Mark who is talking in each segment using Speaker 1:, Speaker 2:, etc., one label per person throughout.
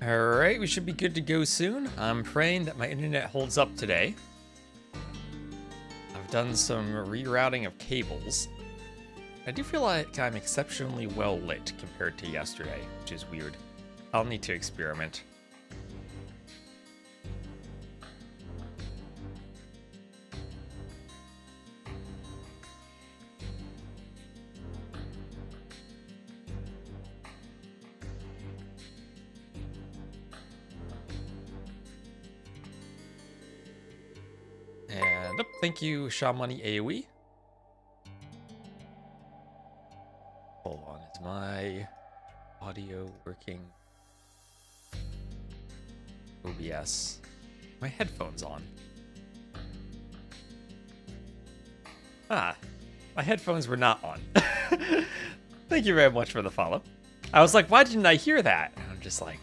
Speaker 1: Alright, we should be good to go soon. I'm praying that my internet holds up today. I've done some rerouting of cables. I do feel like I'm exceptionally well lit compared to yesterday, which is weird. I'll need to experiment. And thank you, Shaw Money AoE. Hold on, is my audio working? OBS. My headphones on. Ah, my headphones were not on. Thank you very much for the follow. I was like, why didn't I hear that? And I'm just like,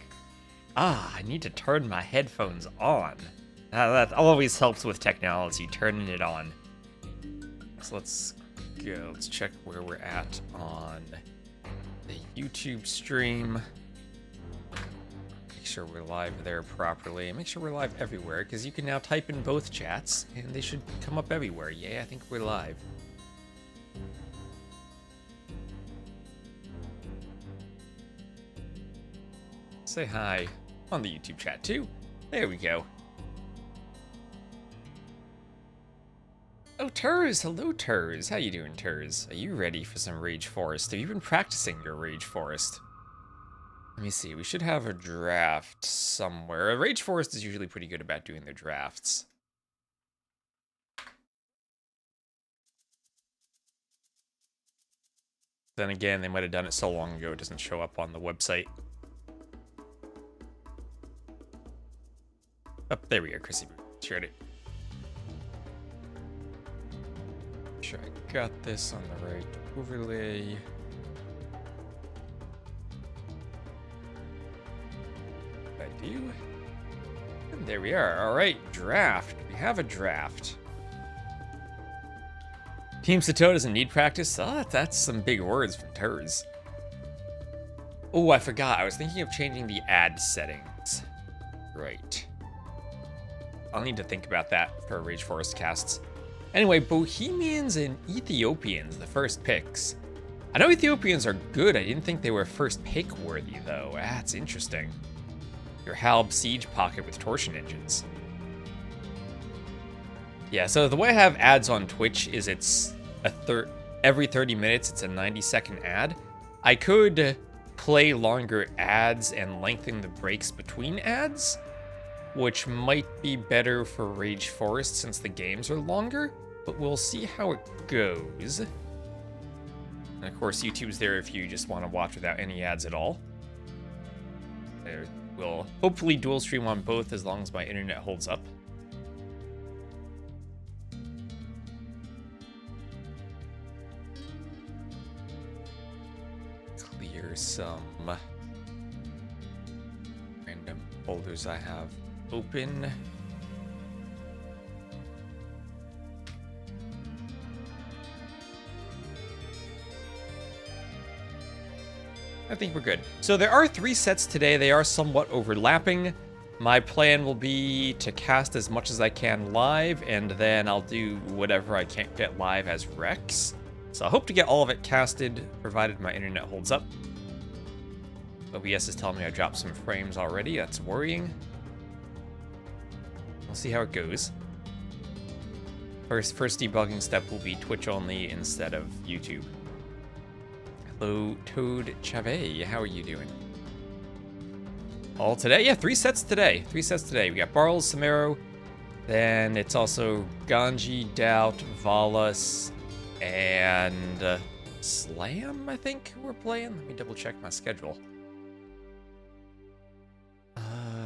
Speaker 1: I need to turn my headphones on. That always helps with technology, turning it on. So let's go. Let's check where we're at on the YouTube stream. Make sure we're live there properly. Make sure we're live everywhere, because you can now type in both chats, and they should come up everywhere. Yeah, I think we're live. Say hi on the YouTube chat, too. There we go. Oh, Turs! Hello, Turs. How you doing, Turs? Are you ready for some Rage Forest? Have you been practicing your Rage Forest? Let me see. We should have a draft somewhere. Rage Forest is usually pretty good about doing their drafts. Then again, they might have done it so long ago it doesn't show up on the website. Oh, there we go, Chrissy. Shared it. Make sure I got this on the right overlay. I do. And there we are. All right, draft. We have a draft. Team Sato doesn't need practice. Oh, that's some big words from Turs. Oh, I forgot. I was thinking of changing the ad settings. Right. I'll need to think about that for Rage Forest casts. Anyway, Bohemians and Ethiopians, the first picks. I know Ethiopians are good. I didn't think they were first pick worthy, though. That's interesting. Your Halb Siege pocket with torsion engines. Yeah, so the way I have ads on Twitch is it's every 30 minutes, it's a 90-second ad. I could play longer ads and lengthen the breaks between ads, which might be better for Rage Forest since the games are longer, but we'll see how it goes. And of course, YouTube's there if you just want to watch without any ads at all. We'll hopefully dual stream on both as long as my internet holds up. Clear some random folders I have open. I think we're good. So there are 3 sets today. They are somewhat overlapping. My plan will be to cast as much as I can live, and then I'll do whatever I can't get live as Rex. So I hope to get all of it casted, provided my internet holds up. OBS is telling me I dropped some frames already. That's worrying. We'll see how it goes. First debugging step will be Twitch only instead of YouTube. Hello, Toad Chave. How are you doing? All today? Yeah, 3 sets today. 3 sets today. We got Barles, Somero, then it's also Ganji, DauT, Valas, and Slam, I think we're playing. Let me double check my schedule.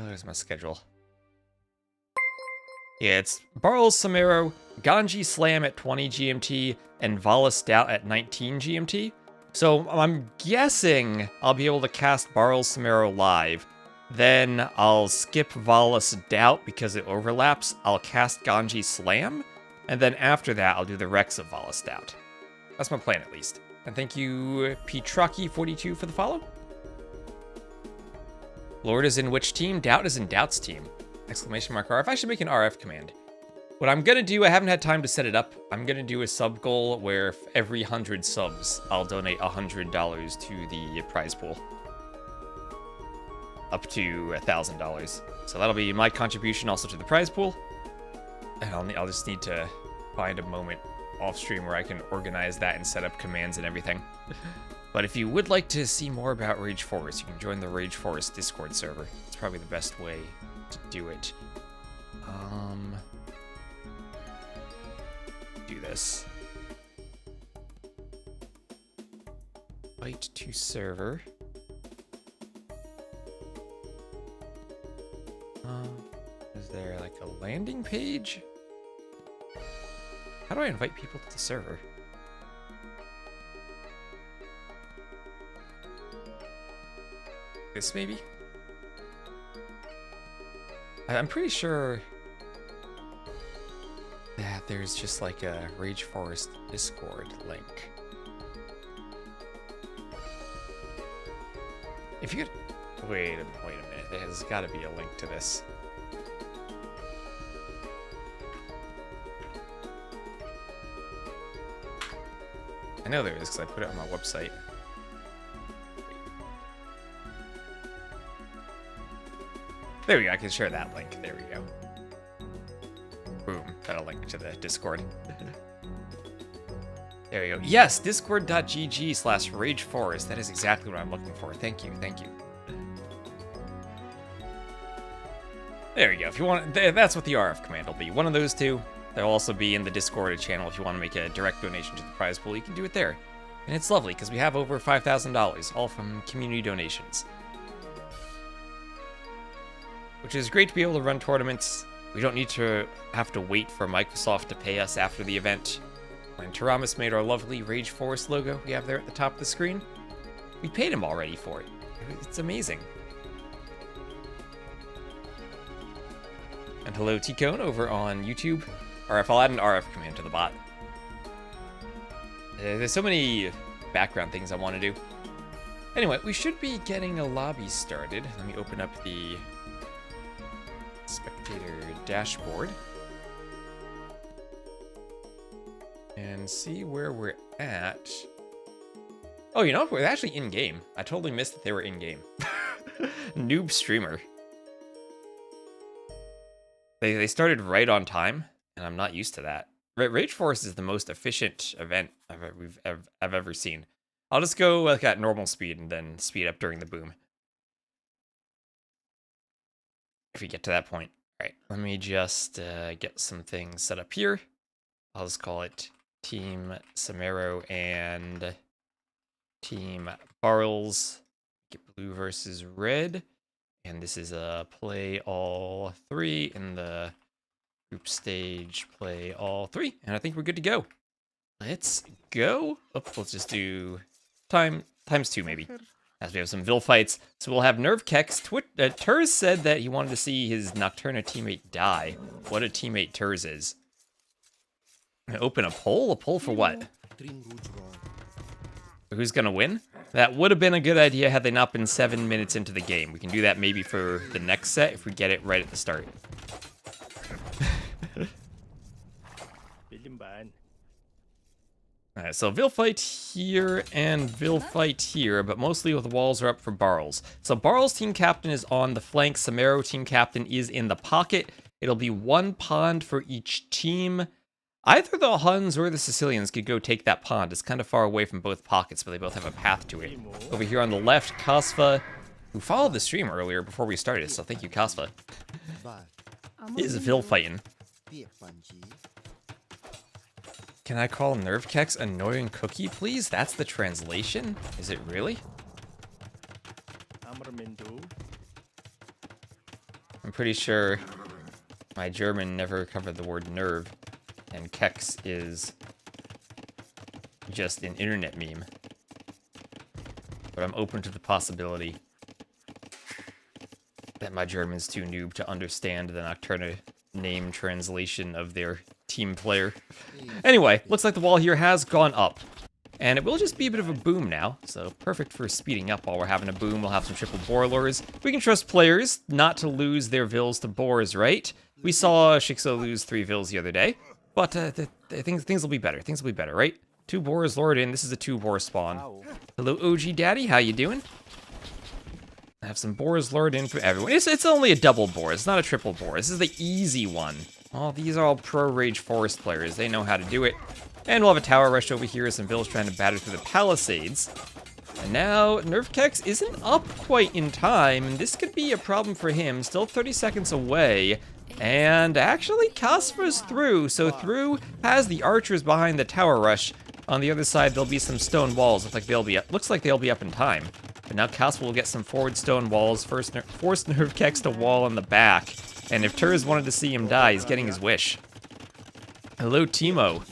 Speaker 1: There's my schedule. Yeah, it's Barles, Somero, Ganji, Slam at 20 GMT, and Valas, DauT at 19 GMT. So I'm guessing I'll be able to cast Barles, Somero live. Then I'll skip Valas, DauT because it overlaps. I'll cast Ganji, Slam. And then after that, I'll do the Rex of Valas, DauT. That's my plan, at least. And thank you, Petraki42, for the follow. Lord is in which team? DauT is in DauT's team. Exclamation mark RF. I should make an RF command. What I'm gonna do, I haven't had time to set it up. I'm gonna do a sub goal where every 100 subs, I'll donate $100 to the prize pool. Up to $1,000. So that'll be my contribution also to the prize pool. And I'll just need to find a moment off stream where I can organize that and set up commands and everything. But if you would like to see more about Rage Forest, you can join the Rage Forest Discord server. It's probably the best way to do it. Do this. Invite to server. Is there like a landing page? How do I invite people to the server? This maybe? I'm pretty sure that there's just like a Rage Forest Discord link. If you could... Wait a minute. There's got to be a link to this. I know there is because I put it on my website. There we go. I can share that link. There we go. Boom. That'll link to the Discord. There we go. Yes, discord.gg/rageforest. That is exactly what I'm looking for. Thank you. Thank you. There we go. If you want, that's what the RF command will be. One of those two. There'll also be in the Discord channel if you want to make a direct donation to the prize pool. You can do it there. And it's lovely because we have over $5,000, all from community donations. Which is great to be able to run tournaments. We don't need to have to wait for Microsoft to pay us after the event. When Taramis made our lovely Rage Forest logo we have there at the top of the screen, we paid him already for it. It's amazing. And hello T-Cone over on YouTube. RF, I'll add an RF command to the bot. There's so many background things I want to do. Anyway, we should be getting a lobby started. Let me open up the spectator dashboard and see where we're at. Oh, you know, we're actually in-game. I totally missed that they were in-game. Noob streamer. They started right on time, and I'm not used to that. Rage Force is the most efficient event I've ever seen. I'll just go like at normal speed and then speed up during the boom. If we get to that point. All right, let me just get some things set up here. I'll just call it Team Somero and Team Barles. Get blue versus red. And this is a play all three in the group stage, play all three. And I think we're good to go. Let's go. Oh, let's just do times two maybe. As we have some Vil fights. So we'll have Nervkex. Turs said that he wanted to see his Nocturna teammate die. What a teammate Turs is. Open a poll? A poll for what? Who's gonna win? That would have been a good idea had they not been 7 minutes into the game. We can do that maybe for the next set if we get it right at the start. Alright, so Vil fight here and Vil fight here, but mostly the walls are up for Barles. So Barles team captain is on the flank, Somero team captain is in the pocket. It'll be one pond for each team. Either the Huns or the Sicilians could go take that pond. It's kind of far away from both pockets, but they both have a path to it. Over here on the left, Kasva, who followed the stream earlier before we started, so thank you, Kasva, is Vil fighting. Can I call Nervkex annoying cookie, please? That's the translation? Is it really? I'm pretty sure my German never covered the word nerve, and Kex is just an internet meme. But I'm open to the possibility that my German's too noob to understand the Nocturna name translation of their team player. Anyway, looks like the wall here has gone up. And it will just be a bit of a boom now, so perfect for speeding up while we're having a boom. We'll have some triple Borlors. We can trust players not to lose their vills to boars, right? We saw Shixo lose 3 vills the other day, but things will be better. Things will be better, right? 2 boars lured in. This is a 2 boar spawn. Hello, OG Daddy. How you doing? I have some boars lured in for everyone. It's only a double boar. It's not a triple boar. This is the easy one. Oh, these are all pro Rage Forest players. They know how to do it. And we'll have a tower rush over here, some vills trying to batter through the palisades. And now, Nerfkex isn't up quite in time, and this could be a problem for him. Still 30 seconds away. And actually, Kasva's through. So through has the archers behind the tower rush. On the other side, there'll be some stone walls. Looks like they'll be up in time. But now Kasva will get some forward stone walls, force Nerfkex to wall on the back. And if Turs wanted to see him die, he's getting his wish. Hello, Timo.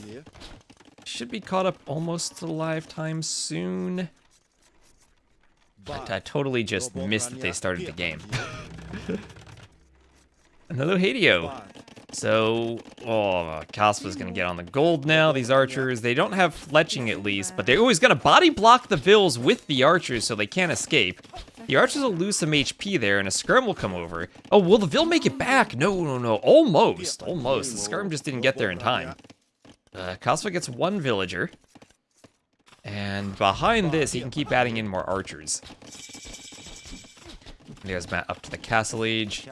Speaker 1: Should be caught up almost to lifetime soon. But I totally just missed that they started the game. Another Hadio. So, Kasva's gonna get on the gold now. These archers, they don't have fletching at least, but they're always gonna body block the vills with the archers so they can't escape. The archers will lose some HP there, and a skirm will come over. Oh, will the vill make it back? No. Almost. The skirm just didn't get there in time. Kasva gets 1 villager. And behind this, he can keep adding in more archers. There's Matt up to the castle age.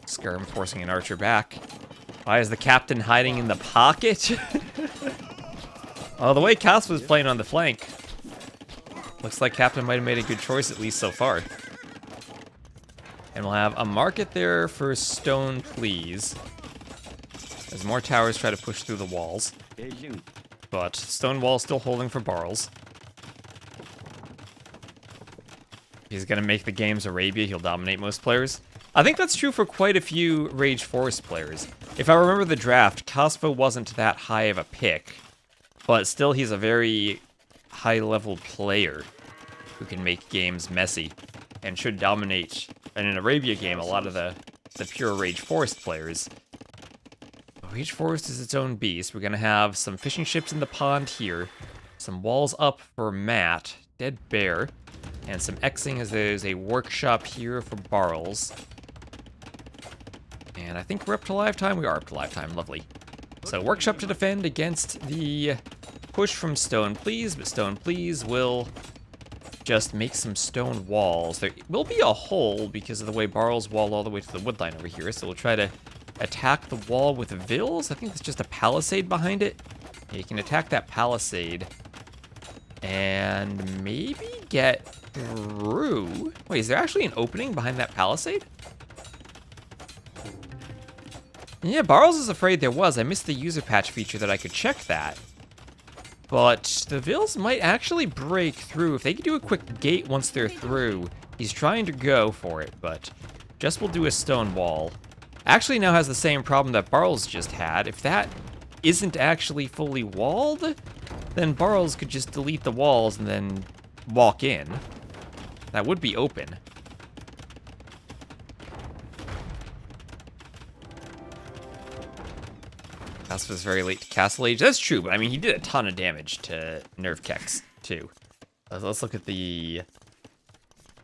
Speaker 1: Skirm forcing an archer back. Why is the captain hiding in the pocket? Oh, the way Kasva was playing on the flank. Looks like captain might have made a good choice, at least so far. And we'll have a market there for stone, please. As more towers try to push through the walls. But stone wall still holding for Barles. He's gonna make the games Arabia, he'll dominate most players. I think that's true for quite a few Rage Forest players. If I remember the draft, Kasva wasn't that high of a pick. But still, he's a very high-level player who can make games messy and should dominate. In an Arabia game, a lot of the pure Rage Forest players. Rage Forest is its own beast. We're gonna have some fishing ships in the pond here. Some walls up for Matt. Dead bear. And some Xing as there's a workshop here for Barles. And I think we're up to lifetime. We are up to lifetime. Lovely. So workshop to defend against the push from Stone Please. But Stone Please will just make some stone walls. There will be a hole because of the way Barles wall all the way to the woodline over here. So we'll try to attack the wall with vills. I think it's just a palisade behind it. Yeah, you can attack that palisade. And maybe get through. Wait, is there actually an opening behind that palisade? Yeah, Barles is afraid there was. I missed the user patch feature that I could check that. But the vills might actually break through. If they could do a quick gate once they're through. He's trying to go for it, but just will do a stone wall. Actually now has the same problem that Barles just had. If that isn't actually fully walled, then Barles could just delete the walls and then walk in. That would be open. Kasva's very late to Castle Age. That's true, but I mean, he did a ton of damage to Nerfkex, too. Let's look at the...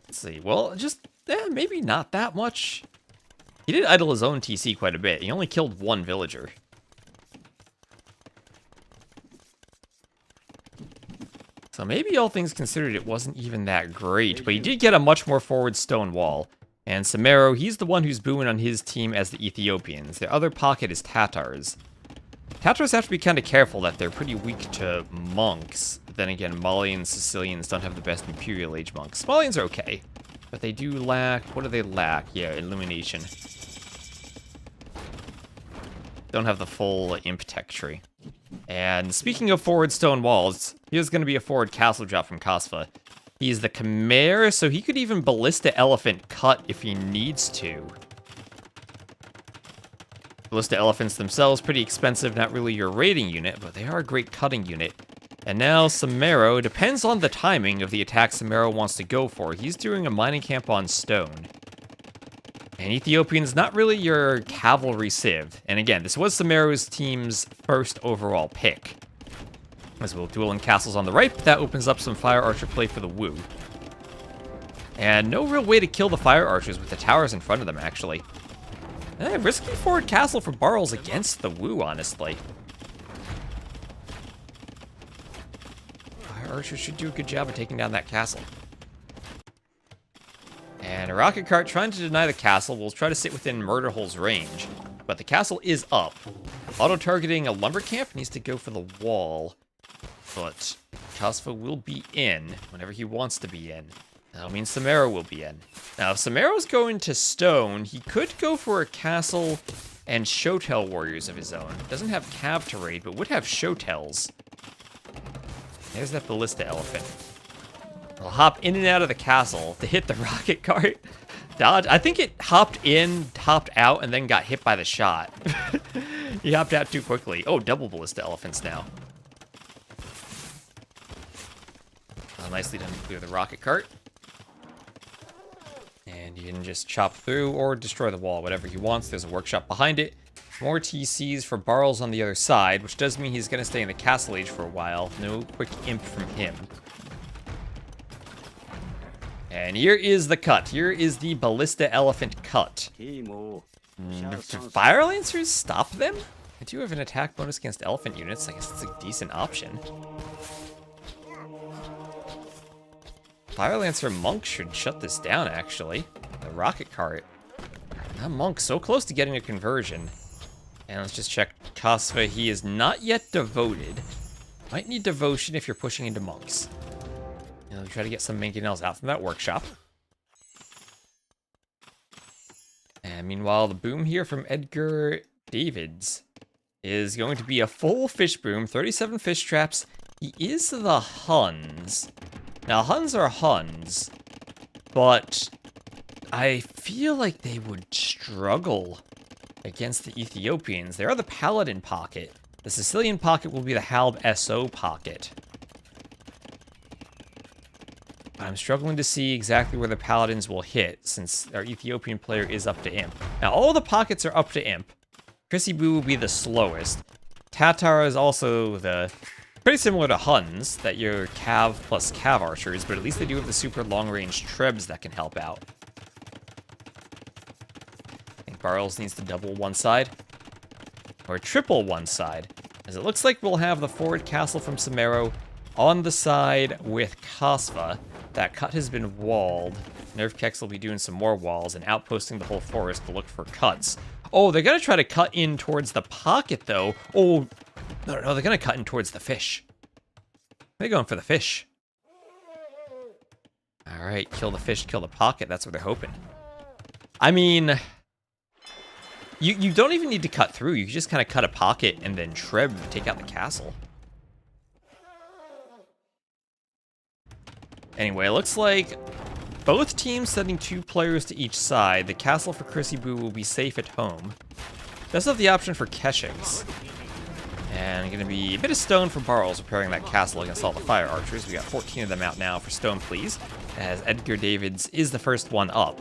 Speaker 1: Let's see. Well, just, maybe not that much. He did idle his own TC quite a bit. He only killed 1 villager. So maybe all things considered, it wasn't even that great, but he did get a much more forward stone wall. And Somero, he's the one who's booming on his team as the Ethiopians. The other pocket is Tatars. Tatars have to be kind of careful that they're pretty weak to monks. But then again, Mali and Sicilians don't have the best Imperial Age monks. Malians are okay, but they do lack... What do they lack? Yeah, Illumination. Don't have the full imp tech tree. And speaking of forward stone walls, here's going to be a forward castle drop from Kasva. He's the Khmer, so he could even Ballista Elephant cut if he needs to. Ballista Elephants themselves, pretty expensive, not really your raiding unit, but they are a great cutting unit. And now Somero, depends on the timing of the attack Somero wants to go for. He's doing a mining camp on stone. And Ethiopian's not really your cavalry civ. And again, this was Somero's team's first overall pick. As we'll duel in castles on the right, but that opens up some fire archer play for the Wu. And no real way to kill the fire archers with the towers in front of them, actually. Risky forward castle for Barles against the Wu, honestly. Fire archers should do a good job of taking down that castle. And a rocket cart trying to deny the castle will try to sit within Murderhole's range. But the castle is up. Auto-targeting a lumber camp needs to go for the wall. But Kasva will be in whenever he wants to be in. That'll mean Somero will be in. Now, if Somero's going to stone, he could go for a castle and Shotel warriors of his own. Doesn't have cav to raid, but would have Shotels. There's that ballista elephant. I'll hop in and out of the castle to hit the rocket cart. Dodge. I think it hopped in, hopped out, and then got hit by the shot. He hopped out too quickly. Oh, double ballista elephants now. Nicely done to clear the rocket cart. And you can just chop through or destroy the wall, whatever he wants. There's a workshop behind it. More TCs for Barles on the other side, which does mean he's going to stay in the castle age for a while. No quick imp from him. And here is the cut. Here is the ballista elephant cut. Fire Lancers stop them? I do have an attack bonus against elephant units. I guess it's a decent option. Fire Lancer Monk should shut this down, actually. The rocket cart. That Monk so close to getting a conversion. And let's just check Kasva. He is not yet devoted. Might need devotion if you're pushing into monks. And we'll try to get some mangonels out from that workshop. And meanwhile, the boom here from Edgar Davids is going to be a full fish boom, 37 fish traps. He is the Huns. Now, Huns are Huns, but I feel like they would struggle against the Ethiopians. They are the Paladin pocket. The Sicilian pocket will be the Halb SO pocket. I'm struggling to see exactly where the Paladins will hit, since our Ethiopian player is up to Imp. Now, all the pockets are up to Imp. Chrissy Boo will be the slowest. Tatar is also the... pretty similar to Huns, that you're Cav plus Cav archers, but at least they do have the super long-range Trebs that can help out. I think Barles needs to double one side. Or triple one side. As it looks like we'll have the forward castle from Somero on the side with Kasva. That cut has been walled. Nerfkex will be doing some more walls and outposting the whole forest to look for cuts. Oh, they're going to try to cut in towards the pocket, though. Oh, no, they're going to cut in towards the fish. They're going for the fish. All right, kill the fish, kill the pocket. That's what they're hoping. I mean, you don't even need to cut through. You can just kind of cut a pocket and then Treb to take out the castle. Anyway, it looks like both teams sending 2 players to each side. The castle for Chrissy Boo will be safe at home. Does have the option for Keshings. And going to be a bit of stone for Barles repairing that castle against all the fire archers. We got 14 of them out now for stone, please. As Edgar Davids is the first one up.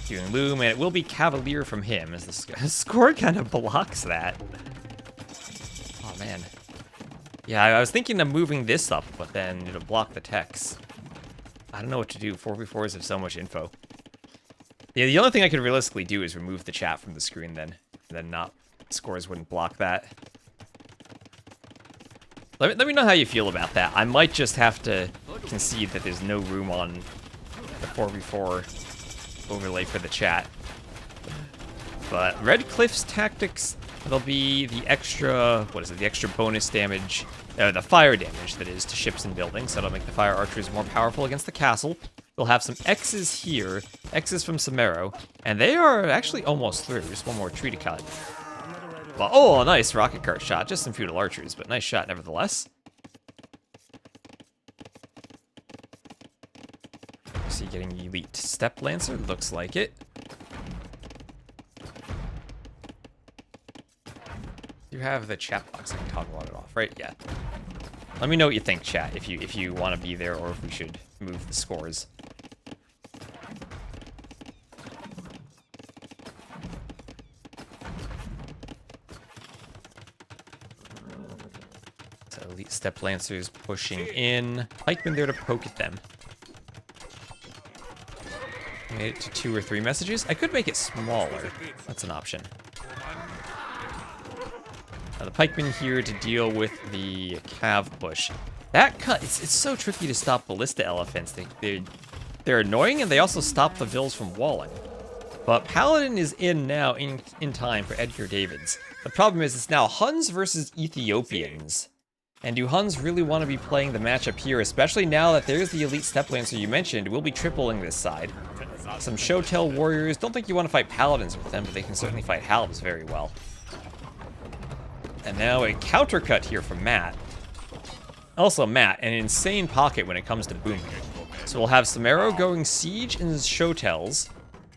Speaker 1: Doing loom, and it will be Cavalier from him, as the score kind of blocks that. Oh, man. Yeah, I was thinking of moving this up, but then it'll block the text. I don't know what to do. 4v4s have so much info. Yeah, the only thing I could realistically do is remove the chat from the screen then. And then not... scores wouldn't block that. Let me know how you feel about that. I might just have to concede that there's no room on the 4v4 overlay for the chat. But Red Cliff's tactics, it'll be the extra, what is it, the extra bonus damage, the fire damage, that is, to ships and buildings. That'll make the fire archers more powerful against the castle. We'll have some X's here, X's from Somero, and they are actually almost through. Just one more tree to cut. Well, oh, nice rocket cart shot. Just some feudal archers, but nice shot nevertheless. See, getting elite step lancer, looks like it. You have the chat box. I can toggle it off, right? Yeah. Let me know what you think, chat, if you want to be there or if we should move the scores. Elite Step Lancers pushing in. Pikemen there to poke at them. Made it to 2 or 3 messages. I could make it smaller. That's an option. Now the pikemen here to deal with the cav push. That cut, it's so tricky to stop ballista elephants. They're annoying, and they also stop the Vills from walling. But Paladin is in now in time for Edgar Davids. The problem is it's now Huns versus Ethiopians. And do Huns really want to be playing the matchup here, especially now that there's the Elite Step Lancer you mentioned? We'll be tripling this side. Some Shotel warriors. Don't think you want to fight Paladins with them, but they can certainly fight Halbs very well. And now a counter cut here from Matt. Also, Matt, an insane pocket when it comes to booming. So we'll have Somero going siege and Shotels.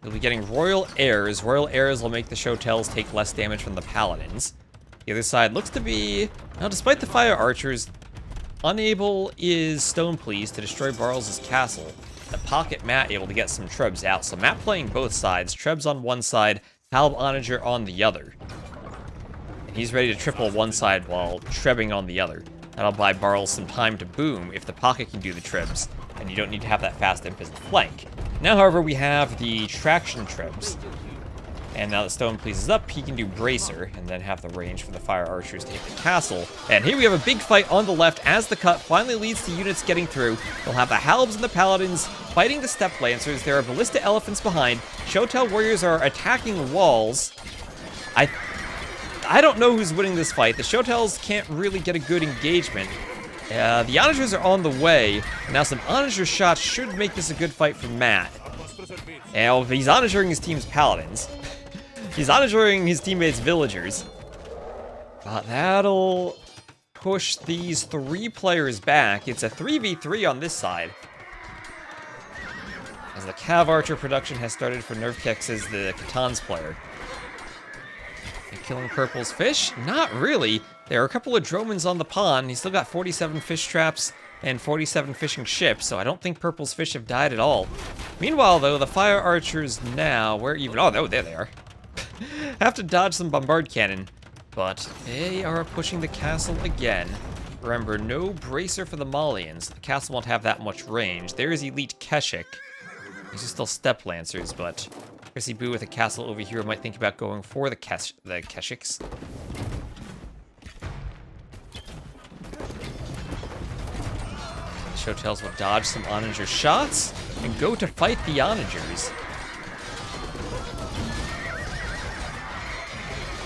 Speaker 1: We'll be getting Royal Heirs. Royal Heirs will make the Shotels take less damage from the Paladins. The other side looks to be... Now, despite the Fire Archers, unable is Stone Please to destroy Barles' castle. The pocket Matt able to get some Trebs out. So Matt playing both sides. Trebs on one side, Halb Onager on the other. And he's ready to triple one side while trebbing on the other. That'll buy Barles some time to boom if the pocket can do the Trebs. And you don't need to have that fast imp as the flank. Now, however, we have the traction Trebs. And now that Stone Please is up, he can do Bracer, and then have the range for the Fire Archers to hit the castle. And here we have a big fight on the left as the cut finally leads to units getting through. We'll have the Halbs and the Paladins fighting the Step Lancers. There are Ballista Elephants behind. Shotel Warriors are attacking walls. I don't know who's winning this fight. The Shotels can't really get a good engagement. The Onagers are on the way. Now some Onager shots should make this a good fight for Matt. And he's Onagering his team's Paladins. He's Onagering his teammates' Villagers. But that'll push these 3 players back. It's a 3v3 on this side. As the Cav Archer production has started for Nerfkex as the Catan's player. And killing Purple's fish? Not really. There are a couple of Dromans on the pond. He's still got 47 fish traps and 47 fishing ships, so I don't think Purple's fish have died at all. Meanwhile, though, the Fire Archers now, where even... Oh, no, there they are. Have to dodge some Bombard Cannon, but they are pushing the castle again. Remember, no Bracer for the Malians. The castle won't have that much range. There is Elite Keshik. These are still Step Lancers, but Chrissy Boo with a castle over here might think about going for the Keshiks. Shotels will dodge some Onager shots and go to fight the Onagers.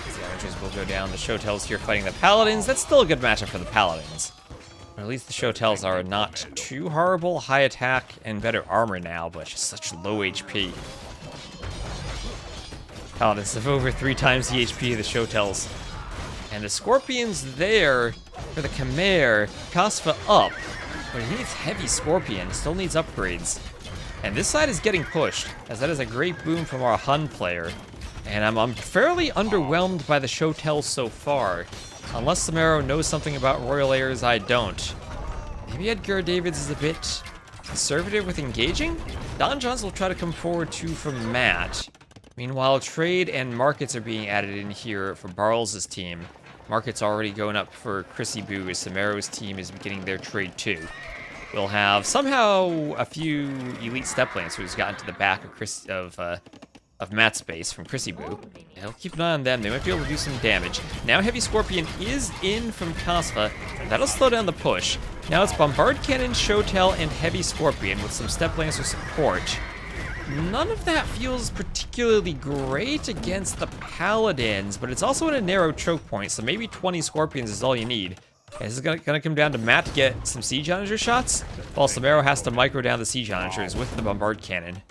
Speaker 1: The Onagers will go down. The Shotels here fighting the Paladins. That's still a good matchup for the Paladins. Or at least the Shotels are not too horrible. High attack and better armor now, but just such low HP. Paladins have over 3 times the HP of the Shotels. And the Scorpions there for the Khmer. Kasva up. But he needs heavy Scorpion, still needs upgrades. And this side is getting pushed, as that is a great boom from our Hun player. And I'm fairly underwhelmed by the Shotels so far. Unless Somero knows something about Royal Heirs, I don't. Maybe Edgar Davids is a bit conservative with engaging? Don Johns will try to come forward too from Matt. Meanwhile, trade and markets are being added in here for Barles' team. Market's already going up for Chrissy Boo as Somero's team is beginning their trade too. We'll have somehow a few Elite Step Lancers got into the back of Matt's base from Chrissy Boo. And I'll keep an eye on them. They might be able to do some damage. Now Heavy Scorpion is in from Kasva. That'll slow down the push. Now it's Bombard Cannon, Shotel, and Heavy Scorpion with some Step Lancer support. None of that feels particularly great against the Paladins, but it's also in a narrow choke point, so maybe 20 Scorpions is all you need. And this is gonna come down to Matt to get some Siege Onager shots, while Somero has to micro down the Siege Onagers with the Bombard Cannon.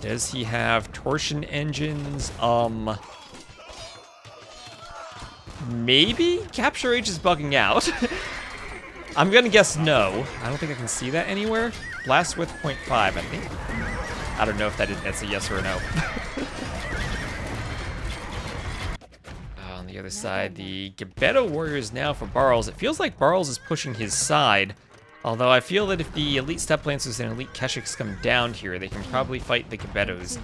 Speaker 1: Does he have Torsion Engines? Maybe? Capture Age is bugging out. I'm gonna guess no. I don't think I can see that anywhere. Blast Width 0.5, I think. I don't know if that's a yes or a no. On the other side, the Gebetto Warriors now for Barles. It feels like Barles is pushing his side. Although I feel that if the Elite Step Lancers and Elite Keshiks come down here, they can probably fight the Gebettos.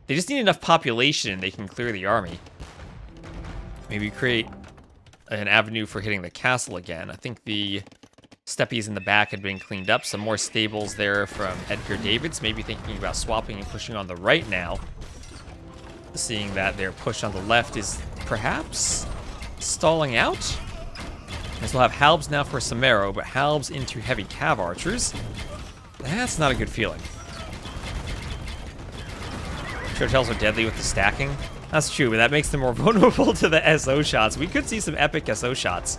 Speaker 1: They just need enough population and they can clear the army. Maybe create an avenue for hitting the castle again. I think the steppies in the back had been cleaned up. Some more stables there from Edgar Davids. Maybe thinking about swapping and pushing on the right now. Seeing that their push on the left is perhaps stalling out. As we'll have Halbs now for Somero, but Halbs into heavy cav archers. That's not a good feeling. Shotels are deadly with the stacking. That's true, but that makes them more vulnerable to the SO shots. We could see some epic SO shots.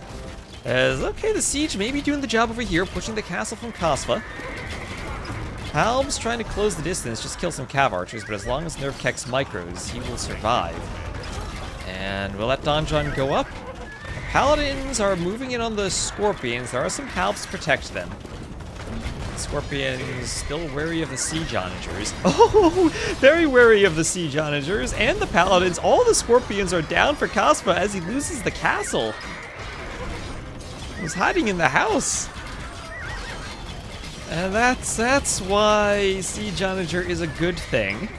Speaker 1: As, okay, the siege may be doing the job over here, pushing the castle from Kasva. Halbs trying to close the distance, just kill some cav archers, but as long as Nerf Kex micros, he will survive. And will that donjon go up? Paladins are moving in on the Scorpions. There are some Halbs to protect them. Scorpions still wary of the siege onagers. Oh, very wary of the siege onagers and the Paladins. All the Scorpions are down for Kasva as he loses the castle. He's hiding in the house. And that's why siege onager is a good thing.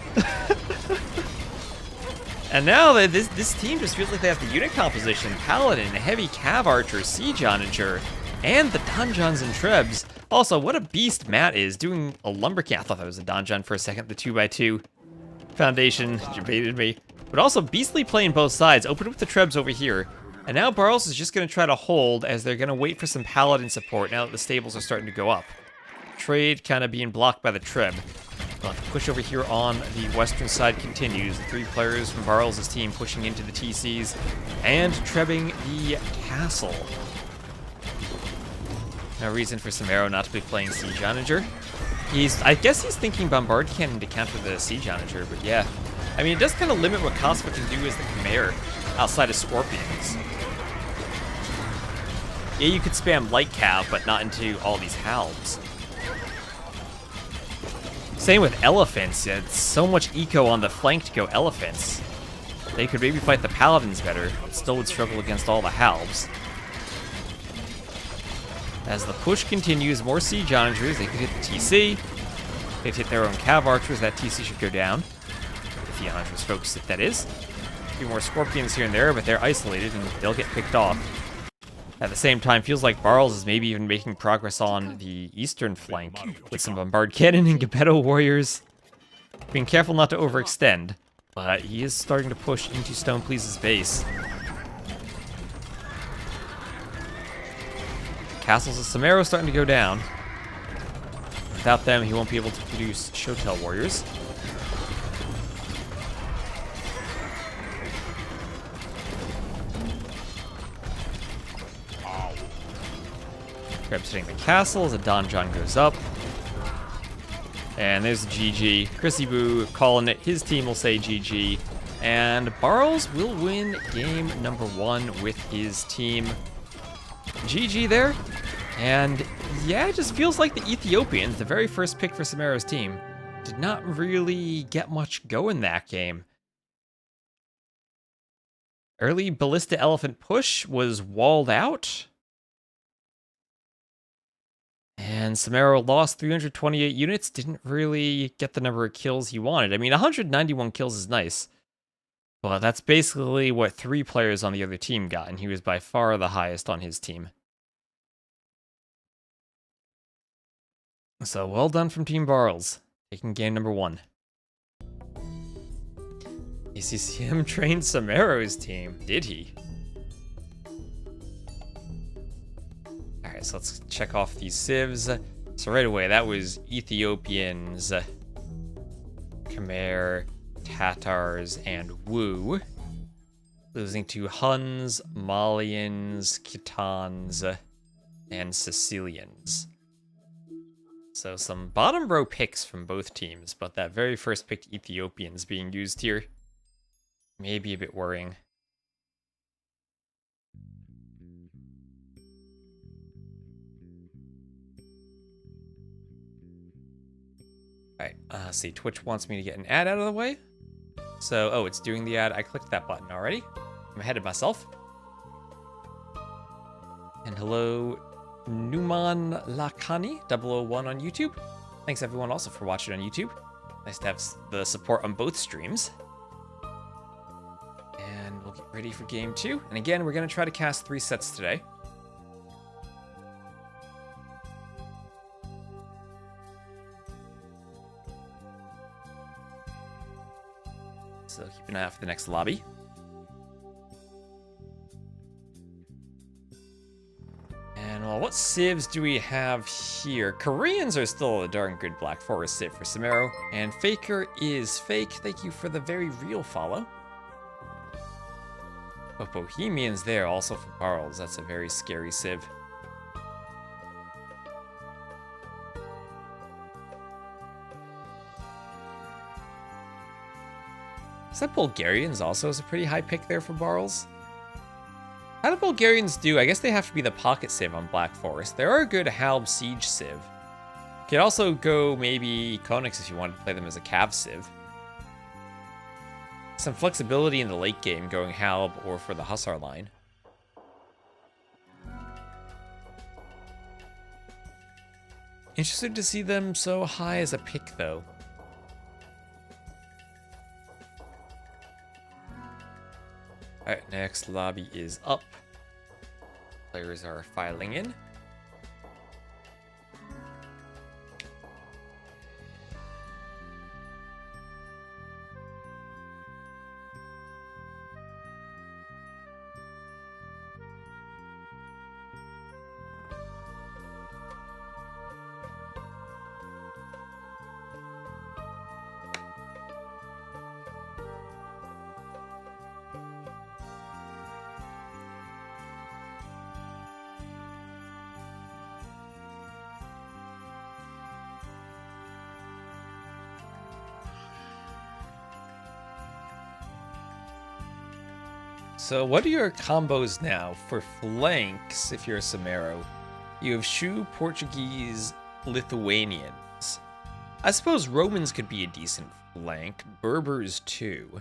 Speaker 1: And now that this team just feels like they have the unit composition: Paladin, Heavy Cav Archer, Siege Onager, and the Donjons and Trebs. Also, what a beast Matt is, doing a Lumbercat. I thought that was a Donjon for a second, the 2x2 Foundation debated me. But also, beastly playing both sides, opened with the Trebs over here. And now Barles is just going to try to hold as they're going to wait for some Paladin support now that the stables are starting to go up. Trade kind of being blocked by the Treb. But the push over here on the western side continues. The 3 players from Barles' team pushing into the TCs and trebbing the castle. No reason for Somero not to be playing Siege Onager. I guess he's thinking Bombard Cannon to counter the Siege Onager, but yeah. I mean, it does kind of limit what Kasva can do as the Khmer outside of Scorpions. Yeah, you could spam Light Cav, but not into all these Halbs. Same with Elephants. It's so much eco on the flank to go Elephants. They could maybe fight the Paladins better, but still would struggle against all the Halbs. As the push continues, more Siege Onagers. They could hit the TC. They'd hit their own Cav Archers. That TC should go down. If the Onagers focus it, that is. A few more Scorpions here and there, but they're isolated and they'll get picked off. At the same time, feels like Barles is maybe even making progress on the eastern flank with some Bombard Cannon and Geppetto Warriors. Being careful not to overextend, but he is starting to push into Stoneplease's base. Castles of Somero starting to go down. Without them, he won't be able to produce Shotel Warriors. Treb's hitting the castle as a Donjon goes up. And there's the GG. Chrissy Boo calling it. His team will say GG. And Barles will win game number 1 with his team. GG there. And yeah, it just feels like the Ethiopians, the very first pick for Somero's team, did not really get much go in that game. Early Ballista Elephant push was walled out. And Somero lost 328 units, didn't really get the number of kills he wanted. I mean, 191 kills is nice. But that's basically what 3 players on the other team got, and he was by far the highest on his team. So, well done from Team Barles, taking game number 1. ACCM trained Somero's team, did he? Alright, so let's check off these civs. So right away, that was Ethiopians, Khmer, Tatars, and Wu. Losing to Huns, Malians, Khitans, and Sicilians. So some bottom row picks from both teams, but that very first picked Ethiopians being used here may be a bit worrying. Alright, let's see. Twitch wants me to get an ad out of the way. So, oh, it's doing the ad. I clicked that button already. I'm ahead of myself. And hello, Numan Lakani 001 on YouTube. Thanks everyone also for watching on YouTube. Nice to have the support on both streams. And we'll Ready for game 2. And again, we're going to try to cast 3 sets today. So keep an eye out for the next lobby. And well, what civs do we have here? Koreans are still a darn good Black Forest civ for Somero. And Faker is fake. Thank you for the very real follow. But Bohemians there also for Barles. That's a very scary civ. Is that Bulgarians also is a pretty high pick there for Barles? How do Bulgarians do? I guess they have to be the pocket civ on Black Forest. There are a good Halb Siege civ. You could also go maybe Konix if you wanted to play them as a Cav civ. Some flexibility in the late game going Halb or for the Hussar line. Interested to see them so high as a pick though. Alright, next lobby is up. Players are filing in. So what are your combos now for flanks if you're a Somero? You have Shu, Portuguese, Lithuanians. I suppose Romans could be a decent flank. Berbers too.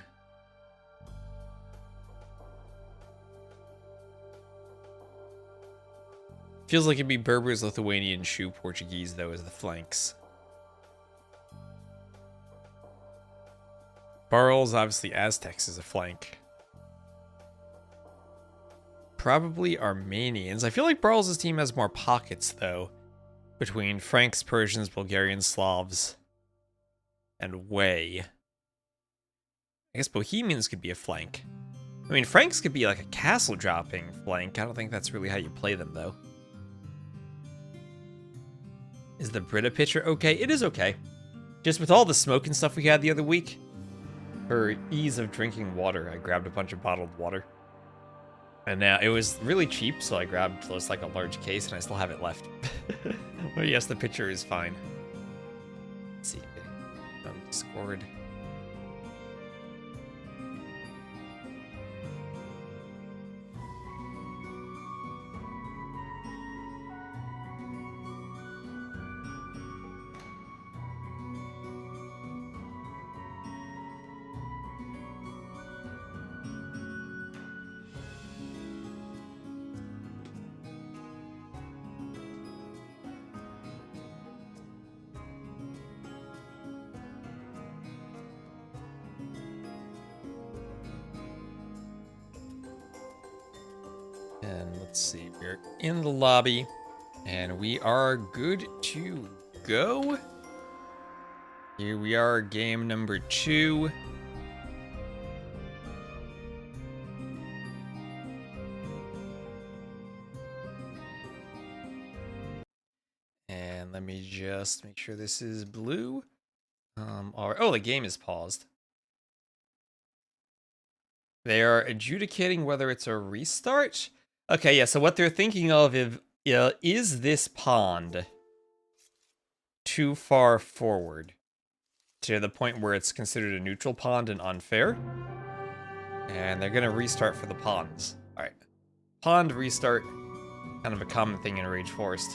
Speaker 1: Feels like it'd be Berbers, Lithuanian, Shu, Portuguese though as the flanks. Barles, obviously Aztecs is a flank. Probably Armenians. I feel like Barles' team has more pockets, though, between Franks, Persians, Bulgarians, Slavs, and Wei. I guess Bohemians could be a flank. I mean, Franks could be like a castle-dropping flank. I don't think that's really how you play them, though. Is the Brita pitcher okay? It is okay. Just with all the smoke and stuff we had the other week, for ease of drinking water, I grabbed a bunch of bottled water. And now it was really cheap, so I grabbed just like a large case, and I still have it left. But yes, the picture is fine. Let's see, on Discord. And let's see, we're in the lobby, and we are good to go. Here we are, game number 2. And let me just make sure this is blue. All right. Oh, the game is paused. They are adjudicating whether it's a restart. Okay, yeah, so what they're thinking of is this pond too far forward to the point where it's considered a neutral pond and unfair? And they're gonna restart for the ponds. Alright. Pond restart, kind of a common thing in Rage Forest.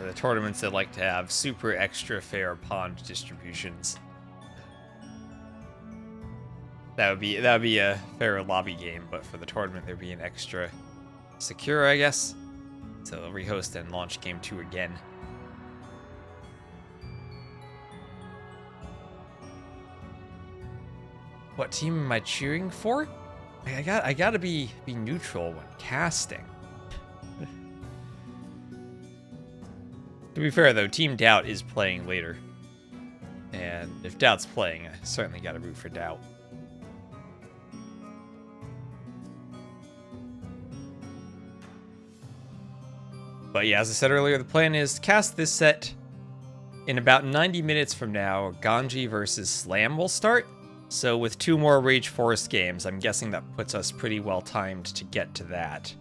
Speaker 1: The tournaments that like to have super extra fair pond distributions. That would be a fair lobby game, but for the tournament there'd be an extra secure, I guess. So they'll rehost and launch game 2 again. What team am I cheering for? I gotta be neutral when casting. To be fair though, Team DauT is playing later. And if DauT's playing, I certainly gotta root for DauT. But yeah, as I said earlier, the plan is to cast this set in about 90 minutes from now. Ganji versus Slam will start. So with 2 more Rage Forest games, I'm guessing that puts us pretty well timed to get to that.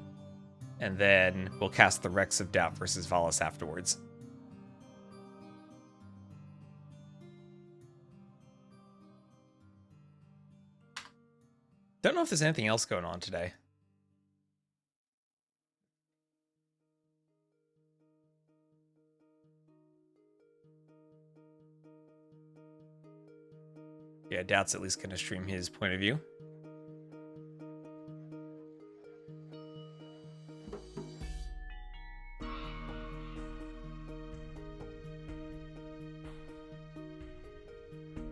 Speaker 1: And then we'll cast the Rex of DauT versus Valas afterwards. Don't know if there's anything else going on today. Yeah, DauT's at least going to stream his point of view.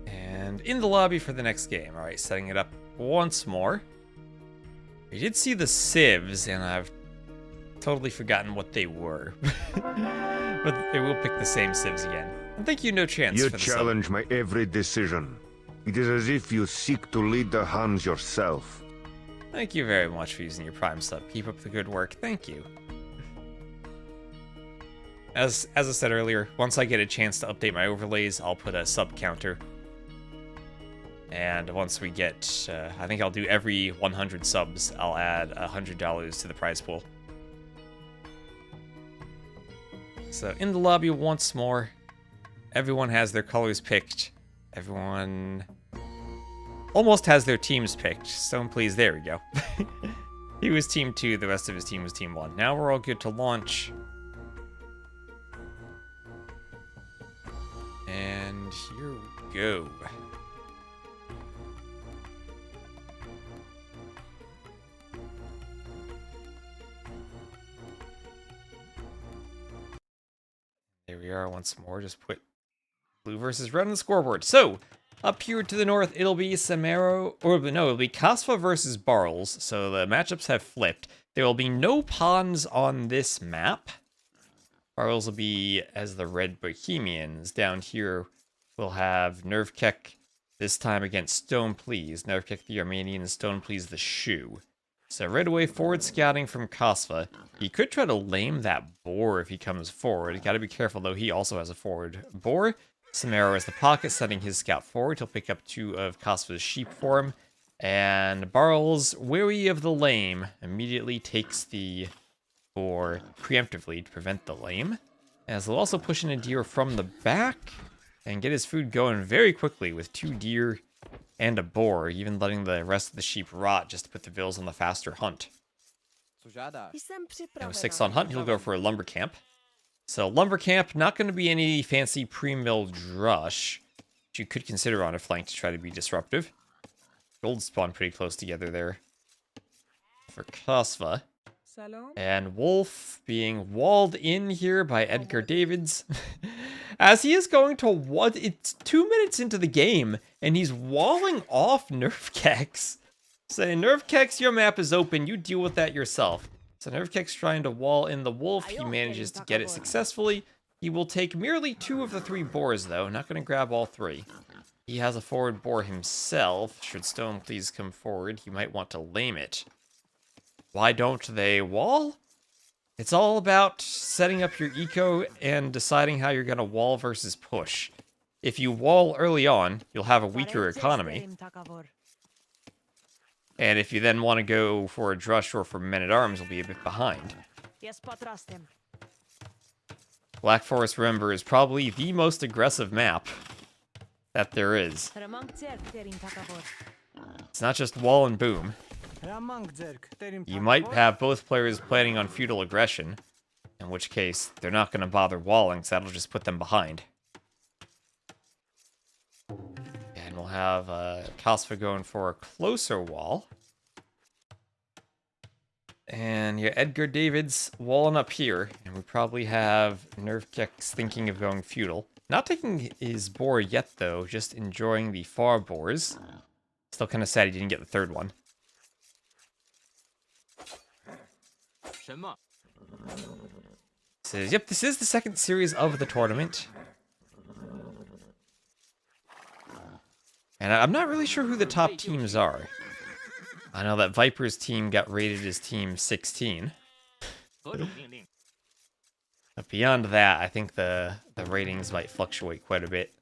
Speaker 1: And in the lobby for the next game. All right, setting it up once more. I did see the civs, and I've totally forgotten what they were. But they will pick the same civs again. And thank you, No Chance,
Speaker 2: You
Speaker 1: for the
Speaker 2: challenge my every decision. It is as if you seek to lead the Huns yourself.
Speaker 1: Thank you very much for using your Prime sub. Keep up the good work. Thank you. As I said earlier, once I get a chance to update my overlays, I'll put a sub counter. And once we get, I think I'll do every 100 subs, I'll add $100 to the prize pool. So in the lobby once more, everyone has their colors picked. Everyone almost has their teams picked. Stone, please, there we go. He was team 2, the rest of his team was team 1. Now we're all good to launch. And here we go. There we are once more. Just put blue versus red on the scoreboard. So, up here to the north, it'll be Somero, or no, it'll be Kasva versus Barles. So the matchups have flipped. There will be no pawns on this map. Barles will be as the Red Bohemians. Down here, we'll have Nervkek this time against Stone Please. Nervkek the Armenian and Stone Please the Shoe. So right away, forward scouting from Kasva. He could try to lame that boar if he comes forward. Gotta be careful though, he also has a forward boar. Somero is the pocket, setting his scout forward. He'll pick up 2 of Kasva's sheep for him. And Barles, wary of the lame, immediately takes the boar preemptively to prevent the lame. As he'll also push in a deer from the back and get his food going very quickly with 2 deer and a boar, even letting the rest of the sheep rot just to put the vills on the faster hunt. And with 6 on hunt, he'll go for a lumber camp. So lumber camp, not going to be any fancy pre-milled drush, which you could consider on a flank to try to be disruptive. Gold spawn pretty close together there for Kasva. And Wolf being walled in here by Edgar Davids. As he is going to what? It's 2 minutes into the game, and he's walling off Nervkex. Saying, Nervkex, your map is open, you deal with that yourself. So Nervkek's trying to wall in the Wolf. He manages to get it successfully. He will take merely 2 of the 3 boars, though. Not going to grab all 3. He has a forward boar himself. Should Stone please come forward, he might want to lame it. Why don't they wall? It's all about setting up your eco and deciding how you're going to wall versus push. If you wall early on, you'll have a weaker economy. And if you then want to go for a drush or for men-at-arms, you'll be a bit behind. Black Forest, remember, is probably the most aggressive map that there is. It's not just wall and boom. You might have both players planning on feudal aggression, in which case they're not going to bother walling, so that'll just put them behind. And we'll have Kasva going for a closer wall. And yeah, Edgar Davids walling up here, and we probably have Nervkex thinking of going feudal. Not taking his boar yet, though, just enjoying the far boars. Still kind of sad he didn't get the third one. Says, yep, this is the second series of the tournament. And I'm not really sure who the top teams are. I know that Viper's team got rated as team 16. But beyond that, I think the ratings might fluctuate quite a bit.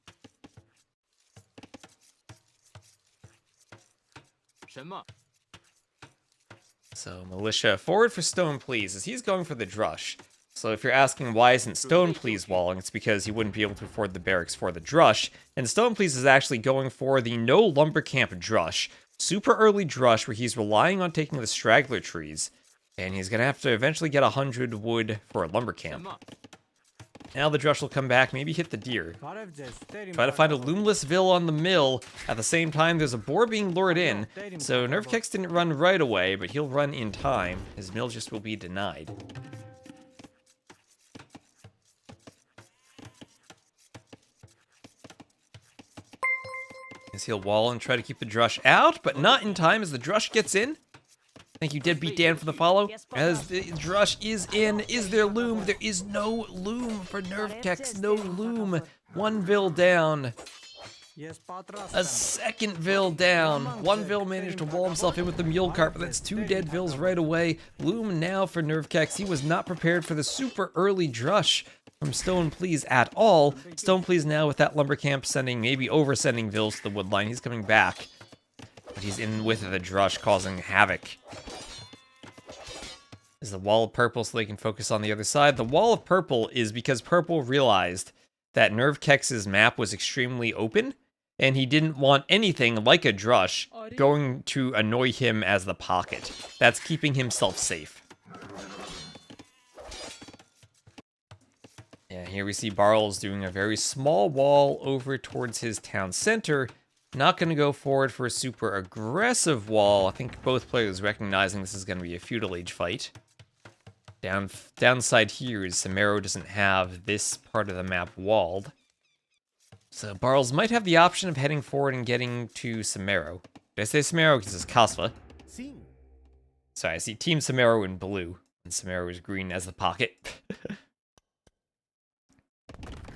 Speaker 1: So, Militia, forward for Stone, please, as he's going for the Drush. So if you're asking why isn't Stone Please walling, it's because he wouldn't be able to afford the barracks for the Drush. And Stone Please is actually going for the no lumber camp Drush. Super early Drush where he's relying on taking the straggler trees. And he's going to have to eventually get 100 wood for a lumber camp. Now the Drush will come back, maybe hit the deer. Try to find a Loomless Ville on the mill. At the same time, there's a boar being lured in. So Nerfkex didn't run right away, but he'll run in time. His mill just will be denied. He'll wall and try to keep the Drush out, but not in time as the Drush gets in. Thank you, Deadbeat Dan, for the follow. As the Drush is in, is there loom? There is no loom for Nerfkex. No loom. One Ville down. A second Ville down. One Ville managed to wall himself in with the mule cart, but that's two dead Villes right away. Loom now for Nerfkex. He was not prepared for the super early Drush from Stone Please at all. Stone Please now with that lumber camp sending, maybe oversending Villes to the woodline. He's coming back. But he's in with the Drush causing havoc. Is the wall of purple so they can focus on the other side. The wall of purple is because purple realized that Nerfkex's map was extremely open, and he didn't want anything like a Drush going to annoy him as the pocket. That's keeping himself safe. Yeah, here we see Barles doing a very small wall over towards his town center. Not going to go forward for a super aggressive wall. I think both players recognizing this is going to be a feudal age fight. Downside here is Somero doesn't have this part of the map walled. So Barles might have the option of heading forward and getting to Somero. Did I say Somero? Because it's Kasva. Sorry, I see Team Somero in blue, and Somero is green as the pocket.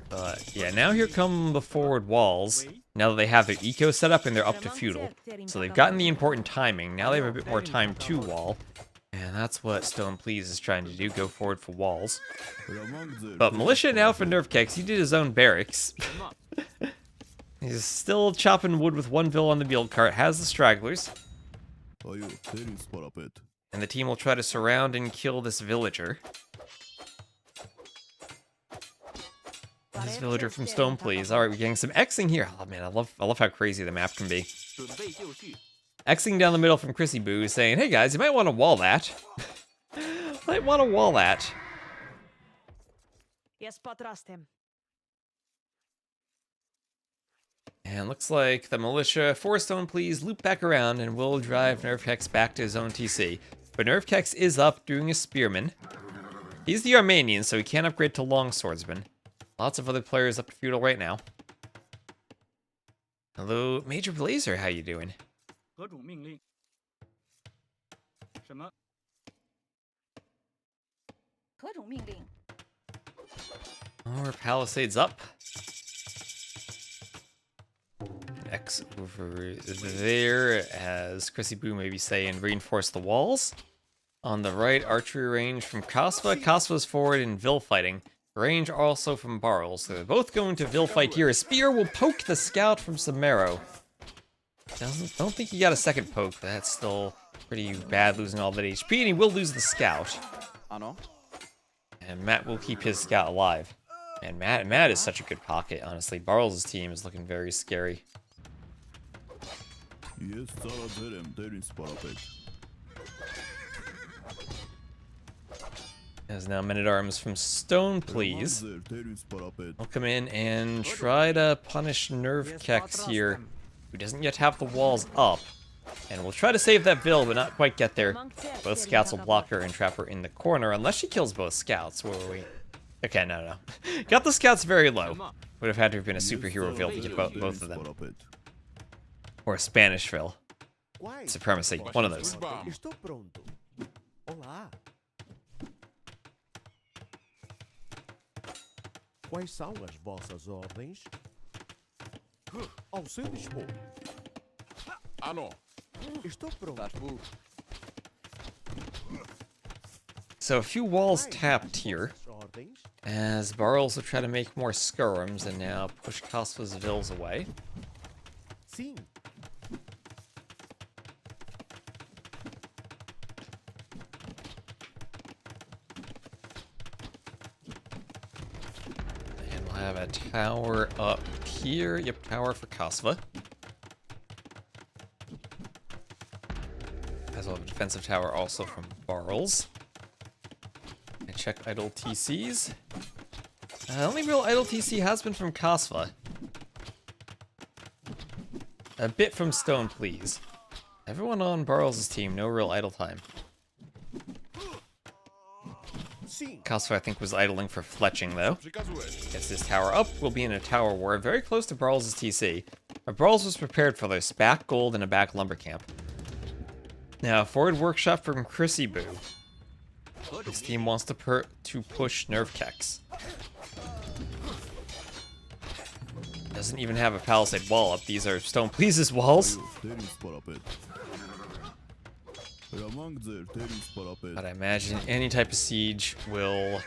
Speaker 1: But yeah, now here come the forward walls. Now that they have their eco set up and they're up to feudal. So they've gotten the important timing. Now they have a bit more time to wall. And that's what Stone Please is trying to do, go forward for walls. But Militia now for Nerfkex, he did his own barracks. He's still chopping wood with one Ville on the mule cart, has the stragglers. And the team will try to surround and kill this villager. This villager from Stone Please. Alright, we're getting some Xing here. Oh man, I love how crazy the map can be. Xing down the middle from Chrissy Boo saying, hey guys, you might want to wall that. Might want to wall that. And looks like the Militia for Stone Please loop back around and will drive Nerfkex back to his own TC. But Nerfkex is up doing a Spearman. He's the Armenian, so he can't upgrade to Longswordsman. Lots of other players up to feudal right now. Hello, Major Blazer, how you doing? More palisades up. X over there, as Chrissy Boo may be saying, reinforce the walls. On the right, archery range from Kasva. Kasva's forward in Ville fighting. Range also from Barles. So they're both going to Ville fight here. A spear will poke the scout from Somero. Don't think he got a second poke, but that's still pretty bad, losing all that HP, and he will lose the scout. And Matt will keep his scout alive. And Matt is such a good pocket, honestly. Barles' team is looking very scary. As now Men-at-Arms from Stone Please. I'll come in and try to punish Nerfkex here, who doesn't yet have the walls up. And we'll try to save that Ville, but not quite get there. Both scouts will block her and trap her in the corner, unless she kills both scouts. Where were we? Okay, no. Got the scouts very low. Would have had to have been a superhero Ville to get both of them. Or a Spanish Ville. supremacy. One of those.
Speaker 3: Estou pronto. Olá. Quais são as vossas ordens? Ao seu dispor.
Speaker 4: Ano.
Speaker 3: Estou pronto.
Speaker 1: So a few walls tapped here,
Speaker 3: Ordens?
Speaker 1: as Barles will try to make more skirms and now push Kosva's vills away.
Speaker 3: Sim.
Speaker 1: And we'll have a tower up here. Yep, tower for Kosva. As well as a defensive tower also from Barles. And check idle TCs. The only real idle TC has been from Kosva. A bit from Stone, please. Everyone on Barles' team, no real idle time.
Speaker 3: Sim.
Speaker 1: Kosva, I think, was idling for fletching, though. Gets this tower up, we'll be in a tower war very close to Barles' TC. But Barles was prepared for this back gold and a back lumber camp. Now, forward workshop from Chrissy Boo. His team wants to push Nerve Kex. Doesn't even have a palisade wall up. These are Stone Please's walls. But I imagine any type of siege will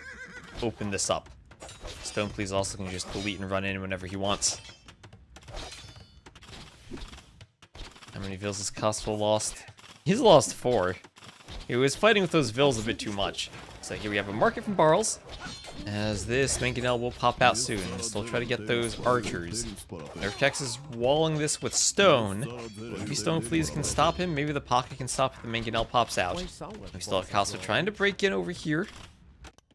Speaker 1: open this up. Stone Please also can just delete and run in whenever he wants. How many vills has Cosful lost? He's lost 4. He was fighting with those vills a bit too much. So here we have a market from Barles. As this Mangonel will pop out soon. Still try to get those archers. Nerfkex is walling this with stone. Maybe Stone Fleas can stop him. Maybe the pocket can stop if the Mangonel pops out. We still have Casa trying to break in over here.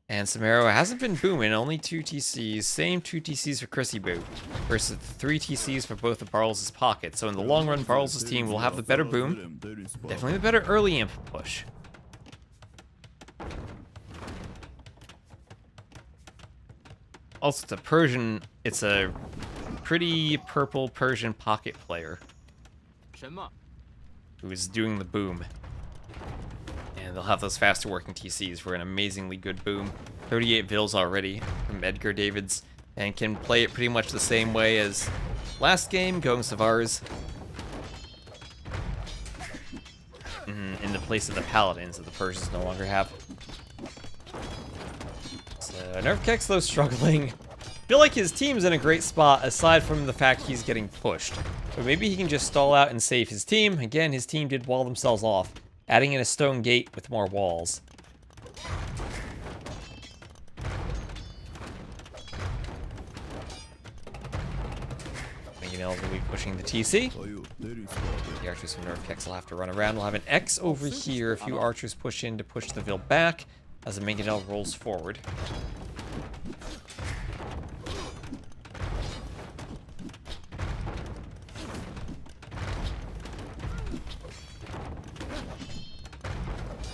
Speaker 1: And Somero hasn't been booming. Only 2 TCs. Same 2 TCs for Chrissy Boo. Versus 3 TCs for both of Barles' pockets. So in the long run, Barles' team will have the better boom. Definitely the better early imp push. Also, it's a pretty purple Persian pocket player who is doing the boom. And they'll have those faster working TCs for an amazingly good boom. 38 vills already from Edgar Davids, and can play it pretty much the same way as last game, going Savars. In the place of the Paladins that the Persians no longer have. Nerfkex, though, struggling. I feel like his team's in a great spot, aside from the fact he's getting pushed. But maybe he can just stall out and save his team. Again, his team did wall themselves off, adding in a stone gate with more walls. Mangonel will be pushing the TC. The archers from Nerfkex will have to run around. We'll have an X over here. A few archers push in to push the Vil back as the Mangonel rolls forward.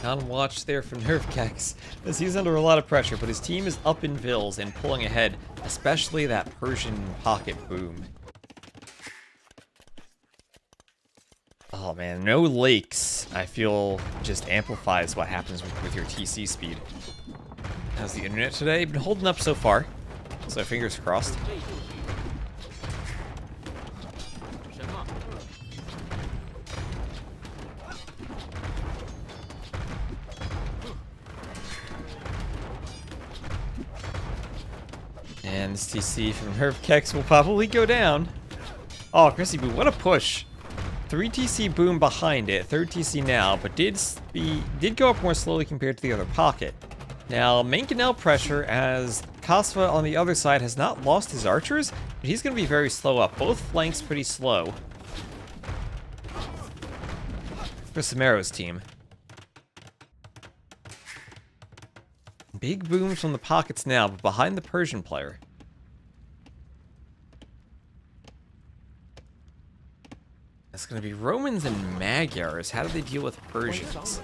Speaker 1: On watch there from Nerfkex, as he's under a lot of pressure, but his team is up in Vils and pulling ahead, especially that Persian pocket boom. Oh man, no lakes, I feel, just amplifies what happens with your TC speed. How's the internet today? Been holding up so far, so fingers crossed. And this TC from Nerfkex will probably go down. Oh, Chrissy Boo, what a push. 3 TC boom behind it, 3rd TC now, but did go up more slowly compared to the other pocket. Now, Mangonel pressure, as Kasva on the other side has not lost his archers, but he's going to be very slow up. Both flanks pretty slow for Somero's team. Big booms from the pockets now, but behind the Persian player. It's going to be Romans and Magyars. How do they deal with Persians?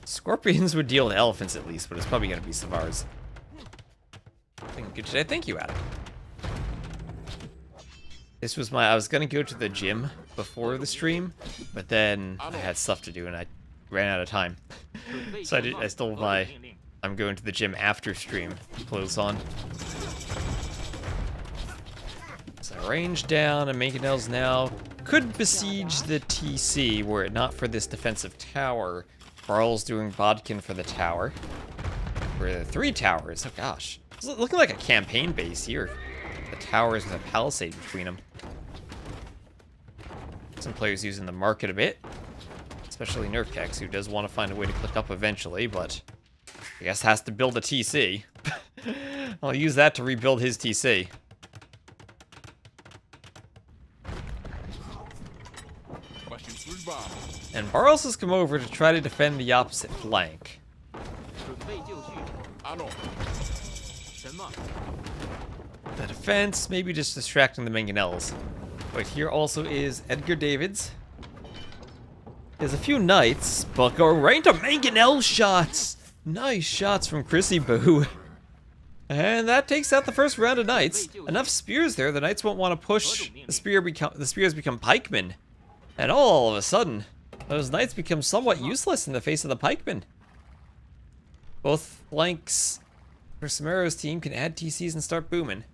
Speaker 1: Scorpions would deal with elephants at least, but it's probably going to be Savars. I think good today. Thank you, Adam. This was I was gonna go to the gym before the stream, but then I had stuff to do and I ran out of time. So I stole my I'm going to the gym after stream clothes on. So range down, and Mangonels now could besiege the TC were it not for this defensive tower. Barles doing Bodkin for the tower. For the 3 towers, oh gosh. It's looking like a campaign base here. The towers with a palisade between them. Some players using the market a bit. Especially Nerfkex, who does want to find a way to click up eventually, but I guess has to build a TC. I'll use that to rebuild his TC. And Barles has come over to try to defend the opposite flank. The defense, maybe just distracting the Mangonels. But here also is Edgar Davids. There's a few knights, but go right into Mangonel shots. Nice shots from Chrissy Boo. And that takes out the first round of knights. Enough spears there, the knights won't want to push. The spears become pikemen. And all of a sudden, those knights become somewhat useless in the face of the pikemen. Both flanks for Somero's team can add TCs and start booming.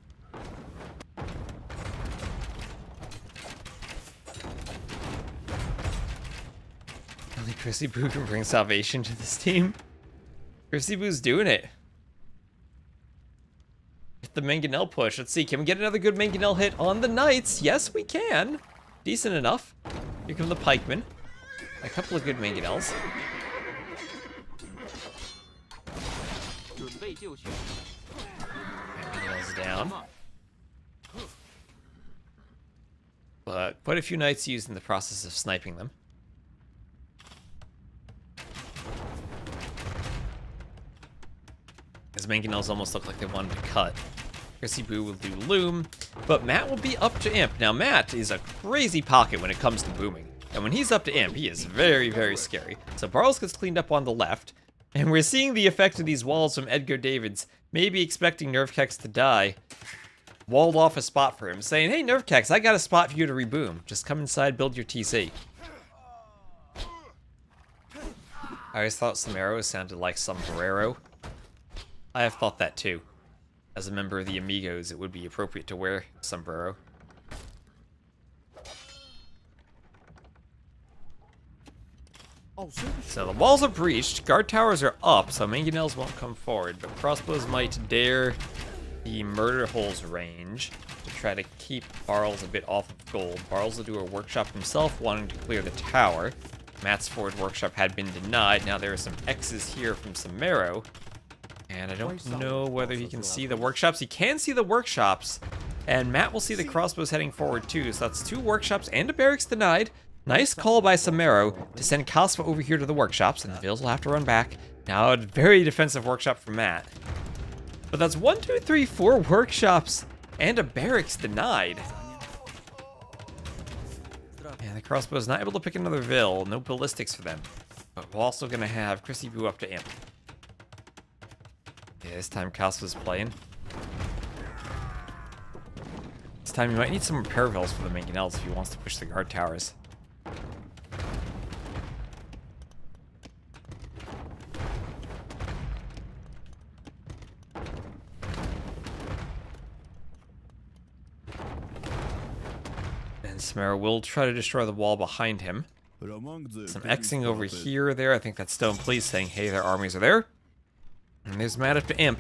Speaker 1: Only Chrissy Boo can bring salvation to this team. Chrissy Boo's doing it. With the Mangonel push. Let's see, can we get another good Mangonel hit on the knights? Yes, we can. Decent enough. Here come the pikemen. A couple of good Mangonels. Mangonels down. But quite a few knights used in the process of sniping them. As Mangonels almost look like they wanted to cut. Chrissy Boo will do Loom, but Matt will be up to Imp. Now, Matt is a crazy pocket when it comes to booming. And when he's up to Imp, he is very, very scary. So Barles gets cleaned up on the left, and we're seeing the effect of these walls from Edgar Davids, maybe expecting Nerfkex to die. Walled off a spot for him, saying, hey, Nerfkex, I got a spot for you to reboom. Just come inside, build your TC. I always thought Somero sounded like Sombrero. I have thought that too. As a member of the Amigos, it would be appropriate to wear sombrero. So the walls are breached, guard towers are up, so Mangonels won't come forward, but crossbows might dare the murder holes range to try to keep Barles a bit off of gold. Barles will do a workshop himself, wanting to clear the tower. Matt's forward workshop had been denied. Now there are some X's here from Somero. And I don't know whether he can see the workshops. He can see the workshops. And Matt will see the crossbows heading forward too. So that's 2 workshops and a barracks denied. Nice call by Somero to send Kaspa over here to the workshops. And the Vils will have to run back. Now a very defensive workshop from Matt. But that's 1, 2, 3, 4 workshops and a barracks denied. And the crossbow's not able to pick another Vil. No ballistics for them. But we're also going to have Chrissy Boo up to Imp. Yeah, this time Kaspa's playing. This time you might need some repair Vils for the Mangonels if he wants to push the guard towers. And Somero will try to destroy the wall behind him. Some Xing over here or there. I think that's Stone Police saying, hey, their armies are there. And there's Matt up to Imp.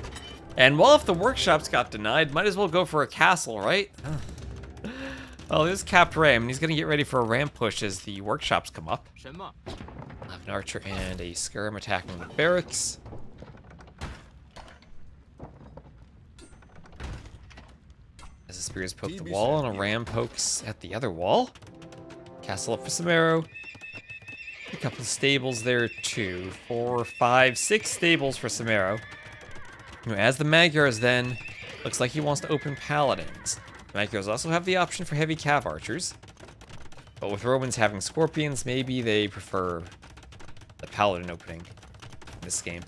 Speaker 1: And well, if the workshops got denied, might as well go for a castle, right? Well, there's Capped Ram, and he's going to get ready for a ram push as the workshops come up. I'll have an archer and a skirm attacking the barracks. As the spears poke the wall, and a ram pokes at the other wall. Castle up for Somero. A couple of stables there, 2, 4, 5, 6 stables for Somero. As the Magyars then, looks like he wants to open Paladins. Magyars also have the option for heavy cav archers. But with Romans having Scorpions, maybe they prefer the Paladin opening in this game.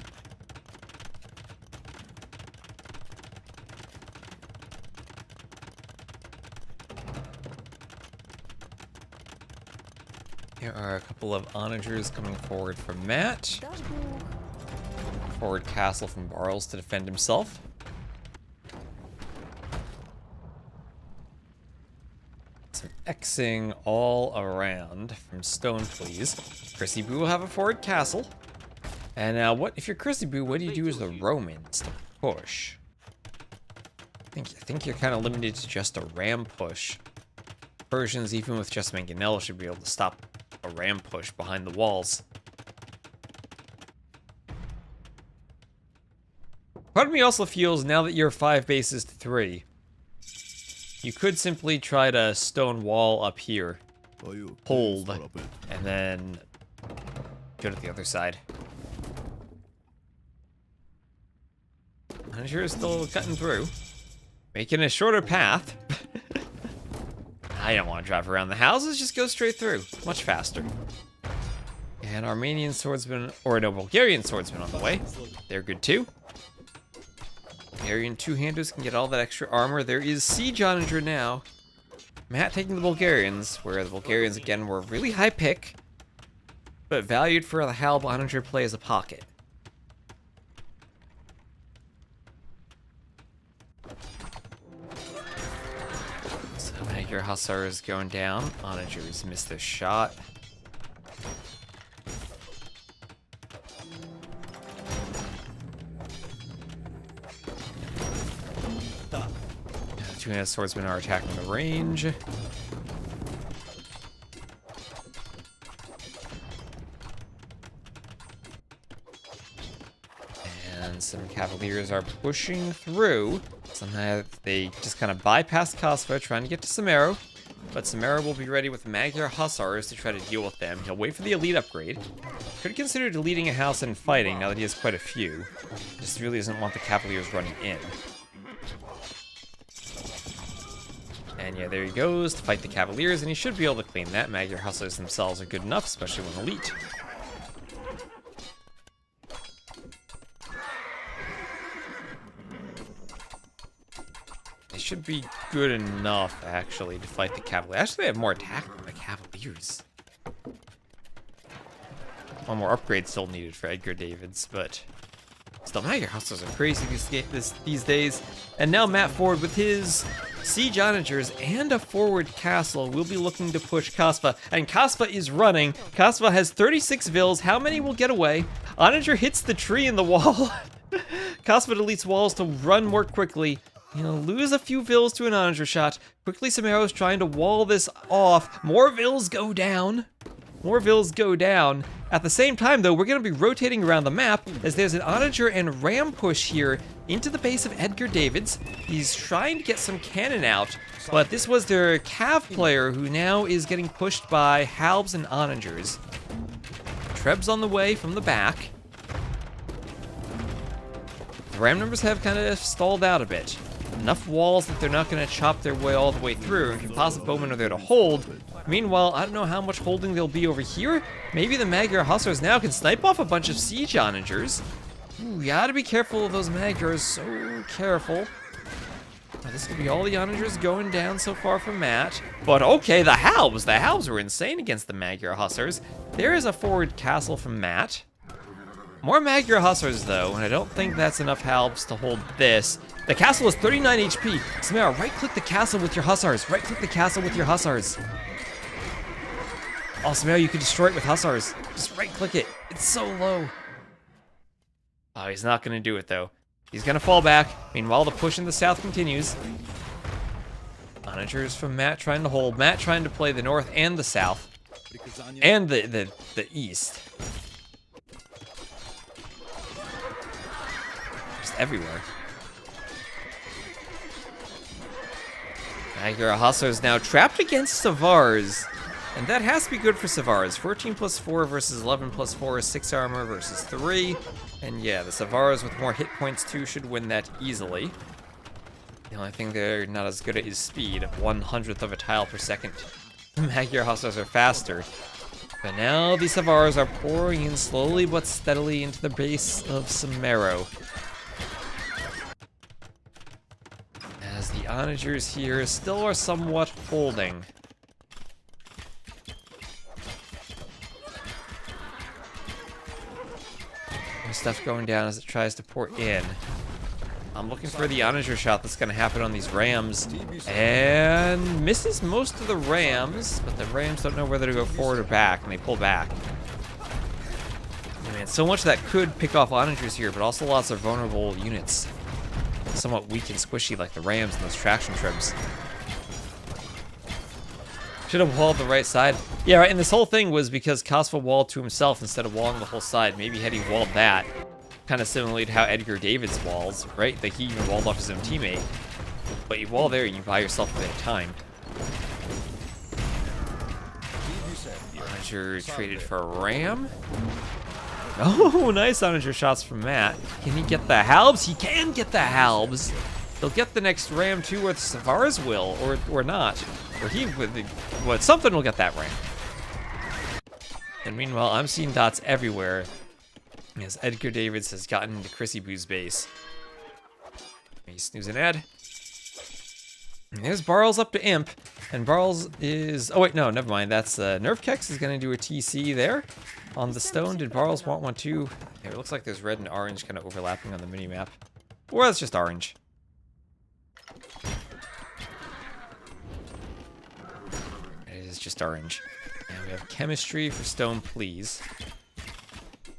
Speaker 1: There are a couple of onagers coming forward from Matt. Forward castle from Barles to defend himself. Some Xing all around from Stone, please. Chrissy Boo will have a forward castle. And now, what if you're Chrissy Boo? What do you do as the Romans to push? I think you're kind of limited to just a ram push. Persians, even with just Mangonel, should be able to stop a ram push behind the walls. Part of me also feels, now that you're 5 bases to 3, you could simply try to stone wall up here, hold, and then go to the other side. I'm sure it's still cutting through, making a shorter path. I don't want to drive around the houses, just go straight through. Much faster. And Armenian swordsman, or no, Bulgarian swordsman on the way. They're good too. Bulgarian two-handers can get all that extra armor. There is Siege Onager now. Matt taking the Bulgarians, where the Bulgarians again were really high pick, but valued for the Halb Onager play as a pocket. Your Hussars going down. Onagers missed their shot. The two-handed swordsmen are attacking the range. And some cavaliers are pushing through. Somehow they just kind of bypassed Kasva, trying to get to Somero. But Somero will be ready with Magyar Hussars to try to deal with them. He'll wait for the elite upgrade. Could consider deleting a house and fighting now that he has quite a few. Just really doesn't want the Cavaliers running in. And yeah, there he goes to fight the Cavaliers, and he should be able to clean that. Magyar Hussars themselves are good enough, especially when elite. Should be good enough, actually, to fight the Cavaliers. Actually, they have more attack than the Cavaliers. One more upgrade still needed for Edgar Davids, but still, Magyar Hussars are crazy these days. And now Matt forward with his Siege Onagers and a forward castle. We'll be looking to push Kasva, and Kasva is running. Kasva has 36 vills. How many will get away? Onager hits the tree in the wall. Kasva deletes walls to run more quickly. He'll lose a few vills to an Onager shot. Quickly, Somero's trying to wall this off. More vills go down. More vills go down. At the same time, though, we're going to be rotating around the map as there's an Onager and ram push here into the base of Edgar Davids. He's trying to get some cannon out, but this was their Cav player who now is getting pushed by Halbs and Onagers. Treb's on the way from the back. The ram numbers have kind of stalled out a bit. Enough walls that they're not going to chop their way all the way through, and composite bowmen are there to hold. Meanwhile, I don't know how much holding there'll be over here. Maybe the Magyar Hussars now can snipe off a bunch of Siege Onagers. Ooh, you gotta be careful of those Magyars, so careful. Now, this will be all the Onagers going down so far from Matt. But okay, the Halbs were insane against the Magyar Hussars. There is a forward castle from Matt. More Magyar Hussars, though, and I don't think that's enough Halbs to hold this. The castle is 39 HP. Somero, right-click the castle with your Hussars. Right-click the castle with your Hussars. Oh, Somero, you can destroy it with Hussars. Just right-click it. It's so low. Oh, he's not going to do it, though. He's going to fall back. Meanwhile, the push in the south continues. Onagers from Matt trying to hold. Matt trying to play the north and the south. And the east. Just everywhere. Magyar Hussars now trapped against Savars. And that has to be good for Savars. 14 plus 4 versus 11 plus 4 is 6 armor versus 3. And yeah, the Savars with more hit points too should win that easily. The only thing they're not as good at is speed, 1/100th of a tile per second. The Magyar Hussars are faster. But now the Savars are pouring in slowly but steadily into the base of Somero. As the Onagers here still are somewhat holding. stuff going down as it tries to pour in. I'm looking for the onager shot that's going to happen on these rams. And misses most of the rams, but the rams don't know whether to go forward or back, and they pull back. Man, so much that could pick off onagers here, but also lots of vulnerable units. Somewhat weak and squishy like the rams and those traction trims. Should have walled the right side. Yeah, right, and this whole thing was because Kasva walled to himself instead of walling the whole side. Maybe had he walled that, kind of similarly to how Edgar David's walls, right? Like he even walled off his own teammate. But you wall there and you buy yourself a bit of time. Onager traded for a ram. Oh, nice onager shots from Matt. Can he get the halbs? He can get the halbs. He'll get the next ram too, or Savars will, or not. Or he would, what, something will get that ram. And meanwhile, I'm seeing dots everywhere as Edgar Davids has gotten into Chrissy Boo's base. He's snoozing Ed. And there's Barles up to Imp. And Barles is, oh wait, no, never mind. That's Nerfkex is going to do a TC there on the stone. Did Barles want one too? Yeah, it looks like there's red and orange kind of overlapping on the minimap. Or that's just orange. It is just orange. And we have chemistry for Stone Please.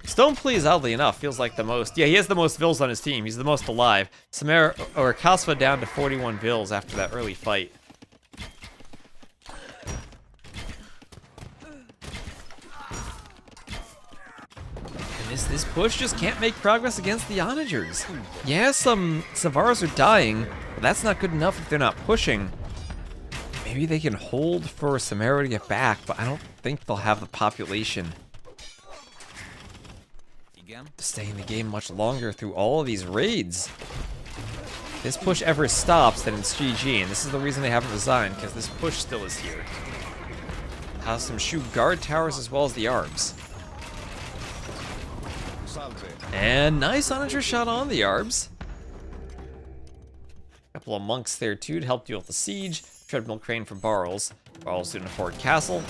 Speaker 1: Stone Please, oddly enough, feels like the most. Yeah, he has the most vills on his team. He's the most alive. Somero or Kasva down to 41 vills after that early fight. And this push just can't make progress against the onagers. Yeah, some Savars are dying, but that's not good enough if they're not pushing. Maybe they can hold for Somero to get back, but I don't think they'll have the population to stay in the game much longer through all of these raids. If this push ever stops, then it's GG, and this is the reason they haven't resigned, because this push still is here. Has some shoot guard towers as well as the arbs. And nice onager shot on the arbs. Couple of monks there too to help deal with the siege. Treadmill crane for Barles. Barles doing a forward castle.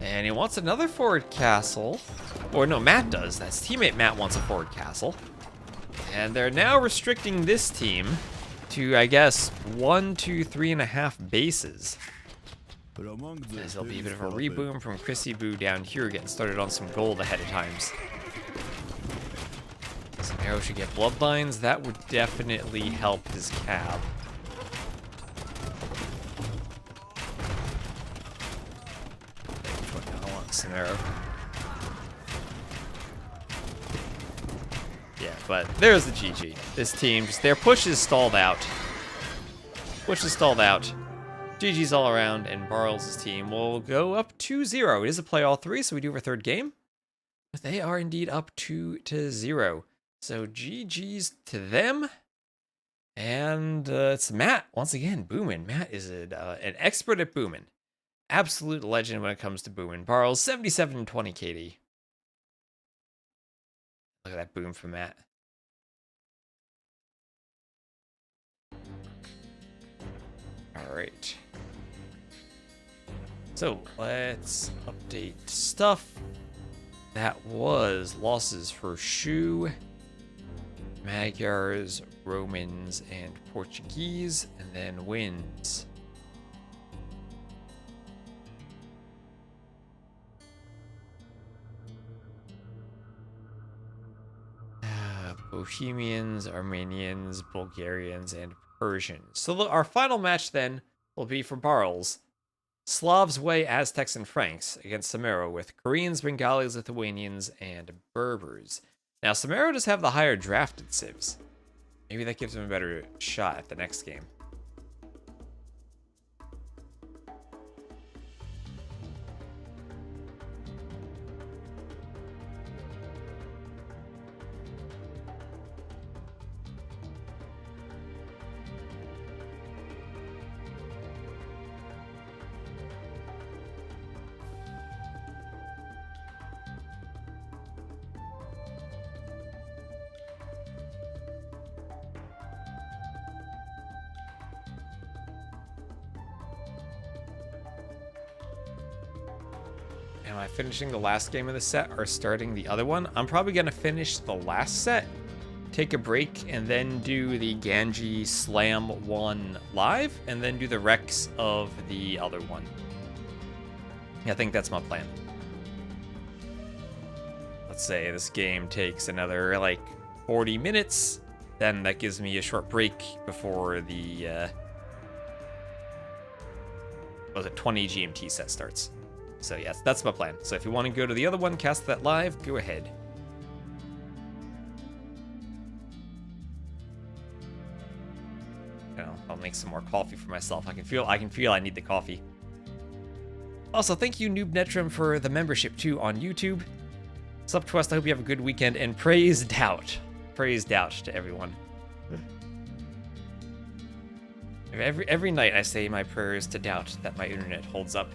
Speaker 1: And he wants another forward castle. Or no, Matt does. That's teammate Matt wants a forward castle. And they're now restricting this team to, I guess, 1, 2, 3.5 bases. As there'll be a bit of a reboom from Chrissy Boo down here, getting started on some gold ahead of times. Somero should get bloodlines. That would definitely help his cab. Which one do I want? Somero. Yeah, but there's the GG. This team, just their push is stalled out. Push is stalled out. GG's all around, and Barles' team will go up 2-0. It is a play all three, so we do have a third game. But they are indeed up 2-0. So GG's to them. And it's Matt, once again, booming. Matt is an expert at booming. Absolute legend when it comes to booming. Barles, 77-20 KD. Look at that boom from Matt. All right. So let's update stuff. That was losses for Shu, Magyars, Romans, and Portuguese, and then wins. Bohemians, Armenians, Bulgarians, and Persians. So our final match then will be for Barles. Slavs, Way, Aztecs, and Franks against Somero with Koreans, Bengalis, Lithuanians, and Berbers. Now, Somero does have the higher drafted civs. Maybe that gives him a better shot at the next game. Am I finishing the last game of the set or starting the other one? I'm probably going to finish the last set, take a break, and then do the Ganji Slam 1 live, and then do the Rex of the other one. Yeah, I think that's my plan. Let's say this game takes another, like, 40 minutes, then that gives me a short break before the, 20 GMT set starts. So yes, that's my plan. So if you want to go to the other one, cast that live, go ahead. I'll make some more coffee for myself. I can feel I need the coffee. Also, thank you, Noob Netrum, for the membership too on YouTube. Sup Twist, I hope you have a good weekend, and praise DauT. Praise DauT to everyone. Every night I say my prayers to DauT that my internet holds up.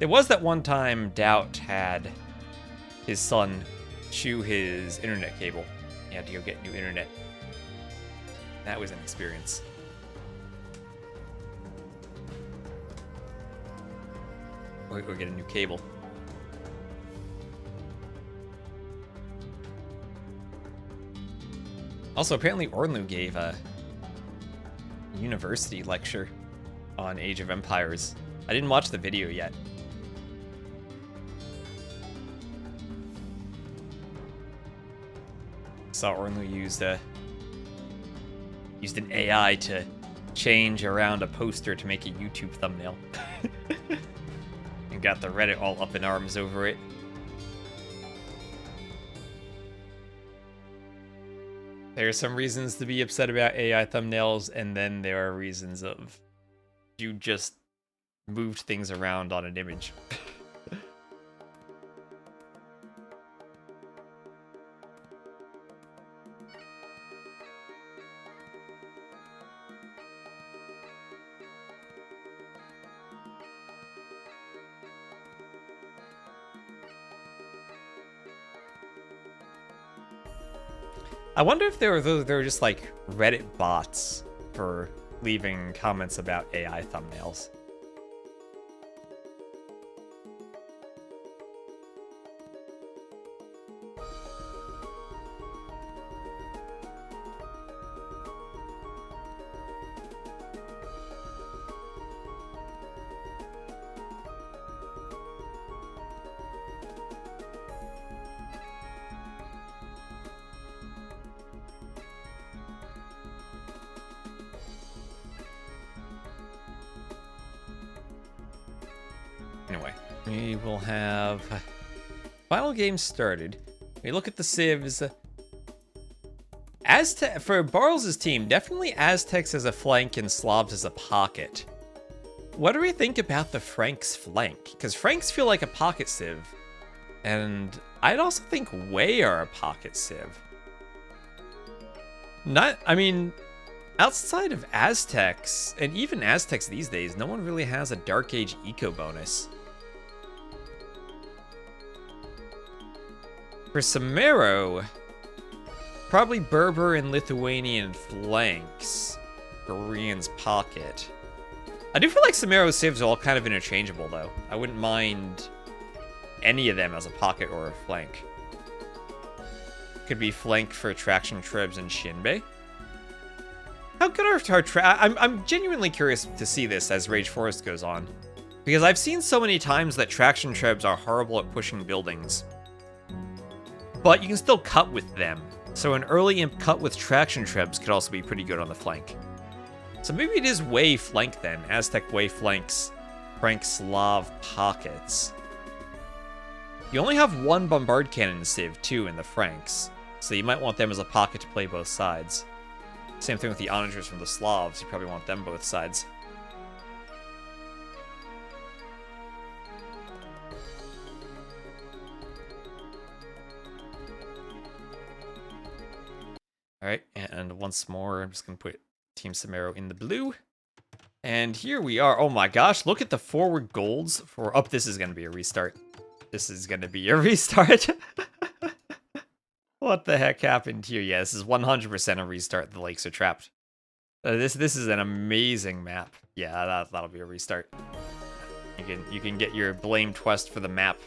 Speaker 1: There was that one time DauT had his son chew his internet cable. He had to go get new internet. That was an experience. Or get a new cable. Also, apparently Ornlu gave a university lecture on Age of Empires. I didn't watch the video yet. Saw Ornlu used an AI to change around a poster to make a YouTube thumbnail. And got the Reddit all up in arms over it. There are some reasons to be upset about AI thumbnails, and then there are reasons of you just moved things around on an image. I wonder if there were just like Reddit bots for leaving comments about AI thumbnails. Anyway, we will have final game started. We look at the civs. For Barles' team, definitely Aztecs as a flank and Slavs as a pocket. What do we think about the Franks flank? Because Franks feel like a pocket civ. And I'd also think Wei are a pocket civ. Outside of Aztecs, and even Aztecs these days, no one really has a Dark Age eco bonus. For Somero, probably Berber and Lithuanian flanks. Korean's pocket. I do feel like Somero's civs are all kind of interchangeable, though. I wouldn't mind any of them as a pocket or a flank. Could be flank for Traction Trebs and Shinbei. How good are our I'm genuinely curious to see this as Rage Forest goes on. Because I've seen so many times that Traction Trebs are horrible at pushing buildings. But you can still cut with them. So an early imp cut with Traction Trebs could also be pretty good on the flank. So maybe it is Wei flank then. Aztec Wei flanks, Frank Slav pockets. You only have one Bombard Cannon Civ, too, in the Franks. So you might want them as a pocket to play both sides. Same thing with the Onagers from the Slavs. You probably want them both sides. Alright, and once more, I'm just going to put Team Somero in the blue. And here we are. Oh my gosh, look at the forward golds for... Oh, this is going to be a restart. This is going to be a restart. What the heck happened here? Yeah, this is 100% a restart. The lakes are trapped. This is an amazing map. Yeah, that'll be a restart. You can get your blame twist for the map.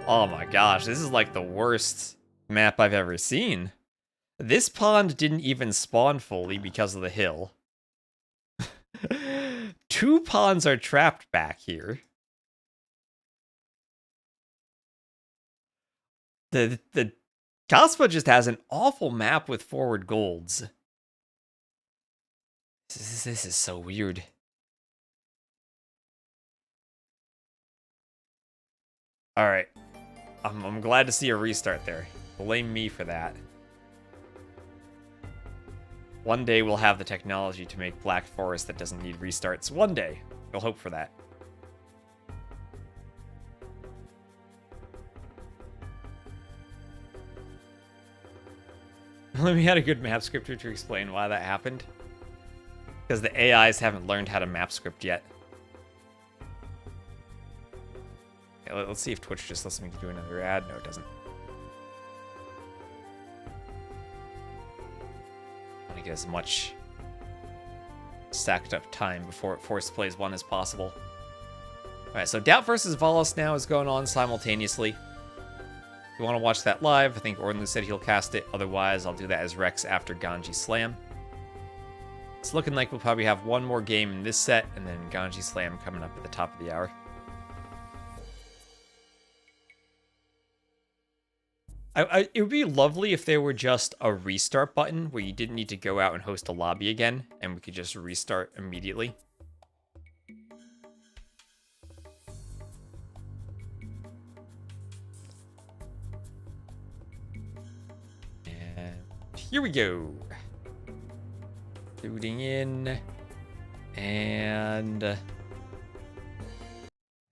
Speaker 1: Oh my gosh, this is like the worst map I've ever seen. This pond didn't even spawn fully because of the hill. 2 ponds are trapped back here. The Kaspa just has an awful map with forward golds. This is so weird. Alright. I'm glad to see a restart there. Blame me for that. One day we'll have the technology to make Black Forest that doesn't need restarts. One day. We'll hope for that. We had a good map scripter to explain why that happened. Because the AIs haven't learned how to map script yet. Okay, let's see if Twitch just lets me do another ad. No, it doesn't. I want to get as much stacked up time before it force plays 1 as possible. Alright, so DauT versus Valas now is going on simultaneously. If you want to watch that live, I think Ornlu said he'll cast it. Otherwise, I'll do that as Rex after Ganji Slam. It's looking like we'll probably have one more game in this set, and then Ganji Slam coming up at the top of the hour. It would be lovely if there were just a restart button where you didn't need to go out and host a lobby again, and we could just restart immediately. And here we go. Booting in. And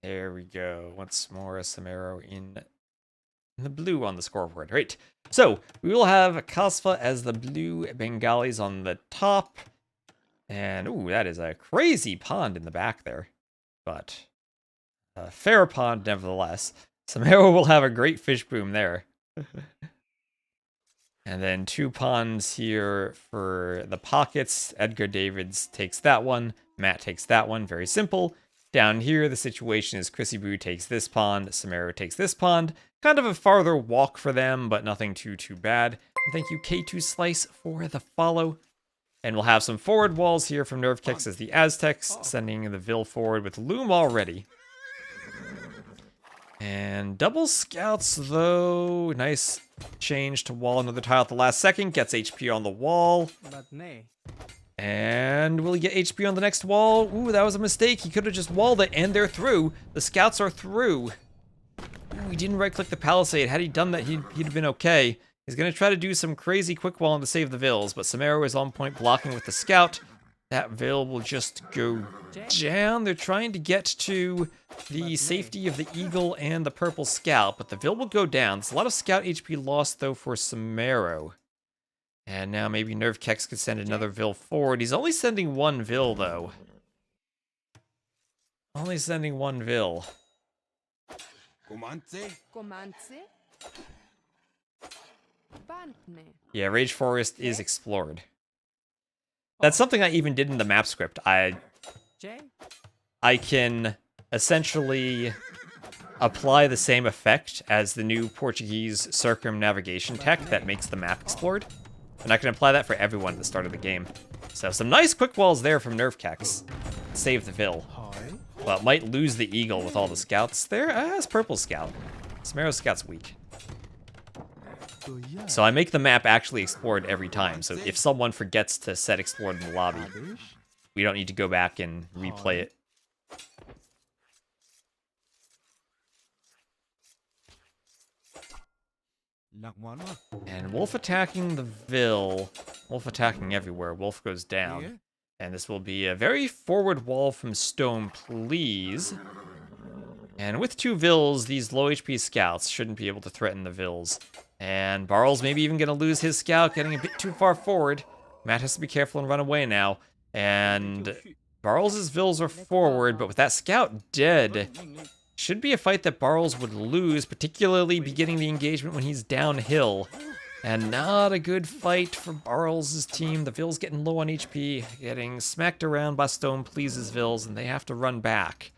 Speaker 1: there we go. Once more, Somero in the blue on the scoreboard. Right. So we will have Kasva as the blue, Bengalis on the top. And ooh, that is a crazy pond in the back there. But a fair pond nevertheless. Somero will have a great fish boom there. And then 2 ponds here for the pockets. Edgar Davids takes that one. Matt takes that one. Very simple. Down here, the situation is Chrissy Boo takes this pond. Somero takes this pond. Kind of a farther walk for them, but nothing too bad. And thank you, K2 Slice, for the follow. And we'll have some forward walls here from Nerve Kicks as the Aztecs, sending the Vil forward with Loom already. And double scouts, though. Nice change to wall another tile at the last second. Gets HP on the wall. And will he get HP on the next wall? Ooh, that was a mistake. He could have just walled it, and they're through. The scouts are through. Ooh, he didn't right-click the palisade. Had he done that, he'd have been okay. He's going to try to do some crazy quick walling to save the Vils, but Somero is on point blocking with the scout. That Vil will just go down. They're trying to get to the safety of the Eagle and the Purple Scout, but the Vil will go down. There's a lot of scout HP lost, though, for Somero. And now maybe Nerve Kex could send another Vil forward. He's only sending 1 Vil, though. Only sending 1 Vil. Yeah, Rage Forest is explored. That's something I even did in the map script. I can essentially apply the same effect as the new Portuguese circumnavigation tech that makes the map explored. And I can apply that for everyone at the start of the game. So some nice quick walls there from Nerve Kex. Save the Vil. But might lose the Eagle with all the scouts there. It's Purple Scout. Somero Scout's weak. So I make the map actually explored every time. So if someone forgets to set explored in the lobby, we don't need to go back and replay it. And Wolf attacking the Vil. Wolf attacking everywhere. Wolf goes down. And this will be a very forward wall from Stone, please. And with 2 Vils, these low HP scouts shouldn't be able to threaten the Vils. And Barles maybe even going to lose his scout, getting a bit too far forward. Matt has to be careful and run away now. And Barles' Vils are forward, but with that scout dead, should be a fight that Barles would lose, particularly beginning the engagement when he's downhill. And not a good fight for Barles' team. The Vils getting low on HP, getting smacked around by Stone Please's Vils, and they have to run back.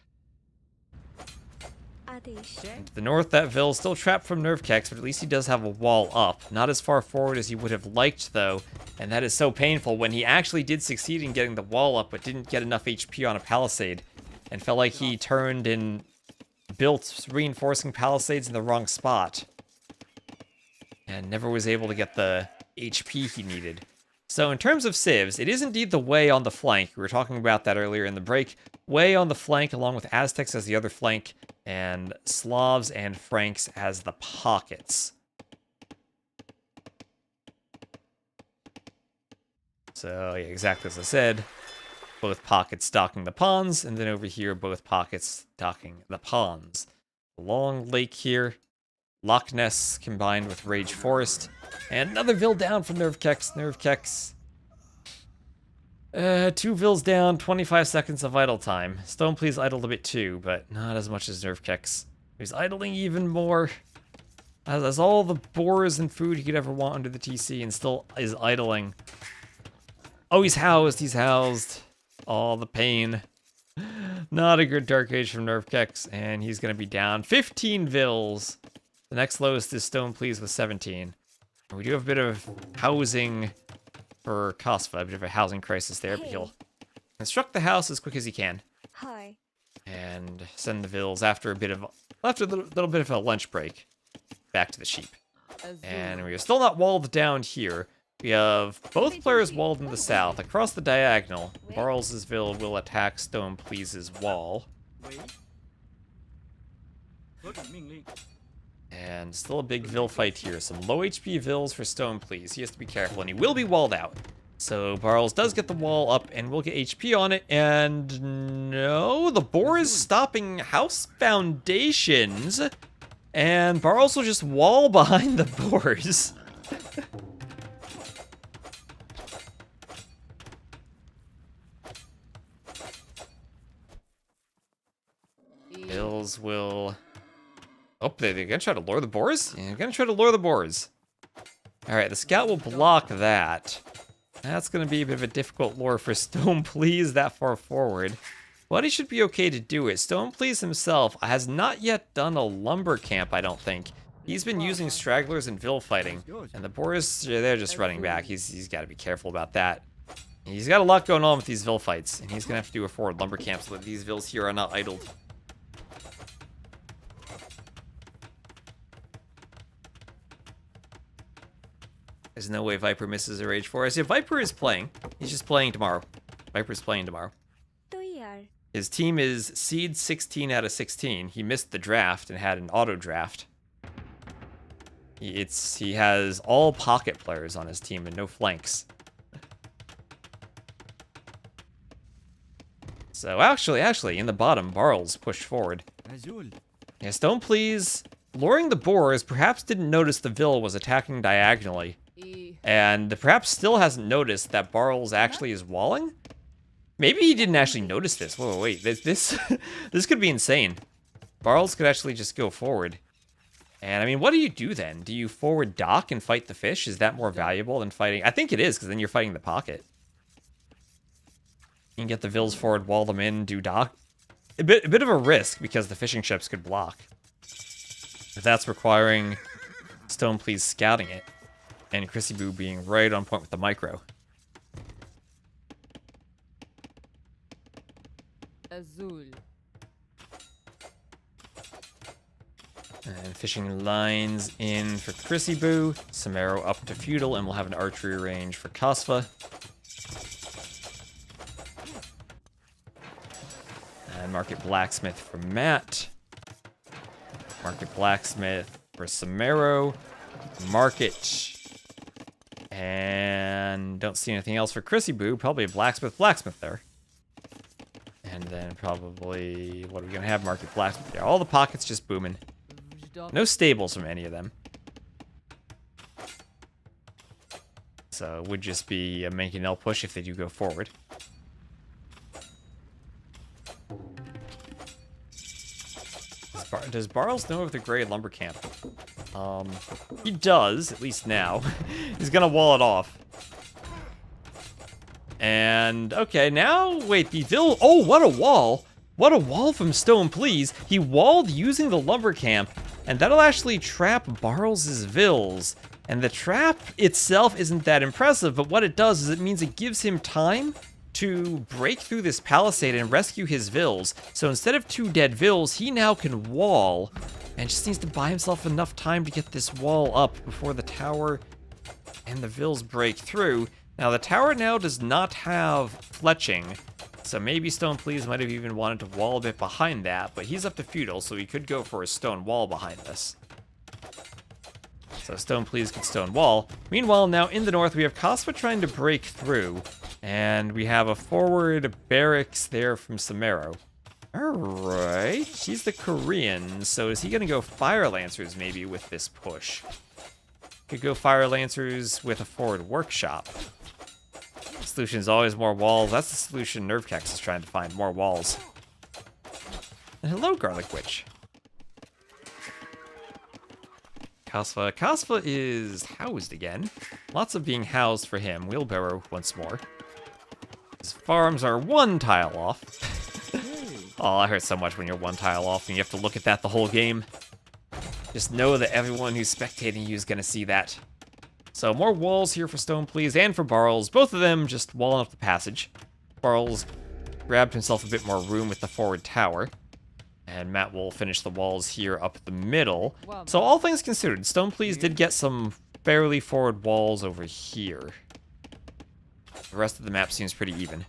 Speaker 1: To the north, that Ville's still trapped from nerve kicks, but at least he does have a wall up. Not as far forward as he would have liked, though, and that is so painful when he actually did succeed in getting the wall up, but didn't get enough HP on a palisade, and felt like he turned and built reinforcing palisades in the wrong spot, and never was able to get the HP he needed. So in terms of civs, it is indeed the way on the flank. We were talking about that earlier in the break. Way on the flank, along with Aztecs as the other flank, and Slavs and Franks as the pockets. So yeah, exactly as I said. Both pockets stocking the pawns, and then over here, both pockets stocking the pawns. Long lake here. Loch Ness combined with Rage Forest. And another Vill down from Nerve Kex. Nerve Kex. 2 Vills down, 25 seconds of idle time. Stone Please idled a bit too, but not as much as Nerve Kex. He's idling even more. Has all the boars and food he could ever want under the TC and still is idling. Oh, he's housed. He's housed. All the pain. Not a good Dark Age from Nerve Kex, and he's going to be down 15 Vills. The next lowest is Stone Please with 17. We do have a bit of housing for Kosva, a bit of a housing crisis there, but he'll construct the house as quick as he can.
Speaker 5: Hi.
Speaker 1: And send the Vills after a little bit of a lunch break back to the sheep. And we are still not walled down here. We have both players walled in the south. Across the diagonal, Barles' Vill will attack Stone Please's wall. And still a big Vill fight here. Some low HP Vills for Stone Please. He has to be careful, and he will be walled out. So Barles does get the wall up, and will get HP on it. And no, the boar is stopping house foundations. And Barles will just wall behind the boars. Vills will... Oh, they're gonna try to lure the boars? Yeah, they're gonna try to lure the boars. Alright, the scout will block that. That's gonna be a bit of a difficult lure for Stone Please that far forward. But he should be okay to do it. Stone Please himself has not yet done a lumber camp, I don't think. He's been using stragglers and Vill fighting. And the boars, they're just running back. He's gotta be careful about that. He's got a lot going on with these Vill fights. And he's gonna have to do a forward lumber camp so that these Vills here are not idled. There's no way Viper misses a Rage Forest. If Viper is playing, he's just playing tomorrow. Viper's playing tomorrow. His team is seed 16 out of 16. He missed the draft and had an auto draft. He has all pocket players on his team and no flanks. So actually, in the bottom, Barles pushed forward. Yeah, Stone Please, luring the boars, perhaps didn't notice the Vill was attacking diagonally. And perhaps still hasn't noticed that Barles actually is walling? Maybe he didn't actually notice this. Whoa, wait, this could be insane. Barles could actually just go forward. And I mean, what do you do then? Do you forward dock and fight the fish? Is that more valuable than fighting? I think it is, because then you're fighting the pocket. You can get the Vills forward, wall them in, do dock. A bit of a risk, because the fishing ships could block. But that's requiring Stone Please scouting it. And Chrissy Boo being right on point with the micro.
Speaker 5: Azul.
Speaker 1: And fishing lines in for Chrissy Boo. Somero up to feudal, and we'll have an archery range for Kosva. And Market Blacksmith for Matt. Market Blacksmith for Somero. Market. And don't see anything else for Chrissy Boo. Probably a blacksmith there. And then probably, what are we going to have? Market Blacksmith. Yeah, all the pockets just booming. No stables from any of them. So it would just be a make an L push if they do go forward. Does Barles know of the Grey Lumber Camp? He does, at least now. He's gonna wall it off. And, okay, now, wait, the Vill... Oh, what a wall! What a wall from Stone, please. He walled using the lumber camp, and that'll actually trap Barles' vills. And the trap itself isn't that impressive, but what it does is it means it gives him time to break through this palisade and rescue his vills. So instead of 2 dead vills, he now can wall, and just needs to buy himself enough time to get this wall up before the tower and the vills break through. Now the tower now does not have fletching, so maybe Stone Please might have even wanted to wall a bit behind that, but he's up to feudal, so he could go for a stone wall behind this. So Stone Please can stone wall. Meanwhile, now in the north, we have Kasva trying to break through, and we have a forward barracks there from Somero. Alright, he's the Korean, so is he gonna go Fire Lancers maybe with this push? Could go Fire Lancers with a forward workshop. The solution is always more walls. That's the solution Nervekex is trying to find, more walls. And hello, Garlic Witch. Kasva is housed again. Lots of being housed for him. Wheelbarrow once more. His farms are 1 tile off. Oh, I hurt so much when you're 1 tile off and you have to look at that the whole game. Just know that everyone who's spectating you is going to see that. So more walls here for Stone Please and for Barles. Both of them just walling up the passage. Barles grabbed himself a bit more room with the forward tower. And Matt will finish the walls here up the middle. So all things considered, Stone Please did get some fairly forward walls over here. The rest of the map seems pretty even.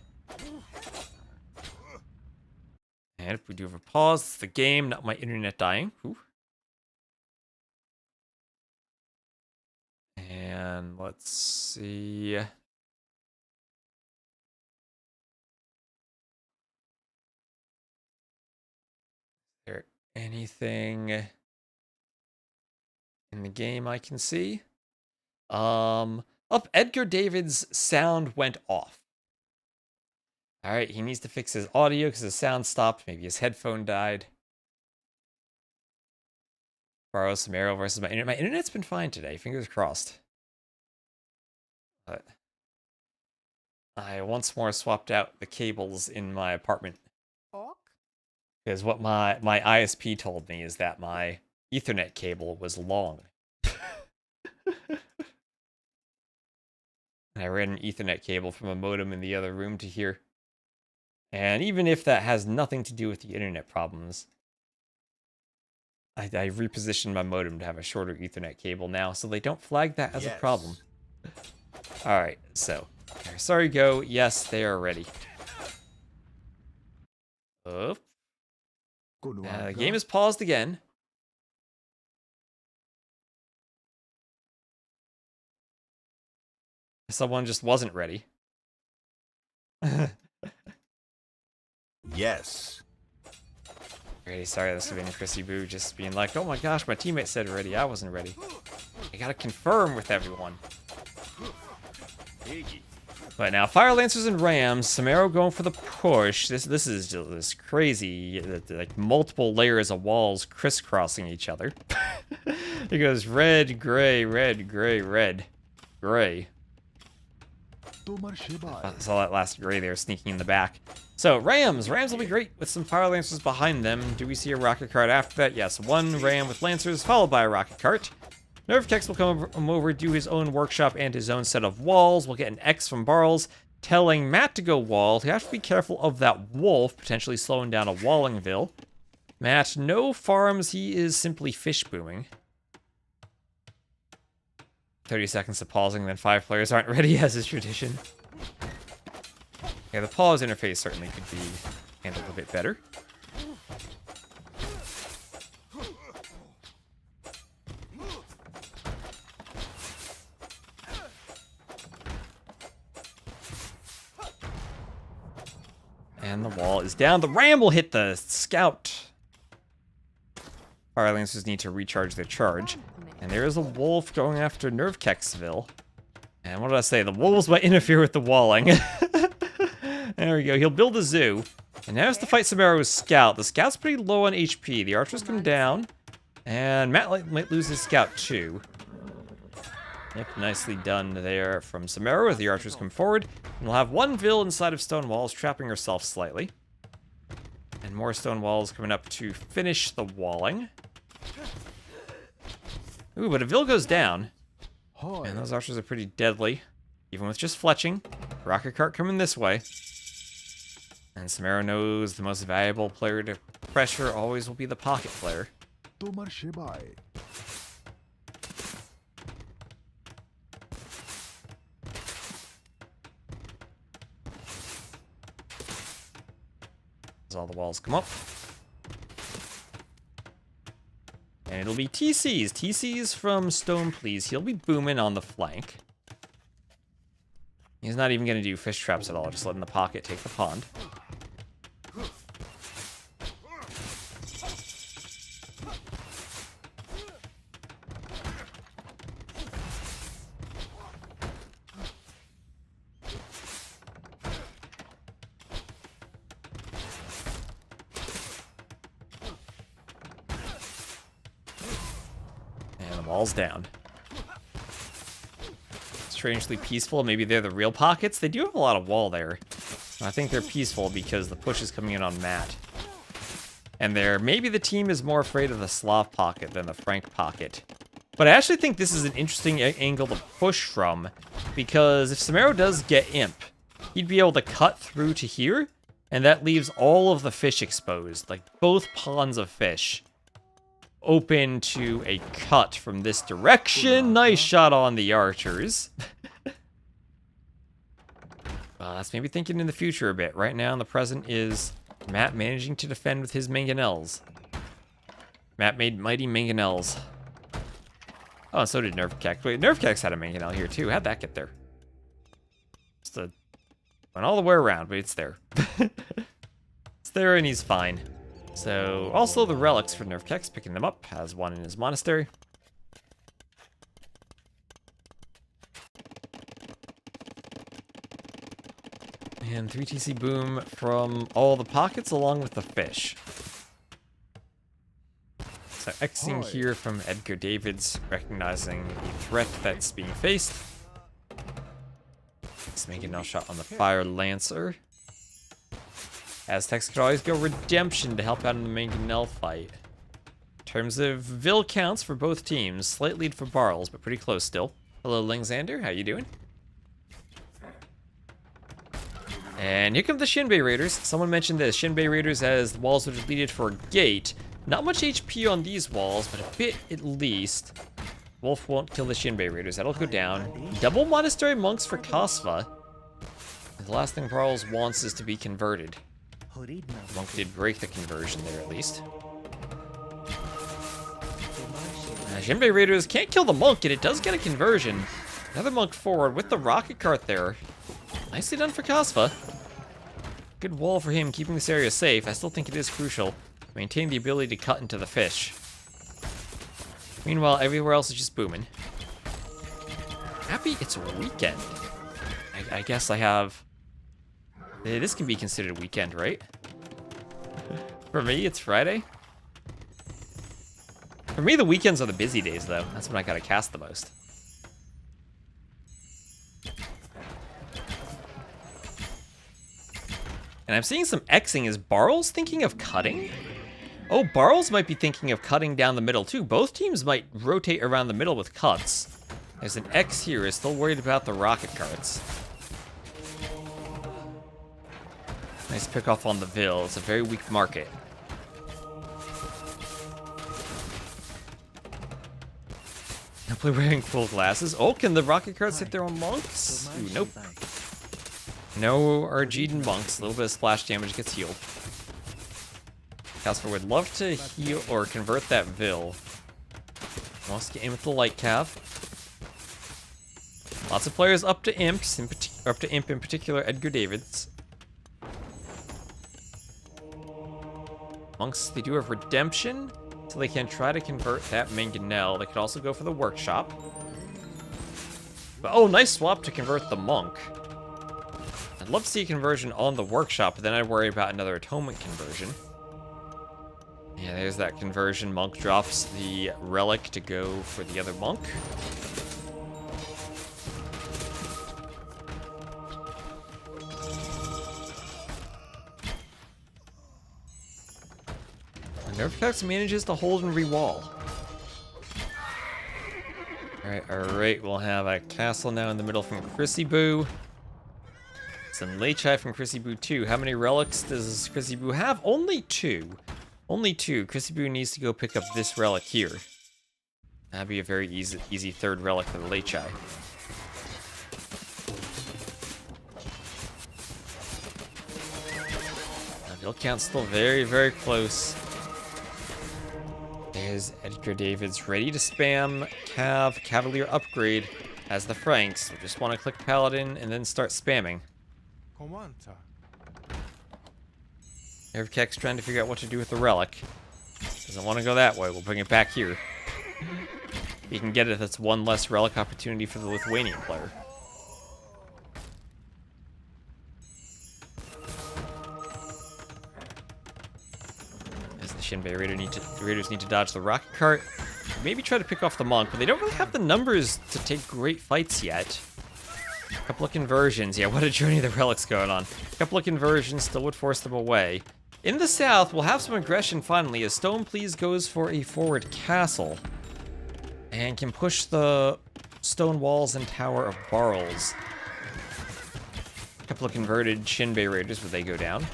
Speaker 1: And if we do have a pause, it's the game, not my internet dying. Ooh. And let's see. Is there anything in the game I can see? Edgar David's sound went off. Alright, he needs to fix his audio because his sound stopped. Maybe his headphone died. Barles, Somero versus my internet. My internet's been fine today, fingers crossed. But I once more swapped out the cables in my apartment. Because what my ISP told me is that my Ethernet cable was long. And I ran an Ethernet cable from a modem in the other room to here. And even if that has nothing to do with the internet problems, I repositioned my modem to have a shorter Ethernet cable now, so they don't flag that as a problem. Alright, so. Sorry, go. Yes, they are ready. Oh. The game is paused again. Someone just wasn't ready.
Speaker 3: Yes.
Speaker 1: Ready, sorry, this has been Chrissy Boo just being like, oh my gosh, my teammate said ready, I wasn't ready. I gotta confirm with everyone. But now, Fire Lancers and Rams, Somero going for the push. This is just this crazy, like multiple layers of walls crisscrossing each other. It goes red, gray, red, gray, red, gray. I saw that last gray there sneaking in the back. So, Rams will be great with some Fire Lancers behind them. Do we see a rocket cart after that? Yes, 1 Ram with Lancers, followed by a rocket cart. Nervekex will come over, do his own workshop and his own set of walls. We'll get an X from Barles, telling Matt to go wall. He has to be careful of that wolf, potentially slowing down a Wallingville. Matt, no farms, he is simply fish booming. 30 seconds of pausing, then 5 players aren't ready, as is tradition. Yeah, the pause interface certainly could be handled a bit better. And the wall is down. The Ram will hit the scout. Fire Lancers need to recharge their charge. And there is a wolf going after Nervekexville. And what did I say? The wolves might interfere with the walling. There we go. He'll build a zoo. And now he has to fight Somero's scout. The scout's pretty low on HP. The archers come down. And Matt might lose his scout too. Yep, nicely done there from Somero as the archers come forward. And we'll have 1 Vil inside of stone walls, trapping herself slightly. And And more stone walls coming up to finish the walling. Ooh, but a Vil goes down. And those archers are pretty deadly. Even with just fletching. Rocket cart coming this way. And Somero knows the most valuable player to pressure always will be the pocket player. As all the walls come up. And it'll be TCs. TCs from Stone, please. He'll be booming on the flank. He's not even going to do fish traps at all. Just letting the pocket take the pond. Wall's down. Strangely peaceful. Maybe they're the real pockets. They do have a lot of wall there. I think they're peaceful because the push is coming in on Matt. And maybe the team is more afraid of the Slav pocket than the Frank pocket. But I actually think this is an interesting angle to push from, because if Somero does get Imp, he'd be able to cut through to here, and that leaves all of the fish exposed, like both ponds of fish. Open to a cut from this direction. Nice shot on the archers. That's maybe thinking in the future a bit. Right now in the present is Matt managing to defend with his mangonels. Matt made mighty mangonels. Oh, and so did Nerfkek. Wait, Nerfkek's had a mangonel here too. How'd that get there? Just went all the way around, but it's there. It's there and he's fine. So, also the relics for Nerfkek's, picking them up, has one in his monastery. And 3 TC boom from all the pockets along with the fish. So Xing here from Edgar Davids, recognizing the threat that's being faced. Let's make a null shot on the Fire Lancer. Aztecs could always go Redemption to help out in the Mangonel fight. In terms of Vil counts for both teams, slight lead for Barles, but pretty close still. Hello, Lingxander, how you doing? And here come the Shinbei Raiders. Someone mentioned this, Shinbei Raiders as the walls were depleted for a gate. Not much HP on these walls, but a bit at least. Wolf won't kill the Shinbei Raiders, that'll go down. Double Monastery Monks for Kasva. The last thing Barles wants is to be converted. Monk did break the conversion there, at least. Shinbei Raiders can't kill the monk, and it does get a conversion. Another monk forward with the rocket cart there. Nicely done for Kasva. Good wall for him, keeping this area safe. I still think it is crucial to maintain the ability to cut into the fish. Meanwhile, everywhere else is just booming. Happy it's a weekend. I guess I have... This can be considered a weekend, right? For me, it's Friday. For me, the weekends are the busy days, though. That's when I gotta cast the most. And I'm seeing some Xing. Is Barles thinking of cutting? Oh, Barles might be thinking of cutting down the middle, too. Both teams might rotate around the middle with cuts. There's an X here, is still worried about the rocket carts. Nice pick off on the Vil. It's a very weak market. Simply wearing full glasses. Oh, can the rocket carts hit their own monks? Ooh, nope. No Argedan monks. A little bit of splash damage gets healed. Casper would love to heal or convert that Vil. Wants to get in with the light cav. Lots of players up to imps, up to imp in particular, Edgar Davids. Monks, they do have redemption, so they can try to convert that mangonel. They could also go for the workshop. But, oh, nice swap to convert the monk. I'd love to see a conversion on the workshop, but then I'd worry about another atonement conversion. Yeah, there's that conversion. Monk drops the relic to go for the other monk. Nerfkex manages to hold and re-wall. Alright, we'll have a castle now in the middle from Chrissy Boo. Some Lechai from Chrissy Boo too. How many relics does Chrissy Boo have? Only 2. Only 2. Chrissy Boo needs to go pick up this relic here. That'd be a very easy third relic for the Lechai. Build count's still very, very close. There's Edgar Davids ready to spam Cavalier upgrade as the Franks. We just want to click Paladin and then start spamming. Nerfkex trying to figure out what to do with the relic. Doesn't want to go that way. We'll bring it back here. You can get it. That's one less relic opportunity for the Lithuanian player. Shinbei Raiders need to dodge the rocket cart. Maybe try to pick off the monk, but they don't really have the numbers to take great fights yet. A couple of conversions. Yeah, what a journey the relics going on. A couple of conversions still would force them away. In the south, we'll have some aggression finally as Stone Please goes for a forward castle. And can push the stone walls and tower of Barles. A couple of converted Shinbei Raiders, but they go down.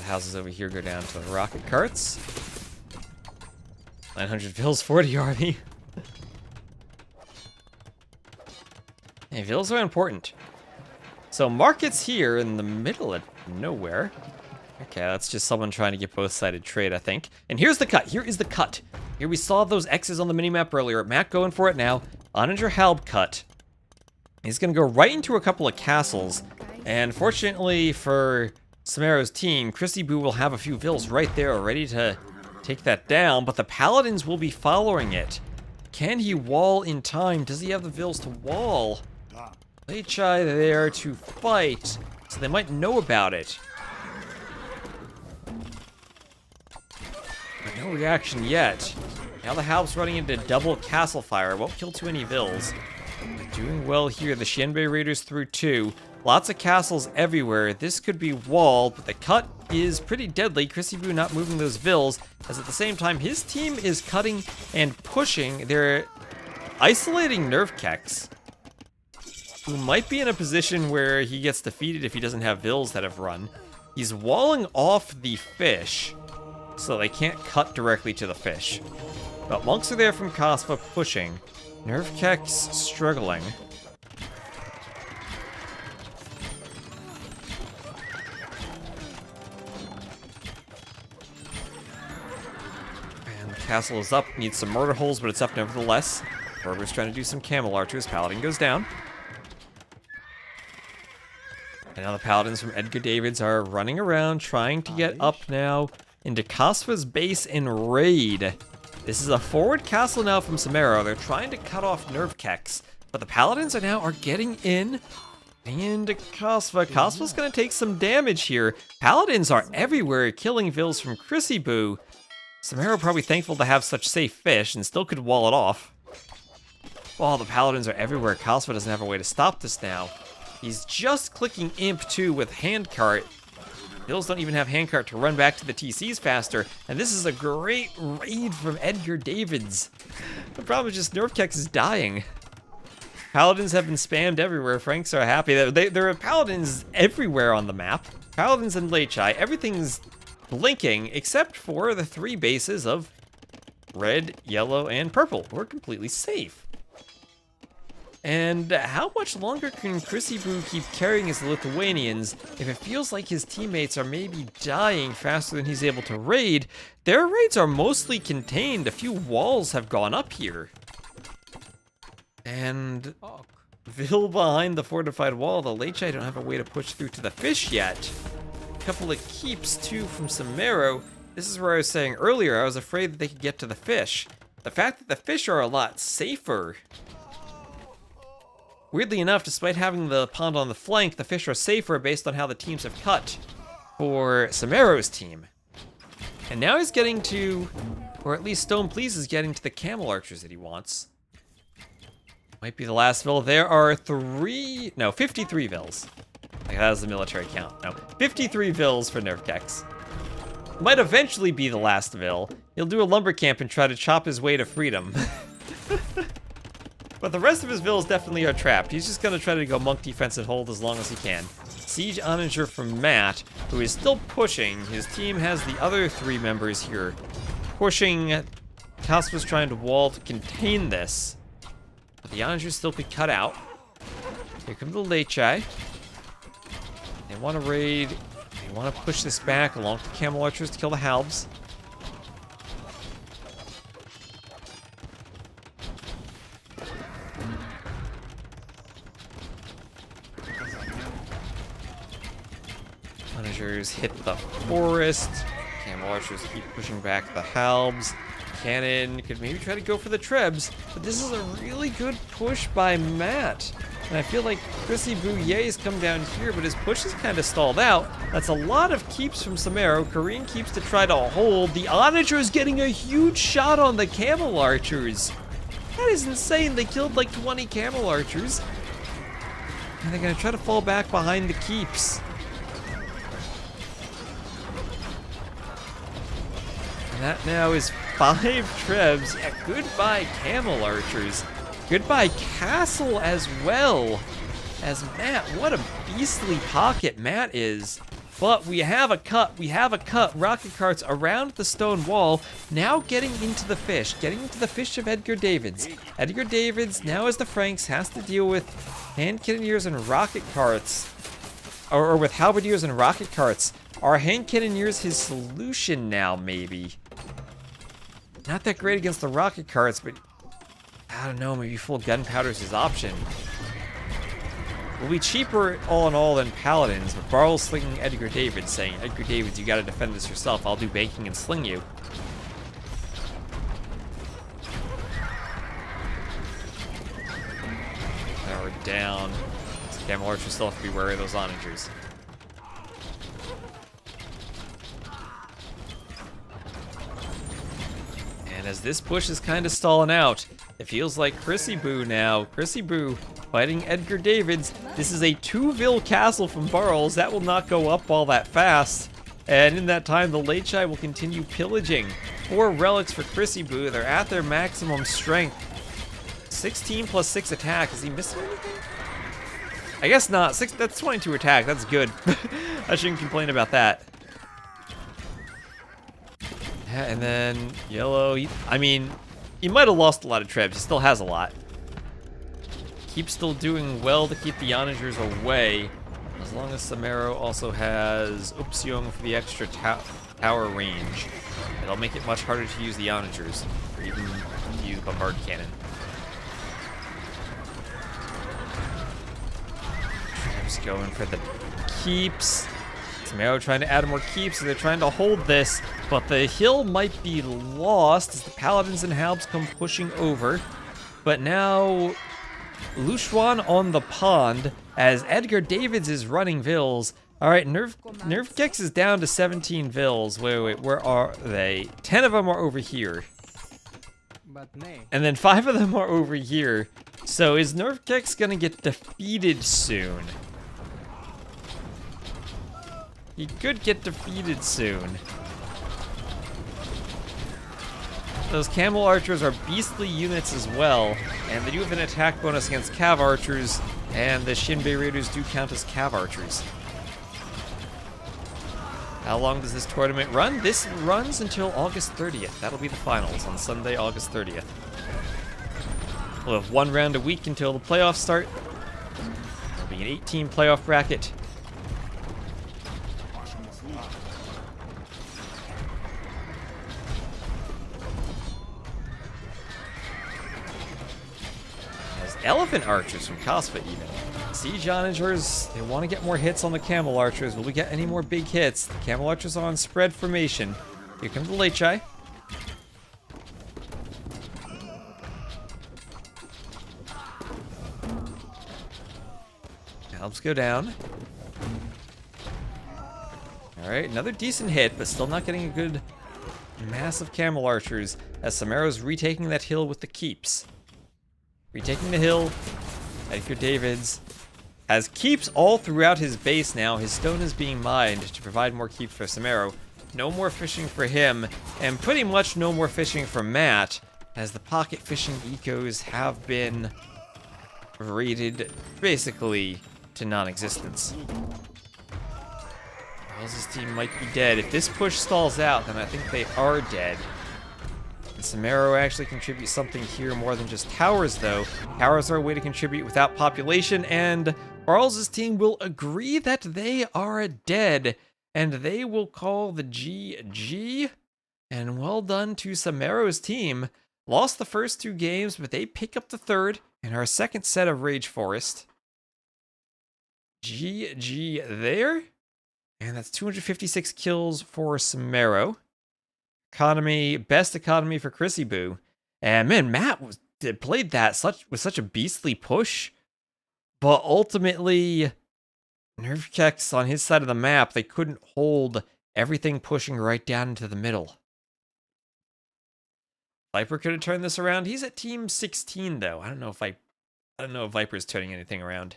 Speaker 1: Houses over here go down to the rocket carts. 900 vills, 40 army. Hey, vills are important. So markets here in the middle of nowhere. Okay, that's just someone trying to get both-sided trade, I think. And here's the cut. Here is the cut. Here we saw those X's on the minimap earlier. Matt going for it now. Oninger Halb cut. He's going to go right into a couple of castles. And fortunately for Somero's team, Chrissy Boo will have a few vills right there ready to take that down, but the Paladins will be following it. Can he wall in time? Does he have the vills to wall? Lechai there to fight, so they might know about it. But no reaction yet. Now the Halb's running into double castle fire. Won't kill too many vills. But doing well here. The Shinbei Raiders through 2. Lots of castles everywhere. This could be walled, but the cut is pretty deadly. Chrissy Boo not moving those vills, as at the same time his team is cutting and pushing. They're isolating Nerfkex, who might be in a position where he gets defeated if he doesn't have vills that have run. He's walling off the fish, so they can't cut directly to the fish. But monks are there from Kasva pushing. Nerfkex struggling. Castle is up, needs some murder holes, but it's up nevertheless. Berber's trying to do some camel archers. Paladin goes down. And now the Paladins from Edgar Davids are running around, trying to get up now into Kasva's base and raid. This is a forward castle now from Somero. They're trying to cut off Nerfkex, but the Paladins are getting in into Kasva. Kasva's going to take some damage here. Paladins are everywhere, killing vills from Chrissy Boo. Somero probably thankful to have such safe fish and still could wall it off. Well, the Paladins are everywhere. Kasva doesn't have a way to stop this now. He's just clicking Imp 2 with Handcart. Bills don't even have Handcart to run back to the TCs faster, and this is a great raid from Edgar Davids. The problem is just Nerfkex is dying. Paladins have been spammed everywhere. Franks are happy. There are Paladins everywhere on the map. Paladins and Lechai. Everything's blinking except for the 3 bases of red, yellow, and purple. We're completely safe. And how much longer can Chrissy Boo keep carrying his Lithuanians if it feels like his teammates are maybe dying faster than he's able to raid? Their raids are mostly contained. A few walls have gone up here. And Vil behind the fortified wall. The Lechai don't have a way to push through to the fish yet. Couple of keeps too from Somero. This is where I was saying earlier I was afraid that they could get to the fish. The fact that the fish are a lot safer. Weirdly enough, despite having the pond on the flank, the fish are safer based on how the teams have cut for Somero's team. And now he's getting to, or at least Stone Please is getting to the camel archers that he wants. Might be the last Vil. There are 53 Vils. Like, that is the military count. No, 53 Vils for Nerfkex. Might eventually be the last Vil. He'll do a lumber camp and try to chop his way to freedom. But the rest of his Vils definitely are trapped. He's just gonna try to go monk defense and hold as long as he can. Siege Onager from Matt, who is still pushing. His team has the other 3 members here pushing. Kaos was trying to wall to contain this. But the Onagers still could cut out. Here come the Lechai. They want to raid. They want to push this back along with the Camel Archers to kill the Halbs. Onagers hit the forest. Camel Archers keep pushing back the Halbs. Cannon could maybe try to go for the Trebs, but this is a really good push by Matt. And I feel like Chrissy Bouyer's come down here, but his push is kind of stalled out. That's a lot of keeps from Somero. Korean keeps to try to hold. The Onager is getting a huge shot on the Camel Archers. That is insane. They killed like 20 Camel Archers. And they're going to try to fall back behind the keeps. And that now is 5 Trebs. Yeah, goodbye Camel Archers. Goodbye Castle as well as Matt. What a beastly pocket Matt is. But we have a cut. We have a cut. Rocket carts around the stone wall. Now getting into the fish. Getting into the fish of Edgar Davids. Edgar Davids, now as the Franks, has to deal with hand cannoneers and rocket carts. Or with halberdiers and rocket carts. Are hand cannoneers his solution now, maybe? Not that great against the rocket carts, but I don't know, maybe full gunpowder is his option. Will be cheaper all in all than Paladins, but Barles slinging Edgar Davids, saying, Edgar Davids, you gotta defend this yourself, I'll do banking and sling you. Now we're down. Camel Archers still have to be wary of those Onagers. And as this push is kind of stalling out, it feels like Chrissy Boo now. Chrissy Boo fighting Edgar Davids. This is a 2-Vil castle from Barles. That will not go up all that fast. And in that time, the Lechai will continue pillaging. 4 relics for Chrissy Boo. They're at their maximum strength. 16 plus 6 attack. Is he missing anything? I guess not. That's 22 attack. That's good. I shouldn't complain about that. Yeah, and then Yellow. I mean, he might have lost a lot of Trebs. He still has a lot. Keeps still doing well to keep the Onagers away. As long as Somero also has Upsiong for the extra tower range. It'll make it much harder to use the Onagers, or even to use Bombard Cannon. Trebs going for the keeps. Somero trying to add more keeps, so they're trying to hold this, but the hill might be lost as the Paladins and Halbs come pushing over. But now, Lushuan on the pond as Edgar Davids is running Vils. Alright, Nerfkex is down to 17 Vils. Wait, where are they? 10 of them are over here. And then 5 of them are over here. So is Nerfkex gonna get defeated soon? He could get defeated soon. Those Camel Archers are beastly units as well, and they do have an attack bonus against Cav Archers, and the Shinbei Raiders do count as Cav Archers. How long does this tournament run? This runs until August 30th. That'll be the finals on Sunday, August 30th. We'll have 1 round a week until the playoffs start. There'll be an 8-team playoff bracket. Elephant Archers from Kaspa even. Siege Onagers, they want to get more hits on the Camel Archers. Will we get any more big hits? The Camel Archers are on spread formation. Here comes the Lechai. Helps go down. Alright, another decent hit, but still not getting a good mass of Camel Archers as Somero's retaking that hill with the keeps. Retaking the hill. Heading for David's. Has keeps all throughout his base now. His stone is being mined to provide more keeps for Somero. No more fishing for him, and pretty much no more fishing for Matt, as the pocket fishing ecos have been raided basically to non-existence. Barles' team might be dead. If this push stalls out, then I think they are dead. And Somero actually contributes something here more than just towers, though. Towers are a way to contribute without population, and Barles' team will agree that they are dead, and they will call the GG. And well done to Somero's team. Lost the first 2 games, but they pick up the third in our second set of Rage Forest. GG there. And that's 256 kills for Somero. Economy, best economy for Chrissy Boo. And man, Matt played that with such a beastly push. But ultimately, nerf checks on his side of the map, they couldn't hold everything pushing right down into the middle. Viper could have turned this around. He's at team 16 though. I don't know if Viper's turning anything around.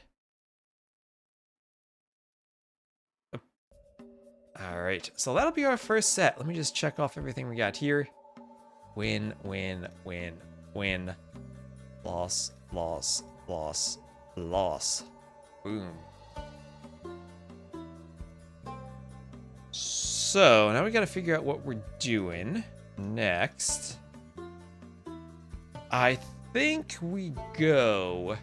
Speaker 1: Alright, so that'll be our first set. Let me just check off everything we got here. Win, win, win, win. Loss, loss, loss, loss. Boom. So, now we gotta figure out what we're doing next. I think we go...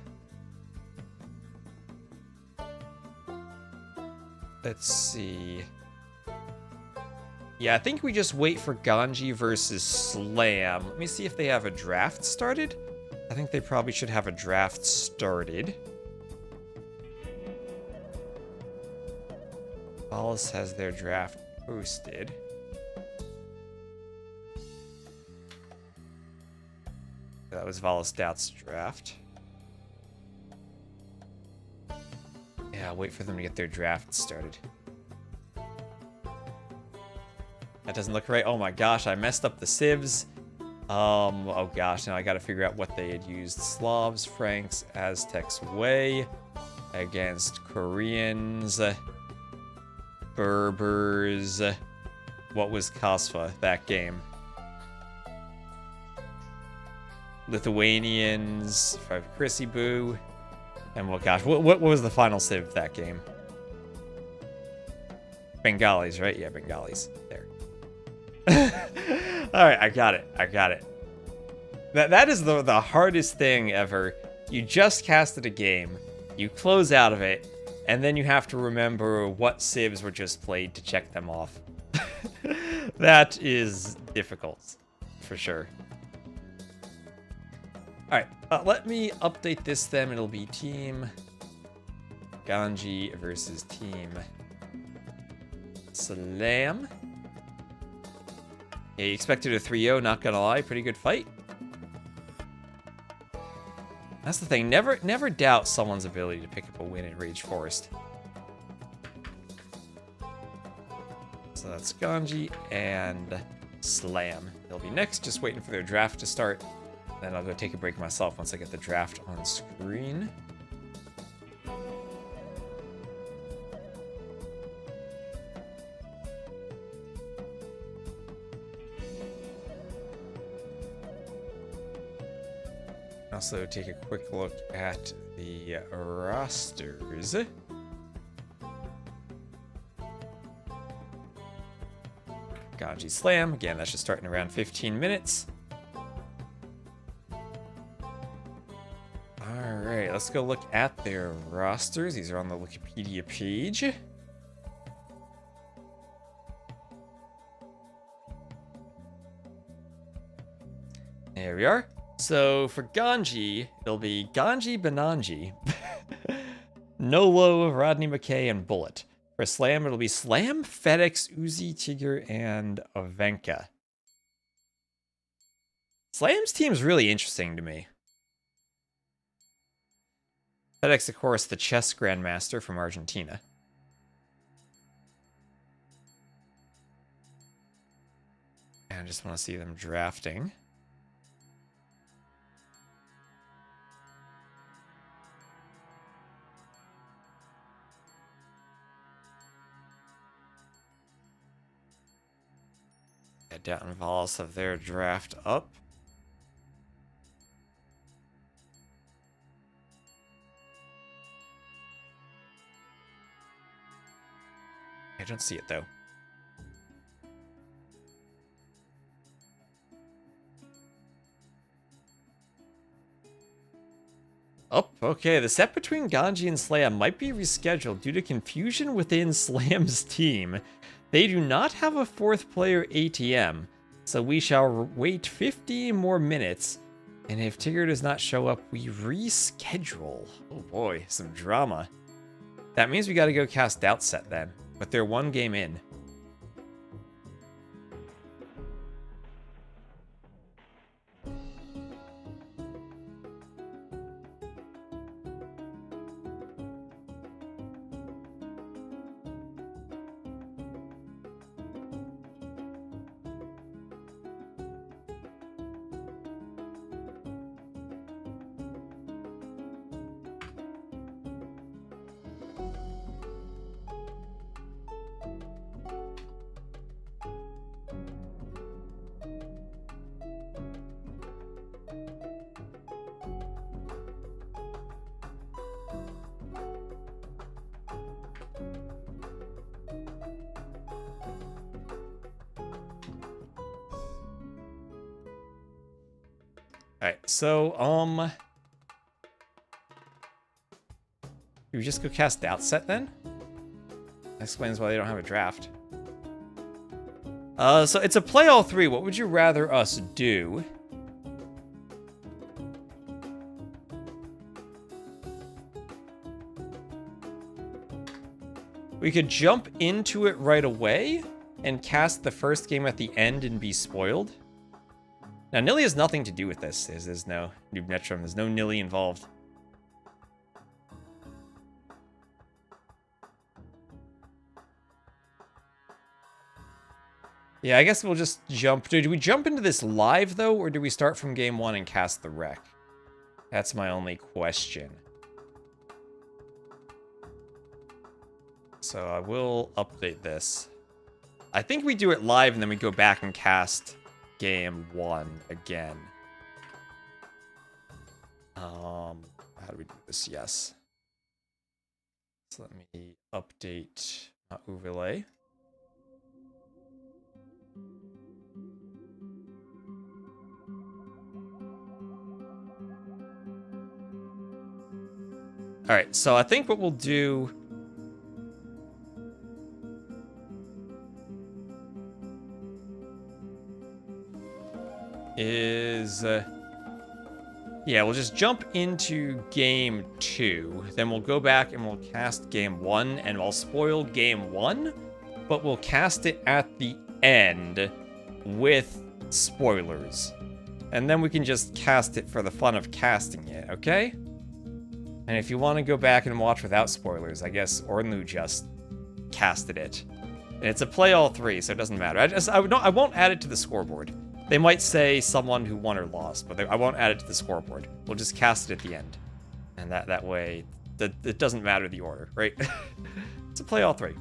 Speaker 1: Let's see... Yeah, I think we just wait for Ganji versus Slam. Let me see if they have a draft started. I think they probably should have a draft started. Valas has their draft posted. That was Valas DauT's draft. Yeah, I'll wait for them to get their draft started. That doesn't look right. Oh my gosh, I messed up the civs. Oh gosh, now I gotta figure out what they had used. Slavs, Franks, Aztecs way against Koreans, Berbers. What was Kasva that game? Lithuanians, 5 Chrissy Boo. And well, gosh, what was the final civ that game? Bengalis, right? Yeah, Bengalis. There. Alright, I got it. That is the hardest thing ever. You just casted a game, you close out of it, and then you have to remember what civs were just played to check them off. That is difficult, for sure. Alright, let me update this then. It'll be Team Ganji versus Team Slam. Yeah, you expected a 3-0, not gonna lie. Pretty good fight. That's the thing. Never doubt someone's ability to pick up a win in Rage Forest. So that's Ganji and Slam. They'll be next, just waiting for their draft to start. Then I'll go take a break myself once I get the draft on screen. Also take a quick look at the rosters. Ganji Slam, again, that should start in around 15 minutes. Alright, let's go look at their rosters. These are on the Wikipedia page. There we are. So for Ganji, it'll be Ganji Benanji, Nolo, Rodney McKay, and Bullet. For Slam, it'll be Slam, FedEx, Uzi, Tigger, and Ovenka. Slam's team's really interesting to me. FedEx, of course, the chess grandmaster from Argentina. And I just want to see them drafting. Yeah, DauT and Valas have their draft up. I don't see it though. Oh, okay. The set between Ganji and Slam might be rescheduled due to confusion within Slam's team. They do not have a fourth player ATM, so we shall wait 15 more minutes. And if Tigger does not show up, we reschedule. Oh boy, some drama. That means we gotta go cast DauT set then, but they're one game in. Alright, so, do we just go cast DauT set then? That explains why they don't have a draft. So it's a play all three. What would you rather us do? We could jump into it right away and cast the first game at the end and be spoiled. Now, Nilly has nothing to do with this. There's no Noob Netrum. There's no Nilly involved. Yeah, I guess we'll just jump. Do we jump into this live, though, or do we start from game one and cast the wreck? That's my only question. So I will update this. I think we do it live and then we go back and cast game one again. How do we do this? Yes. So let me update my overlay. All right, so I think what we'll do is, yeah, we'll just jump into game two. Then we'll go back and we'll cast game one, and we'll spoil game one, but we'll cast it at the end with spoilers. And then we can just cast it for the fun of casting it, okay? And if you want to go back and watch without spoilers, I guess Ornlu just casted it. And it's a play all three, so it doesn't matter. I won't add it to the scoreboard. They might say someone who won or lost, but I won't add it to the scoreboard. We'll just cast it at the end. And that way, it doesn't matter the order, right? It's a play all three.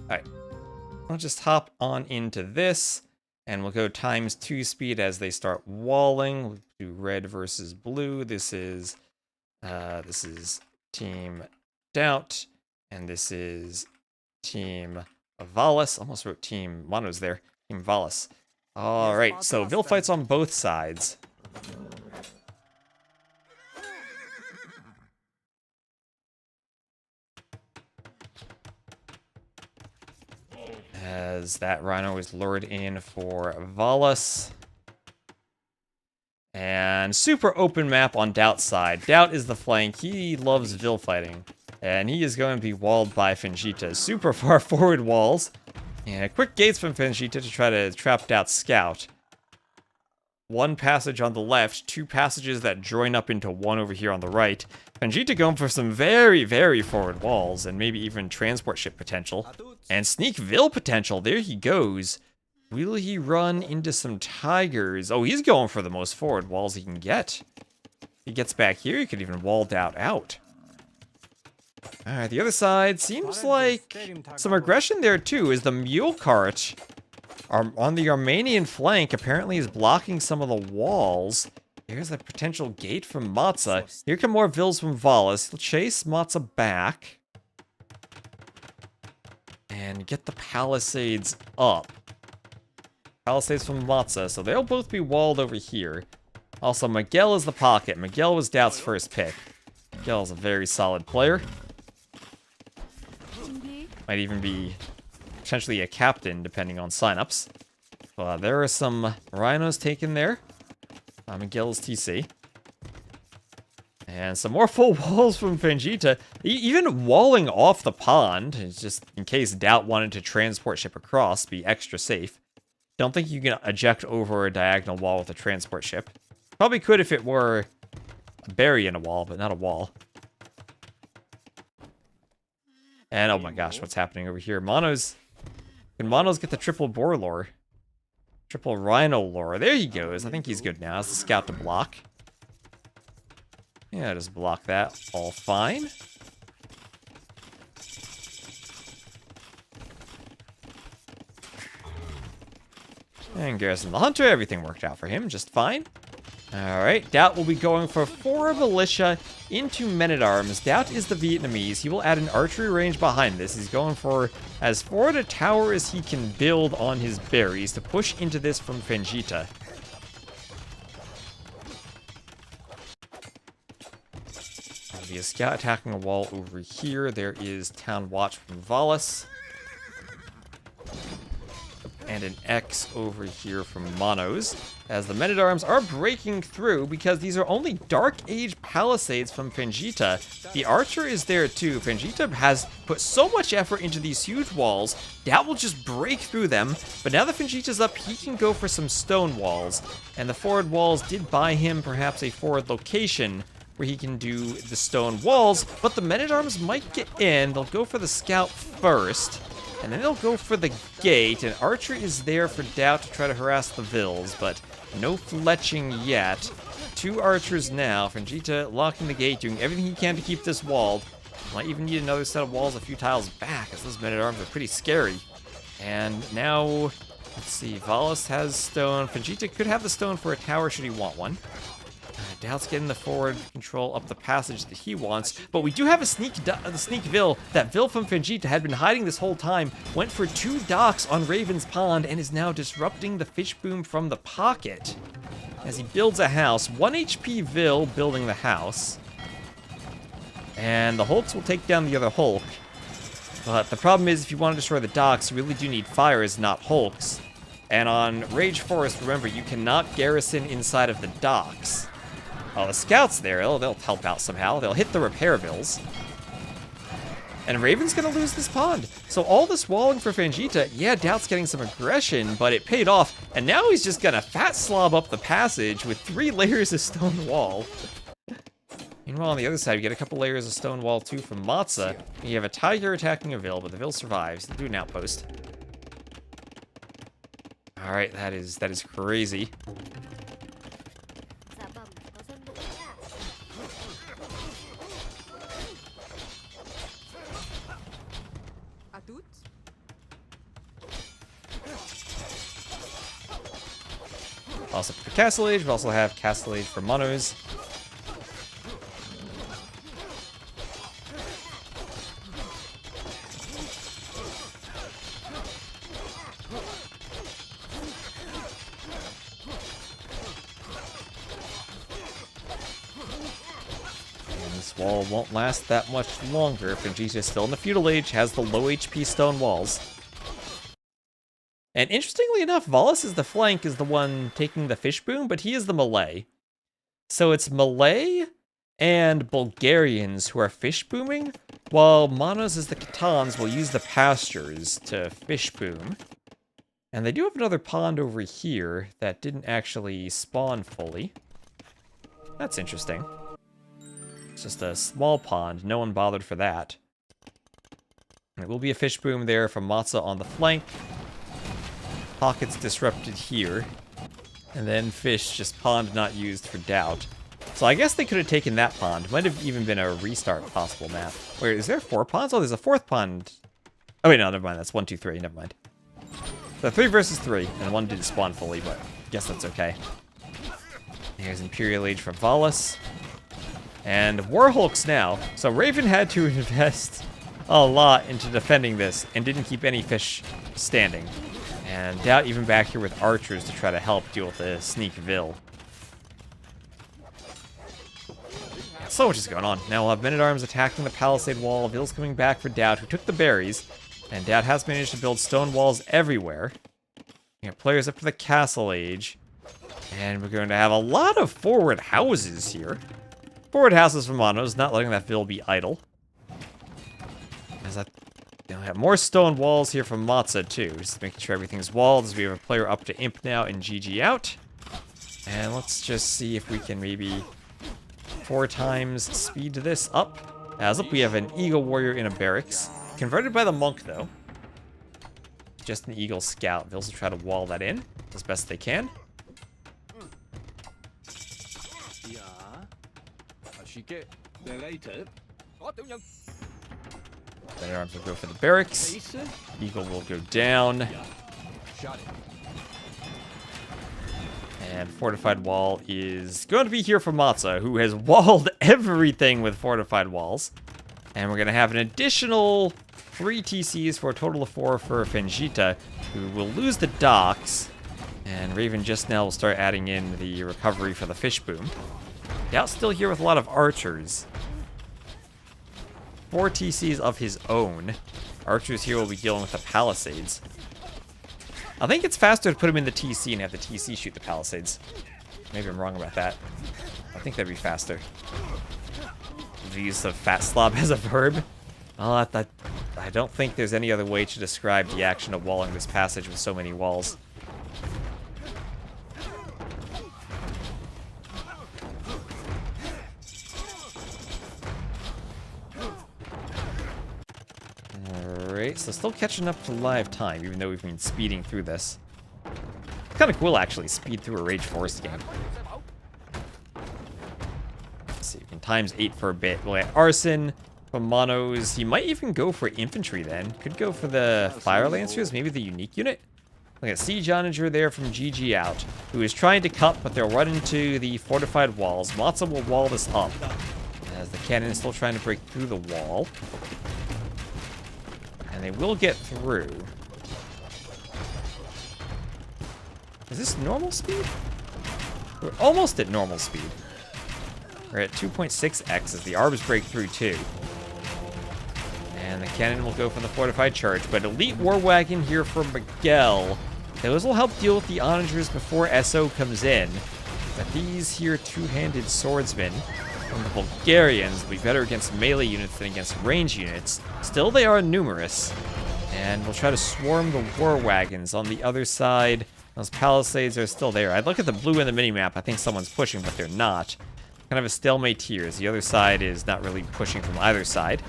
Speaker 1: Alright. I'll just hop on into this, and we'll go ×2 speed as they start walling. We'll do red versus blue. This is Team DauT, and this is Team Valas. Almost wrote Team Mono's there. Team Valas. Alright, so Vil fights on both sides. As that Rhino is lured in for Valas. And super open map on DauT's side. DauT is the flank. He loves Vil fighting. And he is going to be walled by Fingita. Super far forward walls. And quick gates from Fingita to try to trap DauT's scout. One passage on the left, two passages that join up into one over here on the right. Fingita going for some very, very forward walls, and maybe even transport ship potential. And sneak Vil potential, there he goes. Will he run into some tigers? Oh, he's going for the most forward walls he can get. If he gets back here, he could even wall DauT out. Alright, the other side seems like some aggression there too, as the mule cart on the Armenian flank, apparently is blocking some of the walls. There's a potential gate from Matza. Here come more Vils from Valas. He'll chase Matza back. And get the palisades up. Palisades from Matza, so they'll both be walled over here. Also, Miguel is the pocket. Miguel was DauT's first pick. Miguel is a very solid player. Might even be potentially a captain, depending on signups. There are some rhinos taken there. Miguel's TC. And some more full walls from Vegeta. Even walling off the pond, just in case DauT wanted to transport ship across, be extra safe. Don't think you can eject over a diagonal wall with a transport ship. Probably could if it were a berry in a wall, but not a wall. And oh my gosh, what's happening over here? Monos. Can Monos get the triple boar lore? Triple rhino lore. There he goes. I think he's good now. As the scout to block. Yeah, just block that. All fine. And Garrison the Hunter, everything worked out for him just fine. Alright, DauT will be going for 4 militia into men-at-arms. DauT is the Vietnamese. He will add an archery range behind this. He's going for as forward a tower as he can build on his berries to push into this from Vegeta. There'll be a scout attacking a wall over here. There is Town Watch from Valas. And an X over here from Monos, as the men-at-arms are breaking through because these are only Dark Age palisades from Vegeta. The archer is there too. Vegeta has put so much effort into these huge walls, DauT will just break through them, but now that Vegeta's up, he can go for some stone walls, and the forward walls did buy him perhaps a forward location where he can do the stone walls, but the men-at-arms might get in. They'll go for the scout first. And then they'll go for the gate, and Archer is there for DauT to try to harass the Vils, but no fletching yet. 2 archers now. Vegeta locking the gate, doing everything he can to keep this walled. Might even need another set of walls a few tiles back, as those men-at-arms are pretty scary. And now, let's see, Valas has stone. Vegeta could have the stone for a tower should he want one. DauT's getting the forward control up the passage that he wants, but we do have a sneak Vil. That Vil from Vegeta had been hiding this whole time, went for 2 docks on Raven's Pond, and is now disrupting the fish boom from the pocket. As he builds a house, 1 HP Vil building the house. And the Hulks will take down the other Hulk. But the problem is, if you want to destroy the docks, you really do need fires, not Hulks. And on Rage Forest, remember, you cannot garrison inside of the docks. Oh, the scouts there, they'll help out somehow. They'll hit the repair Vils. And Raven's gonna lose this pond. So all this walling for Vegeta, yeah, DauT's getting some aggression, but it paid off. And now he's just gonna fat slob up the passage with 3 layers of stone wall. Meanwhile, on the other side, we get a couple layers of stone wall too from Matza. You have a tiger attacking a Vil, but the Vil survives. They'll do an outpost. Alright, that is crazy. Also for Castle Age, we also have Castle Age for Monos. And this wall won't last that much longer. Vegeta still in the Feudal Age, has the low HP stone walls. And interestingly enough, Valas is the flank, is the one taking the fish boom, but he is the Malay. So it's Malay and Bulgarians who are fish booming, while Monos is the Khitans will use the pastures to fish boom. And they do have another pond over here that didn't actually spawn fully. That's interesting. It's just a small pond, no one bothered for that. And there will be a fish boom there from Matza on the flank. Pockets disrupted here. And then fish, just pond not used for DauT. So I guess they could have taken that pond. Might have even been a restart possible map. Wait, is there 4 ponds? Oh, there's a 4th pond. Oh wait, no, never mind. That's 1, 2, 3. Never mind. So 3 versus 3, and one didn't spawn fully, but I guess that's okay. Here's Imperial Age from Valas. And Warhulks now. So Raven had to invest a lot into defending this and didn't keep any fish standing. And DauT even back here with archers to try to help deal with the sneak Vil. So much is going on. Now we'll have men-at-arms attacking the palisade wall. Vil's coming back for DauT, who took the berries. And DauT has managed to build stone walls everywhere. We have players up to the castle age. And we're going to have a lot of forward houses here. Forward houses from Monos, not letting that Vil be idle. As that, we have more stone walls here from Matza too. Just making sure everything's walled as we have a player up to Imp now and GG out. And let's just see if we can maybe 4 times speed this up. As up, we have an Eagle Warrior in a barracks. Converted by the Monk though. Just an Eagle Scout. Vils will try to wall that in as best they can. Then arms will go for the barracks. Eagle will go down. And fortified wall is going to be here for Matza, who has walled everything with fortified walls. And we're going to have an additional 3 TCs for a total of 4 for Fengita, who will lose the docks. And Raven just now will start adding in the recovery for the fish boom. DauT's still here with a lot of archers. 4 TCs of his own. Archers here will be dealing with the palisades. I think it's faster to put him in the TC and have the TC shoot the palisades. Maybe I'm wrong about that. I think that'd be faster. The use of fat slob as a verb. Well, I don't think there's any other way to describe the action of walling this passage with so many walls. Alright, so still catching up to live time, even though we've been speeding through this. It's kind of cool, actually, speed through a Rage Forest game. Let's see, we can times 8 for a bit. We'll get Arson from Monos. He might even go for infantry then. Could go for the Fire Lancers, maybe the unique unit. Look at Siege Onager there from GG out, who is trying to cut, but they'll run into the fortified walls. Matza will wall this up, as the cannon is still trying to break through the wall. And they will get through. Is this normal speed? We're almost at normal speed. We're at 2.6x as the arbs break through too. And the cannon will go for the fortified charge, but Elite War Wagon here from Miguel. Those will help deal with the onagers before SO comes in. But these here two-handed swordsmen from the Bulgarians will be better against melee units than against range units. Still, they are numerous. And we'll try to swarm the war wagons on the other side. Those palisades are still there. I'd look at the blue in the minimap. I think someone's pushing, but they're not. Kind of a stalemate here, as the other side is not really pushing from either side.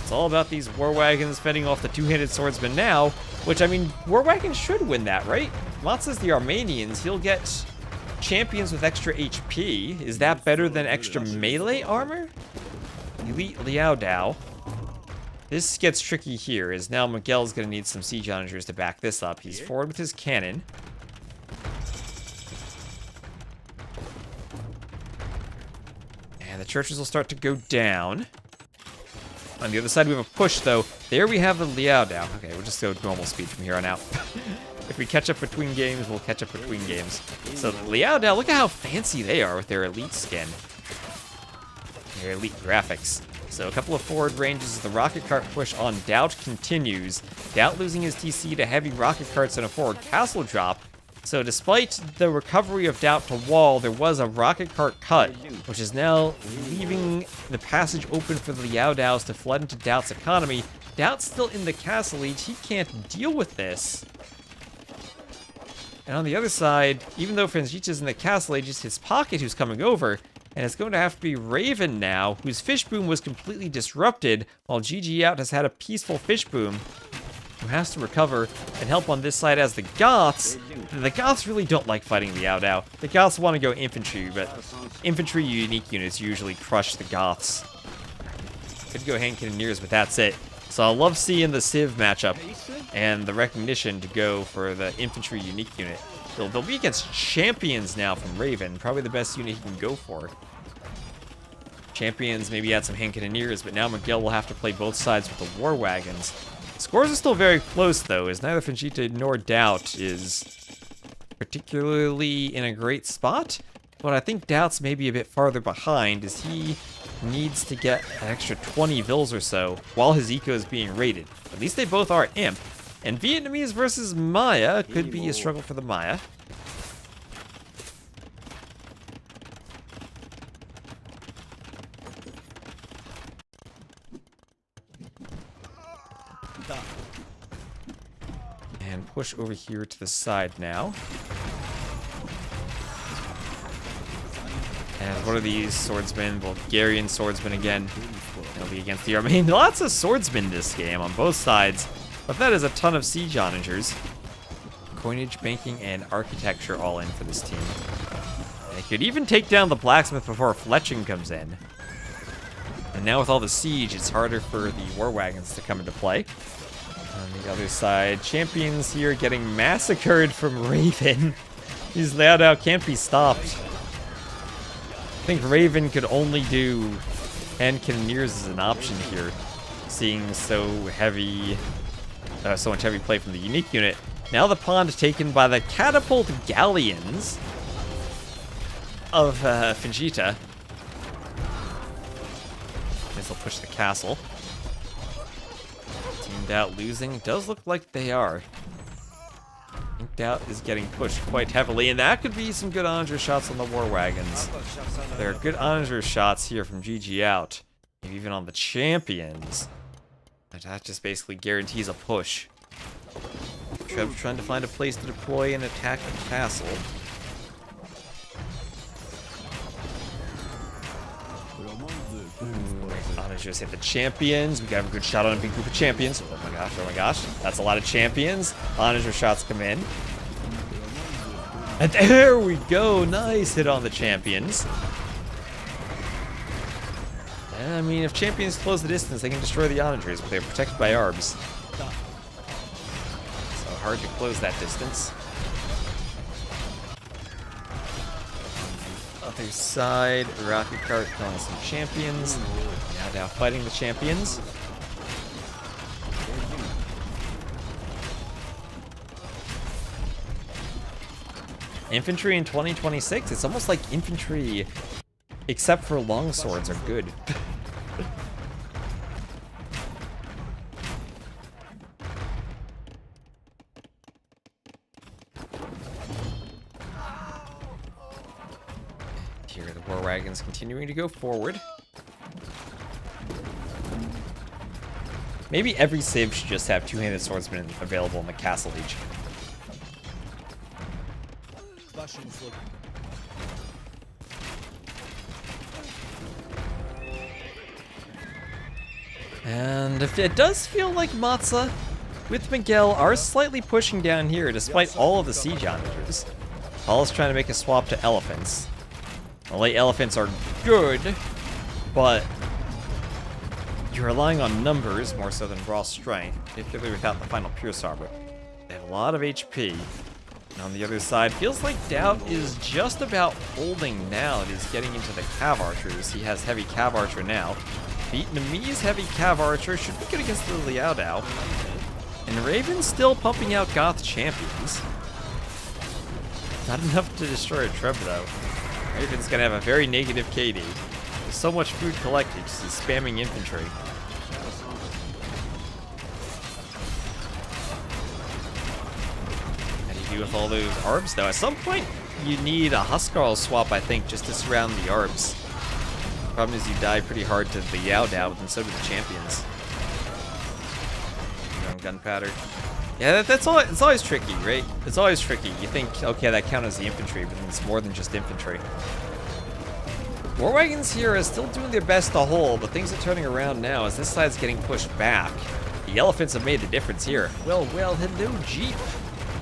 Speaker 1: It's all about these war wagons fending off the two-handed swordsmen now, which, I mean, war wagons should win that, right? Matza's the Armenians. He'll get champions with extra HP. Is that better than extra melee armor? Elite Liao Dao. This gets tricky here, as now Miguel's going to need some siege onagers to back this up. He's forward with his cannon. And the churches will start to go down. On the other side, we have a push, though. There we have the Liao Dao. Okay, we'll just go normal speed from here on out. If we catch up between games, we'll catch up between games. So Liao Dao, look at how fancy they are with their elite skin. Their elite graphics. So a couple of forward ranges as the rocket cart push on DauT continues. DauT losing his TC to heavy rocket carts and a forward castle drop. So despite the recovery of DauT to wall, there was a rocket cart cut, which is now leaving the passage open for the Liao Daos to flood into DauT's economy. DauT's still in the castle age. He can't deal with this. And on the other side, even though Franzica's in the castle age, it's his pocket who's coming over. And it's going to have to be Raven now, whose fish boom was completely disrupted, while GG out has had a peaceful fish boom, who has to recover and help on this side as the Goths. The Goths really don't like fighting the Liao Dao. The Goths want to go infantry, but infantry unique units usually crush the Goths. Could go hand cannoneers, but that's it. So I love seeing the Civ matchup and the recognition to go for the infantry unique unit. They'll be against champions now from Raven, probably the best unit he can go for. Champions maybe add some hand cannoneers, but now Miguel will have to play both sides with the war wagons. Scores are still very close though, as neither Vegeta nor DauT is particularly in a great spot. But I think DauT's maybe a bit farther behind, as he needs to get an extra 20 Vils or so while his eco is being raided. At least they both are Imp. And Vietnamese versus Maya could be a struggle for the Maya. And push over here to the side now. And what are these swordsmen? Bulgarian swordsmen again. They'll be against the Armenian. Lots of swordsmen this game on both sides. But that is a ton of siege onagers. Coinage, banking, and architecture all in for this team. They could even take down the blacksmith before fletching comes in. And now with all the siege, it's harder for the war wagons to come into play. On the other side, champions here getting massacred from Raven. These Liao can't be stopped. I think Raven could only do hand cannoneers as an option here, seeing so much heavy play from the unique unit. Now the pond taken by the catapult galleons of Vegeta. Guess they'll push the castle. Team DauT losing. Does look like they are. I think DauT is getting pushed quite heavily, and that could be some good onager shots on the war wagons. There are good onager shots here from GG out, maybe even on the champions. But that just basically guarantees a push. Trev's trying to find a place to deploy and attack the castle. Onagers hit the champions. We got a good shot on a big group of champions. Oh my gosh. That's a lot of champions. Onager shots come in. And there we go. Nice hit on the champions. And, I mean, if champions close the distance, they can destroy the onagers, but they're protected by arbs. So hard to close that distance. Other side, Rocket Cart killing some champions. Now fighting the champions. Infantry in 2026, it's almost like infantry, except for longswords, are good. Here are the war wagons continuing to go forward. Maybe every civ should just have two-handed swordsmen available in the castle each. And it does feel like Matza with Miguel are slightly pushing down here despite all of the siege onagers. Paul's trying to make a swap to elephants. The light elephants are good, but you're relying on numbers more so than raw strength, particularly without the final Pure Sabra. They have a lot of HP. And on the other side, feels like DauT is just about holding now that he's getting into the Cav Archers. He has heavy Cav Archer now. Vietnamese heavy Cav Archer should be good against the Liao Dao. And Raven's still pumping out Goth champions. Not enough to destroy a Treb though. Raven's gonna have a very negative KD. There's so much food collected, just he's spamming infantry. How do you do with all those arbs though? At some point, you need a Huskarl swap, I think, just to surround the arbs. The problem is you die pretty hard to the Yao Dao, and so do the champions. Gunpowder. Yeah, that's all. It's always tricky, right? It's always tricky. You think, okay, that counts as the infantry, but then it's more than just infantry. War wagons here are still doing their best to hold, but things are turning around now as this side's getting pushed back. The elephants have made the difference here. Well, hello, Jeep.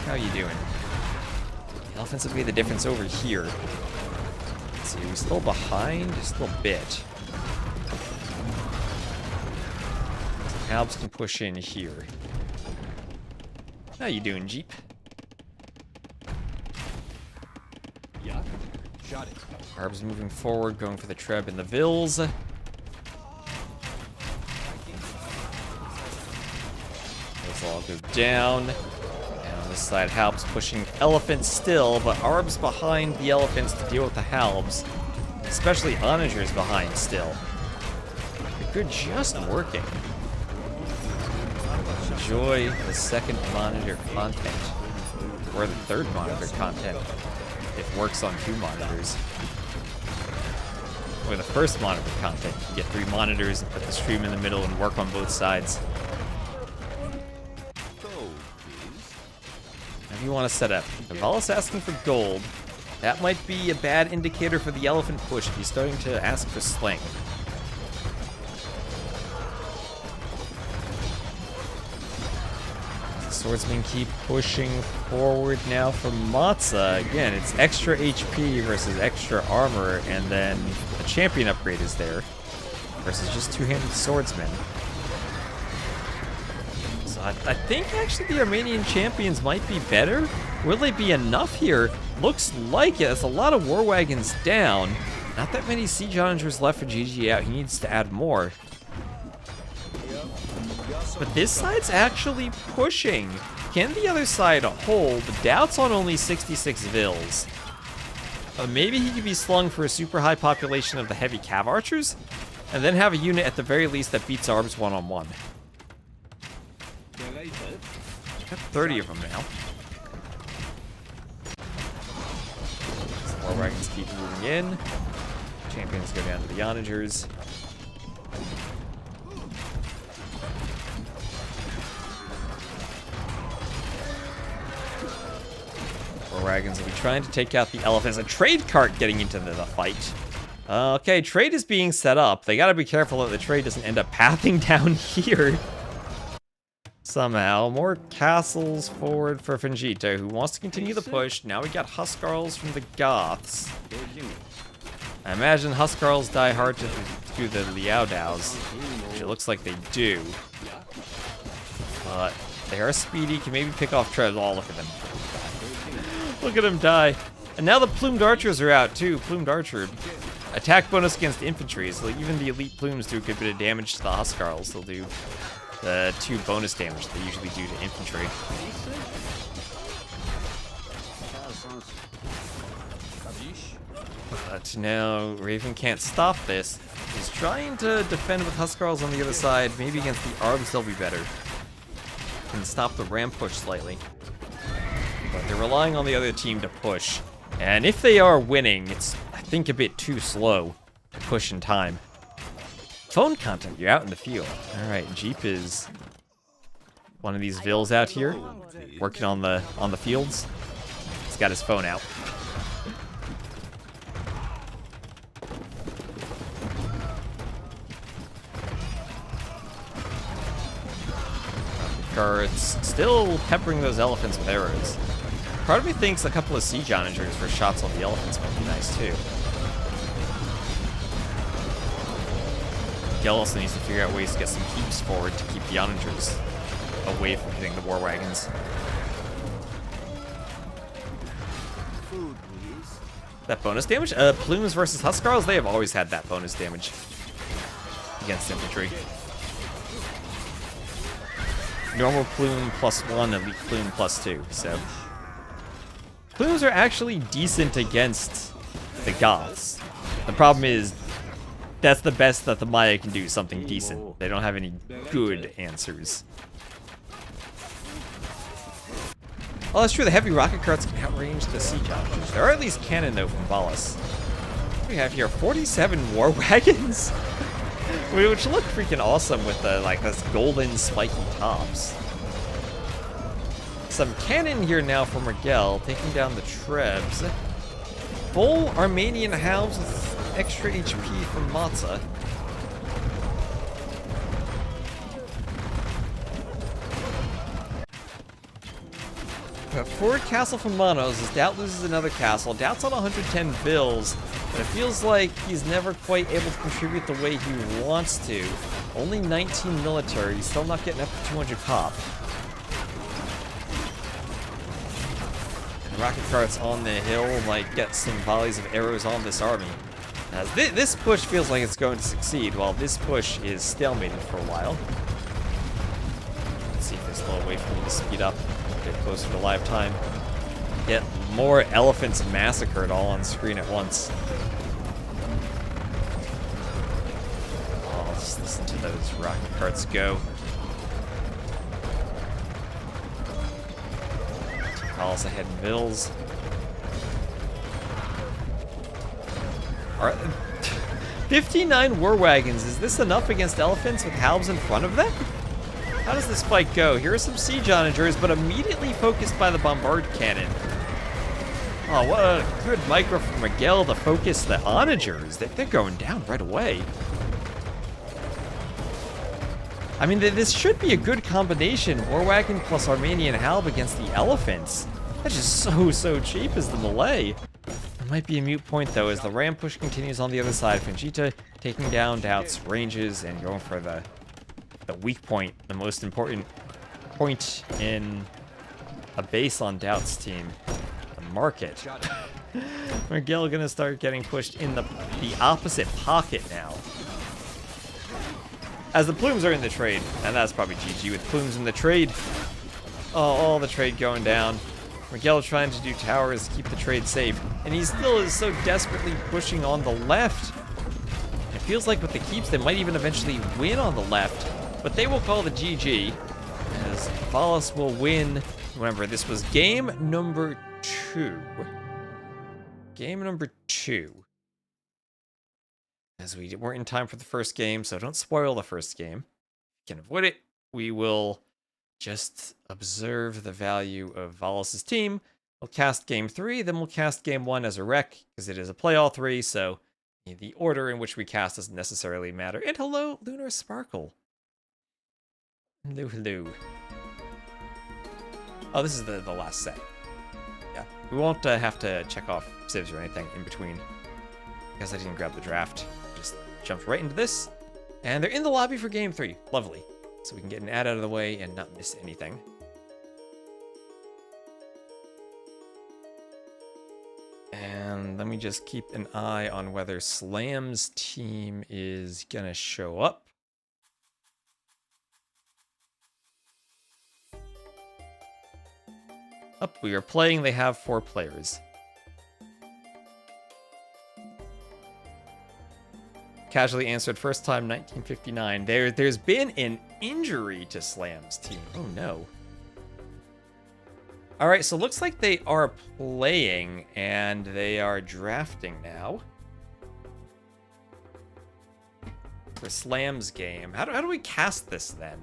Speaker 1: How you doing? The elephants have made the difference over here. Let's see, are we still behind? Just a little bit. Halbs can push in here. How you doing, Jeep?
Speaker 4: Yeah. Shot it.
Speaker 1: Harb's moving forward, going for the Treb and the Vils. Those all go down. And on this side, Halb's pushing Elephants still, but Arb's behind the Elephants to deal with the Halbs. Especially Onager's behind still. Good, just working. Enjoy the second monitor content. Or the third monitor content. It works on 2 monitors. Or the first monitor content. You get 3 monitors and put the stream in the middle and work on both sides. If you want to set up. If Valas asking for gold, that might be a bad indicator for the elephant push if he's starting to ask for sling. Swordsmen keep pushing forward now for Matza. Again, it's extra HP versus extra armor, and then a champion upgrade is there versus just 2-handed swordsmen. So I think actually the Armenian champions might be better. Will they be enough here? Looks like it. That's a lot of war wagons down. Not that many siege onagers left for GG out. He needs to add more. But this side's actually pushing. Can the other side hold? DauT's on only 66 Vils. Maybe he could be slung for a super high population of the heavy cav archers, and then have a unit at the very least that beats Arbs one-on-one. Got 30 of them now. War wagons keep moving in. Champions go down to the onagers. Dragons will be trying to take out the elephants. A trade cart getting into the fight. Okay, trade is being set up. They gotta be careful that the trade doesn't end up pathing down here. Somehow. More castles forward for Fingita, who wants to continue the push. Now we got Huskarls from the Goths. I imagine Huskarls die hard to do the Liao Daos, which it looks like they do. But they are speedy, can maybe pick off Trebs. Oh, look at them. Look at him die. And now the plumed archers are out too. Plumed archer. Attack bonus against infantry, so even the elite plumes do a good bit of damage to the Huskarls. They'll do the 2 bonus damage they usually do to infantry. But now Raven can't stop this. He's trying to defend with Huskarls on the other side. Maybe against the Arbs they'll be better. Can stop the ram push slightly. But they're relying on the other team to push. And if they are winning, it's, I think, a bit too slow to push in time. Phone content, you're out in the field. Alright, Jeep is one of these Vils out here, working on the fields. He's got his phone out. Guards still peppering those elephants with arrows. Part of me thinks a couple of siege onagers for shots on the elephants might be nice too. Gel also needs to figure out ways to get some keeps forward to keep the onagers away from hitting the war wagons. That bonus damage? Plumes versus Huskarls, they have always had that bonus damage against infantry. Normal plume +1, elite plume +2, so. Plumes are actually decent against the Goths. The problem is, that's the best that the Maya can do, something decent. They don't have any good answers. Oh, that's true, the heavy rocket carts can outrange the siege onagers. There are at least cannon, though, from Valas. What do we have here? 47 war wagons? Which look freaking awesome with the, like, this golden spiky tops. Some cannon here now from Rigel, taking down the Trebs. Full Armenian halves with extra HP from Matza. a forward castle from Monos as DauT loses another castle. DauT's on 110 bills, but it feels like he's never quite able to contribute the way he wants to. Only 19 military, he's still not getting up to 200 pop. And rocket carts on the hill might get some volleys of arrows on this army. As this push feels like it's going to succeed, while this push is stalemated for a while. Let's see if there's a little way for me to speed up, get closer to live time. Get more elephants massacred all on screen at once. Oh, let's listen to those rocket carts go. Barles ahead in Bills. Alright. 59 war wagons. Is this enough against elephants with halbs in front of them? How does this fight go? Here are some siege onagers, but immediately focused by the bombard cannon. Oh, what a good micro from Miguel to focus the onagers. They're going down right away. I mean, this should be a good combination. War wagon plus Armenian halb against the elephants. That's just so cheap as the melee. It might be a moot point, though, as the ram push continues on the other side. Vegeta taking down DauT's ranges and going for the weak point, the most important point in a base on DauT's team, the market. Miguel gonna start getting pushed in the opposite pocket now. As the plumes are in the trade, and that's probably GG with plumes in the trade. Oh, all the trade going down. Miguel trying to do towers, keep the trade safe, and he still is so desperately pushing on the left. It feels like with the keeps, they might even eventually win on the left, but they will call the GG, as Valas will win. Remember, this was game number 2. Game number 2. As we weren't in time for the first game, so don't spoil the first game. If you can avoid it, we will just observe the value of Valas' team. We'll cast game 3, then we'll cast game 1 as a rec, because it is a play all 3, so the order in which we cast doesn't necessarily matter. And hello, Lunar Sparkle. Hello. Oh, this is the last set. Yeah, we won't have to check off civs or anything in between, because I didn't grab the draft. Just jumped right into this, and they're in the lobby for game 3. Lovely. So we can get an ad out of the way and not miss anything. And let me just keep an eye on whether Slam's team is gonna show up. Up, we are playing. They have 4 players. Casually answered, first time 1959. There's been an injury to Slam's team. Oh no. Alright, so looks like they are playing and they are drafting now. For Slam's game. How do we cast this then?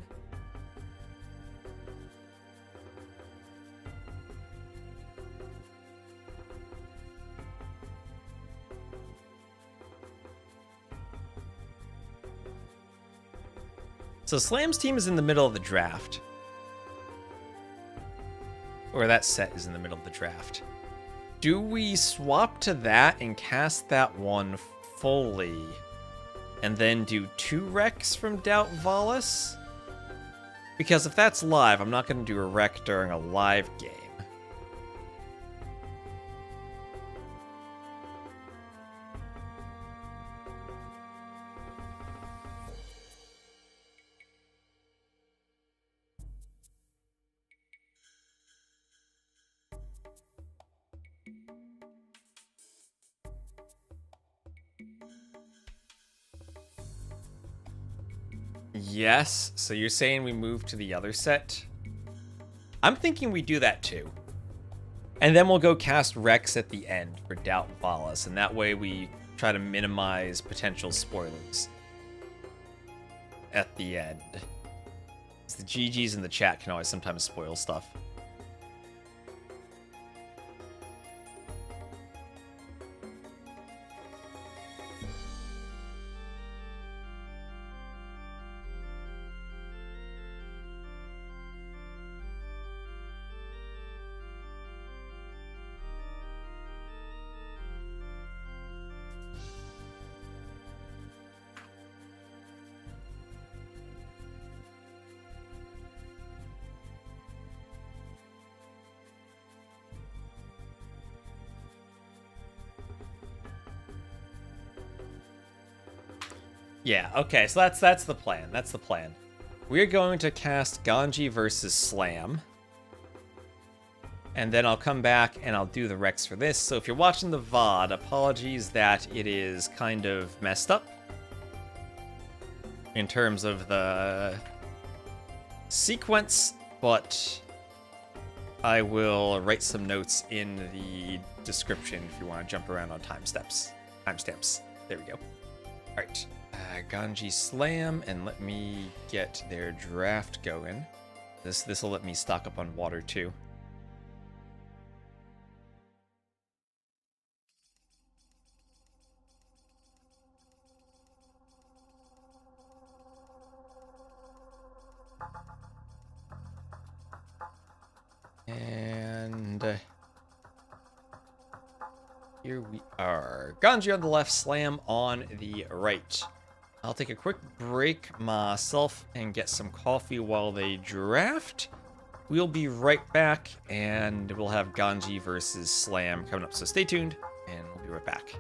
Speaker 1: So Slam's team is in the middle of the draft. Or that set is in the middle of the draft. Do we swap to that and cast that one fully? And then do 2 recs from DauT Valas? Because if that's live, I'm not going to do a rec during a live game. Yes, so you're saying we move to the other set? I'm thinking we do that too. And then we'll go cast Rex at the end for DauT Valas, and that way we try to minimize potential spoilers at the end. The GGs in the chat can always sometimes spoil stuff. Yeah, okay, so that's the plan. That's the plan. We're going to cast Ganji versus Slam. And then I'll come back and I'll do the Rex for this. So if you're watching the VOD, apologies that it is kind of messed up in terms of the sequence, but I will write some notes in the description if you want to jump around on timestamps. There we go. All right, Ganji Slam, and let me get their draft going. This will let me stock up on water too. And here we are. Ganji on the left, Slam on the right. I'll take a quick break myself and get some coffee while they draft. We'll be right back, and we'll have Ganji versus Slam coming up. So stay tuned, and we'll be right back.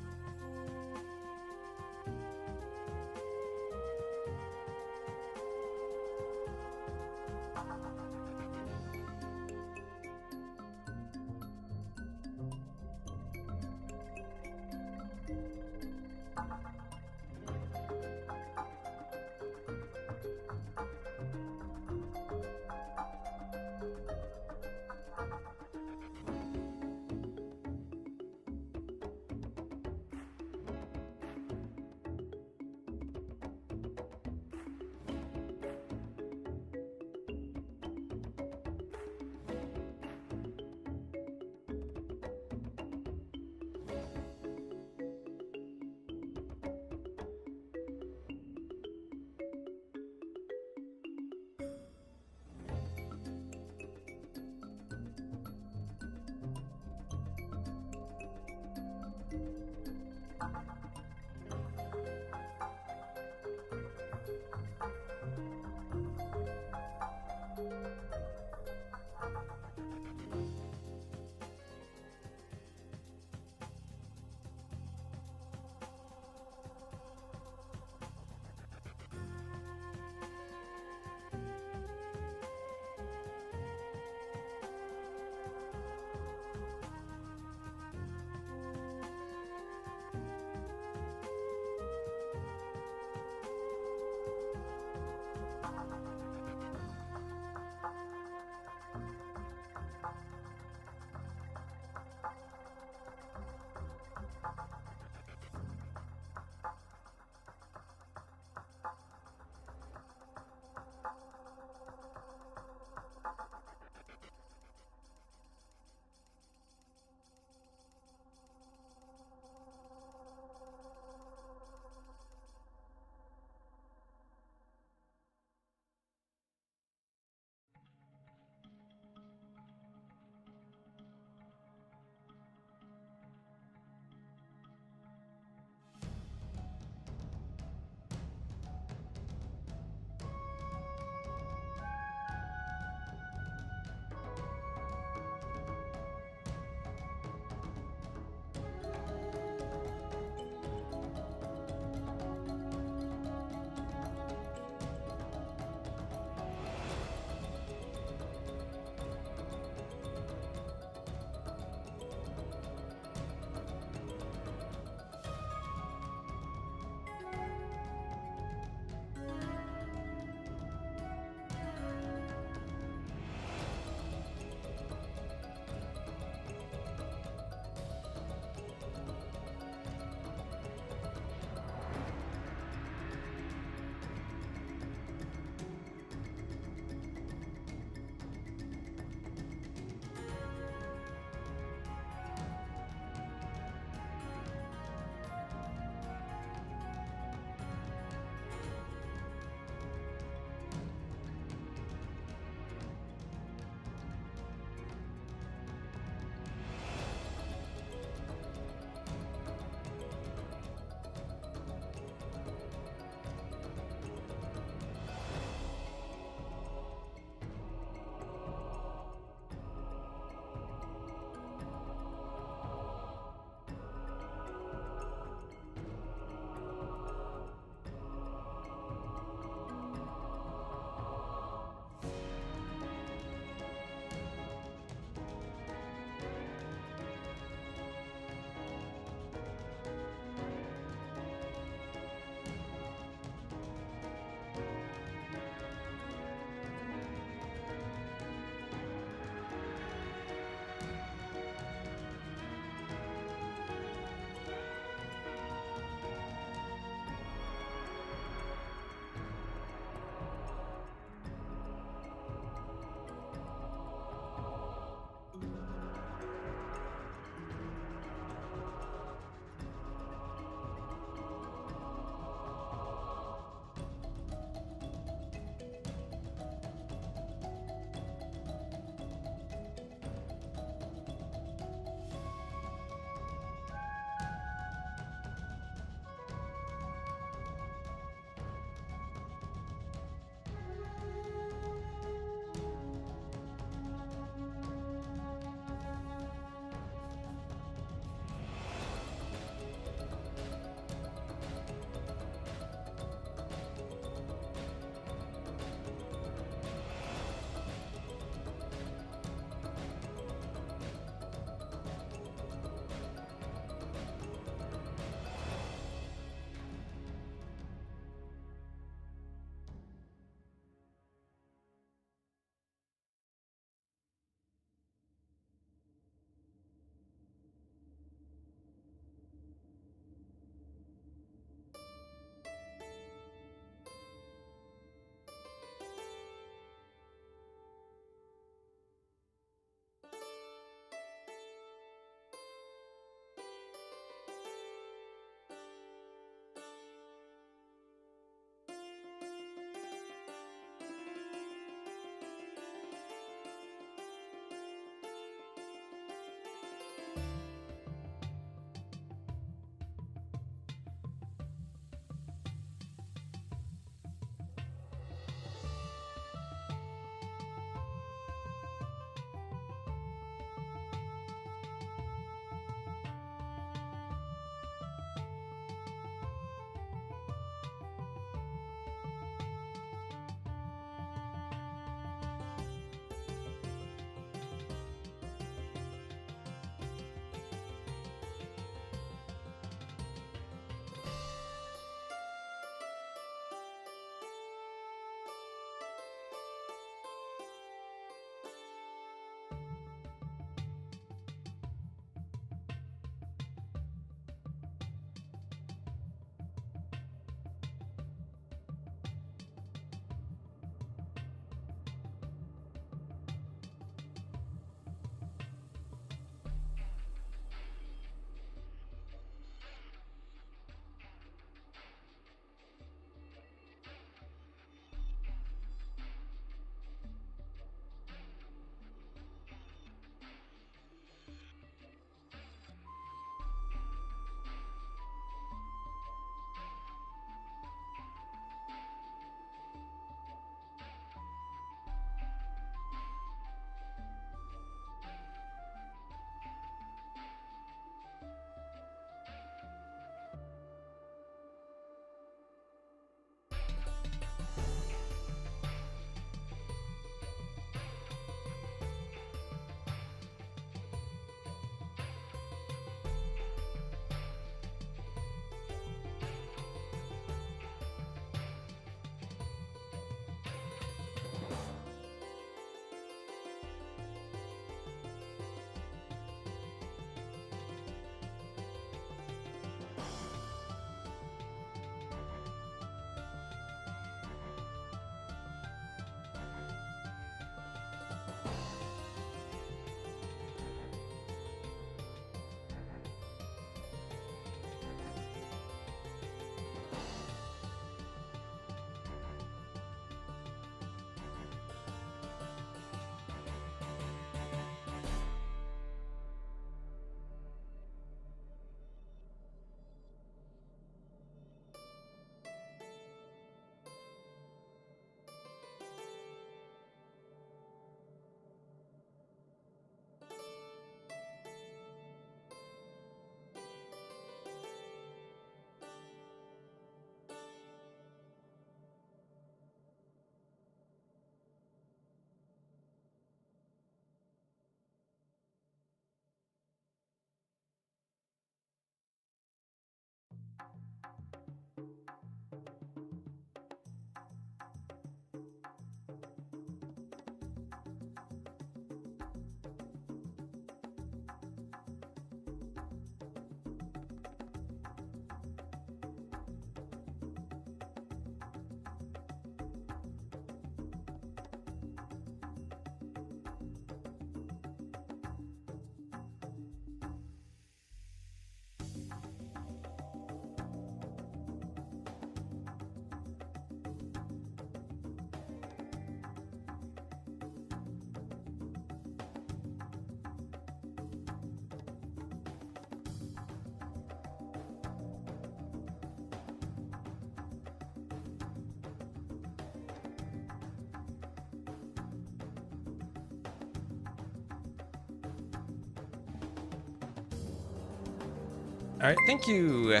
Speaker 1: Alright, thank you,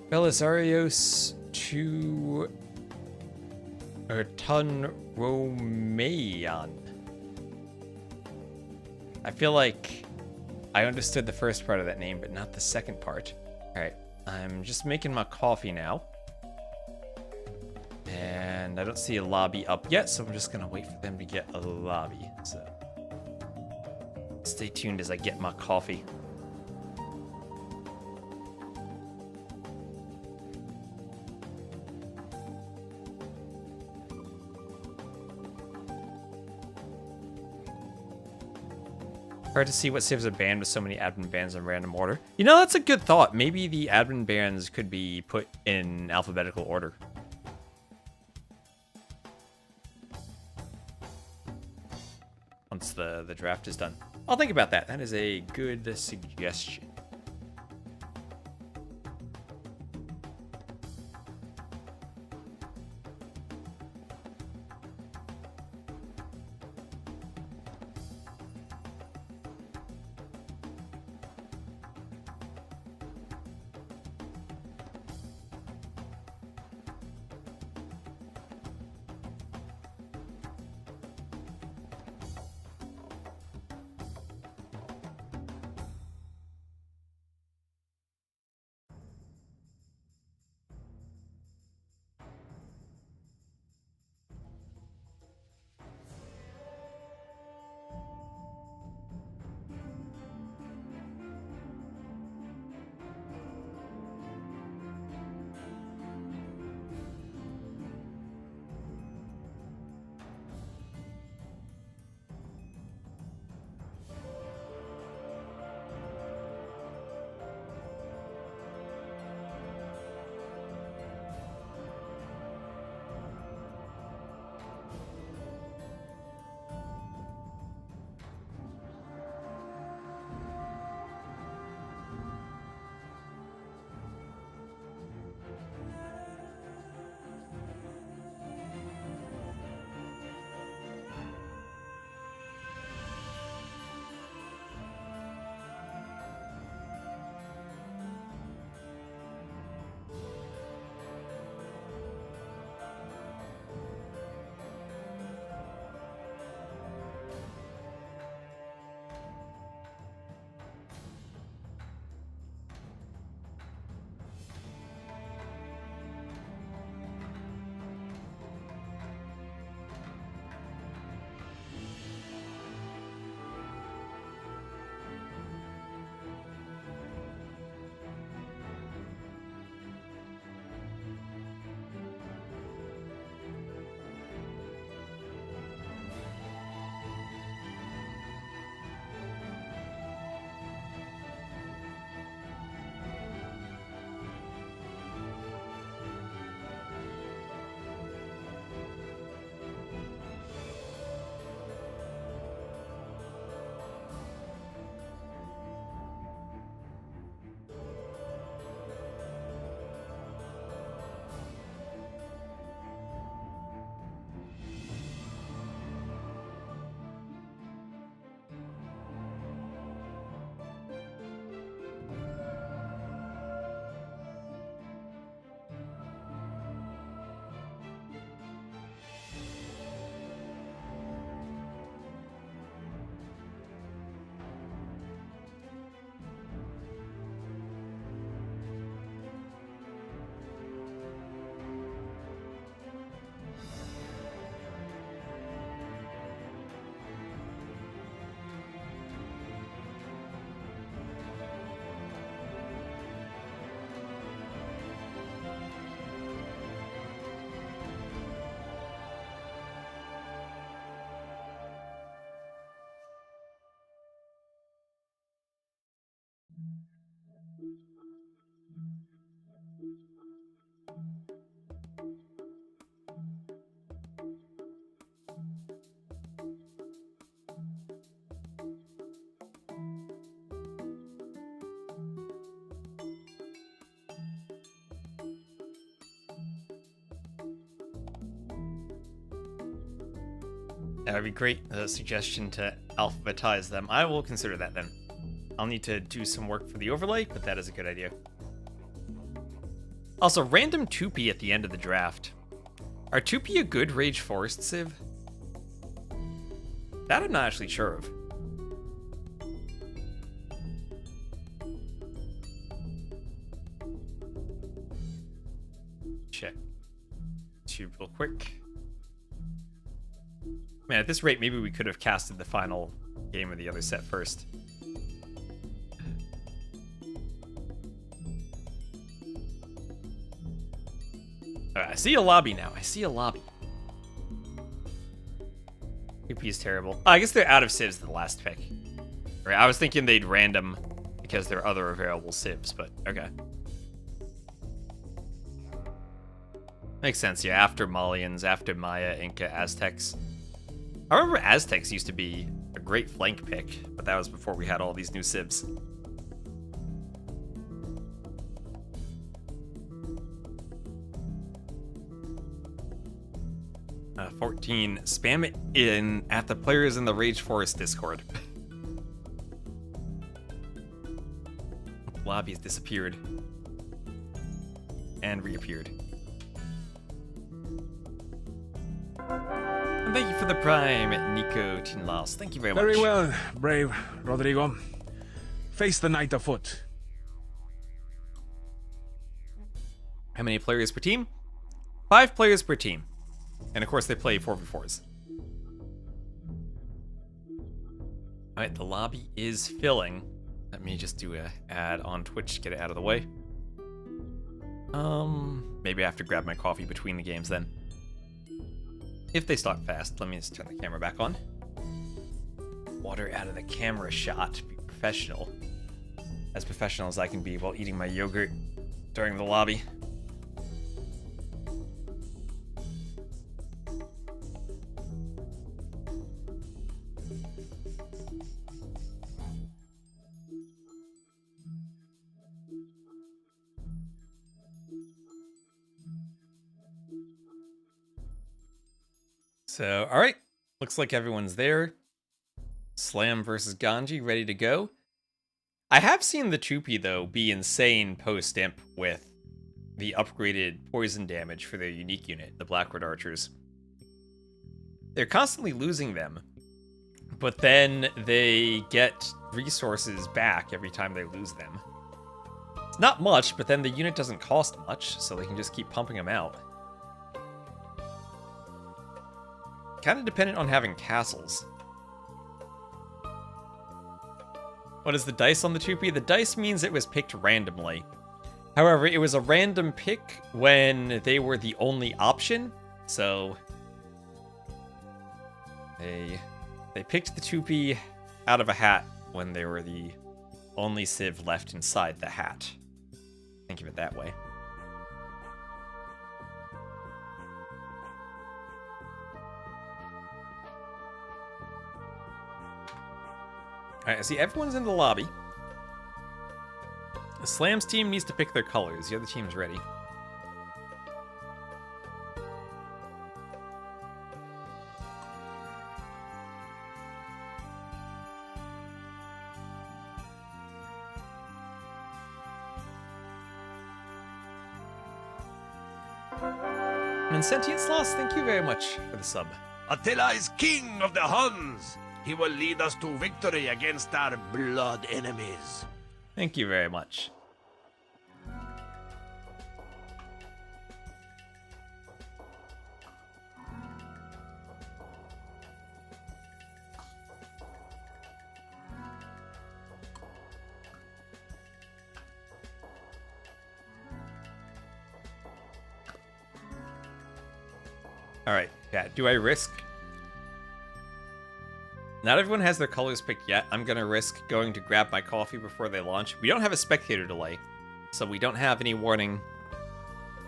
Speaker 1: Belisarios to Ertun Romayan. I feel like I understood the first part of that name, but not the second part. Alright, I'm just making my coffee now. And I don't see a lobby up yet, so I'm just gonna wait for them to get a lobby. So stay tuned as I get my coffee. Hard to see what saves a band with so many admin bands in random order. You know, that's a good thought. Maybe the admin bands could be put in alphabetical order. Once the draft is done. I'll think about that. That is a good suggestion. That would be great. A suggestion to alphabetize them. I will consider that then. I'll need to do some work for the overlay, but that is a good idea. Also, random 2P at the end of the draft. Are 2P a good Rage Forest civ? That I'm not actually sure of. Check YouTube real quick. Man, at this rate, maybe we could have casted the final game of the other set first. Alright, I see a lobby now. I see a lobby. 2P is terrible. I guess they're out of civs the last pick. Right, I was thinking they'd random because there are other available civs, but okay. Makes sense, yeah. After Malians, after Maya, Inca, Aztecs. I remember Aztecs used to be a great flank pick, but that was before we had all these new civs. 14. Spam it in at the players in the Rage Forest Discord. Lobby has disappeared. And reappeared. And thank you for the prime, Nico Tinlaus. Thank you very much.
Speaker 6: Very well, brave Rodrigo. Face the night afoot.
Speaker 1: How many players per team? 5 players per team. And of course they play 4v4s. Alright, the lobby is filling. Let me just do a ad on Twitch to get it out of the way. Maybe I have to grab my coffee between the games then. If they start fast, let me just turn the camera back on. Water out of the camera shot. Be professional. As professional as I can be while eating my yogurt during the lobby. So, alright. Looks like everyone's there. Slam versus Ganji, ready to go. I have seen the Chupi, though, be insane post-imp with the upgraded poison damage for their unique unit, the Blackwood Archers. They're constantly losing them, but then they get resources back every time they lose them. It's not much, but then the unit doesn't cost much, so they can just keep pumping them out. Kind of dependent on having castles. What is the dice on the 2P? The dice means it was picked randomly. However, it was a random pick when they were the only option, so they picked the 2P out of a hat when they were the only civ left inside the hat. Think of it that way. Alright, I see everyone's in the lobby. The Slams team needs to pick their colors. The other team's ready. And Sentient Sloth, thank you very much for the sub.
Speaker 7: Attila is king of the Huns. He will lead us to victory against our blood enemies.
Speaker 1: Thank you very much. Alright, yeah, do I risk? Not everyone has their colors picked yet. I'm gonna risk going to grab my coffee before they launch. We don't have a spectator delay, so we don't have any warning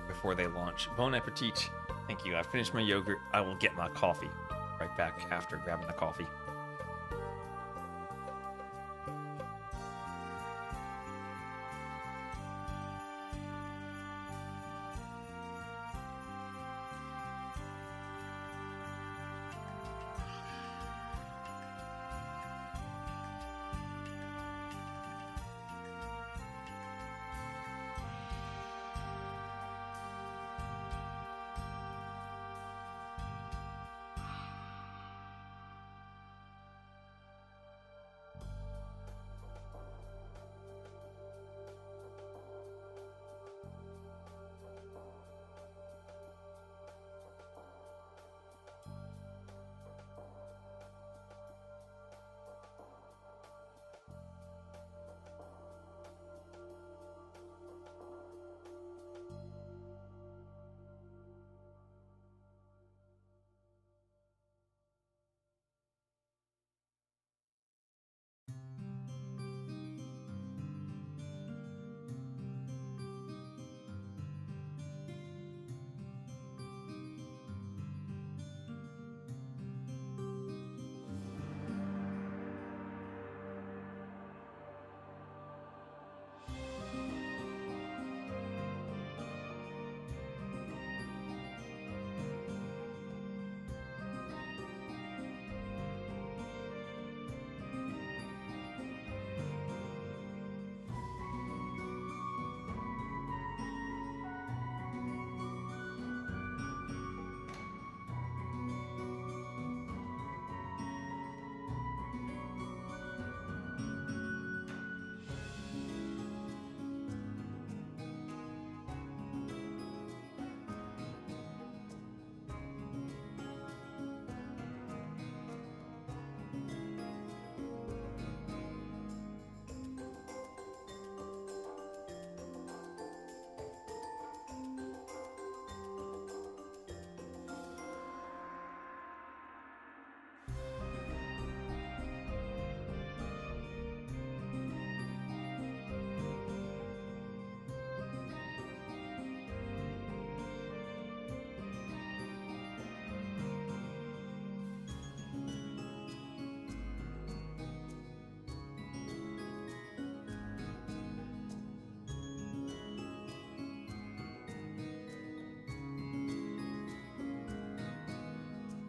Speaker 1: before they launch. Bon appetit. Thank you. I finished my yogurt. I will get my coffee right back after grabbing the coffee.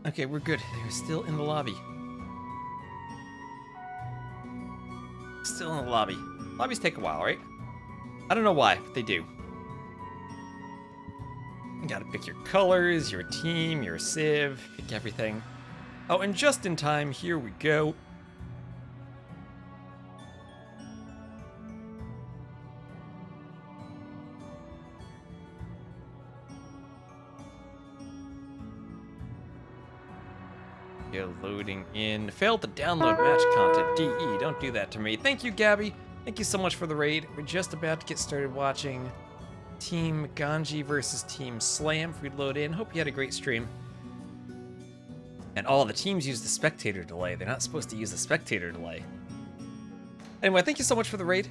Speaker 1: Okay, we're good. They're still in the lobby. Still in the lobby. Lobbies take a while, right? I don't know why, but they do. You gotta pick your colors, your team, your civ, pick everything. Oh, and just in time, here we go. Loading in. Failed to download match content. DE, don't do that to me. Thank you, Gabby. Thank you so much for the raid. We're just about to get started watching Team Ganji versus Team Slam. If we load in, hope you had a great stream. And all the teams use the spectator delay. They're not supposed to use the spectator delay. Anyway, thank you so much for the raid.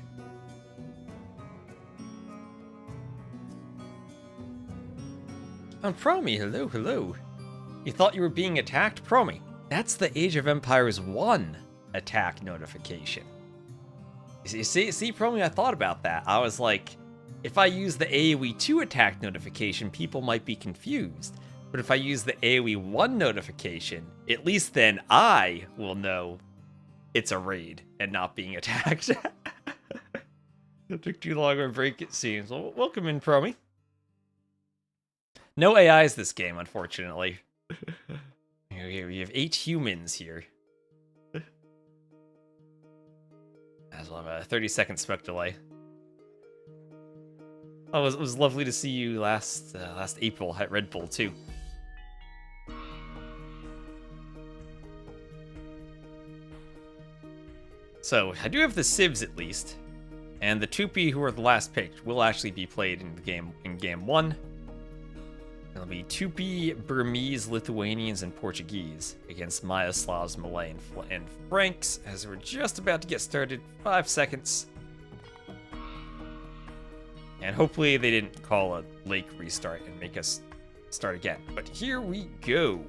Speaker 1: I'm Promi. Hello, hello. You thought you were being attacked? Promi. That's the Age of Empires 1 attack notification. You see, Promi, I thought about that. I was like, if I use the AoE 2 attack notification, people might be confused. But if I use the AoE 1 notification, at least then I will know it's a raid and not being attacked. It took too long to break, it seems. Well, welcome in, Promi. No AIs this game, unfortunately. We have 8 humans here. As well, have a 30-second smoke delay. Oh, it was lovely to see you last April at Red Bull too. So I do have the civs at least, and the Tupi, who are the last picked, will actually be played in the game in game 1. It'll be Tupi, Burmese, Lithuanians, and Portuguese against Maya, Slavs, Malay, and Franks, as we're just about to get started. 5 seconds. And hopefully they didn't call a lake restart and make us start again. But here we go.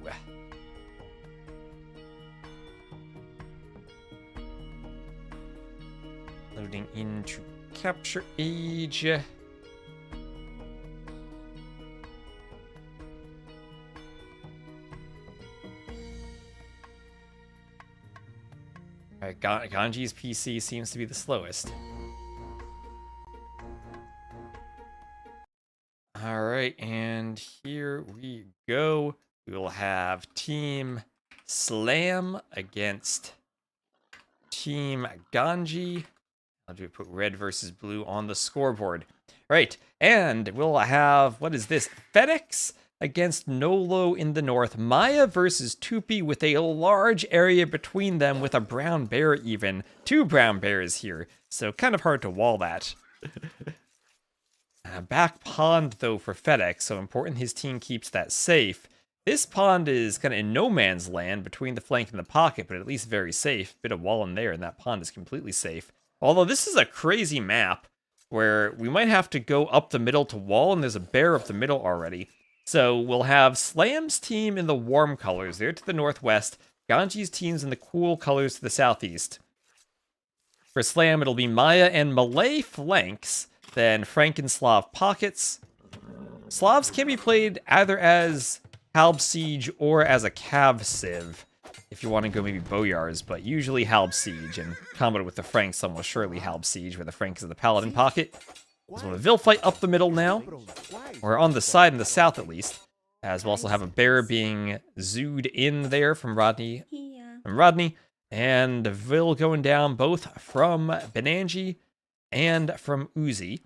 Speaker 1: Loading into capture age. Alright, Ganji's PC seems to be the slowest. Alright, and here we go. We will have Team Slam against Team Ganji. I'll do put red versus blue on the scoreboard. Right, and we'll have, what is this? FedEx against Nolo in the north. Maya versus Tupi with a large area between them with a brown bear even. 2 brown bears here, so kind of hard to wall that. Back pond, though, for FedEx, so important his team keeps that safe. This pond is kind of in no man's land between the flank and the pocket, but at least very safe. Bit of wall in there, and that pond is completely safe. Although this is a crazy map where we might have to go up the middle to wall, and there's a bear up the middle already. So we'll have Slam's team in the warm colors there to the northwest, Ganji's team's in the cool colors to the southeast. For Slam, it'll be Maya and Malay flanks, then Frank and Slav pockets. Slavs can be played either as Halb Siege or as a Cav Civ, if you want to go maybe Boyars, but usually Halb Siege, and comboed with the Franks, almost surely Halb Siege, where the Frank is the Paladin pocket. There's one of Vil fight up the middle now, or on the side in the south at least, as we'll also have a bear being zooed in there from Rodney, and Vil going down both from Benanji and from Uzi.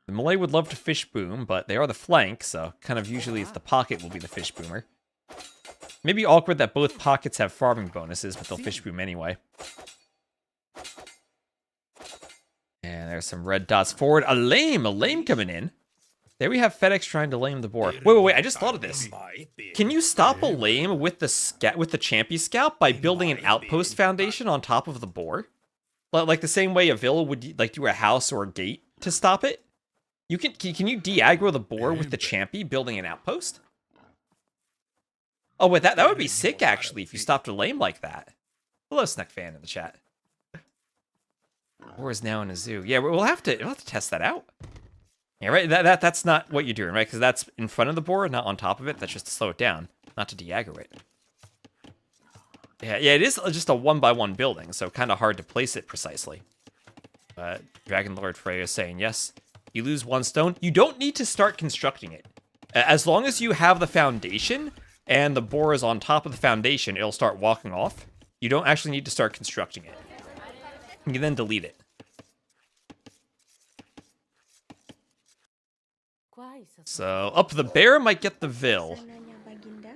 Speaker 1: The Malay would love to fish boom, but they are the flank, so kind of usually it's the pocket will be the fish boomer. Maybe awkward that both pockets have farming bonuses, but they'll fish boom anyway. And there's some red dots forward. A lame coming in. There we have FedEx trying to lame the boar. Wait, I just thought of this. Can you stop a lame with the Champy Scout by building an outpost foundation on top of the boar? Like the same way a Vil would like do a house or a gate to stop it? Can you de-aggro the boar with the Champy building an outpost? Oh, wait, that would be sick, actually, if you stopped a lame like that. Hello, Snuck Fan in the chat. Boar is now in a zoo. Yeah, we'll have to test that out. Yeah, right, that's not what you're doing, right? Because that's in front of the boar, not on top of it. That's just to slow it down. not to de-aggro it. Yeah, it is just a 1-by-1 building, so kind of hard to place it precisely. But Dragon Lord Freya is saying, yes, you lose 1 stone. You don't need to start constructing it. As long as you have the foundation and the boar is on top of the foundation, it'll start walking off. You don't actually need to start constructing it. You can then delete it. So, up the bear might get the Vil.
Speaker 5: Sananya Baginda.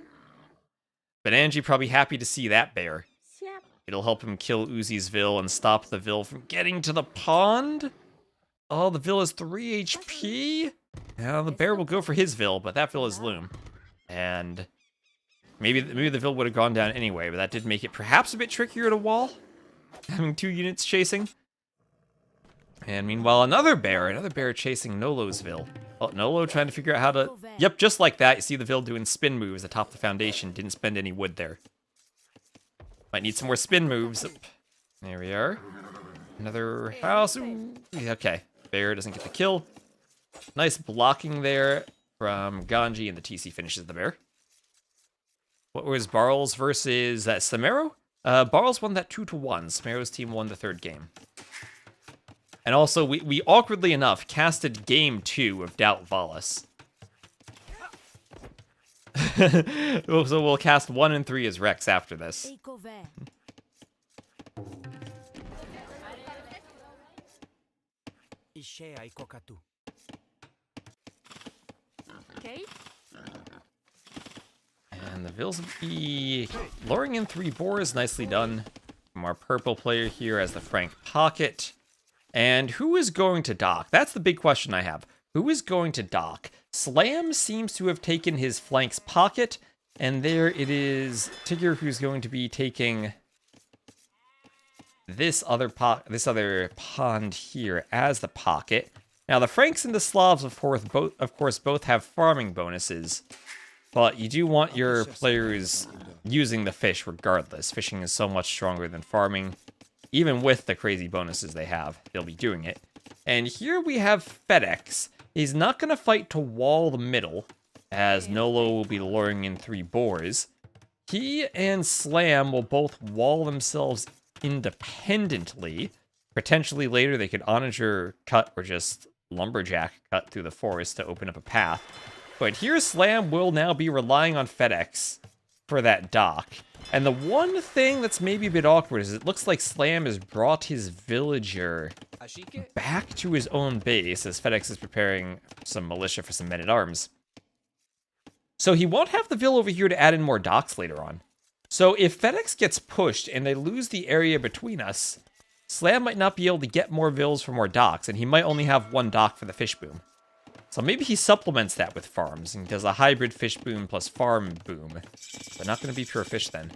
Speaker 1: But Angie probably happy to see that bear.
Speaker 5: Siap.
Speaker 1: It'll help him kill Uzi's Vil and stop the Vil from getting to the pond. Oh, the Vil is 3 HP. Now the bear will go for his Vil, but that Vil is Loom. And maybe the Vil would have gone down anyway, but that did make it perhaps a bit trickier to wall. Having 2 units chasing. And meanwhile, another bear chasing Nolo's Vil. Oh, Nolo trying to figure out how to... Yep, just like that. You see the Vil doing spin moves atop the foundation. Didn't spend any wood there. Might need some more spin moves. There we are. Another house. Ooh. Okay, bear doesn't get the kill. Nice blocking there from Ganji, and the TC finishes the bear. What was Barles versus Somero? Barles won that 2-1. Somero's team won the 3rd game. And also, we awkwardly enough casted game 2 of DauT Valas. So we'll cast 1 and 3 as Rex after this.
Speaker 5: Okay.
Speaker 1: And the Vils will be luring in 3 boars. Nicely done from our purple player here as the Frank Pocket. And who is going to dock? That's the big question I have. Who is going to dock? Slam seems to have taken his Flank's Pocket, and there it is Tigger who's going to be taking this other pond here as the pocket. Now the Franks and the Slavs, of course, both have farming bonuses, but you do want your players using the fish regardless. Fishing is so much stronger than farming. Even with the crazy bonuses they have, they'll be doing it. And here we have FedEx. He's not going to fight to wall the middle, as Nolo will be luring in 3 boars. He and Slam will both wall themselves independently. Potentially later they could onager cut or just lumberjack cut through the forest to open up a path. But here Slam will now be relying on FedEx for that dock. And the one thing that's maybe a bit awkward is it looks like Slam has brought his villager back to his own base as FedEx is preparing some militia for some men-at-arms. So he won't have the Vil over here to add in more docks later on. So if FedEx gets pushed and they lose the area between us, Slam might not be able to get more Vils for more docks, and he might only have 1 dock for the fish boom. So maybe he supplements that with farms and does a hybrid fish boom plus farm boom. But not going to be pure fish then.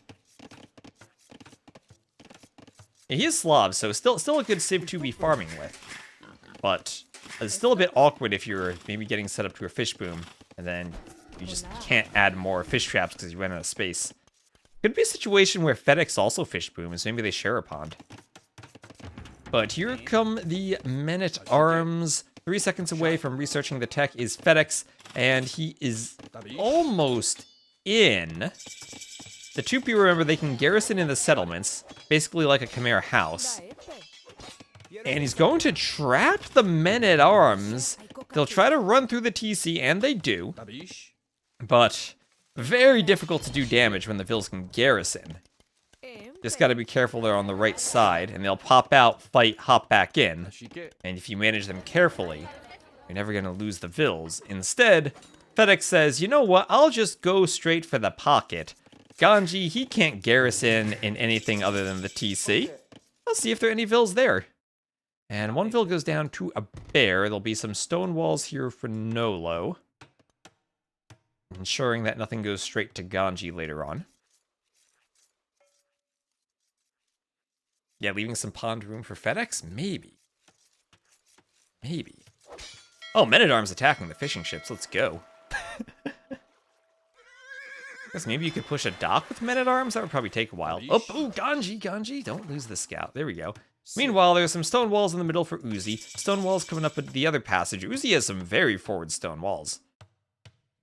Speaker 1: Yeah, he is Slav, so still a good civ to be farming with. But it's still a bit awkward if you're maybe getting set up to a fish boom, and then you just can't add more fish traps because you ran out of space. Could be a situation where FedEx also fish booms, maybe they share a pond. But here come the men-at-arms. 3 seconds away from researching the tech is FedEx, and he is almost in. The Tupi, remember, they can garrison in the settlements, basically like a Chimera house. And he's going to trap the men-at-arms. They'll try to run through the TC, and they do. But very difficult to do damage when the Vils can garrison. Just gotta be careful they're on the right side, and they'll pop out, fight, hop back in. And if you manage them carefully, you're never gonna lose the Vils. Instead, FedEx says, you know what, I'll just go straight for the pocket. Ganji, he can't garrison in anything other than the TC. Let's see if there are any Vils there. And 1 Vil goes down to a bear. There'll be some stone walls here for Nolo, ensuring that nothing goes straight to Ganji later on. Yeah, leaving some pond room for FedEx? Maybe. Maybe. Oh, Men-at-Arms attacking the fishing ships. Let's go. Guess maybe you could push a dock with Men-at-Arms? That would probably take a while. Oh, Ganji, don't lose the scout. There we go. Meanwhile, there's some stone walls in the middle for Uzi. Stone walls coming up at the other passage. Uzi has some very forward stone walls.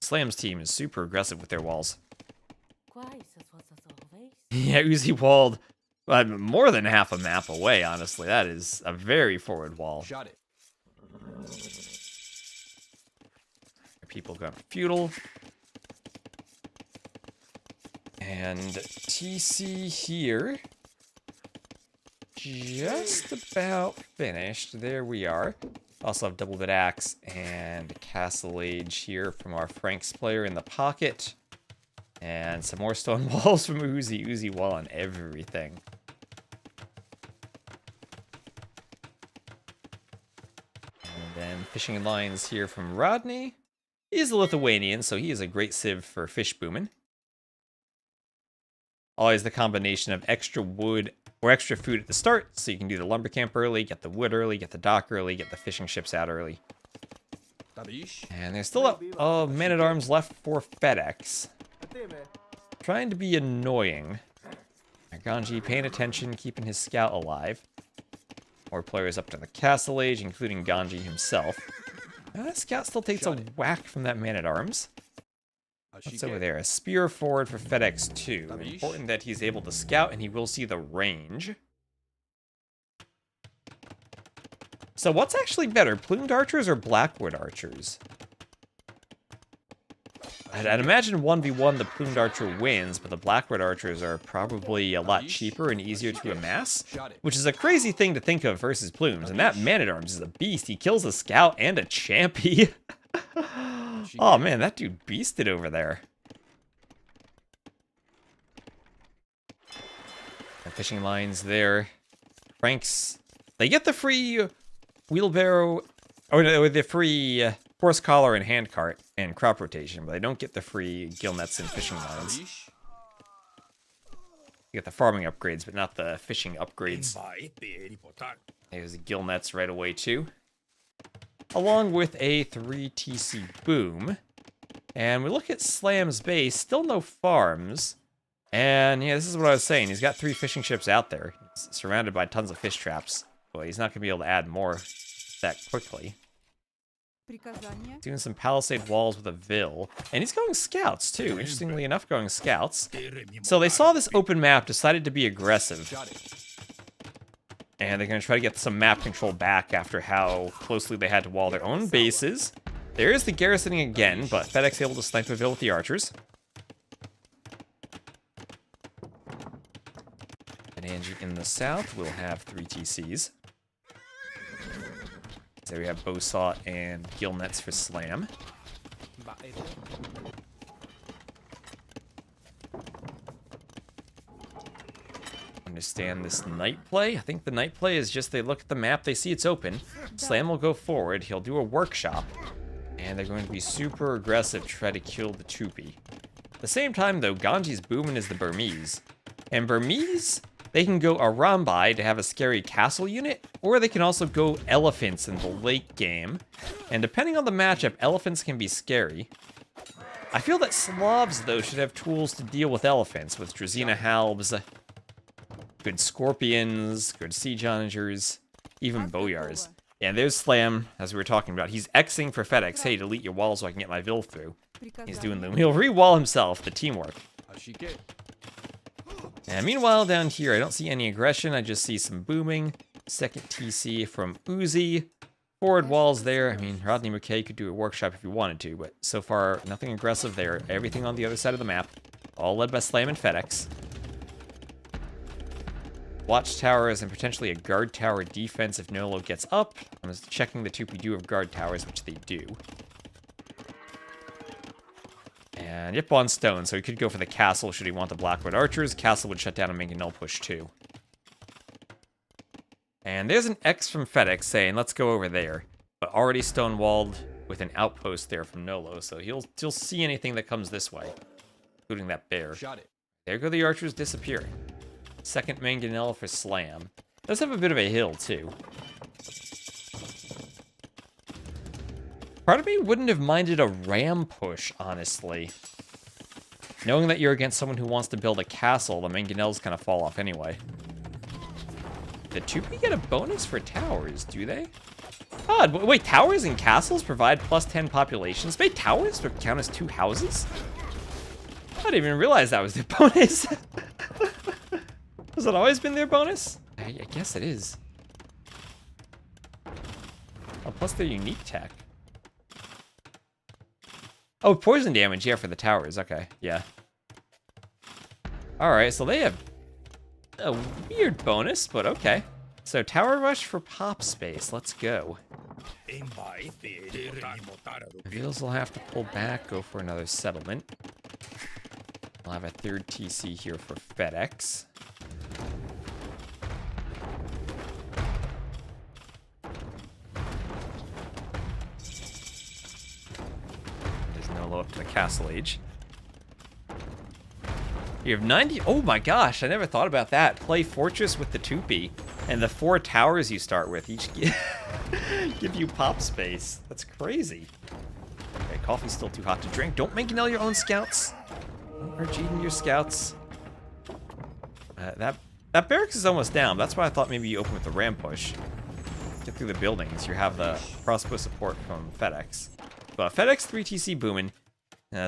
Speaker 1: Slam's team is super aggressive with their walls. Yeah, Uzi walled more than half a map away, honestly. That is a very forward wall.
Speaker 4: Shot it.
Speaker 1: People going feudal. And TC here. Just about finished. There we are. Also have double bit axe and castle age here from our Franks player in the pocket. And some more stone walls from Uzi. Uzi wall on everything. And then fishing lines here from Rodney. He's a Lithuanian, so he is a great sieve for fish booming. Always the combination of extra wood or extra food at the start, so you can do the lumber camp early, get the wood early, get the dock early, get the fishing ships out early. And there's still a man-at-arms left for FedEx. Trying to be annoying. Ganji paying attention, keeping his scout alive. More players up to the castle age, including Ganji himself. Scout still takes a whack from that man-at-arms. What's over there? A spear forward for FedEx 2. Important that he's able to scout, and he will see the range. So what's actually better, plumed archers or blackwood archers? I'd imagine 1v1 the plumed archer wins, but the blackwood archers are probably a lot cheaper and easier to amass, which is a crazy thing to think of versus plumes. And that man-at-arms is a beast. He kills a scout and a champy. Oh man, that dude beasted over there. And fishing lines there. Franks, they get the free wheelbarrow, or the free horse collar and hand cart and crop rotation, but they don't get the free gill nets and fishing lines. You get the farming upgrades, but not the fishing upgrades. There's the gill nets right away too. Along with a 3TC boom. And we look at Slam's base, still no farms. And yeah, this is what I was saying. He's got 3 fishing ships out there. He's surrounded by tons of fish traps. But he's not going to be able to add more that quickly. Doing some palisade walls with a Vil. And he's going scouts too, interestingly enough, going scouts. So they saw this open map, decided to be aggressive. And they're going to try to get some map control back after how closely they had to wall their own bases. There is the garrisoning again, but FedEx able to snipe a Vil with the archers. And Angie in the south will have 3 TCs. So we have Bowsaw and gill nets for Slam. Understand this night play. I think the night play is just they look at the map, they see it's open. Slam will go forward, he'll do a workshop, and they're going to be super aggressive to try to kill the Tupi. At the same time though, Ganji's booming is the Burmese. And Burmese, they can go Arambai to have a scary castle unit, or they can also go elephants in the late game. And depending on the matchup, elephants can be scary. I feel that Slavs though should have tools to deal with elephants, with Drazina Halbs, good Scorpions, good Siege Onagers, even Boyars. Yeah, there's Slam, as we were talking about. He's Xing for FedEx. Hey, delete your wall so I can get my Vil through. He's doing them. He'll re-wall himself, the teamwork. And meanwhile, down here, I don't see any aggression. I just see some booming. Second TC from Uzi. Forward walls there. I mean, Rodney McKay could do a workshop if he wanted to, but so far, nothing aggressive there. Everything on the other side of the map. All led by Slam and FedEx. Watchtowers and potentially a guard tower defense if Nolo gets up. I'm just checking the Tupi do have guard towers, which they do. And yep, on stone, so he could go for the castle should he want the Blackwood Archers. Castle would shut down a Mangonel push too. And there's an X from FedEx saying, let's go over there. But already stonewalled with an outpost there from Nolo, so he'll see anything that comes this way, including that bear. There go the archers disappearing. Second Mangonel for Slam. Does have a bit of a hill, too. Part of me wouldn't have minded a ram push, honestly. Knowing that you're against someone who wants to build a castle, the Mangonels kind of fall off anyway. The Tupi get a bonus for towers, do they? Oh, wait, towers and castles provide +10 populations? Wait, towers would count as 2 houses? didn't even realize that was their bonus. Has it always been their bonus? I guess it is. Oh, plus their unique tech. Oh, poison damage, yeah, for the towers. Okay, yeah. Alright, so they have a weird bonus, but okay. So tower rush for pop space. Let's go. Reveals will have to pull back, go for another settlement. I'll have a third TC here for FedEx. There's no low up to the castle age. You have 90. Oh my gosh, I never thought about that. Play Fortress with the 2P, and the 4 towers you start with each give you pop space. That's crazy. Okay, coffee's still too hot to drink. Don't mangonel your own scouts. Don't urge eating your scouts. That barracks is almost down. That's why I thought maybe you open with the ram push. Get through the buildings. You have the crossbow support from FedEx. But FedEx 3TC booming.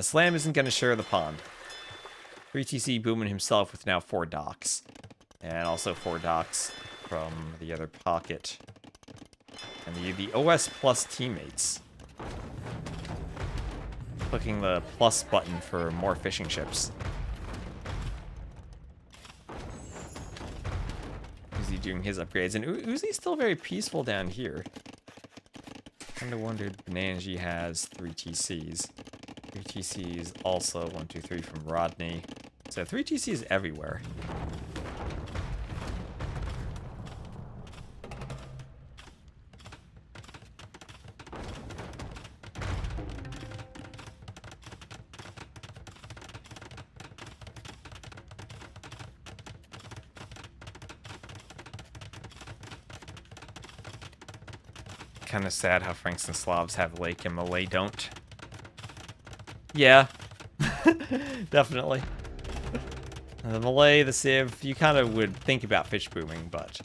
Speaker 1: Slam isn't going to share the pond. 3TC booming himself with now 4 docks. And also 4 docks from the other pocket. And the OS plus teammates. Clicking the plus button for more fishing ships. Uzi doing his upgrades. And Uzi's still very peaceful down here. Kinda wondered Ganji has 3 TCs. 3 TCs also 1, 2, 3 from Rodney. So 3 TCs everywhere. Kind of sad how Franks and Slavs have Lake and Malay don't. Yeah, definitely. The Malay, the Civ, you kind of would think about fish booming, but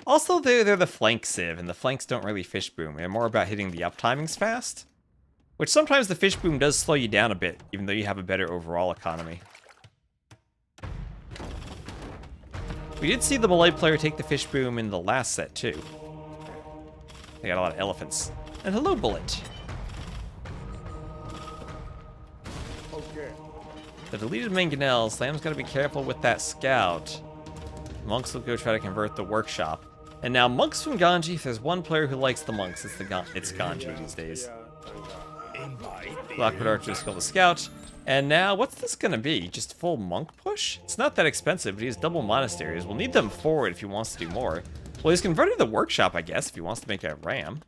Speaker 1: also they're the flank Civ, and the flanks don't really fish boom. They're more about hitting the up timings fast, which sometimes the fish boom does slow you down a bit, even though you have a better overall economy. We did see the Malay player take the fish boom in the last set too. They got a lot of elephants. And hello, Bullet.
Speaker 3: Okay.
Speaker 1: The deleted mangonel. Slam's got to be careful with that scout. Monks will go try to convert the workshop. And now monks from Ganji. If there's one player who likes the monks, it's Ganji these days. Lockwood Archer just killed the scout. And now, what's this gonna be? Just full monk push? It's not that expensive, but he has double monasteries. We'll need them forward if he wants to do more. Well, he's converted the workshop, I guess, if he wants to make a ram.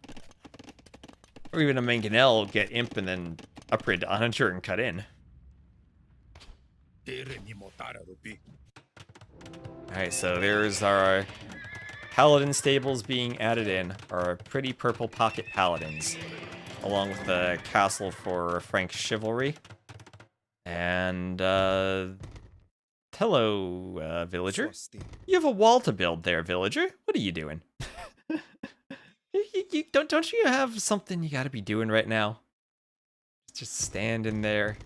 Speaker 1: Or even a mangonel, get imp and then upgrade to Onager and cut in. Alright, so there's our paladin stables being added in. Our pretty purple pocket paladins. Along with the castle for Frank chivalry. And, hello, villager. You have a wall to build there, villager. What are you doing? Don't you have something you gotta be doing right now? Just stand in there.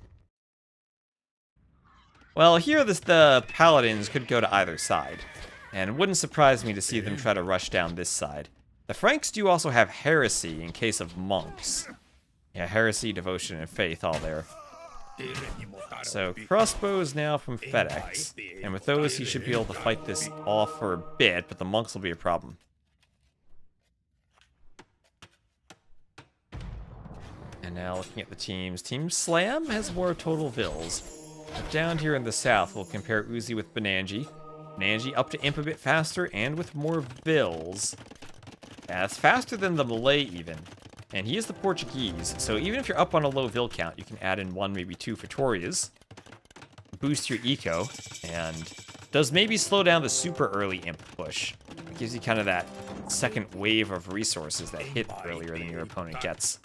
Speaker 1: Well, here the paladins could go to either side. And it wouldn't surprise me to see them try to rush down this side. The Franks do also have heresy in case of monks. Yeah, heresy, devotion, and faith all there. So, crossbows now from FedEx. And with those, he should be able to fight this off for a bit, but the monks will be a problem. And now looking at the teams. Team Slam has more total vills. But down here in the south, we'll compare Uzi with Bananji. Bananji up to imp a bit faster and with more vills. Yeah, that's faster than the Malay even. And he is the Portuguese, so even if you're up on a low vill count, you can add in 1, maybe 2 Fetorias. Boost your eco, and does maybe slow down the super early imp push. It gives you kind of that second wave of resources that hit earlier than your opponent gets.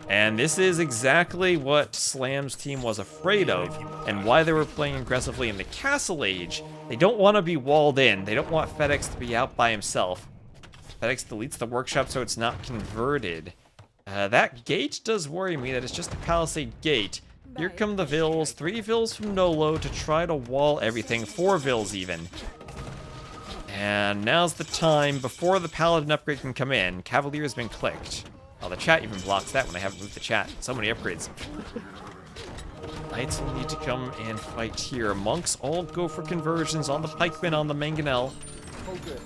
Speaker 1: And this is exactly what Slam's team was afraid of, and why they were playing aggressively in the Castle Age. They don't want to be walled in. They don't want FedEx to be out by himself. FedEx deletes the workshop so it's not converted. That gate does worry me that it's just a palisade gate. Here come the Vills. 3 Vills from Nolo to try to wall everything. 4 Vills even. And now's the time before the Paladin upgrade can come in. Cavalier has been clicked. Oh, the chat even blocks that when I haven't moved the chat. So many upgrades. Knights will need to come and fight here. Monks all go for conversions on the pikemen on the mangonel.
Speaker 3: Okay.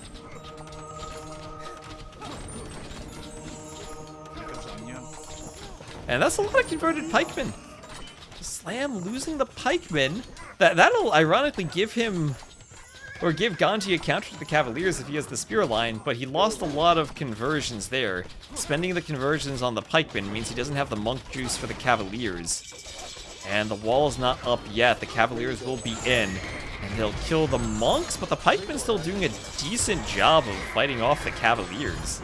Speaker 1: And that's a lot of converted pikemen. Slam losing the pikemen. That'll ironically give him, or give Ganji a counter to the Cavaliers if he has the spear line, but he lost a lot of conversions there. Spending the conversions on the pikemen means he doesn't have the monk juice for the Cavaliers. And the wall is not up yet. The Cavaliers will be in, and they'll kill the monks, but the pikemen still doing a decent job of fighting off the Cavaliers.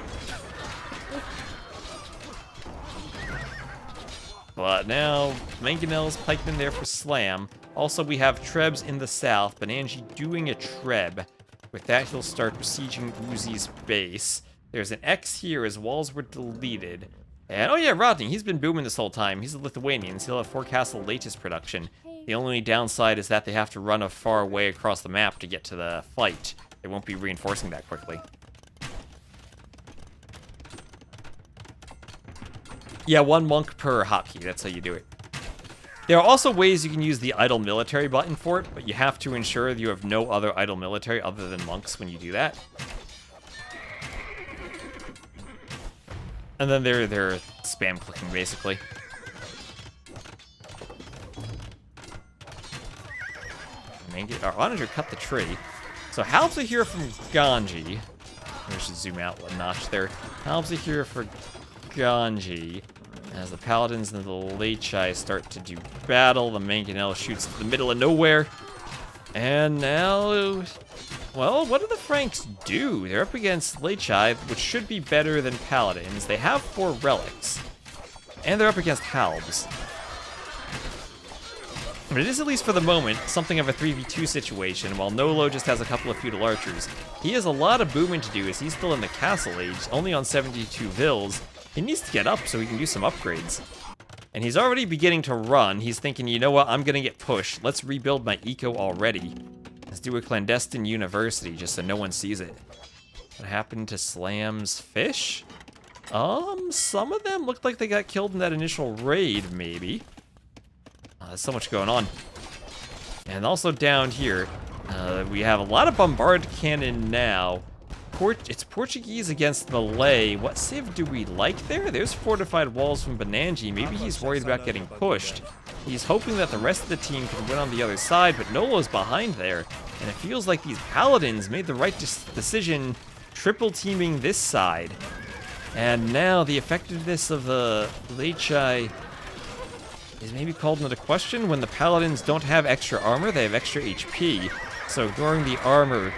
Speaker 1: But now, Mangonel's pikemen there for Slam. Also, we have Trebs in the south. Bananji doing a Treb. With that, he'll start besieging Uzi's base. There's an X here as walls were deleted. And, oh yeah, Rodney, he's been booming this whole time. He's a Lithuanian, so he'll have Forecastle latest production. The only downside is that they have to run a far way across the map to get to the fight. They won't be reinforcing that quickly. Yeah, 1 monk per hotkey, that's how you do it. There are also ways you can use the idle military button for it, but you have to ensure that you have no other idle military other than monks when you do that. And then they're spam clicking, basically. Our manager cut the tree. So Halbs are here from Ganji. I should zoom out a notch there. Halbs are here for Ganji. As the Paladins and the Lechai start to do battle, the Mangonel shoots to the middle of nowhere. And now, well, what do the Franks do? They're up against Lechai, which should be better than Paladins. They have 4 relics. And they're up against Halbs. But it is, at least for the moment, something of a 3v2 situation, while Nolo just has a couple of feudal archers. He has a lot of booming to do as he's still in the castle age, only on 72 Vills. He needs to get up so he can do some upgrades. And he's already beginning to run. He's thinking, you know what, I'm gonna get pushed. Let's rebuild my eco already. Let's do a clandestine university just so no one sees it. What happened to Slam's fish? Some of them looked like they got killed in that initial raid, maybe. There's so much going on. And also down here, we have a lot of bombard cannon now. It's Portuguese against Malay. What civ do we like there? There's fortified walls from Bananji. Maybe he's worried about getting pushed. He's hoping that the rest of the team can win on the other side, but Nolo's behind there. And it feels like these Paladins made the right decision triple teaming this side. And now the effectiveness of the Lechai is maybe called into question. When the Paladins don't have extra armor, they have extra HP. So ignoring the armor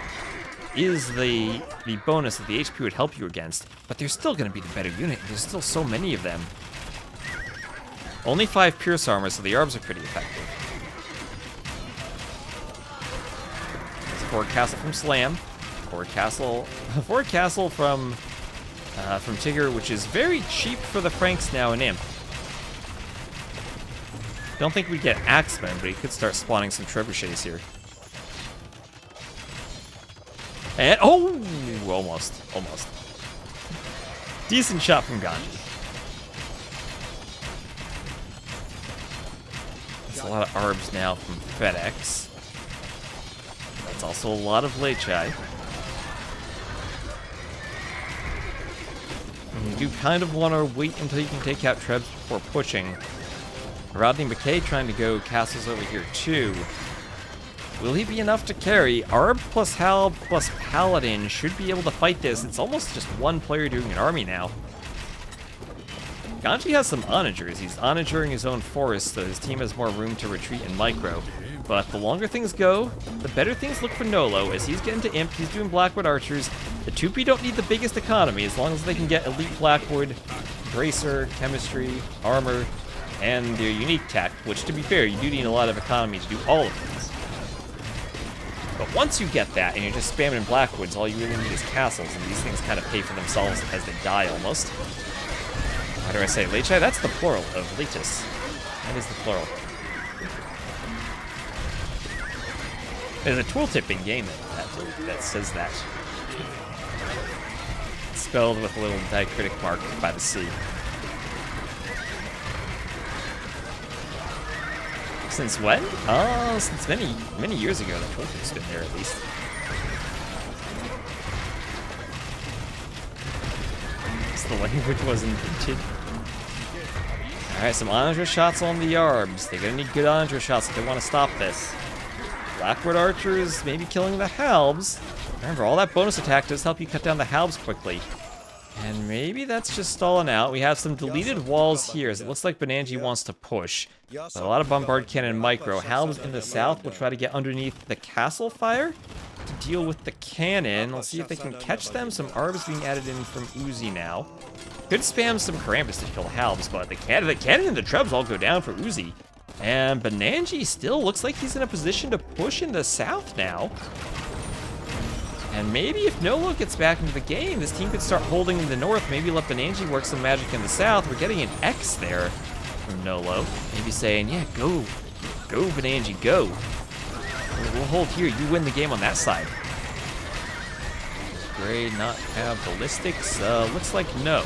Speaker 1: is the bonus that the HP would help you against, but they're still going to be the better unit. There's still so many of them. Only 5 pierce armor, so the arbs are pretty effective. There's a forward castle from Slam, forward castle from Tigger, which is very cheap for the Franks now in Imp. Don't think we get Axemen, but he could start spawning some trebuchets here. And, oh, almost. Decent shot from Ganji. There's a lot of arbs now from FedEx. That's also a lot of Lechai. And you do kind of want to wait until you can take out Trebs before pushing. Rodney McKay trying to go castles over here too. Will he be enough to carry? Arb plus Halb plus Paladin should be able to fight this. It's almost just one player doing an army now. Ganji has some onagers. He's onagering his own forest, so his team has more room to retreat in micro. But the longer things go, the better things look for Nolo. As he's getting to Imp, he's doing Blackwood archers. The 2P don't need the biggest economy, as long as they can get elite Blackwood, Bracer, chemistry, armor, and their unique tech, which, to be fair, you do need a lot of economy to do all of these. But once you get that, and you're just spamming Blackwoods, all you really need is castles, and these things kind of pay for themselves as they die, almost. How do I say Lechai? That's the plural of Letus. That is the plural. There's a tooltip in game that says that. It's spelled with a little diacritic mark by the sea. Since when? Oh, since many years ago. The tooltip's been there at least. The language was invented. Alright, some Onager shots on the Yarbs. They're gonna need good Onager shots if they want to stop this. Blackwood Archers maybe killing the Halbs. Remember, all that bonus attack does help you cut down the Halbs quickly. And maybe that's just stalling out. We have some deleted walls here, as it looks like Bananji wants to push. But a lot of Bombard Cannon micro. Halbs in the south will try to get underneath the castle fire to deal with the cannon. Let's see if they can catch them. Some Arbs being added in from Uzi now. Could spam some Krampus to kill Halbs, but the cannon and the Trebs all go down for Uzi. And Bananji still looks like he's in a position to push in the south now. And maybe if Nolo gets back into the game, this team could start holding in the north. Maybe let Bananji work some magic in the south. We're getting an X there from Nolo. Maybe saying, yeah, go Bananji, go. We'll hold here. You win the game on that side. Gray not have ballistics? Looks like no.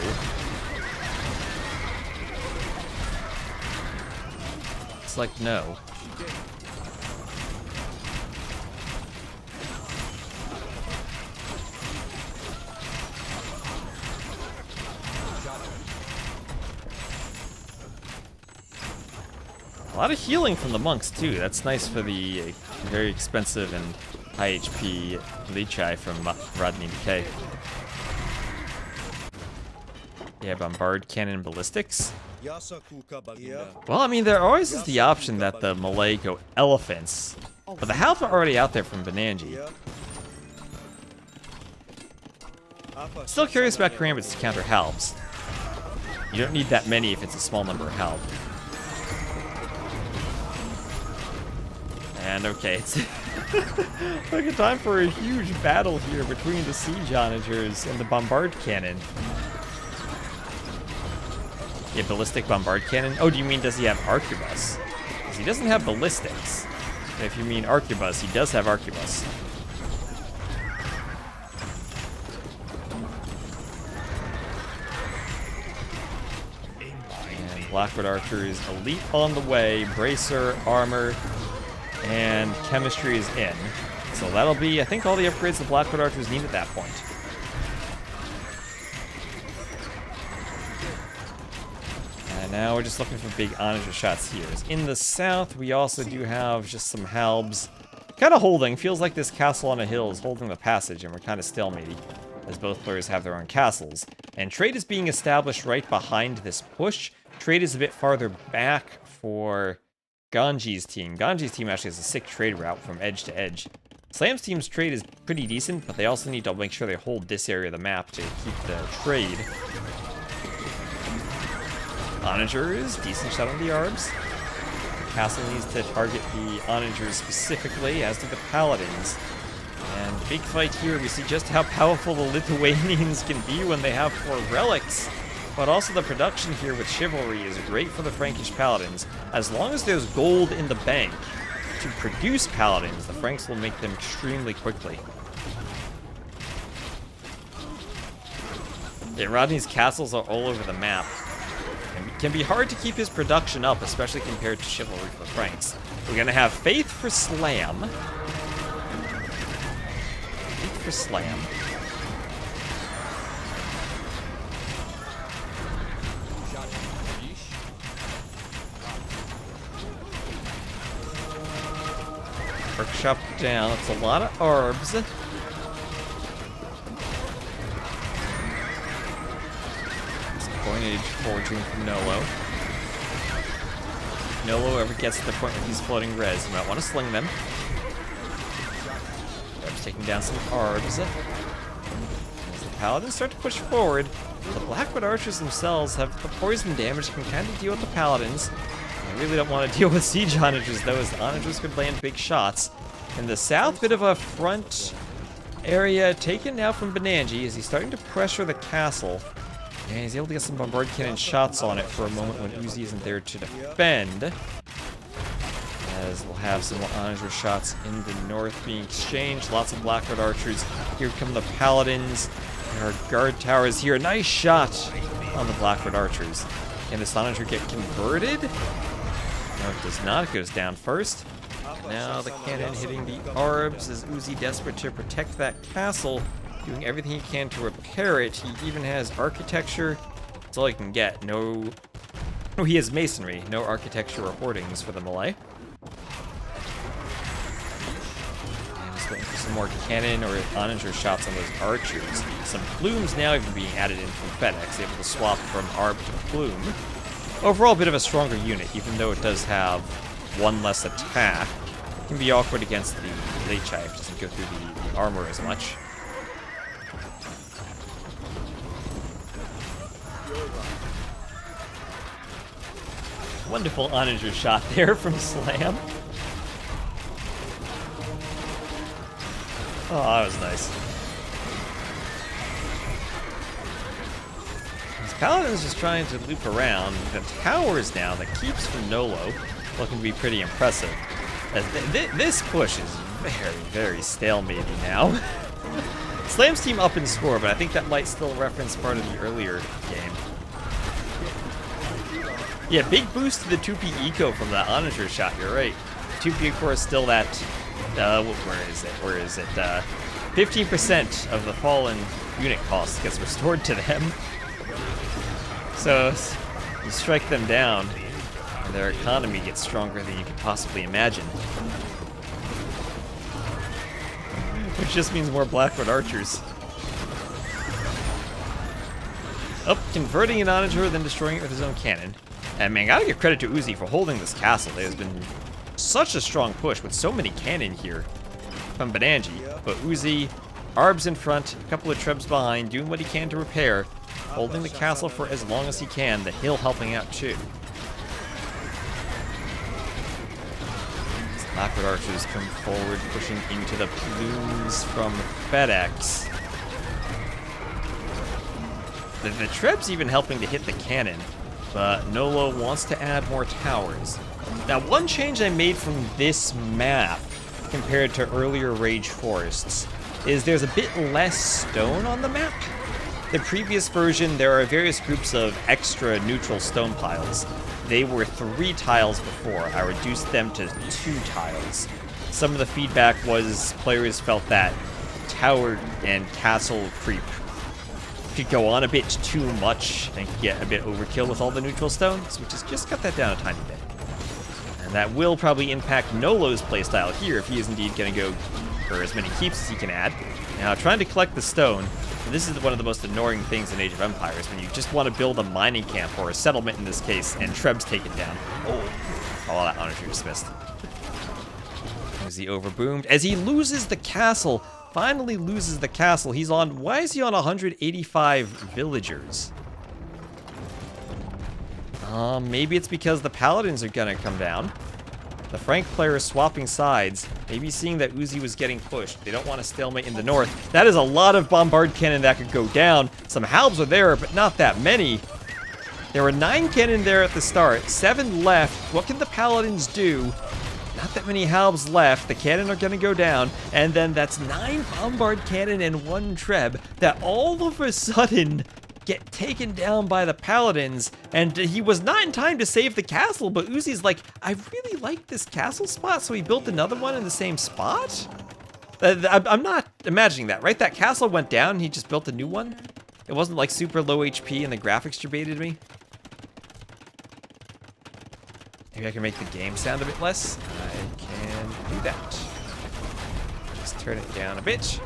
Speaker 1: Looks like no. A lot of healing from the monks too. That's nice for the very expensive and high HP Lichai from Rodney Decay. Yeah, Bombard Cannon Ballistics. Well, I mean, there always is the option that the Malay go Elephants, but the Half are already out there from Bananji. Still curious about Karambits to counter Halbs. You don't need that many if it's a small number of Halb. And okay, it's like a time for a huge battle here between the Siege Onagers and the Bombard Cannon. Yeah, Ballistic Bombard Cannon. Oh, do you mean does he have Arquebus? Because he doesn't have Ballistics. If you mean Arquebus, he does have Arquebus. And Blackwood Archers, Elite on the way, Bracer, Armor, and Chemistry is in. So that'll be, I think, all the upgrades the Blackwood Archers need at that point. And now we're just looking for big Onager shots here. In the south, we also do have just some Halbs. Kind of holding. Feels like this castle on a hill is holding the passage, and we're kind of stalemated, as both players have their own castles. And trade is being established right behind this push. Trade is a bit farther back for Ganji's team. Ganji's team actually has a sick trade route from edge to edge. Slam's team's trade is pretty decent, but they also need to make sure they hold this area of the map to keep the trade. Onagers, decent shot on the Arbs. The castle needs to target the Onagers specifically, as do the Paladins. And big fight here, we see just how powerful the Lithuanians can be when they have 4 relics. But also the production here with Chivalry is great for the Frankish Paladins. As long as there's gold in the bank to produce Paladins, the Franks will make them extremely quickly. Yeah, Rodney's castles are all over the map. And it can be hard to keep his production up, especially compared to Chivalry for the Franks. We're gonna have Faith for Slam. Faith for Slam. Workshop down. That's a lot of Arbs. Coinage forging from Nolo. If Nolo ever gets to the point where he's floating res, you might want to sling them. Arbs taking down some Arbs. As the Paladins start to push forward, the Blackwood Archers themselves have the poison damage, can kind of deal with the Paladins. I really don't want to deal with Siege Onagers, though, as the Onagers could land big shots. In the south, bit of a front area taken now from Bananji as he's starting to pressure the castle. And he's able to get some Bombard Cannon shots on it for a moment when Uzi isn't there to defend. as we'll have some onager shots in the north being exchanged. Lots of Blackwood archers. Here come the paladins. There are guard towers here. Nice shot on the Blackwood archers. Can this onager get converted? No, it does not. It goes down first. Now the cannon hitting the Arbs as Uzi desperate to protect that castle, doing everything he can to repair it. He even has architecture. That's all he can get. No, he has masonry. No architecture or hoardings for the melee. And just waiting for some more cannon or onager shots on those archers. Some plumes now even being added in from FedEx, able to swap from Arb to plume. Overall, a bit of a stronger unit, even though it does have one less attack. It can be awkward against the late chive, doesn't go through the armor as much. Wonderful onager shot there from Slam. Oh, that was nice. This Paladin's just trying to loop around. The towers now, the keeps from Nolo, looking to be pretty impressive. As this push is very, very stalematy now. Slam's team up in score, but I think that might still reference part of the earlier game. Yeah, big boost to the 2P eco from that onager shot, you're right. 2P, of course, still that, where is it? 15% of the fallen unit cost gets restored to them. So, you strike them down, and their economy gets stronger than you could possibly imagine. Which just means more Blackwood archers. Up, converting an onager, then destroying it with his own cannon. And man, gotta give credit to Uzi for holding this castle. There's been such a strong push with so many cannon here from Ganji. But Uzi, Arbs in front, a couple of Trebs behind, doing what he can to repair, holding the castle for as long as he can, the hill helping out too. As Blackwood archers come forward, pushing into the plumes from FedEx. The Trebs even helping to hit the cannon. But Nolo wants to add more towers. Now, one change I made from this map compared to earlier Rage Forests is there's a bit less stone on the map. The previous version, there are various groups of extra neutral stone piles. They were 3 tiles before. I reduced them to 2 tiles. Some of the feedback was players felt that tower and castle creep could go on a bit too much and could get a bit overkill with all the neutral stones, which has just cut that down a tiny bit. And that will probably impact Nolo's playstyle here if he is indeed going to go for as many keeps as he can add. Now, trying to collect the stone, this is one of the most annoying things in Age of Empires, when you just want to build a mining camp, or a settlement in this case, and Trebs take it down. Oh, that onager dismissed. As he overboomed, as he loses the castle, finally loses the castle. He's on, why is he on 185 villagers? Maybe it's because the paladins are gonna come down. The Frank player is swapping sides, maybe seeing that Uzi was getting pushed. They don't want to stalemate in the north. That is a lot of bombard cannon that could go down. Some halbs are there, but not that many. There were 9 cannon there at the start, 7 left. What can the paladins do? Not that many halbs left. The cannon are going to go down, and then that's 9 bombard cannon and 1 Treb that all of a sudden get taken down by the paladins, and he was not in time to save the castle, but Uzi's like, I really like this castle spot, so he built another one in the same spot? I'm not imagining that, right? That castle went down, he just built a new one? It wasn't like super low HP and the graphics debated me? Maybe I can make the game sound a bit less? I can do that. Just turn it down a bit.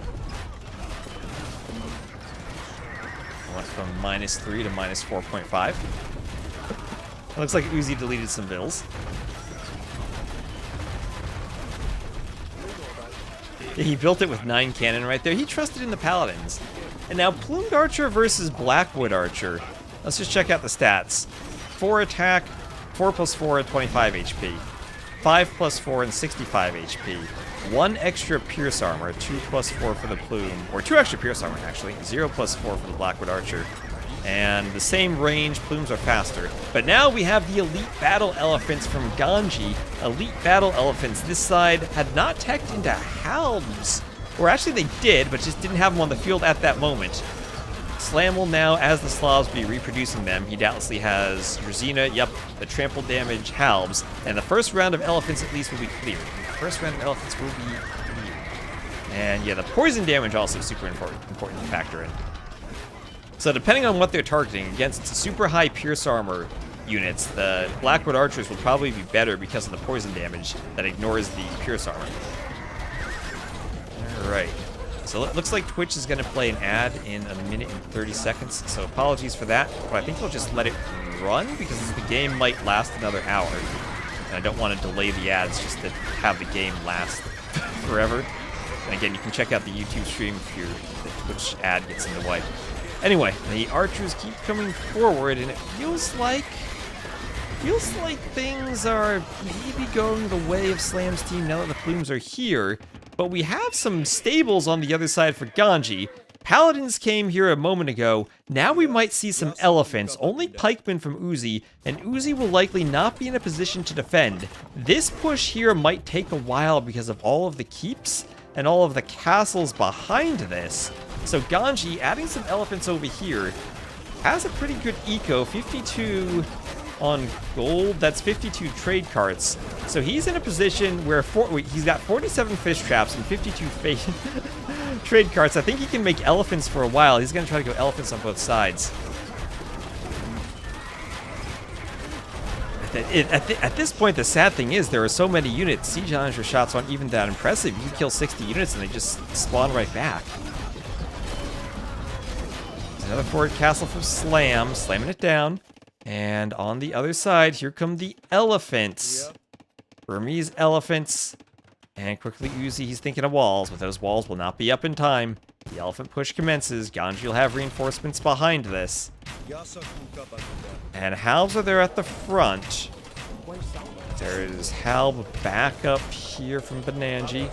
Speaker 1: I went from -3 to -4.5. It looks like Uzi deleted some vills. Yeah, he built it with 9 cannon right there. He trusted in the paladins. And now Plumed Archer versus Blackwood Archer. Let's just check out the stats. 4 attack, 4 + 4 25 HP. 5 + 4 and 65 HP. 1 extra pierce armor, 2 + 4 for the plume, or 2 extra pierce armor actually, 0 + 4 for the Blackwood Archer. And the same range, plumes are faster. But now we have the elite battle elephants from Ganji. Elite battle elephants this side had not teched into halbs. Or actually they did, but just didn't have them on the field at that moment. Slam will now, as the Slavs, be reproducing them. He doubtlessly has Drazina, yep, the trample damage halbs. And the first round of elephants at least will be cleared. The first round of elephants will be cleared. And yeah, the poison damage also super important to factor in. So depending on what they're targeting, against super high pierce armor units, the Blackwood archers will probably be better because of the poison damage that ignores the pierce armor. Alright. So it looks like Twitch is going to play an ad in 1 minute and 30 seconds, so apologies for that, but I think we'll just let it run because the game might last another hour. And I don't want to delay the ads just to have the game last forever. And again, you can check out the YouTube stream if the Twitch ad gets in the way. Anyway, the archers keep coming forward, and it feels like things are maybe going the way of Slam's team now that the plumes are here. But we have some stables on the other side for Ganji. Paladins came here a moment ago. Now we might see some elephants, only pikemen from Uzi, and Uzi will likely not be in a position to defend. This push here might take a while because of all of the keeps and all of the castles behind this. So Ganji, adding some elephants over here, has a pretty good eco, 52 on gold, that's 52 trade carts. So he's in a position where he's got 47 fish traps and 52 trade carts. I think he can make elephants for a while. He's going to try to go elephants on both sides. At this point, the sad thing is there are so many units. Siege Onager shots aren't even that impressive. You kill 60 units and they just spawn right back. Another forward castle for Slam, slamming it down. And on the other side, here come the elephants. Yep. Burmese elephants. And quickly Uzi, he's thinking of walls, but those walls will not be up in time. The elephant push commences. Ganji will have reinforcements behind this. And halbs are there at the front. There's halb back up here from Bananji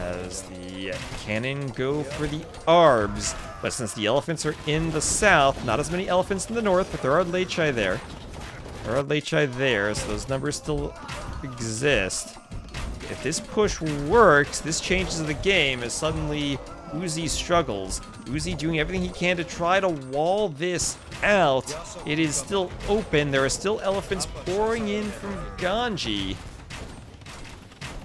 Speaker 1: as the cannon go for the arbs. But since the elephants are in the south, not as many elephants in the north, but there are Lechai there. There are Lechai there, so those numbers still exist. If this push works, this changes the game as suddenly Uzi struggles. Uzi doing everything he can to try to wall this out. It is still open. There are still elephants pouring in from Ganji.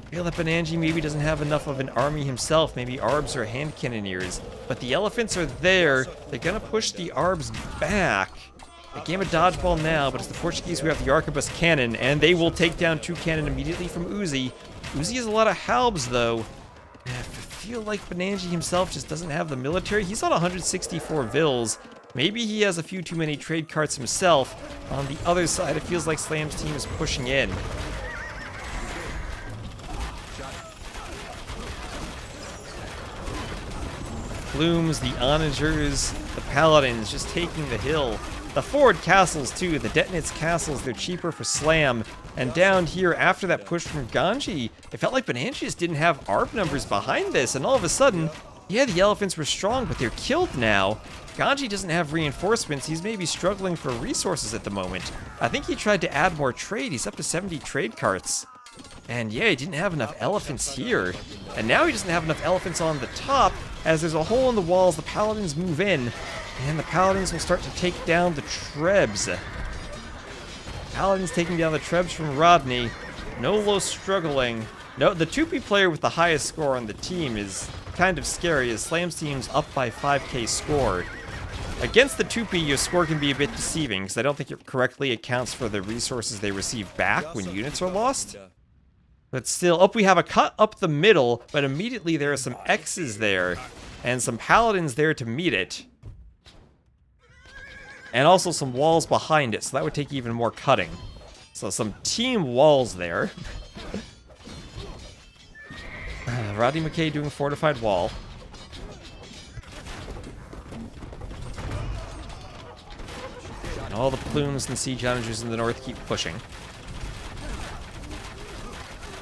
Speaker 1: I feel that Bananji maybe doesn't have enough of an army himself. Maybe Arbs or hand cannoneers. But the elephants are there. They're going to push the Arbs back. A game of dodgeball now, but it's the Portuguese who have the arquebus cannon, and they will take down 2 cannon immediately from Uzi. Uzi has a lot of halbs, though. I feel like Bananji himself just doesn't have the military. He's on 164 vills. Maybe he has a few too many trade carts himself. On the other side, it feels like Slam's team is pushing in. Blooms, the Onagers, the Paladins just taking the hill. The forward castles, too. The Detonit's castles, they're cheaper for Slam. And down here, after that push from Ganji, it felt like Bananji just didn't have ARP numbers behind this. And all of a sudden, yeah, the elephants were strong, but they're killed now. Ganji doesn't have reinforcements. He's maybe struggling for resources at the moment. I think he tried to add more trade. He's up to 70 trade carts. And yeah, he didn't have enough elephants here. And now he doesn't have enough elephants on the top. As there's a hole in the walls, the Paladins move in. And the Paladins will start to take down the Trebs. Paladins taking down the Trebs from Rodney. Nolo struggling. No, the 2P player with the highest score on the team is kind of scary, as Slam's team's up by 5k score. Against the 2P, your score can be a bit deceiving, because I don't think it correctly accounts for the resources they receive back when units are lost. But still, we have a cut up the middle, but immediately there are some X's there, and some Paladins there to meet it. And also some walls behind it, so that would take even more cutting. So some team walls there. Rodney McKay doing fortified wall. And all the plumes and siege onagers in the north keep pushing.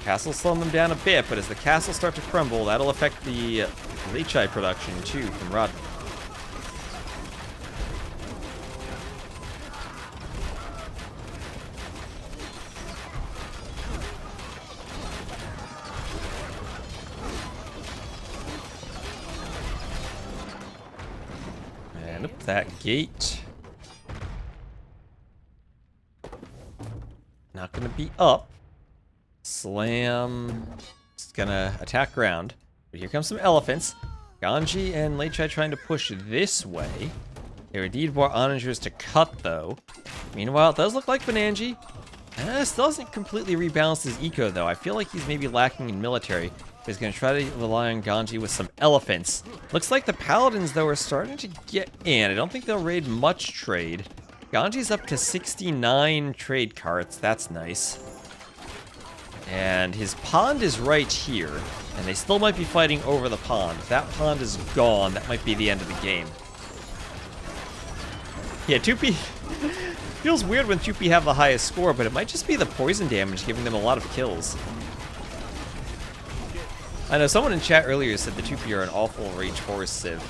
Speaker 1: Castle's slowing them down a bit, but as the castles start to crumble, that'll affect the Lechai production too from Rodney. that gate. Not gonna be up. Slam. It's gonna attack ground. But here comes some elephants. Ganji and Leichai trying to push this way. There are indeed more onagers to cut, though. Meanwhile, it does look like Bananji. Still hasn't completely rebalanced his eco, though. I feel like he's maybe lacking in military. He's going to try to rely on Ganji with some elephants. Looks like the paladins, though, are starting to get in. I don't think they'll raid much trade. Ganji's up to 69 trade carts. That's nice. And his pond is right here. And they still might be fighting over the pond. If that pond is gone, that might be the end of the game. Yeah, 2P... Feels weird when 2P have the highest score, but it might just be the poison damage giving them a lot of kills. I know someone in chat earlier said the 2P are an awful Rage Forest Civ.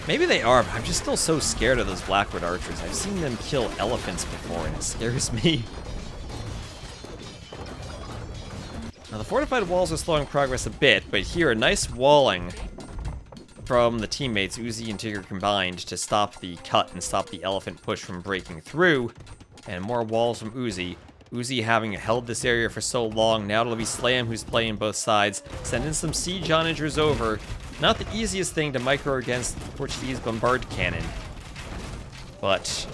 Speaker 1: Maybe they are, but I'm just still so scared of those Blackwood archers. I've seen them kill elephants before, and it scares me. Now, the fortified walls are slowing progress a bit, but here, a nice walling from the teammates, Uzi and Tigger combined, to stop the cut and stop the elephant push from breaking through. And more walls from Uzi. Uzi having held this area for so long, now it'll be Slam who's playing both sides. Sending some siege onagers over. Not the easiest thing to micro against Portuguese bombard cannon. But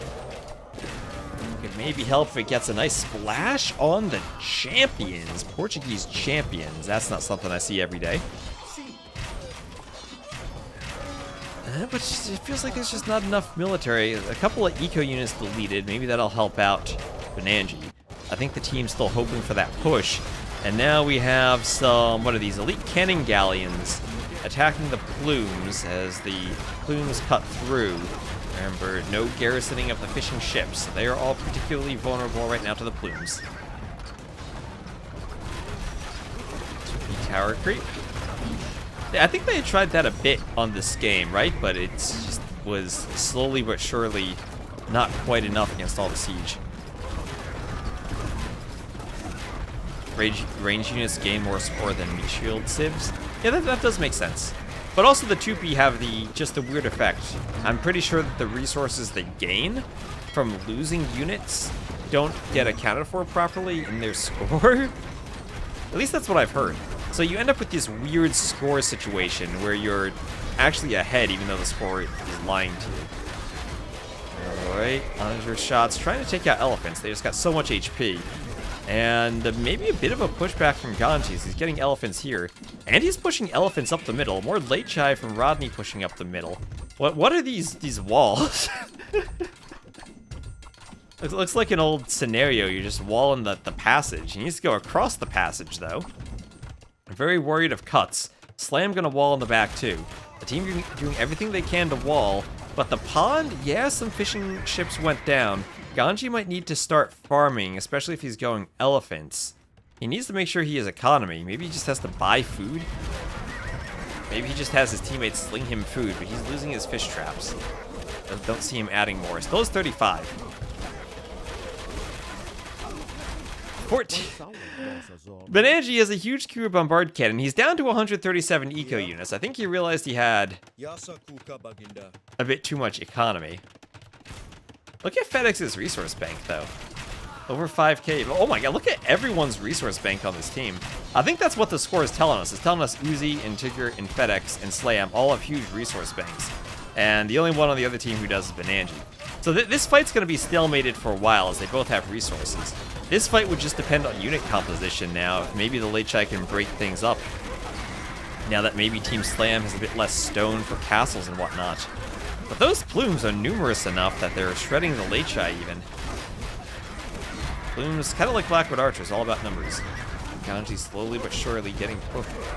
Speaker 1: could maybe help if it gets a nice splash on the champions. Portuguese champions. That's not something I see every day. But it feels like there's just not enough military. A couple of eco units deleted. Maybe that'll help out Bananji. I think the team's still hoping for that push. And now we have some, what are these, elite cannon galleons attacking the plumes as the plumes cut through. Remember, no garrisoning of the fishing ships. They are all particularly vulnerable right now to the plumes. 2P tower creep. I think they had tried that a bit on this game, right? But it just was slowly but surely not quite enough against all the siege. Range units gain more score than meat shield civs. Yeah, that does make sense. But also the 2P have just the weird effect. I'm pretty sure that the resources they gain from losing units don't get accounted for properly in their score. At least that's what I've heard. So you end up with this weird score situation where you're actually ahead even though the score is lying to you. Alright, onager shots, trying to take out elephants. They just got so much HP. And maybe a bit of a pushback from Ganji. He's getting elephants here. And he's pushing elephants up the middle. More late chai from Rodney pushing up the middle. What are these walls? It looks like an old scenario. You're just walling the passage. He needs to go across the passage, though. I'm very worried of cuts. Slam gonna wall in the back, too. The team doing everything they can to wall. But the pond, yeah, some fishing ships went down. Ganji might need to start farming, especially if he's going elephants. He needs to make sure he has economy. Maybe he just has to buy food. Maybe he just has his teammates sling him food, but he's losing his fish traps. Don't see him adding more. Still has 35. 14. Bananji has a huge crew of bombard cannon. He's down to 137 eco units. I think he realized he had a bit too much economy. Look at FedEx's resource bank, though. Over 5k. Oh my god, look at everyone's resource bank on this team. I think that's what the score is telling us. It's telling us Uzi and Tigger and FedEx and Slam all have huge resource banks. And the only one on the other team who does is Bananji. So this fight's going to be stalemated for a while as they both have resources. This fight would just depend on unit composition now. If maybe the late chai can break things up. Now that maybe Team Slam has a bit less stone for castles and whatnot. But those plumes are numerous enough that they're shredding the late chai even. Plumes, kind of like Blackwood archers, all about numbers. Ganji slowly but surely getting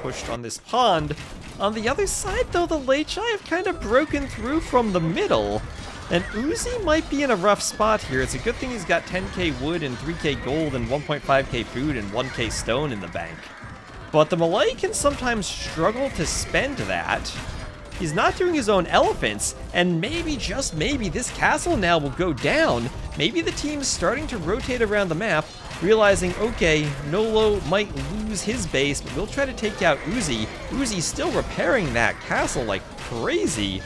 Speaker 1: pushed on this pond. On the other side, though, the late chai have kind of broken through from the middle. And Uzi might be in a rough spot here. It's a good thing he's got 10k wood and 3k gold and 1.5k food and 1k stone in the bank. But the Malay can sometimes struggle to spend that. He's not doing his own elephants, and maybe, just maybe, this castle now will go down. Maybe the team's starting to rotate around the map, realizing, okay, Nolo might lose his base, but we'll try to take out Uzi. Uzi's still repairing that castle like crazy.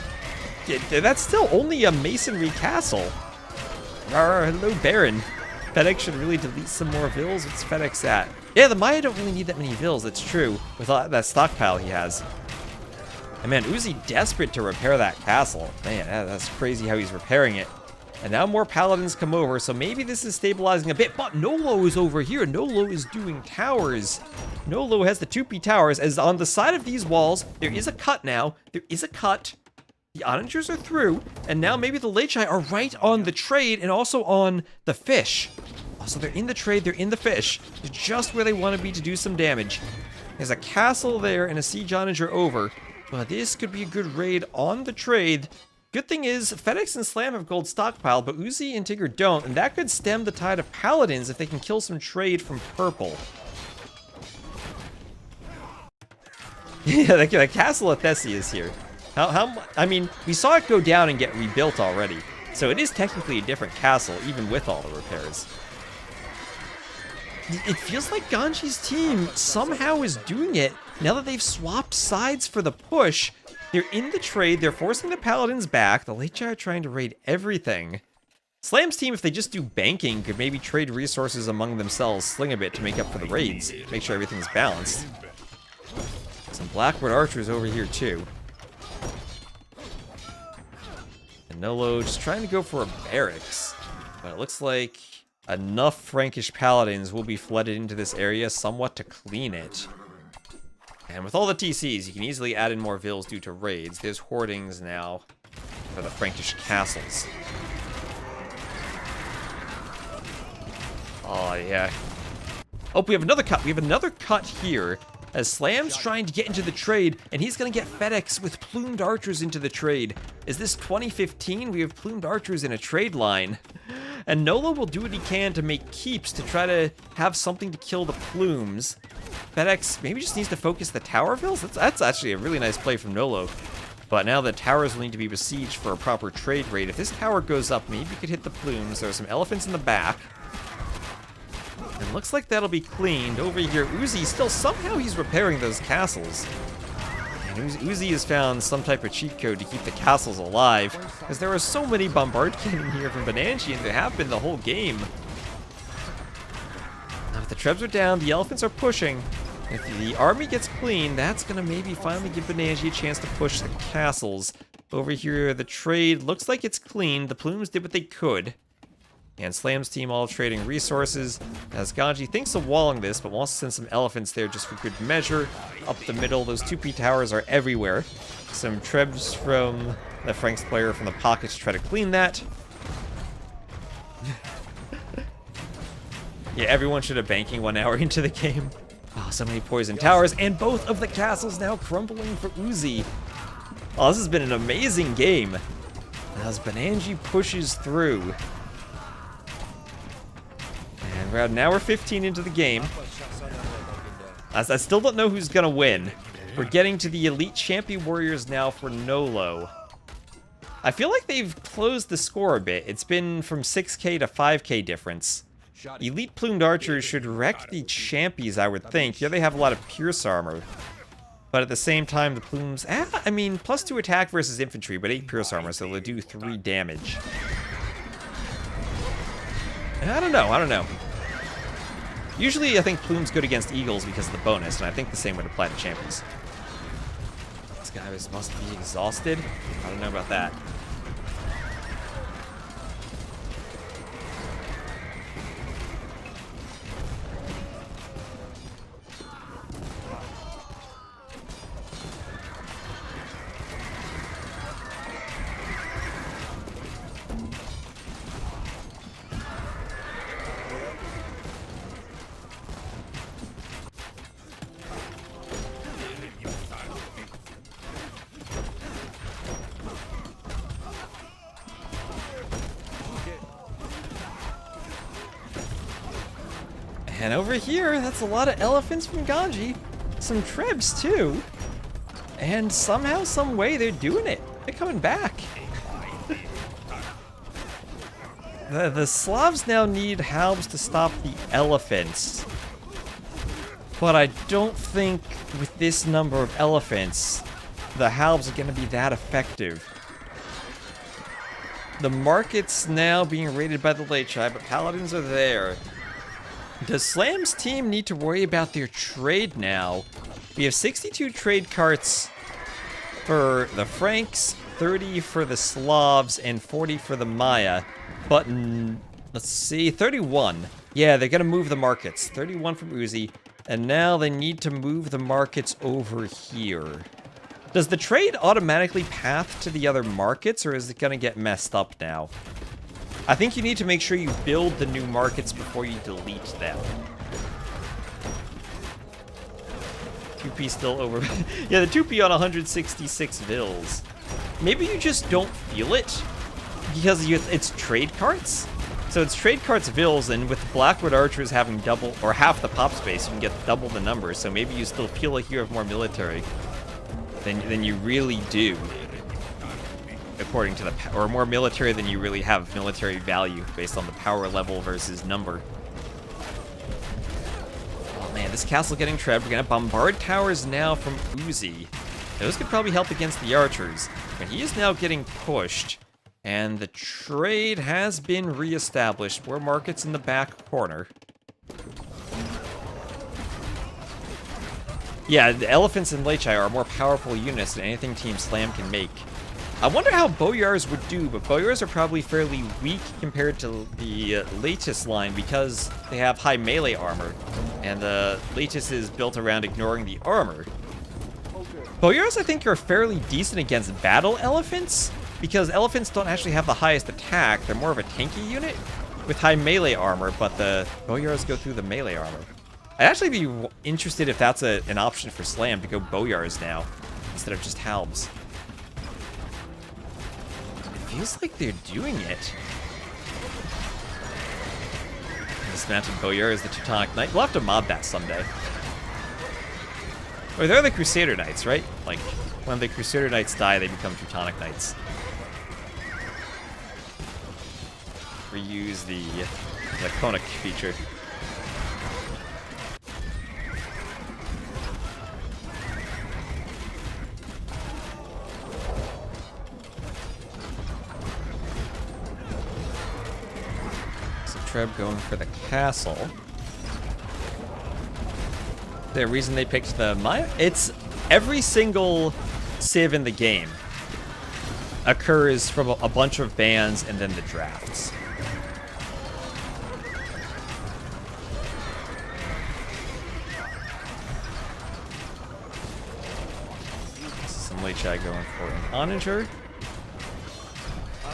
Speaker 1: That's still only a masonry castle. Hello, Baron. FedEx should really delete some more vills. What's FedEx at? Yeah, the Maya don't really need that many vills, it's true, with all that stockpile he has. And man, Uzi desperate to repair that castle. Man, that's crazy how he's repairing it. And now more paladins come over, so maybe this is stabilizing a bit. But Nolo is over here. Nolo is doing towers. Nolo has the 2P towers, as on the side of these walls, there is a cut now. There is a cut. The onagers are through, and now maybe the Lechai are right on the trade and also on the fish. So they're in the trade, they're in the fish. They're just where they want to be to do some damage. There's a castle there and a siege onager over. But this could be a good raid on the trade. Good thing is, FedEx and Slam have gold stockpile, but Uzi and Tigger don't, and that could stem the tide of paladins if they can kill some trade from purple. Yeah, the castle at Thessia is here. I mean, we saw it go down and get rebuilt already, so it is technically a different castle, even with all the repairs. It feels like Ganji's team somehow is doing it now that they've swapped sides for the push. They're in the trade, they're forcing the paladins back, the Lechai are trying to raid everything. Slam's team, if they just do banking, could maybe trade resources among themselves, sling a bit to make up for the raids, make sure everything's balanced. Some Blackwood archers over here too. And Nolo just trying to go for a barracks, but it looks like enough Frankish paladins will be flooded into this area somewhat to clean it. And with all the TCs, you can easily add in more vills due to raids. There's hoardings now for the Frankish castles. Oh, yeah. Oh, we have another cut. We have another cut here as Slam's trying to get into the trade, and he's going to get FedEx with plumed archers into the trade. Is this 2015? We have plumed archers in a trade line. And Nolo will do what he can to make keeps to try to have something to kill the plumes. FedEx maybe just needs to focus the tower vills? That's actually a really nice play from Nolo. But now the towers will need to be besieged for a proper trade raid. If this tower goes up, maybe we could hit the plumes. There are some elephants in the back. And looks like that'll be cleaned. Over here, Uzi still somehow he's repairing those castles. And Uzi has found some type of cheat code to keep the castles alive, because there are so many bombard cannon here from Bananchi, and there have been the whole game. Now, if the Trebs are down, the elephants are pushing. If the army gets clean, that's going to maybe finally give Bananchi a chance to push the castles. Over here, the trade looks like it's clean. The plumes did what they could. And Slam's team all trading resources, as Ganji thinks of walling this, but wants to send some elephants there just for good measure. Up the middle, those 2P towers are everywhere. Some Trebs from the Franks player from the pockets try to clean that. Yeah, everyone should have banking 1 hour into the game. Oh, so many poison towers, and both of the castles now crumbling for Uzi. Oh, this has been an amazing game. As Bananji pushes through. And now we're 15 into the game. I still don't know who's gonna win. We're getting to the Elite Champion Warriors now for Nolo. I feel like they've closed the score a bit. It's been from 6k to 5k difference. Elite Plumed Archers should wreck the Champions, I would think. Here they have a lot of Pierce armor. But at the same time, the Plumes... I mean, +2 attack versus infantry, but 8 Pierce armor, so they'll do 3 damage. I don't know. Usually, I think Plume's good against Eagles because of the bonus, and I think the same would apply to Champions. This guy must be exhausted. I don't know about that. And over here, that's a lot of elephants from Ganji. Some Trebs, too. And somehow, some way, they're doing it. They're coming back. The Slavs now need halbs to stop the elephants. But I don't think with this number of elephants, the halbs are going to be that effective. The market's now being raided by the late tribe, but paladins are there. Does Slam's team need to worry about their trade now? We have 62 trade carts for the Franks, 30 for the Slavs, and 40 for the Maya. But, let's see, 31. Yeah, they're gonna move the markets. 31 from Uzi, and now they need to move the markets over here. Does the trade automatically path to the other markets, or is it gonna get messed up now? I think you need to make sure you build the new markets before you delete them. 2P still over. Yeah, the 2P on 166 Vils. Maybe you just don't feel it because it's trade carts. So it's trade carts Vils, and with Blackwood Archers having double or half the pop space, you can get double the number. So maybe you still feel like you have more military than you really do, according to or more military than you really have military value based on the power level versus number. Oh man, this castle getting trebbed. We're gonna bombard towers now from Uzi. Those could probably help against the archers, but he is now getting pushed, and the trade has been reestablished. More markets in the back corner. Yeah, the elephants and Lechai are more powerful units than anything Team Slam can make. I wonder how Boyars would do, but Boyars are probably fairly weak compared to the latest line because they have high melee armor, and the latest is built around ignoring the armor. Boyars, I think, are fairly decent against battle elephants, because elephants don't actually have the highest attack. They're more of a tanky unit with high melee armor, but the Boyars go through the melee armor. I'd actually be interested if that's an option for Slam, to go Boyars now, instead of just Halbs. It feels like they're doing it. Dismounted Boyars, the Teutonic Knight. We'll have to mob that someday. Or they're the Crusader Knights, right? Like, when the Crusader Knights die, they become Teutonic Knights. Reuse the Laconic feature. Treb going for the castle. The reason they picked the Maya? It's every single civ in the game occurs from a bunch of bans and then the drafts. Some Lechai going for an onager.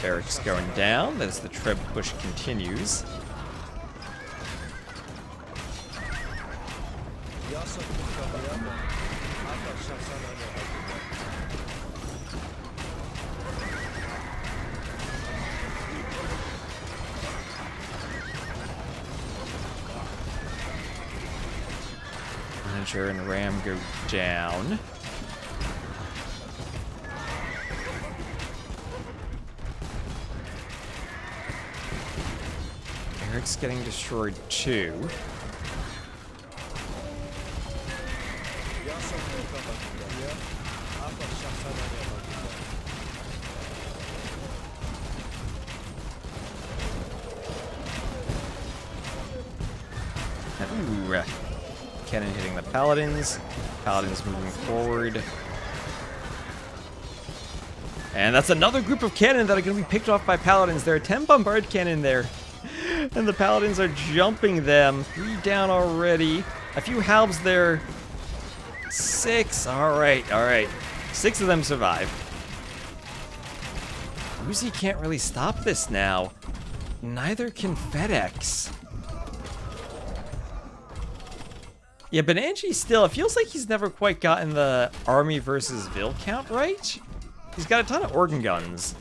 Speaker 1: Eric's going down as the Treb push continues. Manager and Ram go down. Eric's getting destroyed too. Ooh. Cannon hitting the paladins. Paladins moving forward. And that's another group of cannon that are going to be picked off by paladins. There are 10 bombard cannon there. And the paladins are jumping them. 3 down already. A few halbs there. 6. Alright, alright. 6 of them survive. Uzi can't really stop this now. Neither can FedEx. Yeah, but Angie still, it feels like he's never quite gotten the army versus Vil count right. He's got a ton of organ guns.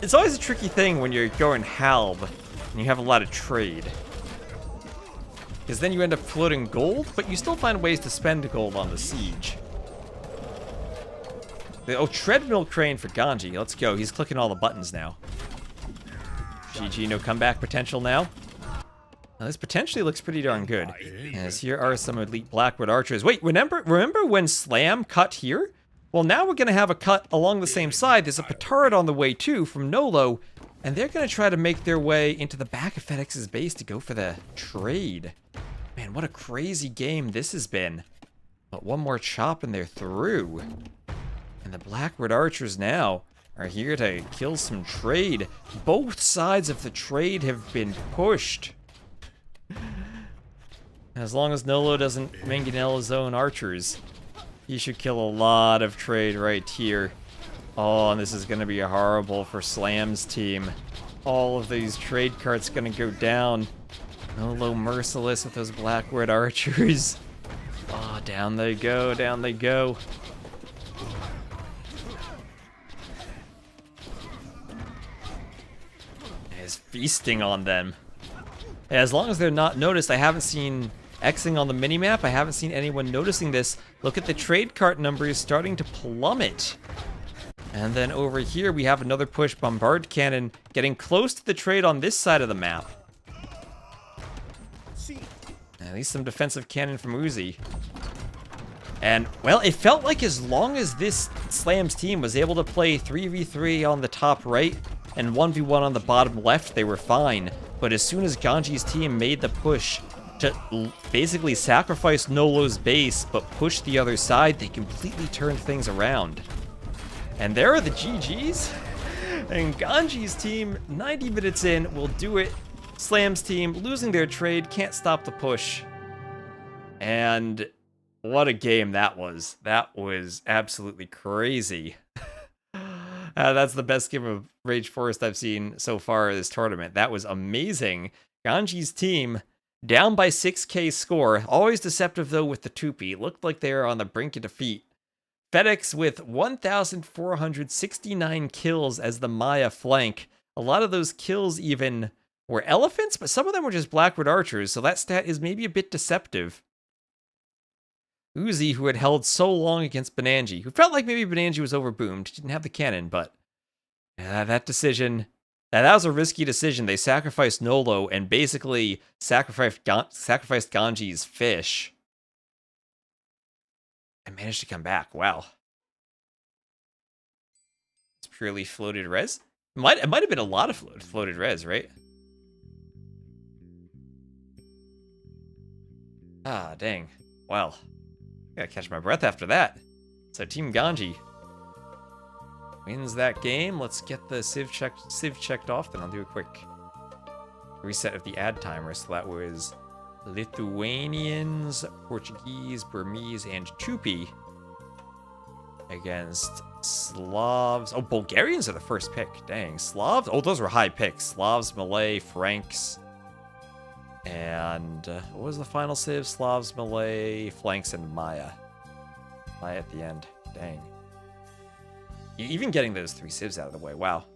Speaker 1: It's always a tricky thing when you're going halb and you have a lot of trade. Because then you end up floating gold, but you still find ways to spend gold on the siege. Oh, treadmill crane for Ganji. Let's go. He's clicking all the buttons now. GG, no comeback potential now. Now, this potentially looks pretty darn good. As here are some elite Blackwood archers. Wait, remember when Slam cut here? Well, now we're going to have a cut along the same side. There's a petard on the way, too, from Nolo. And they're going to try to make their way into the back of FedEx's base to go for the trade. Man, what a crazy game this has been. But one more chop and they're through. And the Blackwood Archers now are here to kill some trade. Both sides of the trade have been pushed. As long as Nolo doesn't mangonel his own archers, he should kill a lot of trade right here. Oh, and this is going to be horrible for Slam's team. All of these trade carts going to go down. Nolo merciless with those Blackwood Archers. Oh, down they go, down they go. He's feasting on them. As long as they're not noticed, I haven't seen Xing on the minimap. I haven't seen anyone noticing this. Look at the trade cart numbers starting to plummet. And then over here, we have another push bombard cannon getting close to the trade on this side of the map. At least some defensive cannon from Uzi. And, well, it felt like as long as this Slam's team was able to play 3v3 on the top right and 1v1 on the bottom left, they were fine. But as soon as Ganji's team made the push to basically sacrifice Nolo's base but push the other side, they completely turned things around. And there are the GGs. And Ganji's team, 90 minutes in, will do it. Slam's team, losing their trade, can't stop the push. And what a game that was. That was absolutely crazy. That's the best game of Rage Forest I've seen so far this tournament. That was amazing. Ganji's team, down by 6k score. Always deceptive, though, with the Tupi. Looked like they were on the brink of defeat. FedEx with 1,469 kills as the Maya flank. A lot of those kills even were elephants, but some of them were just Blackwood Archers, so that stat is maybe a bit deceptive. Uzi, who had held so long against Bananji, who felt like maybe Bananji was overboomed, didn't have the cannon, but that decision, that was a risky decision. They sacrificed Nolo and basically sacrificed Ganji's fish. And managed to come back. Wow. It's purely floated res? It might have been a lot of floated res, right? Ah, dang. Well, gotta catch my breath after that. So Team Ganji wins that game. Let's get the civ checked off, then I'll do a quick reset of the ad timer. So that was Lithuanians, Portuguese, Burmese, and Tupi against Slavs. Oh, Bulgarians are the first pick. Dang. Slavs? Oh, those were high picks. Slavs, Malay, Franks. And what was the final civ? Slavs, Malay, Flanks, and Maya. Maya at the end. Dang. Even getting those 3 civs out of the way. Wow.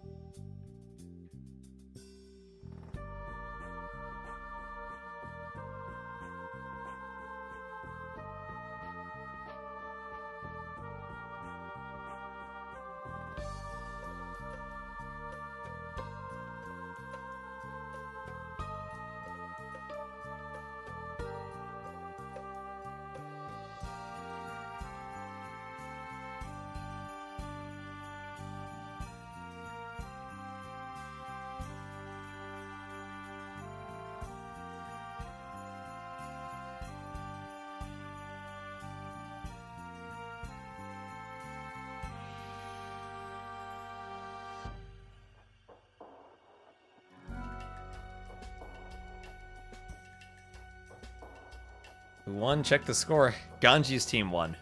Speaker 1: Who won? Check the score. Ganji's team won.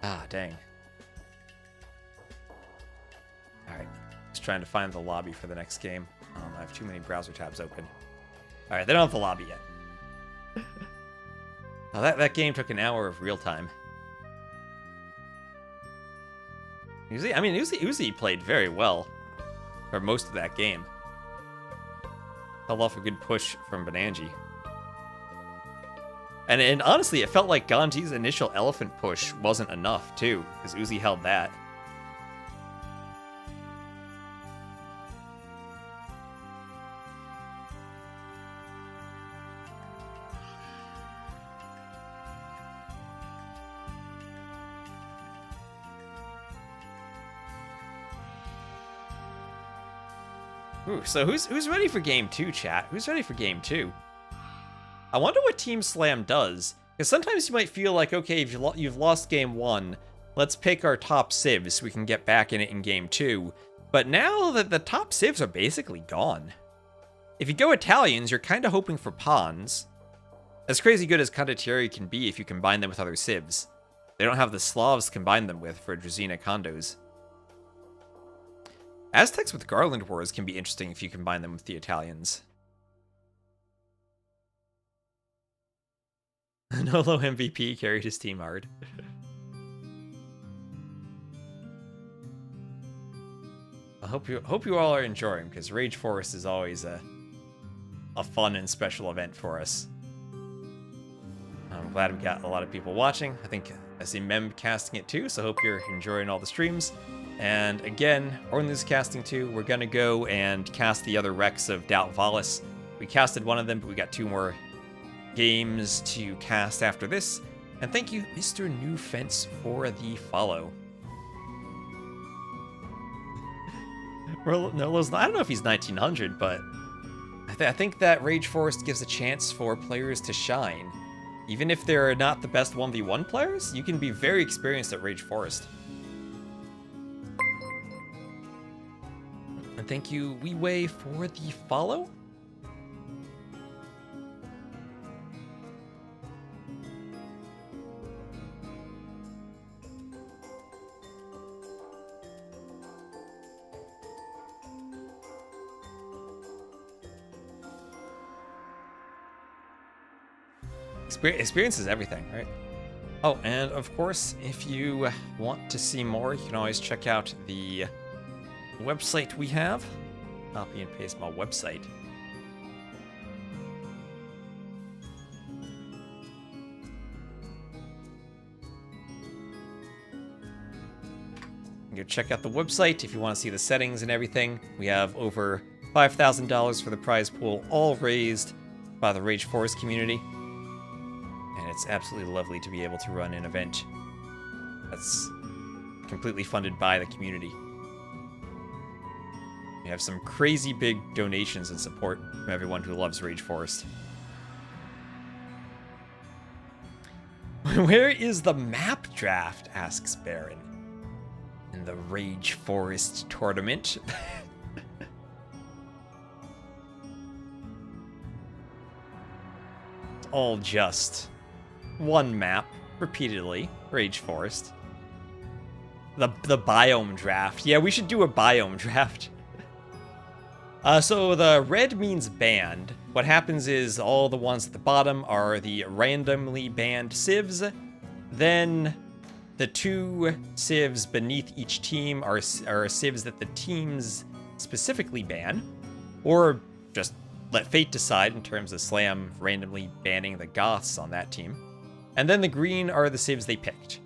Speaker 1: Ah, dang. Alright. Just trying to find the lobby for the next game. I have too many browser tabs open. Alright, they don't have the lobby yet. Oh, that game took an hour of real time. Uzi played very well for most of that game. Held off a good push from Bananji. And honestly, it felt like Ganji's initial elephant push wasn't enough, too, because Uzi held that. Ooh, so who's ready for game 2, chat? Who's ready for game 2? I wonder what Team Slam does. Because sometimes you might feel like, okay, if you've lost game 1, let's pick our top civs so we can get back in it in game 2. But now that the top civs are basically gone. If you go Italians, you're kind of hoping for pawns. As crazy good as Condottieri can be if you combine them with other civs. They don't have the Slavs to combine them with for Drazina condos. Aztecs with Garland Wars can be interesting if you combine them with the Italians. Nolo MVP carried his team hard. I hope you all are enjoying, because Rage Forest is always a fun and special event for us. I'm glad we got a lot of people watching. I think I see Mem casting it too, so I hope you're enjoying all the streams. And again, Ornlu's casting too. We're gonna go and cast the other Rex of DauT Valas. We casted one of them, but we got 2 more games to cast after this. And thank you, Mr. New Fence, for the follow. Nolo's, I don't know if he's 1900, but I think that Rage Forest gives a chance for players to shine. Even if they're not the best 1v1 players, you can be very experienced at Rage Forest. And thank you, Weiwei, for the follow. Experience is everything, right? Oh, and of course, if you want to see more, you can always check out the website we have. Copy and paste my website. Go check out the website if you want to see the settings and everything. We have over $5,000 for the prize pool, all raised by the Rage Forest community. And it's absolutely lovely to be able to run an event that's completely funded by the community. We have some crazy big donations and support from everyone who loves Rage Forest. Where is the map draft? Asks Baron. In the Rage Forest tournament. It's all just one map repeatedly. Rage Forest. The biome draft. Yeah, we should do a biome draft. So the red means banned. What happens is all the ones at the bottom are the randomly banned civs. Then the 2 civs beneath each team are civs that the teams specifically ban, or just let fate decide in terms of Slam randomly banning the Goths on that team. And then the green are the civs they picked.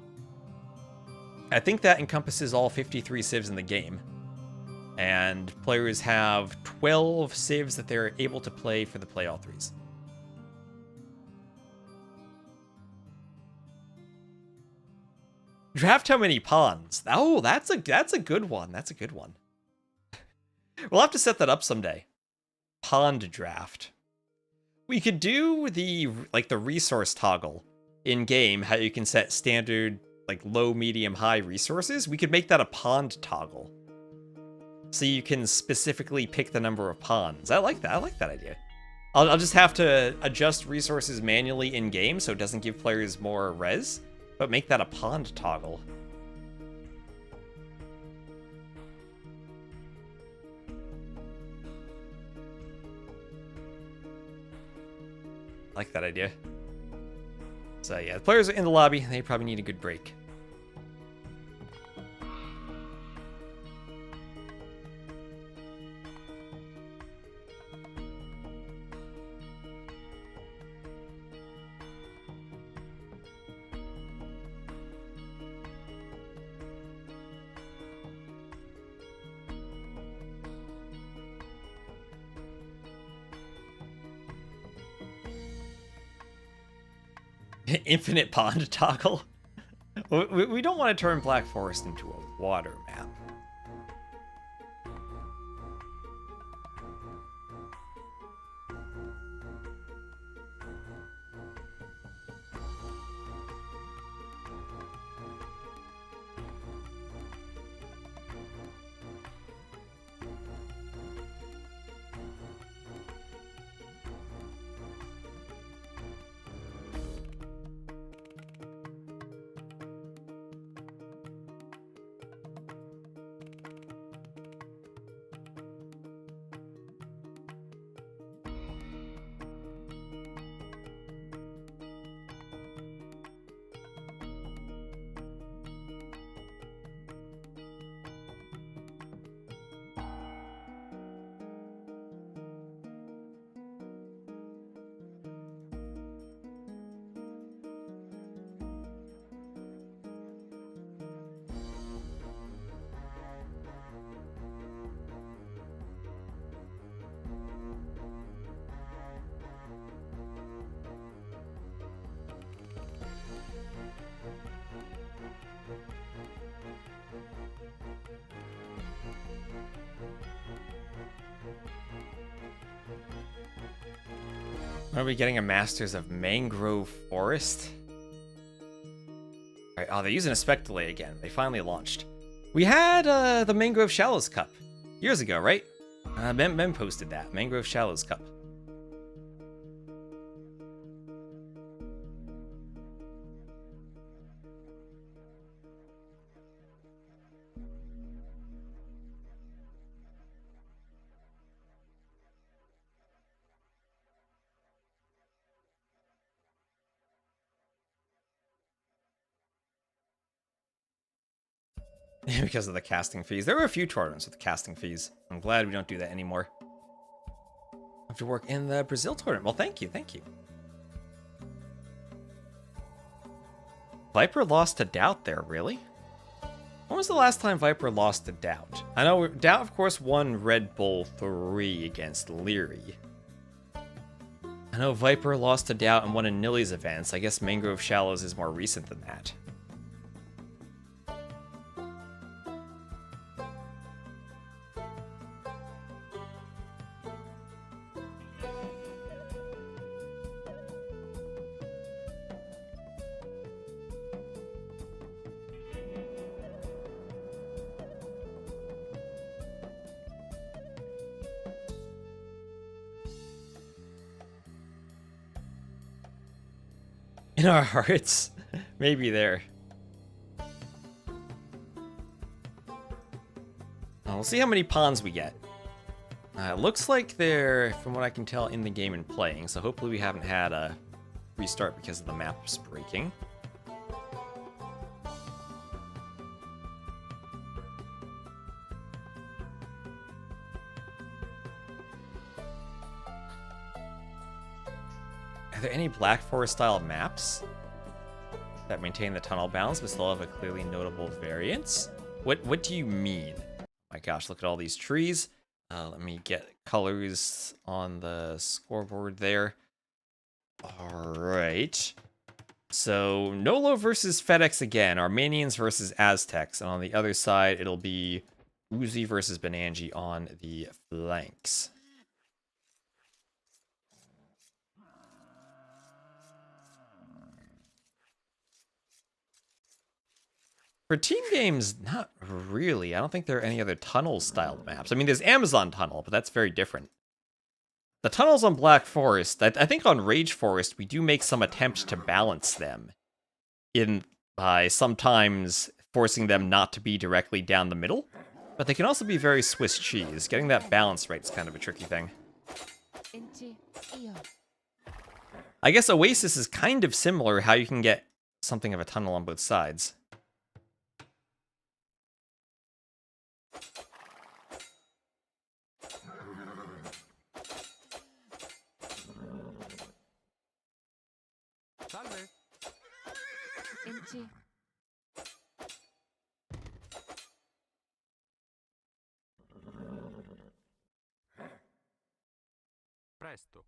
Speaker 1: I think that encompasses all 53 civs in the game. And players have 12 civs that they're able to play for the play all 3s. Draft how many pawns? Oh, that's a good one. That's a good one. We'll have to set that up someday. Pond draft. We could do the resource toggle in game, how you can set standard low, medium, high resources. We could make that a pond toggle. So you can specifically pick the number of pawns. I like that. I like that idea. I'll just have to adjust resources manually in game so it doesn't give players more res, but make that a pond toggle. I like that idea. So yeah, the players are in the lobby. They probably need a good break. Infinite pond toggle. We don't want to turn Black Forest into a water map. When are we getting a Masters of Mangrove Forest? Alright, oh, they're using a spec delay again. They finally launched. We had the Mangrove Shallows Cup years ago, right? Ben posted that. Mangrove Shallows Cup. Because of the casting fees. There were a few tournaments with casting fees. I'm glad we don't do that anymore. I have to work in the Brazil tournament. Well, thank you, thank you. Viper lost to DauT there, really? When was the last time Viper lost to DauT? I know DauT, of course, won Red Bull 3 against Leary. I know Viper lost to DauT and won in Nilly's events. I guess Mangrove Shallows is more recent than that. In our hearts, maybe there. We'll see how many pawns we get. It looks like they're, from what I can tell, in the game and playing, so hopefully we haven't had a restart because of the maps breaking. Are there any Black Forest style maps that maintain the tunnel balance but still have a clearly notable variance? What do you mean? Oh my gosh, look at all these trees. Let me get colors on the scoreboard there. All right. So Nolo versus FedEx again, Armenians versus Aztecs, and on the other side it'll be Uzi versus Bananji on the flanks. For team games, not really. I don't think there are any other tunnel-styled maps. I mean, there's Amazon Tunnel, but that's very different. The tunnels on Black Forest, I think on Rage Forest, we do make some attempts to balance them by sometimes forcing them not to be directly down the middle. But they can also be very Swiss cheese. Getting that balance right is kind of a tricky thing. I guess Oasis is kind of similar, how you can get something of a tunnel on both sides.
Speaker 4: Salve. Presto.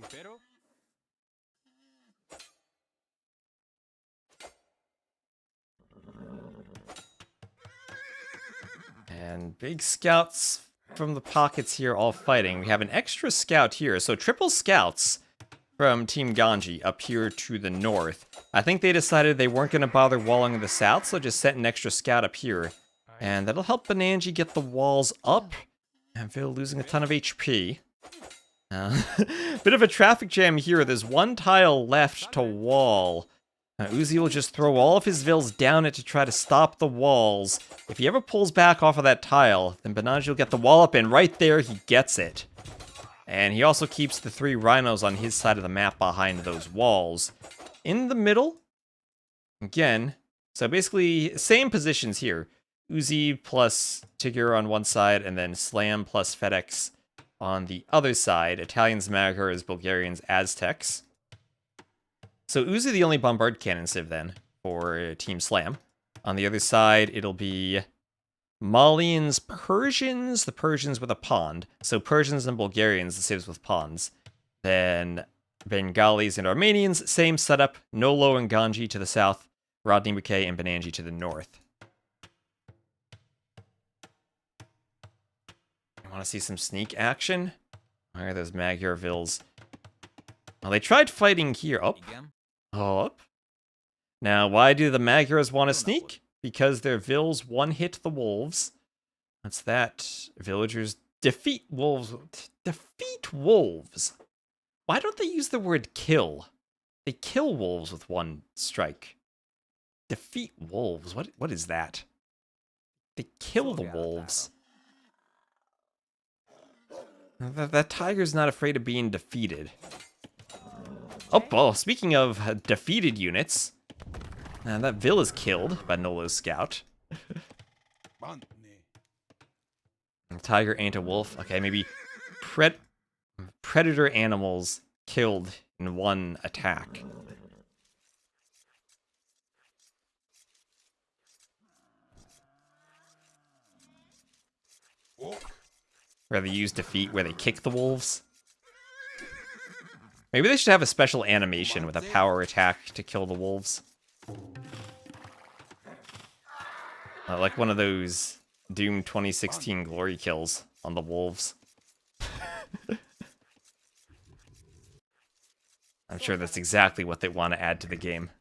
Speaker 4: Impero.
Speaker 1: And big scouts from the pockets here all fighting. We have an extra scout here. So triple scouts from Team Ganji up here to the north. I think they decided they weren't going to bother walling the south, so just sent an extra scout up here. And that'll help Bananji get the walls up. And Phil losing a ton of HP. Bit of a traffic jam here. There's one tile left to wall. Uzi will just throw all of his vills down it to try to stop the walls. If he ever pulls back off of that tile, then Bananji will get the wall up, and right there he gets it. And he also keeps the 3 rhinos on his side of the map behind those walls. In the middle, again, so basically same positions here. Uzi plus Tigger on one side, and then Slam plus FedEx on the other side. Italians, Magyars, Bulgarians, Aztecs. So Uzi the only bombard cannon civ then for Team Slam. On the other side, it'll be Malians, Persians, the Persians with a pond. So Persians and Bulgarians, the civs with ponds. Then Bengalis and Armenians, same setup. Nolo and Ganji to the south. Rodney McKay and Benanji to the north. I want to see some sneak action. Where are those Magyar Vills? Well, they tried fighting here. Oh. Up. Now, why do the Magyars want to sneak? Because their Vills one-hit the wolves. That's that. Villagers defeat wolves. Defeat wolves. Why don't they use the word kill? They kill wolves with one strike. Defeat wolves. What is that? They kill the wolves. That tiger's not afraid of being defeated. Oh, speaking of defeated units, that Vill is killed by Nolo's scout. Tiger ain't a wolf. Okay, maybe predator animals killed in one attack. Where they use defeat, where they kick the wolves. Maybe they should have a special animation with a power attack to kill the wolves. Like one of those Doom 2016 glory kills on the wolves. I'm sure that's exactly what they want to add to the game.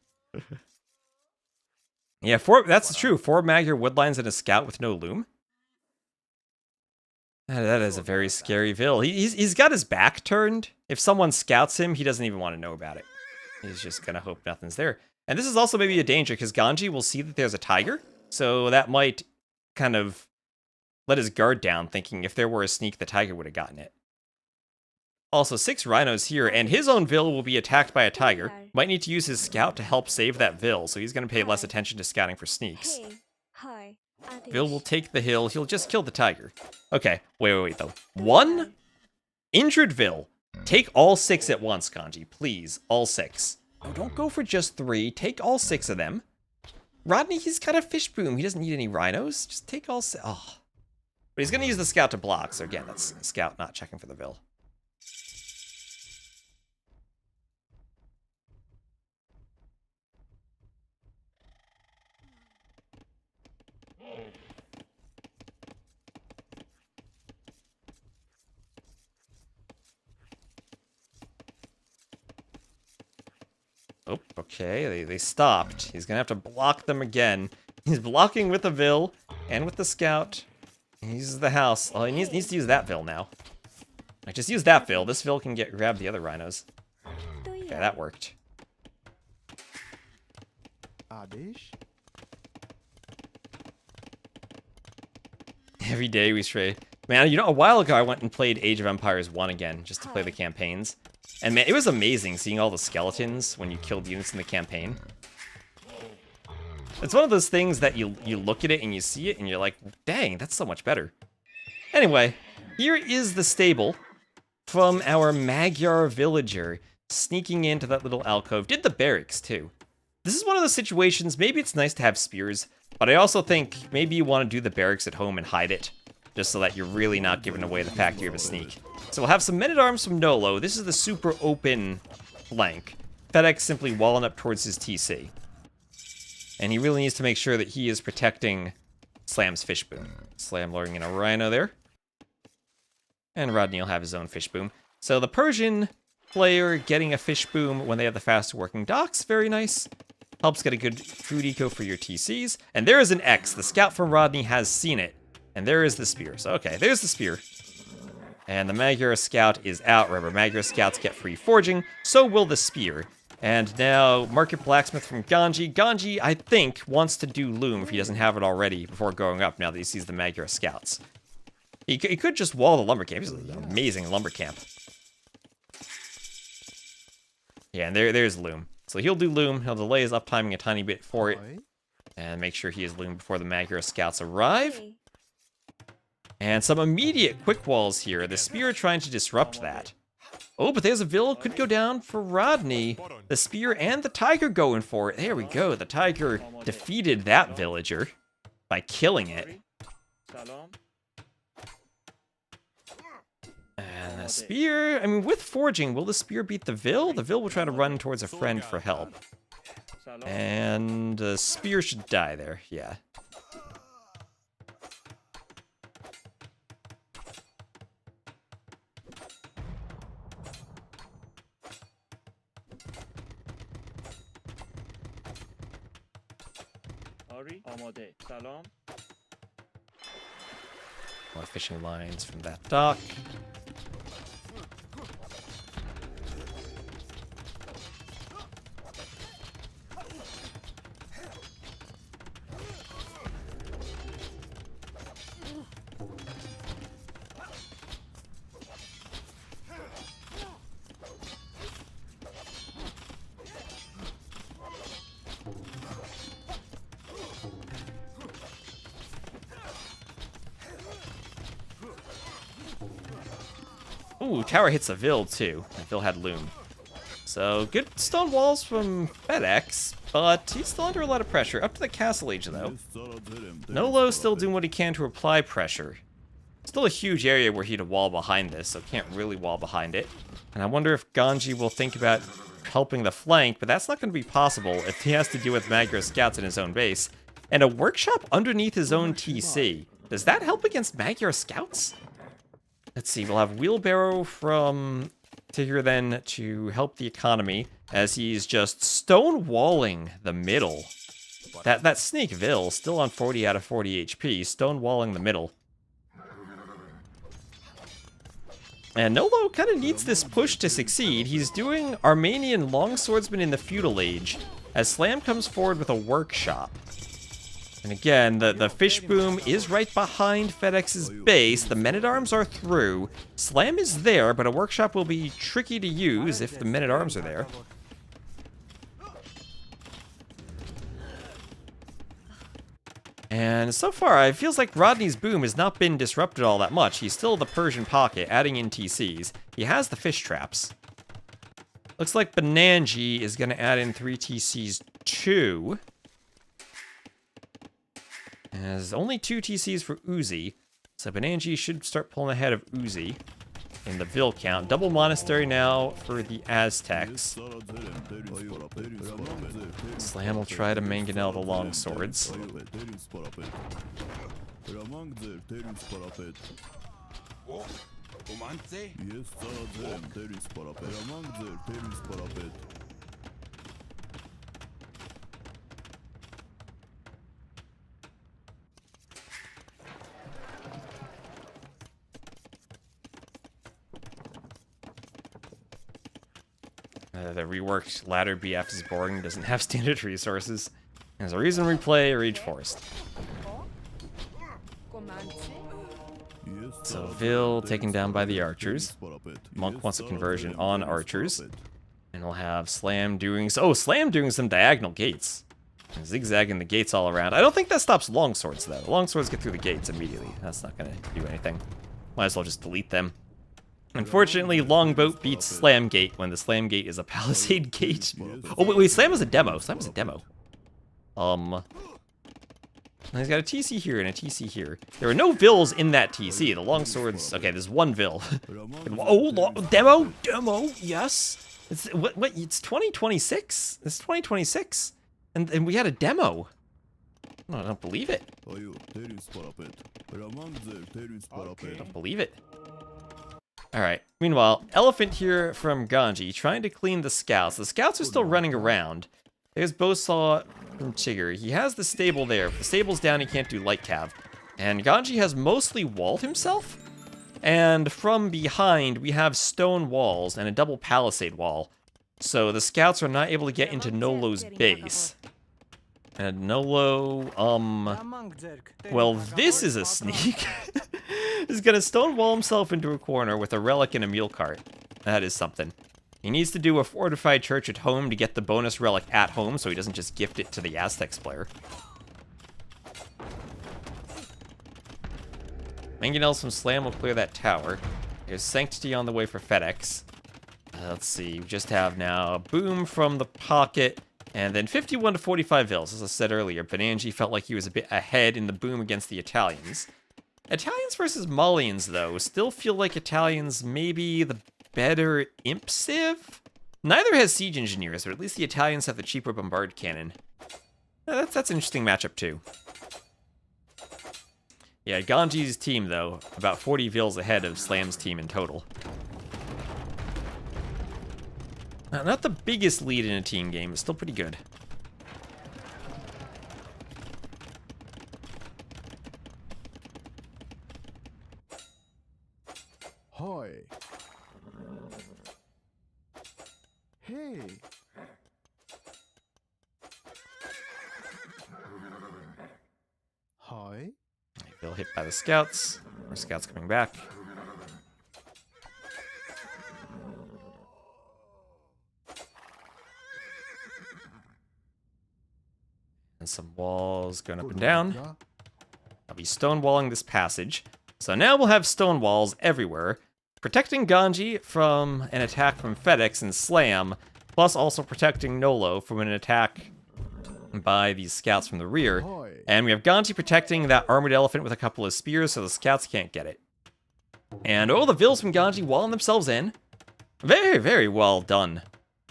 Speaker 1: Yeah, that's true. 4 Magyar Woodlines and a scout with no loom. That is a very scary Vill. He's got his back turned. If someone scouts him, he doesn't even want to know about it. He's just gonna hope nothing's there. And this is also maybe a danger, because Ganji will see that there's a tiger, so that might kind of let his guard down, thinking if there were a sneak, the tiger would have gotten it. Also, 6 rhinos here, and his own Vill will be attacked by a tiger. Might need to use his scout to help save that Vill, so he's gonna pay less attention to scouting for sneaks. Vill will take the hill. He'll just kill the tiger. Okay, wait, though. 1 injured Vill. Take all 6 at once, Ganji. Please, all 6. Oh, don't go for just 3. Take all 6 of them. Rodney, he's got a fish boom. He doesn't need any rhinos. Just take all 6. Oh. But he's going to use the scout to block. So again, that's scout not checking for the Vill. Oh, okay, they stopped. He's gonna have to block them again. He's blocking with the Vill and with the scout. He uses the house. Oh, he needs to use that Vill now. Like, just use that Vill. This Vill can grab the other rhinos. Okay, that worked. Every day we stray. Man, you know, a while ago I went and played Age of Empires 1 again, just to play the campaigns. And man, it was amazing seeing all the skeletons when you killed units in the campaign. It's one of those things that you look at it and you see it and you're like, dang, that's so much better. Anyway, here is the stable from our Magyar villager sneaking into that little alcove. Did the barracks too. This is one of those situations, maybe it's nice to have spears, but I also think maybe you want to do the barracks at home and hide it, just so that you're really not giving away the fact you have a sneak. So we'll have some men-at-arms from Nolo. This is the super open flank. FedEx simply walling up towards his TC. And he really needs to make sure that he is protecting Slam's fish boom. Slam luring in a rhino there. And Rodney will have his own fish boom. So the Persian player getting a fish boom when they have the faster working docks, very nice. Helps get a good food eco for your TCs. And there is an X. The scout from Rodney has seen it. And there is the spear. So, okay, there's the spear. And the Magyar scout is out. Remember, Magyar scouts get free forging. So will the spear. And now, Market Blacksmith from Ganji. Ganji, I think, wants to do loom if he doesn't have it already before going up now that he sees the Magyar scouts. He could just wall the lumber camp. He's an amazing lumber camp. Yeah, and there's loom. So he'll do loom. He'll delay his uptiming a tiny bit for it. And make sure he is loom before the Magyar scouts arrive. And some immediate quick walls here. The spear trying to disrupt that. Oh, but there's a Vill. Could go down for Rodney. The spear and the tiger going for it. There we go. The tiger defeated that villager by killing it. And the spear, I mean, with forging, will the spear beat the Vill? The Vill will try to run towards a friend for help. And a spear should die there, yeah. More fishing lines from that dock. Ooh, tower hits a Vil too. And Vil had Loom. So good stone walls from FedEx, but he's still under a lot of pressure. Up to the castle age though. Nolo's still doing what he can to apply pressure. Still a huge area where he'd wall behind this, so can't really wall behind it. And I wonder if Ganji will think about helping the flank, but that's not going to be possible if he has to deal with Magyar scouts in his own base. And a workshop underneath his own TC. Does that help against Magyar scouts? Let's see, we'll have Wheelbarrow from Tigger then to help the economy as he's just stonewalling the middle. That Sneak Vil still on 40 out of 40 HP, stonewalling the middle. And Nolo kind of needs this push to succeed. He's doing Armenian Longswordsman in the Feudal Age as Slam comes forward with a workshop. And again, the fish boom is right behind FedEx's base. The men-at-arms are through. Slam is there, but a workshop will be tricky to use if the men-at-arms are there. And so far, it feels like Rodney's boom has not been disrupted all that much. He's still the Persian pocket, adding in TCs. He has the fish traps. Looks like Bananji is going to add in 3 TCs too. Has only 2 TCs for Uzi, so Bananji should start pulling ahead of Uzi in the Vil count. Double Monastery now for the Aztecs. Slam will try to mangonel the longswords. The reworked ladder BF is boring, doesn't have standard resources. There's a reason we play Rage Forest. So Vil taken down by the archers. Monk wants a conversion on archers. And we'll have Slam doing... Oh, Slam doing some diagonal gates. And zigzagging the gates all around. I don't think that stops longswords, though. Longswords get through the gates immediately. That's not going to do anything. Might as well just delete them. Unfortunately, Longboat beats Slam Gate when the Slam Gate is a Palisade Gate. Oh, wait, Slam was a demo. Slam was a demo. He's got a TC here and a TC here. There are no Vils in that TC. The longswords... Okay, there's one Vil. Oh, demo, yes. It's, what, it's 2026? It's 2026? And we had a demo. No, I don't believe it. Don't believe it. Alright, meanwhile, Elephant here from Ganji, trying to clean the scouts. The scouts are still running around. There's Bowsaw from Chigger. He has the stable there. If the stable's down, he can't do light cav. And Ganji has mostly walled himself. And from behind, we have stone walls and a double palisade wall. So the scouts are not able to get into Nolo's base. And Nolo, well, this is a sneak. He's gonna stonewall himself into a corner with a relic and a mule cart. That is something. He needs to do a fortified church at home to get the bonus relic at home so he doesn't just gift it to the Aztecs player. Mangonels from Slam will clear that tower. There's Sanctity on the way for FedEx. Let's see, we just have now a boom from the pocket. And then 51 to 45 Vils, as I said earlier. Bananji felt like he was a bit ahead in the boom against the Italians. Italians versus Malians, though, still feel like Italians maybe the better imp civ? Neither has siege engineers, but at least the Italians have the cheaper bombard cannon. That's an interesting matchup, too. Yeah, Ganji's team, though, about 40 vils ahead of Slam's team in total. Not the biggest lead in a team game, but still pretty good.
Speaker 3: Hoi. Hey. Hoi.
Speaker 1: Bill hit by the scouts. More scouts coming back. And some walls going up and down. I'll be stonewalling this passage. So now we'll have stone walls everywhere, protecting Ganji from an attack from FedEx and Slam, plus also protecting Nolo from an attack by these scouts from the rear. And we have Ganji protecting that armored elephant with a couple of spears so the scouts can't get it. And all the vils from Ganji walling themselves in. Very, very well done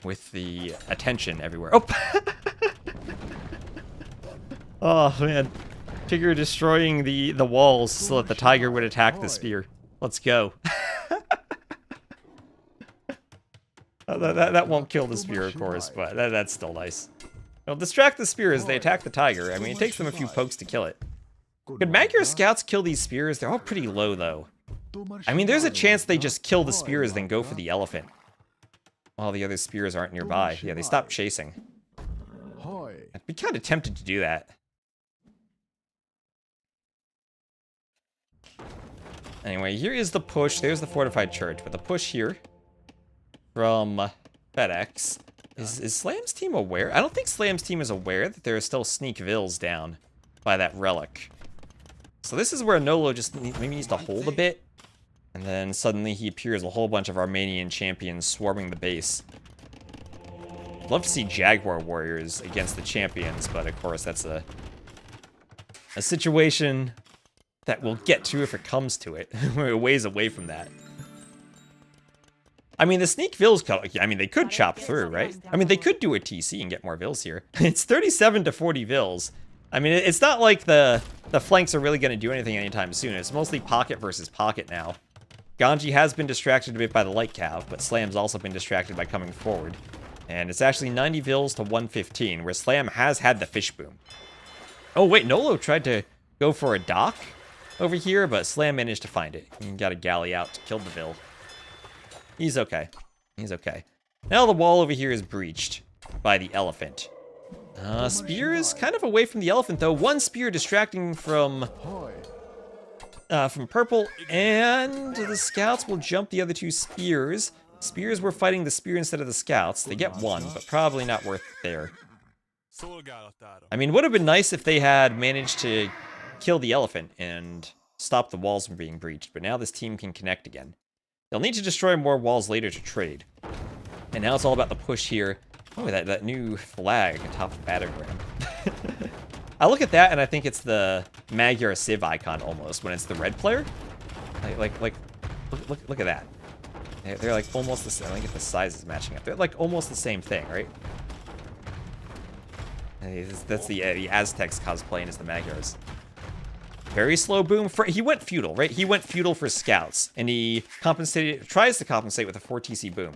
Speaker 1: with the attention everywhere. Oh! Oh, man. Figure destroying the walls so that the tiger would attack the spear. Let's go. That won't kill the spear, of course, but that's still nice. It'll distract the spear as they attack the tiger. I mean, it takes them a few pokes to kill it. Could Magyar scouts kill these spears? They're all pretty low, though. I mean, there's a chance they just kill the spears, then go for the elephant. While the other spears aren't nearby. Yeah, they stop chasing. I'd be kind of tempted to do that. Anyway, here is the push. There's the fortified church. But the push here from FedEx. Is Slam's team aware? I don't think Slam's team is aware that there are still sneak vils down by that relic. So this is where Nolo just maybe needs to hold a bit. And then suddenly he appears a whole bunch of Armenian champions swarming the base. I'd love to see Jaguar warriors against the champions, but of course that's a situation that we'll get to if it comes to it. We're a ways away from that. I mean, the sneak vils, I mean, they could chop through, right? I mean, they could do a TC and get more vils here. It's 37 to 40 vils. I mean, it's not like the flanks are really going to do anything anytime soon. It's mostly pocket versus pocket now. Ganji has been distracted a bit by the light cav, but Slam's also been distracted by coming forward. And it's actually 90 vils to 115, where Slam has had the fish boom. Oh, wait, Nolo tried to go for a dock over here, but Slam managed to find it. He got a galley out to kill the vil. He's okay. He's okay. Now the wall over here is breached by the elephant. Spear is kind of away from the elephant, though. One spear distracting from purple, and the scouts will jump the other two spears. Spears were fighting the spear instead of the scouts. They get one, but probably not worth it there. I mean, would have been nice if they had managed to kill the elephant and stop the walls from being breached, but now this team can connect again. They'll need to destroy more walls later to trade. And now it's all about the push here. Oh, that new flag atop the battleground. I look at that and I think it's the Magyar Civ icon almost, when it's the red player. Look at that. They're like almost the same. I think if the size is matching up. They're like almost the same thing, right? That's the Aztecs cosplaying as the Magyars. Very slow boom. He went feudal, right? He went feudal for scouts, and he tries to compensate with a 4 TC boom.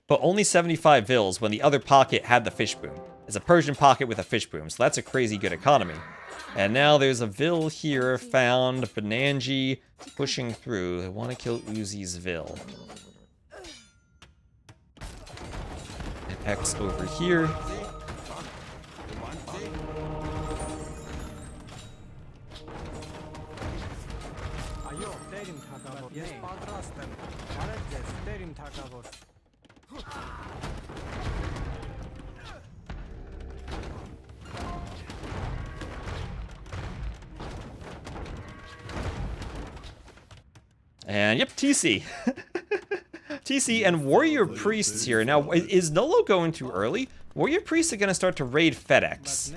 Speaker 1: But only 75 vils when the other pocket had the fish boom. It's a Persian pocket with a fish boom, so that's a crazy good economy. And now there's a vil here found. Bananji pushing through. They want to kill Uzi's vil. And X over here. And yep, TC. TC and Warrior Priests here. Now, is Nolo going too early? Warrior Priests are going to start to raid FedEx.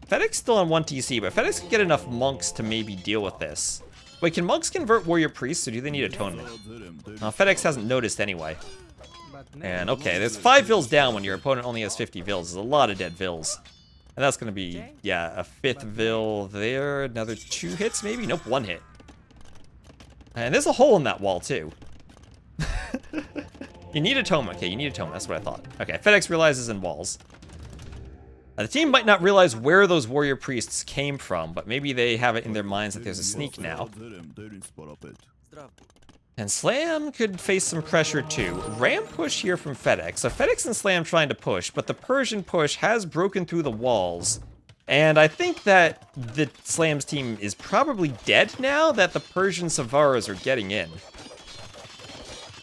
Speaker 1: FedEx still on 1 TC, but FedEx can get enough monks to maybe deal with this. Wait, can monks convert Warrior Priests, or do they need atonement? FedEx hasn't noticed anyway. And okay, there's 5 vills down when your opponent only has 50 vills. There's a lot of dead vills. And that's going to be, yeah, a 5th vill there. Another 2 hits, maybe? Nope, 1 hit. And there's a hole in that wall, too. You need a tome. Okay, you need a tome. That's what I thought. Okay, FedEx realizes in walls. The team might not realize where those warrior priests came from, but maybe they have it in their minds that there's a sneak now. And Slam could face some pressure too. Ram push here from FedEx. So FedEx and Slam trying to push, but the Persian push has broken through the walls. And I think that the Slam's team is probably dead now that the Persian Savaras are getting in.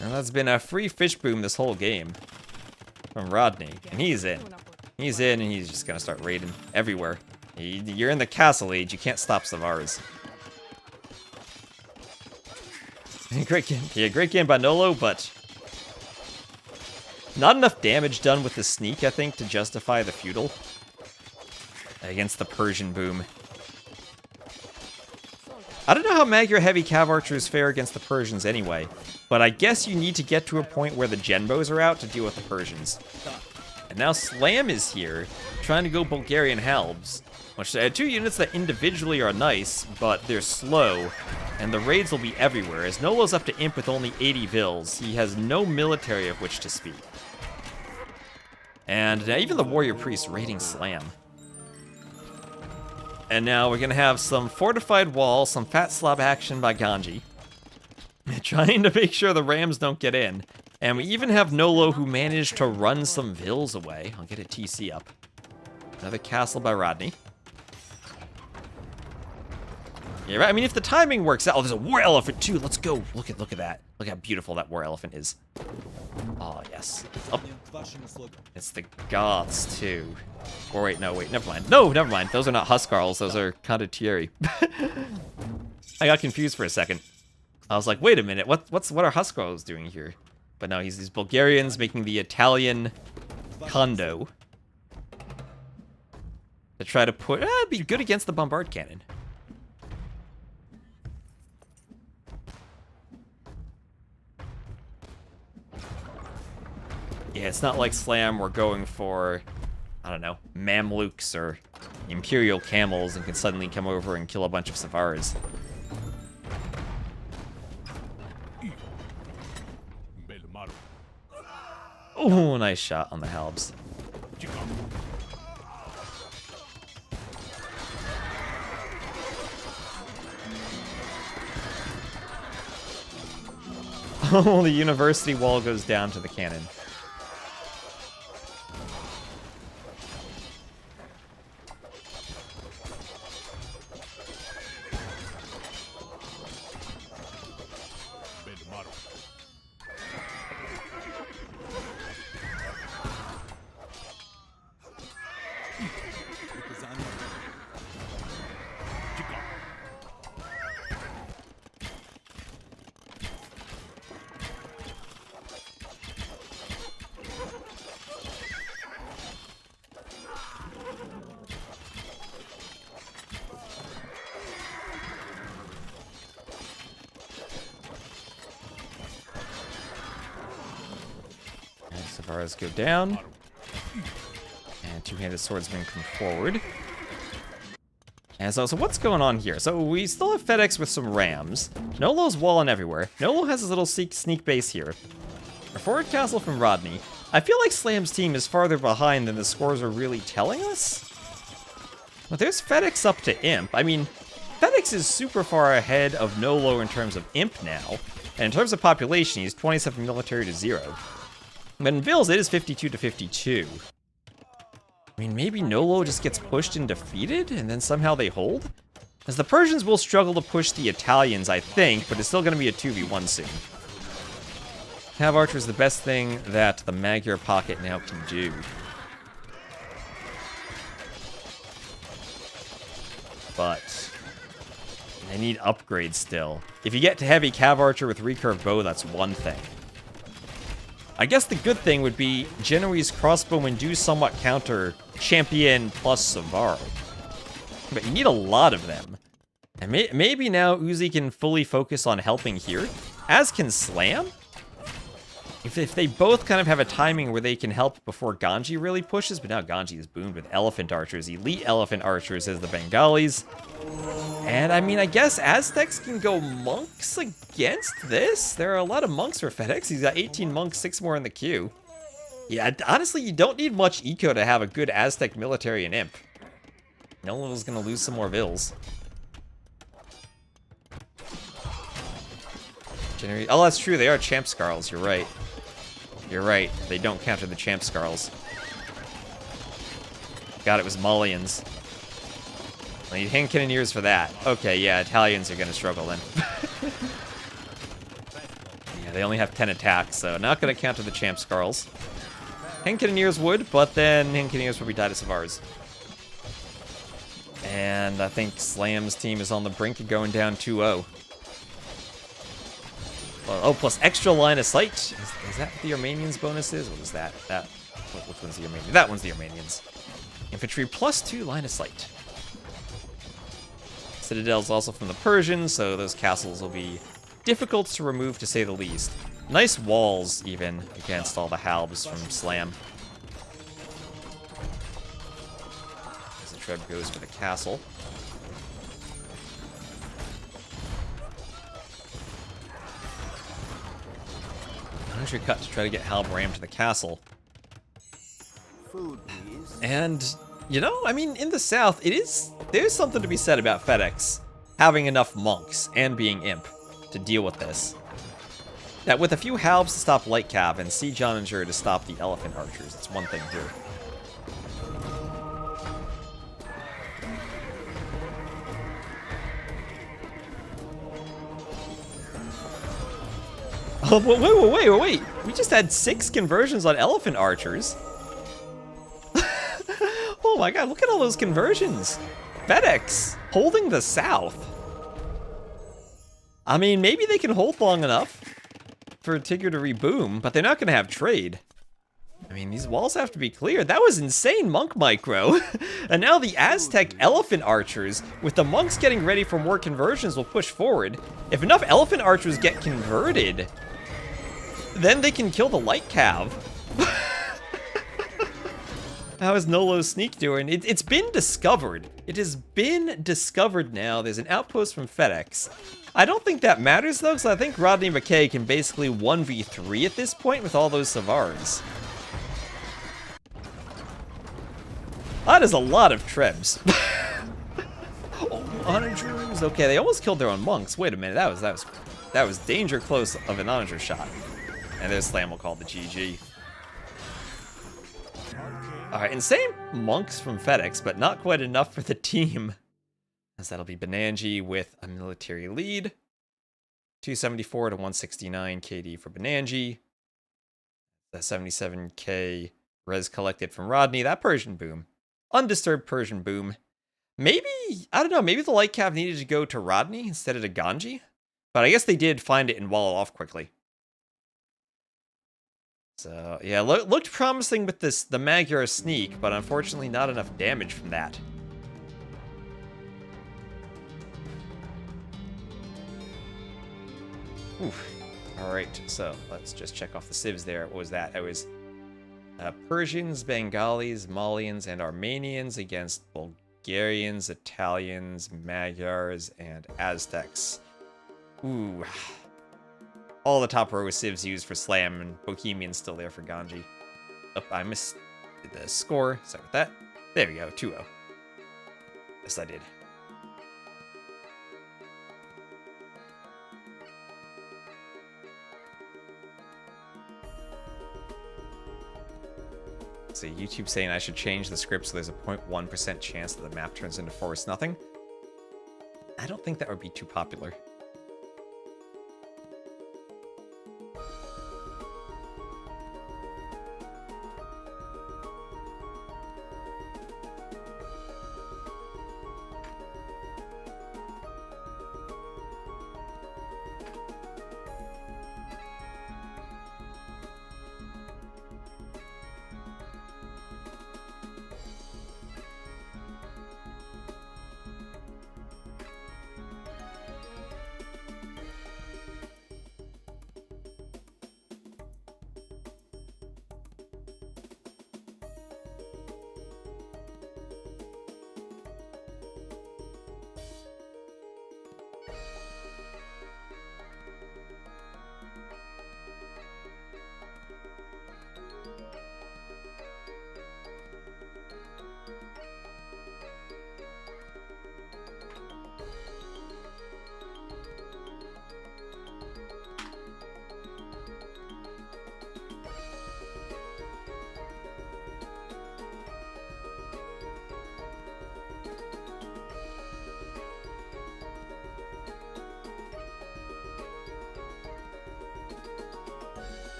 Speaker 1: And that's been a free fish boom this whole game from Rodney. And he's in. He's in and he's just gonna start raiding everywhere. You're in the castle age, you can't stop Savaras. Great game. Yeah, great game by Nolo, but not enough damage done with the sneak, I think, to justify the feudal against the Persian boom. I don't know how Magyar heavy cav archers fare against the Persians anyway, but I guess you need to get to a point where the Genbos are out to deal with the Persians. And now Slam is here, trying to go Bulgarian Halbs, which are 2 units that individually are nice, but they're slow, and the raids will be everywhere. As Nolo's up to Imp with only 80 vills, he has no military of which to speak. And even the Warrior Priest raiding Slam. And now we're gonna have some fortified walls, some fat slob action by Ganji, trying to make sure the Rams don't get in. And we even have Nolo who managed to run some vills away. I'll get a TC up. Another castle by Rodney. Yeah, right. I mean, if the timing works out. Oh, there's a war elephant too. Let's go. Look at that. Look how beautiful that war elephant is. Oh yes. Oh. It's the Goths too. Or wait, no, wait, never mind. No, never mind. Those are not Huskarls. Those are Condottieri. I got confused for a second. I was like, wait a minute. What are Huskarls doing here? But no, he's these Bulgarians making the Italian Kondo to try to put. It'd be good against the bombard cannon. Yeah, it's not like Slam we're going for, I don't know, Mamluks or Imperial Camels and can suddenly come over and kill a bunch of Savaras. Oh, nice shot on the Halbs. Oh, the university wall goes down to the cannon. Savaras go down. And two-handed swordsmen come forward. And so what's going on here? So we still have FedEx with some Rams. Nolo's walling everywhere. Nolo has his little sneak base here. A forward castle from Rodney. I feel like Slam's team is farther behind than the scores are really telling us. But there's FedEx up to Imp. I mean, FedEx is super far ahead of Nolo in terms of Imp now. And in terms of population, he's 27 military to 0. But in Vills, it is 52 to 52. I mean, maybe Nolo just gets pushed and defeated, and then somehow they hold? As the Persians will struggle to push the Italians, I think, but it's still going to be a 2v1 soon. Cav Archer is the best thing that the Magyar pocket now can do. But I need upgrades still. If you get to heavy Cav Archer with recurve bow, that's one thing. I guess the good thing would be Genoese crossbowmen do somewhat counter Champion plus Somero. But you need a lot of them. And maybe now Uzi can fully focus on helping here, as can Slam. If they both kind of have a timing where they can help before Ganji really pushes, but now Ganji is boomed with elephant archers, elite elephant archers as the Bengalis. And I mean, I guess Aztecs can go monks against this. There are a lot of monks for FedEx. He's got 18 monks, 6 more in the queue. Yeah, honestly, you don't need much eco to have a good Aztec military and imp. No one was going to lose some more vills. Oh, that's true. They are champ scarls. You're right. You're right. They don't counter the champ scarls. God, it was Malians. I need hand cannoneers for that. Okay, yeah, Italians are going to struggle then. Yeah, they only have 10 attacks, so not going to counter the champ scarls. Hand cannoneers would, but then hand cannoneers would be died to Savars. And I think Slam's team is on the brink of going down 2-0. Oh, plus extra line of sight. Is that what the Armenians' bonus is? What is that? Which one's the Armenian? That one's the Armenians. Infantry plus 2 line of sight. Citadel's also from the Persians, so those castles will be difficult to remove, to say the least. Nice walls, even, against all the halbs from Slam. As the Treb goes for the castle. Cut to try to get Halb rammed to the castle.
Speaker 3: Food, please.
Speaker 1: And, you know, I mean, in the south, there's something to be said about FedEx having enough monks and being imp to deal with this. That with a few halbs to stop light cav and Siege Onager to stop the elephant archers, it's one thing here. Oh, wait. We just had 6 conversions on elephant archers. Oh my god, look at all those conversions. FedEx holding the south. I mean, maybe they can hold long enough for Tigger to reboom, but they're not going to have trade. I mean, these walls have to be cleared. That was insane monk micro. And now the Aztec elephant archers, with the monks getting ready for more conversions, will push forward. If enough elephant archers get converted, then they can kill the light cav. How is Nolo's sneak doing? It's been discovered. It has been discovered now. There's an outpost from FedEx. I don't think that matters, though, because I think Rodney McKay can basically 1v3 at this point with all those Savars. That is a lot of Trebs. Oh, Onagers. Okay, they almost killed their own monks. Wait a minute, that was danger close of an Onager shot. And there's Slam will call the GG. Alright, insane monks from FedEx, but not quite enough for the team. As that'll be Bananji with a military lead. 274 to 169 KD for Bananji. The 77k res collected from Rodney. That Persian boom. Undisturbed Persian boom. Maybe, I don't know, maybe the light cav needed to go to Rodney instead of to Ganji. But I guess they did find it and wall it off quickly. So, yeah, looked promising with the Magyar sneak, but unfortunately not enough damage from that. Oof. Alright, so let's just check off the civs there. What was that? It was Persians, Bengalis, Malians, and Armenians against Bulgarians, Italians, Magyars, and Aztecs. Ooh. All the top row civs used for Slam, and Bohemian's still there for Ganji. Oh, I missed the score. Sorry about that. There we go, 2-0. Yes, I did. So YouTube saying I should change the script so there's a 0.1% chance that the map turns into Forest Nothing. I don't think that would be too popular.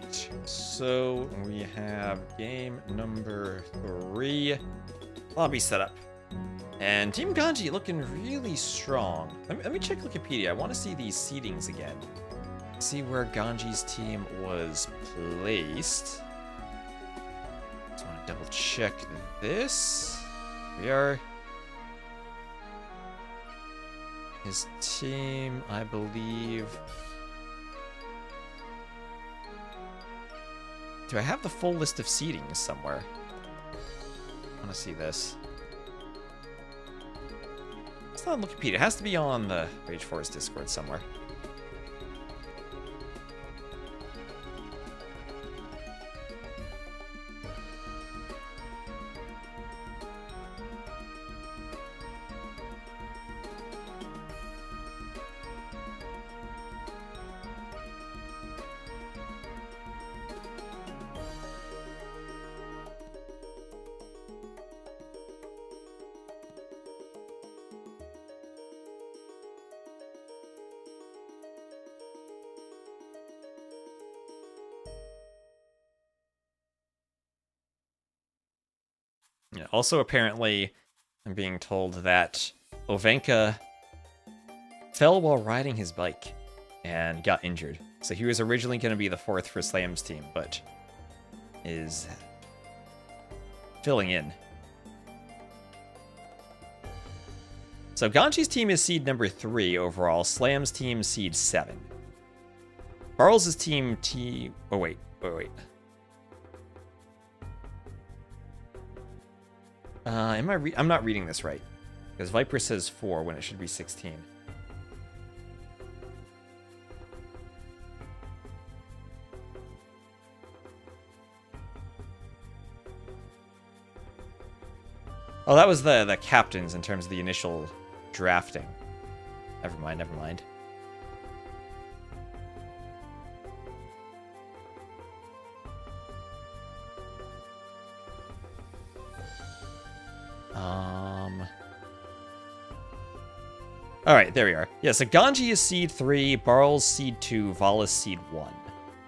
Speaker 1: Right. So we have game number 3. Lobby setup. And Team Ganji looking really strong. Let me check Wikipedia. I want to see these seedings again. See where Ganji's team was placed. Just want to double check this. Here we are. His team, I believe. Do I have the full list of seedings somewhere? I want to see this. It's not on Wikipedia. It has to be on the Rage Force Discord somewhere. Yeah, also, apparently, I'm being told that Ovenka fell while riding his bike and got injured. So he was originally going to be the 4th for Slam's team, but is filling in. So Ganji's team is seed number 3 overall. Slam's team seed 7. Barles' team Oh, wait. I'm not reading this right. Because Viper says 4 when it should be 16. Oh, that was the captains in terms of the initial drafting. Never mind. Alright, there we are. Yeah, so Ganji is seed 3, Barles seed 2, Valas seed 1.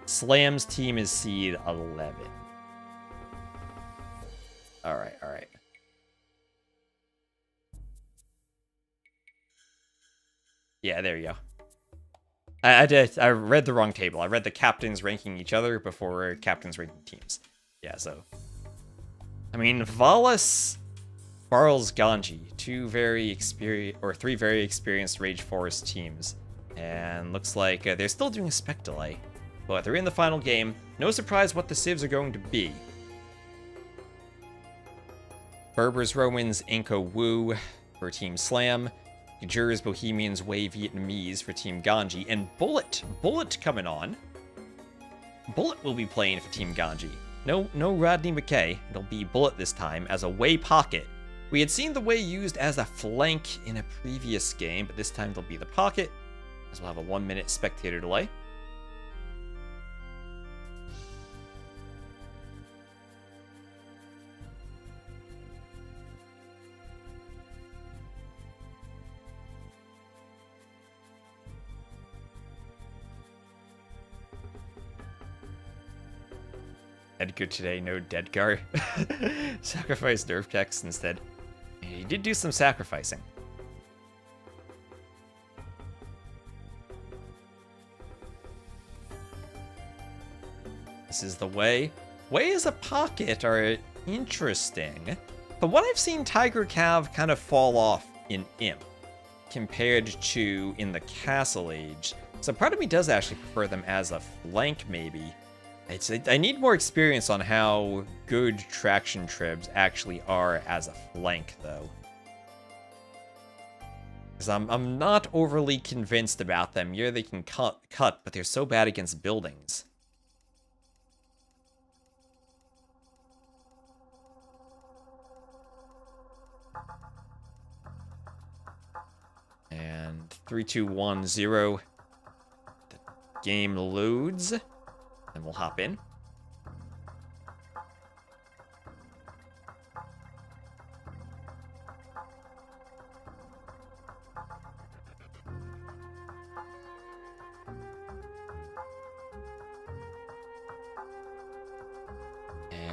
Speaker 1: Slam's team is seed 11. Alright. Yeah, there you go. I read the wrong table. I read the captains ranking each other before captains ranking teams. Yeah, so... I mean, Valas, Barles, Ganji, 3 very experienced Rage Force teams. And looks like they're still doing a spec delay. But they're in the final game. No surprise what the civs are going to be. Berbers, Romans, Inco, Wu for Team Slam. Jurors, Bohemians, Wei, Vietnamese for Team Ganji. And Bullet coming on. Bullet will be playing for Team Ganji. No Rodney McKay. It'll be Bullet this time as a Wei pocket. We had seen the Wei used as a flank in a previous game, but this time they'll be the pocket, as we'll have a 1-minute spectator delay. Edgar today, no Deadgar. Sacrifice nerf text instead. He did do some sacrificing. This is the Wei. Wei as a pocket are interesting. But what I've seen Tiger Cav kind of fall off in Imp compared to in the Castle Age. So part of me does actually prefer them as a flank maybe. I need more experience on how good traction tribs actually are as a flank, though. Because I'm not overly convinced about them. Yeah, they can cut, but they're so bad against buildings. And 3, 2, 1, 0. The game loads. And we'll hop in.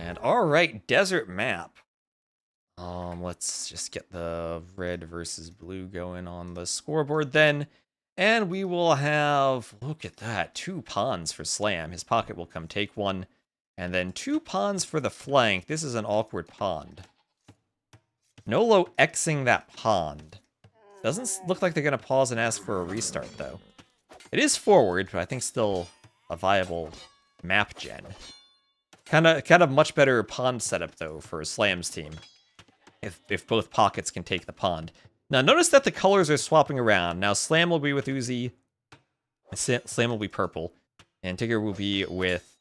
Speaker 1: And alright, desert map. Let's just get the red versus blue going on the scoreboard then. And we will have, look at that, 2 pawns for Slam. His pocket will come take one. And then 2 pawns for the flank. This is an awkward pond. Nolo Xing that pond. Doesn't look like they're going to pause and ask for a restart, though. It is forward, but I think still a viable map gen. Kind of much better pond setup, though, for Slam's team. If both pockets can take the pond. Now, notice that the colors are swapping around. Now, Slam will be with Uzi. Slam will be purple. And Tigger will be with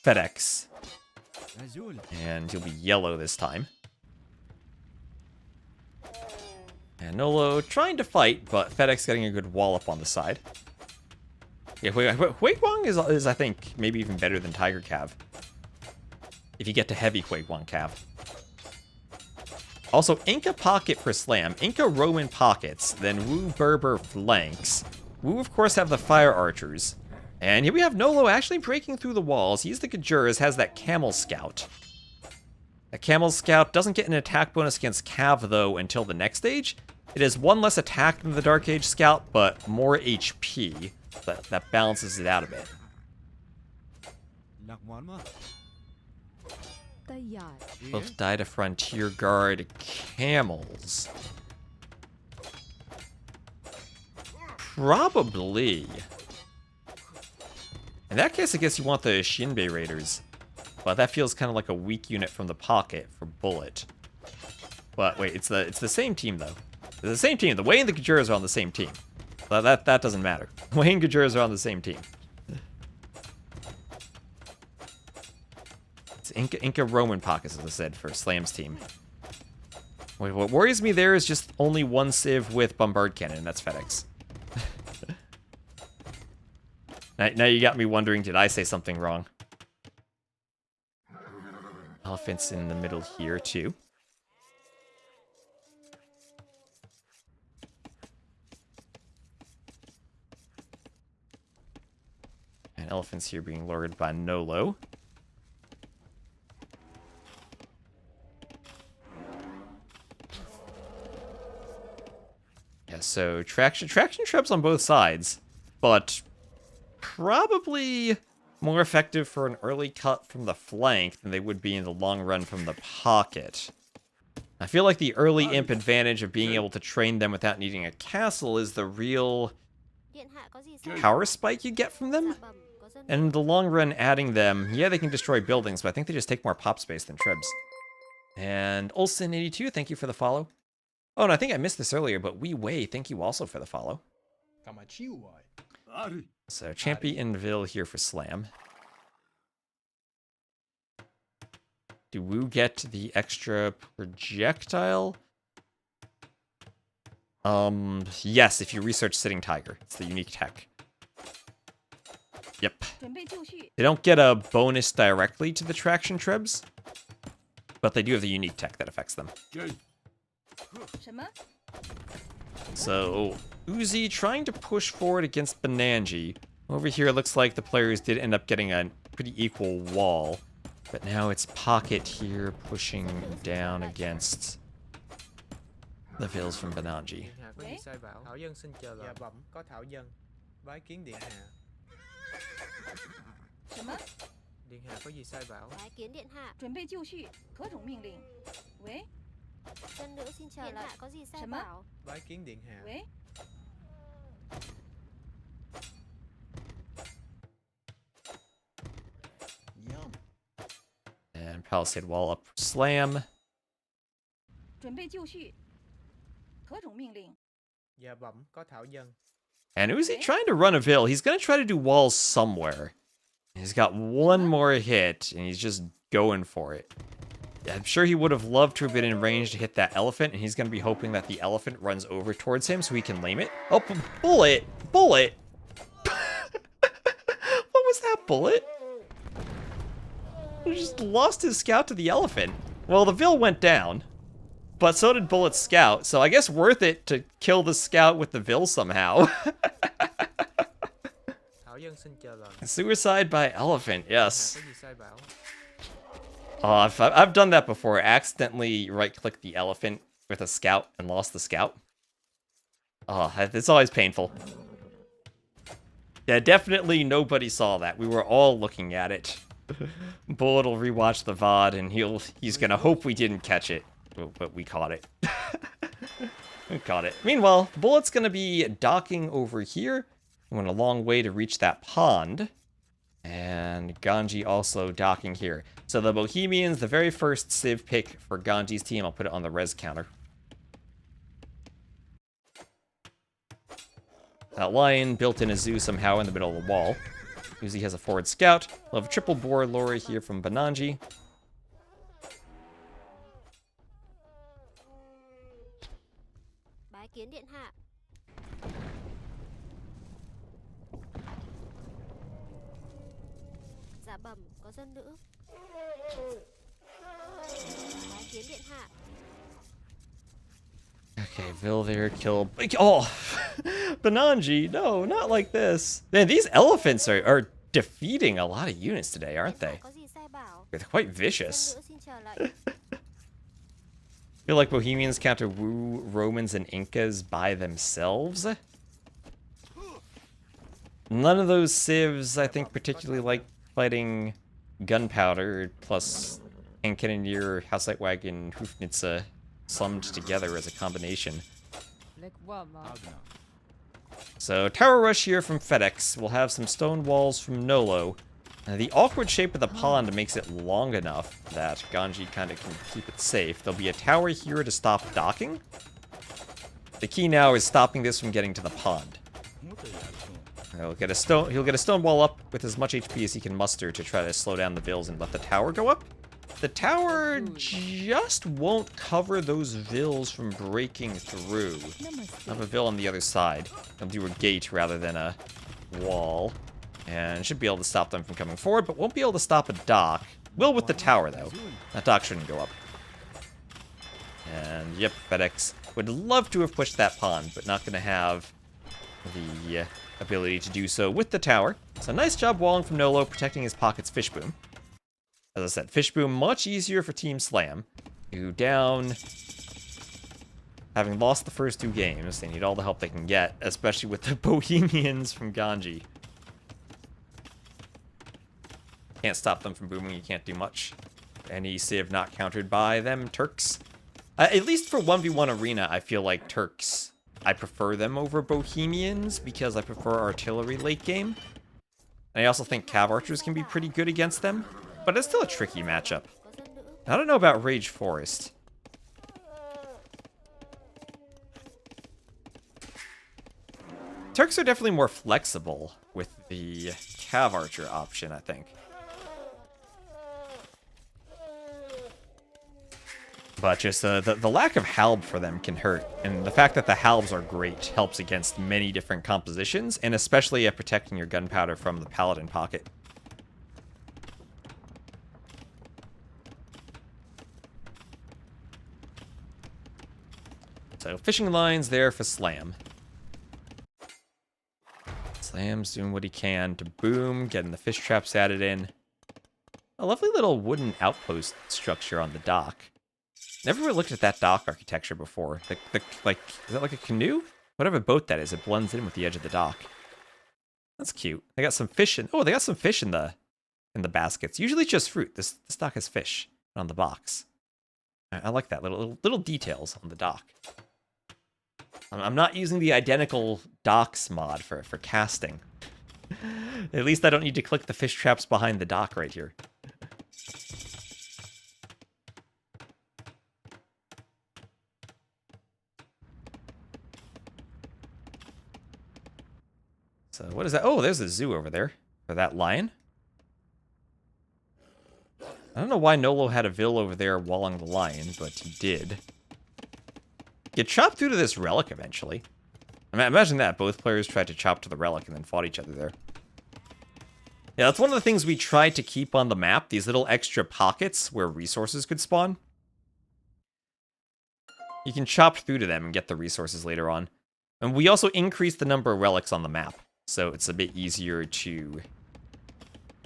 Speaker 1: FedEx. And he'll be yellow this time. And Nolo trying to fight, but FedEx getting a good wall up on the side. Yeah, Huiguang is, I think, maybe even better than Tiger Cav. If you get to heavy Huiguang Cav. Also, Inca Pocket for Slam, Inca Roman Pockets, then Wu Berber flanks. Wu, of course, have the Fire Archers. And here we have Nolo actually breaking through the walls. He's the Gajuras, has that Camel Scout. A Camel Scout doesn't get an attack bonus against Cav, though, until the next stage. It has 1 less attack than the Dark Age Scout, but more HP. That balances it out a bit. Both die to Frontier Guard Camels. Probably. In that case, I guess you want the Shinbei Raiders. But that feels kind of like a weak unit from the pocket for Bullet. But wait, it's the same team, though. It's the same team. The Wei and the Gajuras are on the same team. But that doesn't matter. Wei and Gajuras are on the same team. It's Inca Roman Pockets, as I said, for Slam's team. Wait, what worries me there is just only 1 civ with Bombard Cannon, and that's FedEx. Now you got me wondering, did I say something wrong? Elephants in the middle here, too. And elephants here being lured by Nolo. Yeah, so traction trebs on both sides, but probably more effective for an early cut from the flank than they would be in the long run from the pocket. I feel like the early imp advantage of being able to train them without needing a castle is the real power spike you get from them. And in the long run, adding them, yeah, they can destroy buildings, but I think they just take more pop space than Trebs. And Olsen82, thank you for the follow. Oh, and I think I missed this earlier, but Wee Wei, thank you also for the follow. So, Championville here for Slam. Do Wu get the extra projectile? Yes, if you research Sitting Tiger. It's the unique tech. Yep. They don't get a bonus directly to the traction trebs, but they do have the unique tech that affects them. So, Uzi trying to push forward against Bananji. Over here, it looks like the players did end up getting a pretty equal wall. But now it's Pocket here pushing down against the Vils from Bananji. And Palisade Wall up for Slam. And Uzi trying to run a Vil. He's going to try to do walls somewhere. He's got 1 more hit, and he's just going for it. I'm sure he would have loved to have been in range to hit that elephant, and he's going to be hoping that the elephant runs over towards him so he can lame it. Oh, bullet! Bullet! What was that, bullet? He just lost his scout to the elephant. Well, the Vil went down, but so did Bullet's scout, so I guess worth it to kill the scout with the Vil somehow. Suicide by elephant, yes. Oh, I've done that before. Accidentally right-click the elephant with a scout and lost the scout. Oh, it's always painful. Yeah, definitely nobody saw that. We were all looking at it. Bullet will rewatch the VOD and he's gonna hope we didn't catch it. But we caught it. We caught it. Meanwhile, Bullet's gonna be docking over here. Went a long way to reach that pond. And Ganji also docking here. So the Bohemians, the very first Civ pick for Ganji's team. I'll put it on the res counter. That lion built in a zoo somehow in the middle of the wall. Uzi has a forward scout. We'll have a triple bore lorry here from Bananji.
Speaker 8: Bái kiến điện hạ. Dạ bẩm, có dân nữ. Bái kiến điện hạ.
Speaker 1: Okay, Vil there, kill... Oh! Bananji, no, not like this. Man, these elephants are defeating a lot of units today, aren't they?
Speaker 8: Có gì sai bảo?
Speaker 1: They're quite vicious.
Speaker 8: Dân nữ xin chờ lệnh.
Speaker 1: I feel like Bohemians counter Wu, Romans, and Incas by themselves. None of those civs, I think, particularly like fighting gunpowder, plus Enkanir, Hausleitwagen, Hufnitze summed together as a combination. So, Tower Rush here from FedEx. We'll have some stone walls from Nolo. The awkward shape of the pond makes it long enough that Ganji kind of can keep it safe. There'll be a tower here to stop docking. The key now is stopping this from getting to the pond. He'll get a stone wall up with as much HP as he can muster to try to slow down the Vils and let the tower go up. The tower just won't cover those Vils from breaking through. I have a Vil on the other side. I'll do a gate rather than a wall. And should be able to stop them from coming forward, but won't be able to stop a dock. Will with the tower, though. That dock shouldn't go up. And, yep, FedEx would love to have pushed that pond, but not going to have the ability to do so with the tower. So nice job walling from Nolo, protecting his pockets Fishboom. As I said, Fishboom much easier for Team Slam. Who down... Having lost the first 2 games, they need all the help they can get, especially with the Bohemians from Ganji. Can't stop them from booming, you can't do much. Any civ not countered by them, Turks. At least for 1v1 arena, I feel like Turks, I prefer them over Bohemians, because I prefer artillery late game. And I also think Cav Archers can be pretty good against them, but it's still a tricky matchup. I don't know about Rage Forest. Turks are definitely more flexible with the Cav Archer option, I think. But just the lack of Halb for them can hurt, and the fact that the Halbs are great helps against many different compositions, and especially at protecting your gunpowder from the Paladin pocket. So fishing lines there for Slam. Slam's doing what he can to boom, getting the fish traps added in. A lovely little wooden outpost structure on the dock. Never really looked at that dock architecture before. Like, is that like a canoe? Whatever boat that is, it blends in with the edge of the dock. That's cute. They got some fish in. Oh, they got some fish in the baskets. Usually it's just fruit. This dock has fish on the box. I like that little details on the dock. I'm not using the identical docks mod for casting. At least I don't need to click the fish traps behind the dock right here. So what is that? Oh, there's a zoo over there for that lion. I don't know why Nolo had a Vil over there walling the lion, but he did. Get chopped through to this relic eventually. I mean, imagine that. Both players tried to chop to the relic and then fought each other there. Yeah, that's one of the things we tried to keep on the map, these little extra pockets where resources could spawn. You can chop through to them and get the resources later on. And we also increased the number of relics on the map, so it's a bit easier to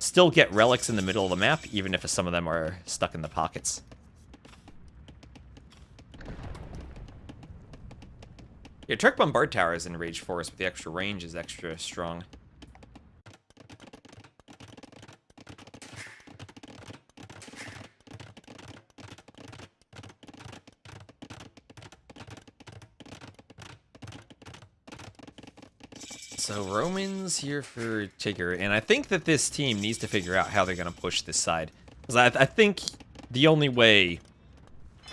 Speaker 1: still get relics in the middle of the map, even if some of them are stuck in the pockets. Yeah, Trek Bombard Tower is in Rage Force, but the extra range is extra strong. So Romans here for Tigger, and I think that this team needs to figure out how they're going to push this side. Because I think the only way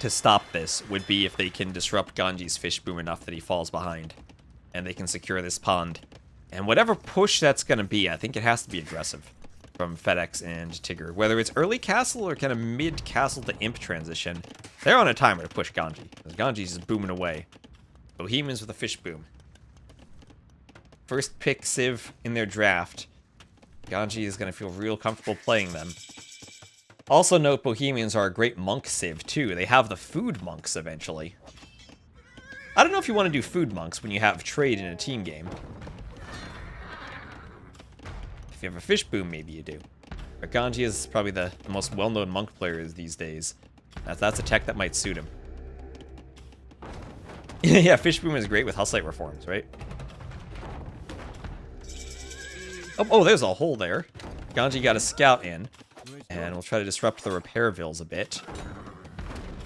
Speaker 1: to stop this would be if they can disrupt Ganji's fish boom enough that he falls behind, and they can secure this pond. And whatever push that's going to be, I think it has to be aggressive from FedEx and Tigger. Whether it's early castle or kind of mid-castle to imp transition, they're on a timer to push Ganji. Because Ganji's just booming away. Bohemians with a fish boom. First pick Civ in their draft. Ganji is going to feel real comfortable playing them. Also note Bohemians are a great monk Civ too. They have the food monks eventually. I don't know if you want to do food monks when you have trade in a team game. If you have a fish boom, maybe you do. But Ganji is probably the most well-known monk player these days. That's a tech that might suit him. Yeah, fish boom is great with hull site reforms, right? Oh, there's a hole there. Ganji got a scout in. And we'll try to disrupt the repair vills a bit.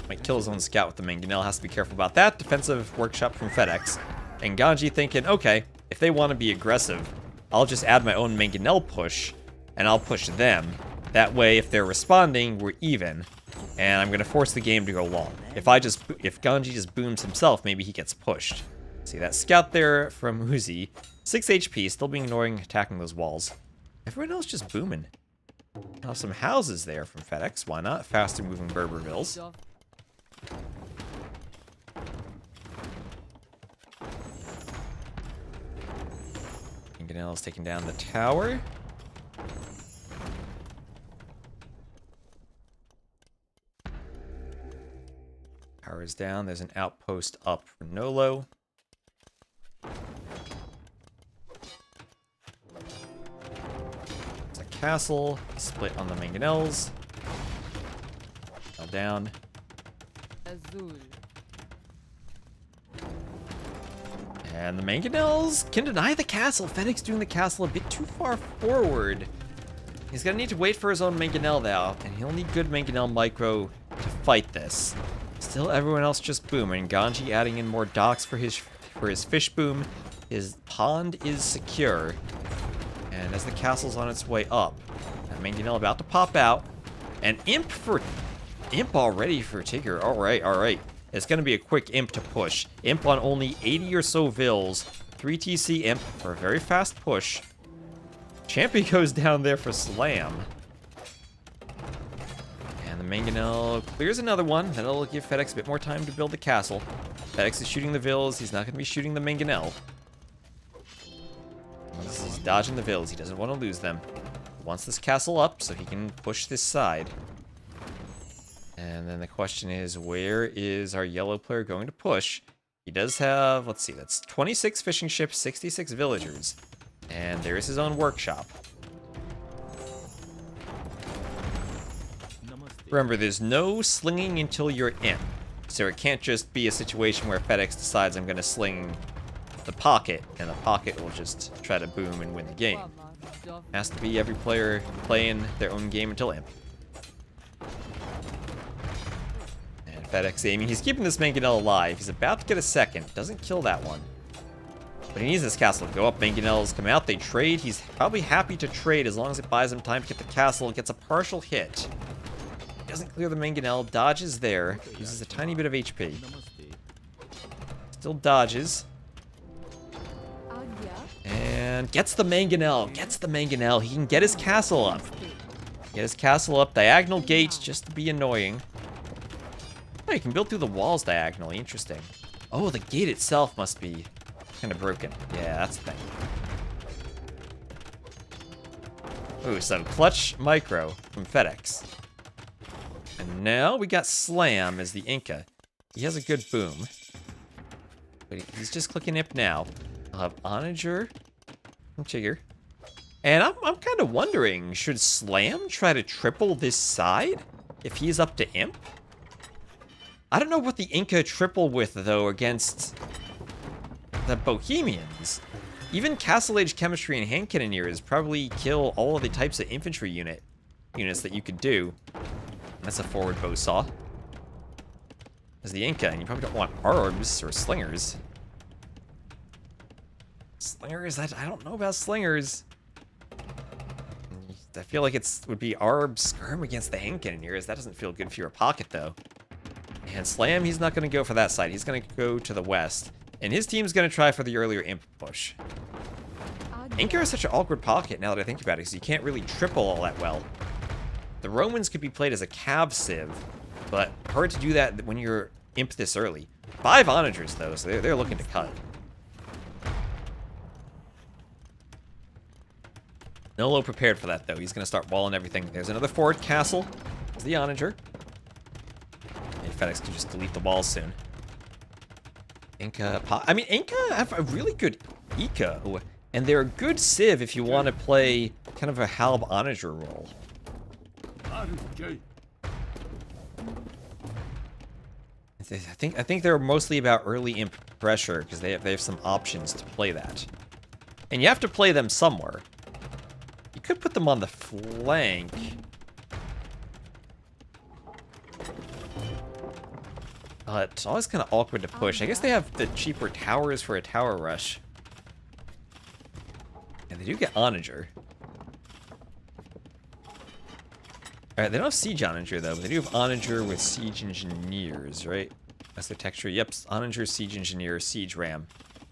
Speaker 1: Might kill his own scout with the mangonel. Has to be careful about that. Defensive workshop from FedEx. And Ganji thinking, okay, if they want to be aggressive, I'll just add my own mangonel push, and I'll push them. That way, if they're responding, we're even. And I'm going to force the game to go long. If Ganji just booms himself, maybe he gets pushed. See that scout there from Uzi. 6 HP, still being annoying attacking those walls. Everyone else just booming. Now some houses there from FedEx, why not? Faster moving Berbervilles. Mangonel's taking down the tower. Tower's down, there's an outpost up for Nolo. Castle, split on the mangonels. Fell down.
Speaker 5: Azul.
Speaker 1: And the mangonels can deny the castle. FedEx doing the castle a bit too far forward. He's gonna need to wait for his own mangonel now, and he'll need good mangonel micro to fight this. Still everyone else just booming. Ganji adding in more docks for his fish boom. His pond is secure. And as the castle's on its way up, that mangonel about to pop out. And imp already for Tigger. Alright. It's gonna be a quick imp to push. Imp on only 80 or so vills. 3 TC imp for a very fast push. Champion goes down there for slam. And the mangonel clears another one. That'll give FedEx a bit more time to build the castle. FedEx is shooting the vills. He's not gonna be shooting the mangonel. He's dodging the vills. He doesn't want to lose them. He wants this castle up so he can push this side. And then the question is, where is our yellow player going to push? He does have, let's see, that's 26 fishing ships, 66 villagers. And there is his own workshop. Remember, there's no slinging until you're in. So it can't just be a situation where FedEx decides I'm going to sling the pocket, and the pocket will just try to boom and win the game. Has to be every player playing their own game until imp. And FedEx aiming. He's keeping this mangonel alive. He's about to get a second. Doesn't kill that one. But he needs this castle to go up. Mangonels come out. They trade. He's probably happy to trade as long as it buys him time to get the castle. Gets a partial hit. Doesn't clear the mangonel. Dodges there. Uses a tiny bit of HP. Still dodges. And gets the mangonel. Gets the mangonel. He can get his castle up. Get his castle up. Diagonal gates just to be annoying. Oh, you can build through the walls diagonally. Interesting. Oh, the gate itself must be kind of broken. Yeah, that's the thing. Ooh, some clutch micro from FedEx. And now we got Slam as the Inca. He has a good boom. But he's just clicking imp now. I'll have Onager from Tigger. And I'm kind of wondering, should Slam try to triple this side if he's up to Imp? I don't know what the Inca triple with, though, against the Bohemians. Even Castle Age Chemistry and Hand Cannoneers probably kill all of the types of infantry units that you could do. That's a forward bow saw. There's the Inca, and you probably don't want Arbs or Slingers. Slingers? I don't know about Slingers. I feel like it would be Arb Skirm against the Hand Cannoneers. That doesn't feel good for your pocket, though. And Slam, he's not going to go for that side. He's going to go to the west. And his team's going to try for the earlier Imp push. Inca is such an awkward pocket now that I think about it, because you can't really triple all that well. The Romans could be played as a Cav Civ, but hard to do that when you're Imp this early. 5 Onagers, though, so they're looking to cut. Nolo prepared for that, though. He's going to start walling everything. There's another forward castle. There's the Onager. And FedEx can just delete the walls soon. Inca... I mean, Inca have a really good eco. And they're a good civ if you want to play kind of a Halb Onager role. I think they're mostly about early Imp pressure, because they have some options to play that. And you have to play them somewhere. You could put them on the flank. It's always kind of awkward to push. I guess they have the cheaper towers for a tower rush. And they do get Onager. Alright, they don't have Siege Onager, though, but they do have Onager with Siege Engineers, right? That's their texture. Yep, Onager, Siege Engineer, Siege Ram.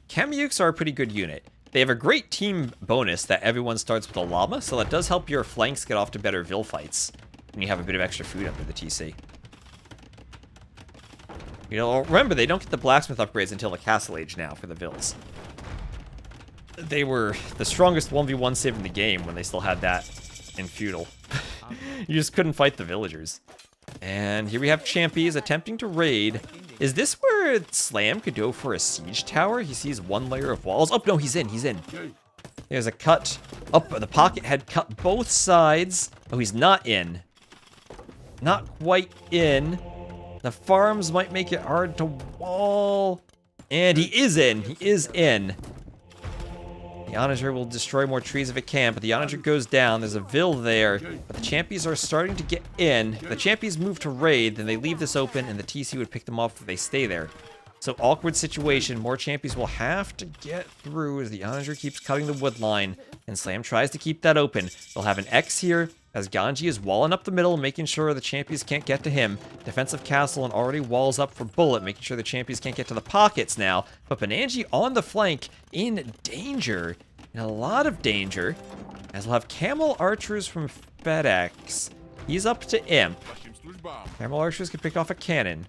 Speaker 1: Kamyuks are a pretty good unit. They have a great team bonus that everyone starts with a llama, so that does help your flanks get off to better Vil fights when you have a bit of extra food under the TC. You know, remember, they don't get the blacksmith upgrades until the Castle Age now for the Vils. They were the strongest 1v1 civ in the game when they still had that in Feudal. You just couldn't fight the villagers. And here we have Champies attempting to raid. Is this where Slam could go for a siege tower? He sees one layer of walls. Oh, no, he's in. There's a cut. Oh, the pocket had cut both sides. Oh, he's not in. Not quite in. The farms might make it hard to wall. And he is in. He is in. The Onager will destroy more trees if it can, but the Onager goes down. There's a Vil there, but the Champions are starting to get in. If the Champions move to raid, then they leave this open, and the TC would pick them off if they stay there. So, awkward situation. More Champions will have to get through as the Onager keeps cutting the wood line, and Slam tries to keep that open. They'll have an X here, as Ganji is walling up the middle, making sure the Champions can't get to him. Defensive castle and already walls up for Bullet, making sure the Champions can't get to the pockets now. But Bananji on the flank in danger. In a lot of danger. As we'll have Camel Archers from FedEx. He's up to Imp. Camel Archers can pick off a cannon.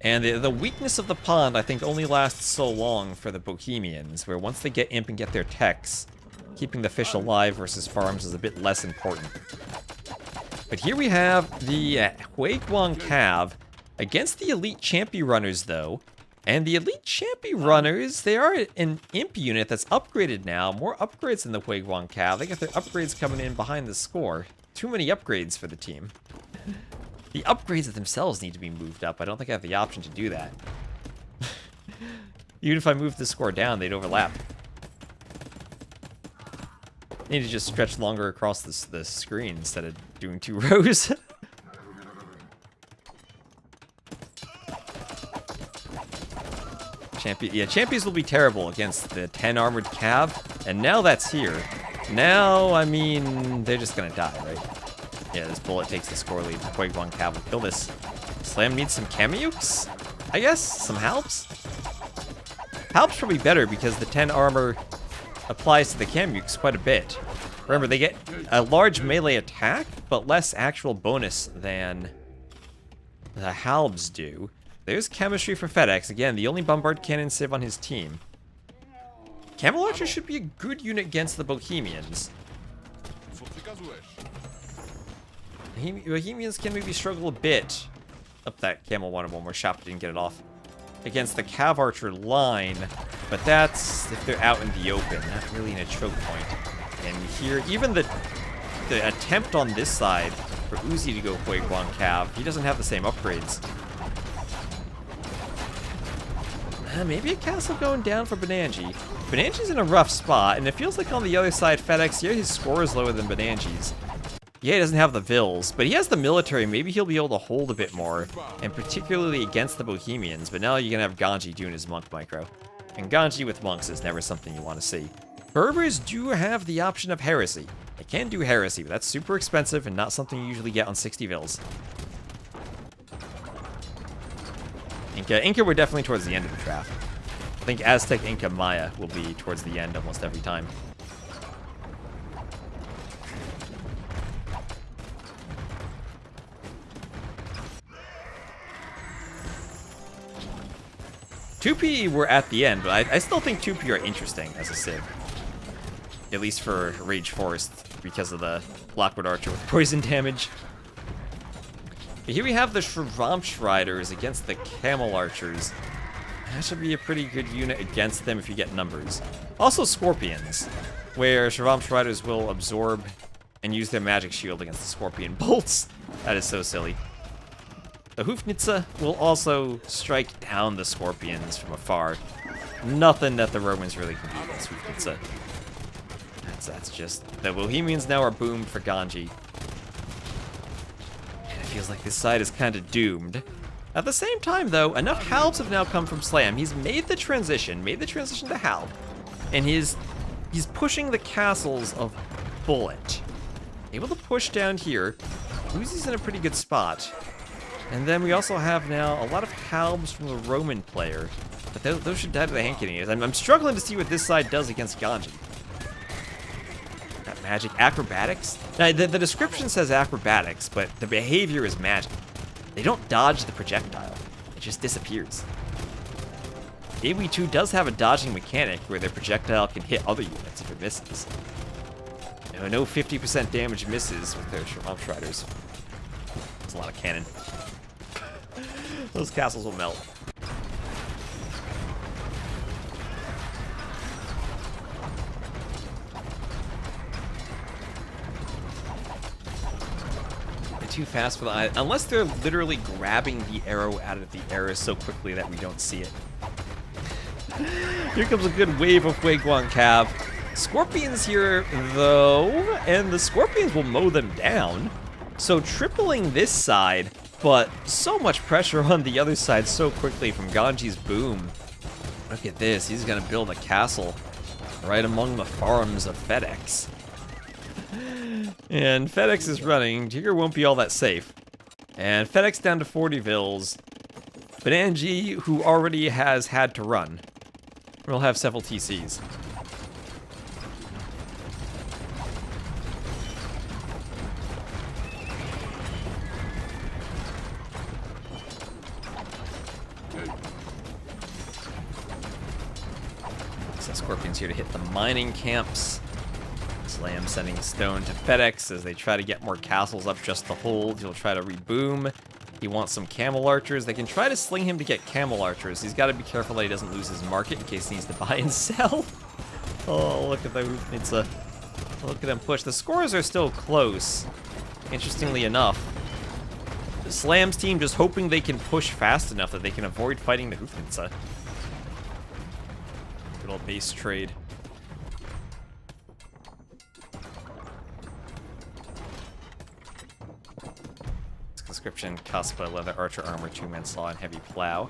Speaker 1: And the weakness of the pond, I think, only lasts so long for the Bohemians, where once they get Imp and get their techs, keeping the fish alive versus farms is a bit less important. But here we have the Huiguang Cav against the Elite Champy Runners, though. And the Elite Champy Runners, they are an Imp unit that's upgraded now. More upgrades than the Huiguang Cav. They got their upgrades coming in behind the score. Too many upgrades for the team. The upgrades themselves need to be moved up. I don't think I have the option to do that. Even if I moved the score down, they'd overlap. Need to just stretch longer across the screen instead of doing 2 rows. Champions will be terrible against the 10 armored Cav, and now that's here. Now, I mean, they're just gonna die, right? Yeah, this bullet takes the score lead. Huiguang Cav will kill this. Slam needs some Kamyuks, I guess? Some Halps? Halps probably better because the 10 armor applies to the Kamyuks quite a bit. Remember, they get a large melee attack, but less actual bonus than the Halbs do. There's chemistry for FedEx. Again, the only bombard cannon civ on his team. Camel Archer should be a good unit against the Bohemians. Bohemians can maybe struggle a bit. Up that Camel wanted one more shot, but didn't get it off. Against the Cav Archer line. But that's if they're out in the open, not really in a choke point. And here, even the attempt on this side for Uzi to go Hui Guang Cav, he doesn't have the same upgrades. Maybe a castle going down for Bananji. Bananji's in a rough spot, and it feels like on the other side, FedEx, here his score is lower than Bananji's. Yeah, he doesn't have the Vils, but he has the military. Maybe he'll be able to hold a bit more, and particularly against the Bohemians. But now you're going to have Ganji doing his monk micro. And Ganji with monks is never something you want to see. Berbers do have the option of heresy. They can do heresy, but that's super expensive and not something you usually get on 60 Vils. Inca, we're definitely towards the end of the draft. I think Aztec, Inca, Maya will be towards the end almost every time. Tupi were at the end, but I still think Tupi are interesting as a civ. At least for Rage Forest, because of the Lockwood Archer with poison damage. But here we have the Shravamsh Riders against the Camel Archers. That should be a pretty good unit against them if you get numbers. Also Scorpions, where Shravamsh Riders will absorb and use their magic shield against the Scorpion Bolts. That is so silly. The Hufnitsa will also strike down the Scorpions from afar. Nothing that the Romans really can do against Hufnitsa. That's just... The Bohemians now are boomed for Ganji. And it feels like this side is kind of doomed. At the same time, though, enough Halbs have now come from Slam. He's made the transition to Halb. And he's pushing the castles of Bullet. Able to push down here. Uzi's in a pretty good spot. And then we also have now a lot of Halbs from the Roman player. But those should die to the hand cannoneers. I'm struggling to see what this side does against Ganji. Got magic. Acrobatics? Now, the description says acrobatics, but the behavior is magic. They don't dodge the projectile. It just disappears. AoE2 does have a dodging mechanic where their projectile can hit other units if it misses. No 50% damage misses with their Shravamsh Riders. That's a lot of cannon. Those castles will melt. They're too fast for the eye. Unless they're literally grabbing the arrow out of the air so quickly that we don't see it. Here comes a good wave of Hui Guang Cav. Scorpions here, though, and the Scorpions will mow them down. So tripling this side, but so much pressure on the other side so quickly from Ganji's boom. Look at this, he's gonna build a castle right among the farms of FedEx. And FedEx is running, Jigger won't be all that safe. And FedEx down to 40 Vils. Bananji, who already has had to run, will have several TCs. Scorpions here to hit the mining camps. Slam sending stone to FedEx as they try to get more castles up just to hold. He'll try to reboom. He wants some camel archers. They can try to sling him to get camel archers. He's got to be careful that he doesn't lose his market in case he needs to buy and sell. Oh, look at the Hufnitsa. Look at him push. The scores are still close, interestingly enough. The Slam's team just hoping they can push fast enough that they can avoid fighting the Hufnitsa. Good old base trade. Conscription, Cosplay, Leather, Archer Armor, Two-Man Saw, and Heavy Plow.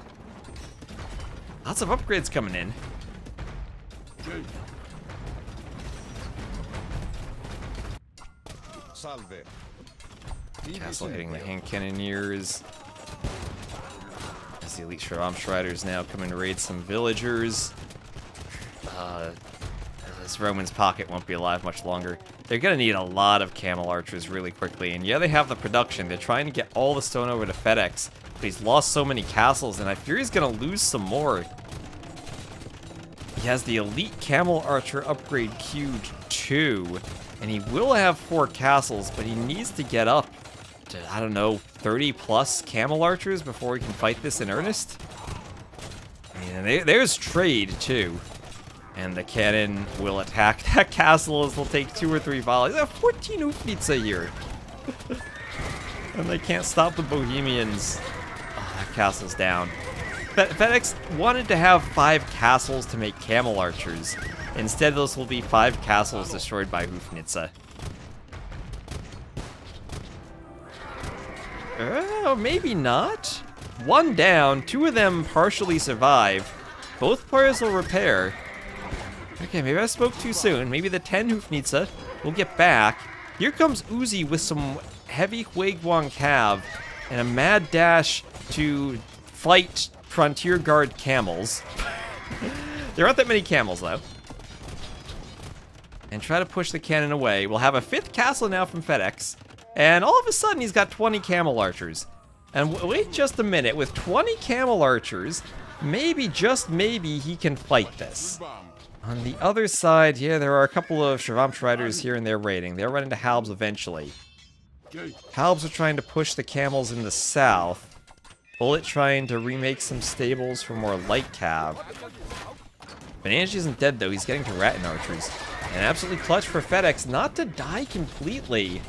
Speaker 1: Lots of upgrades coming in.
Speaker 2: Salve.
Speaker 1: Castle hitting the hand cannoneers. As the elite Shravamsh Riders now come and raid some villagers. This Roman's pocket won't be alive much longer. They're gonna need a lot of camel archers really quickly, and yeah, they have the production. They're trying to get all the stone over to FedEx, but he's lost so many castles, and I fear he's gonna lose some more. He has the elite camel archer upgrade queued too, and he will have 4 castles, but he needs to get up to, I don't know, 30 plus camel archers before he can fight this in earnest. And there's trade, too. And the cannon will attack that castle as they'll take 2 or 3 volleys. They have 14 Ufnitsa here. And they can't stop the Bohemians. Oh, that castle's down. FedEx wanted to have 5 castles to make camel archers. Instead, those will be 5 castles destroyed by Ufnitsa. Oh, maybe not. 1 down, 2 of them partially survive. Both players will repair. Okay, maybe I spoke too soon. Maybe the 10 Ufnitsa will get back. Here comes Uzi with some heavy Huiguang Cav and a mad dash to fight Frontier Guard camels. There aren't that many camels, though. And try to push the cannon away. We'll have a 5th castle now from FedEx. And all of a sudden, he's got 20 camel archers. And wait just a minute. With 20 camel archers, maybe, just maybe, he can fight this. On the other side, yeah, there are a couple of Shravamsh riders here and there raiding. They'll run into Halbs eventually. Halbs are trying to push the camels in the south. Bullet trying to remake some stables for more light cav. Bananji isn't dead, though. He's getting to Rattan archers. And absolutely clutch for FedEx not to die completely.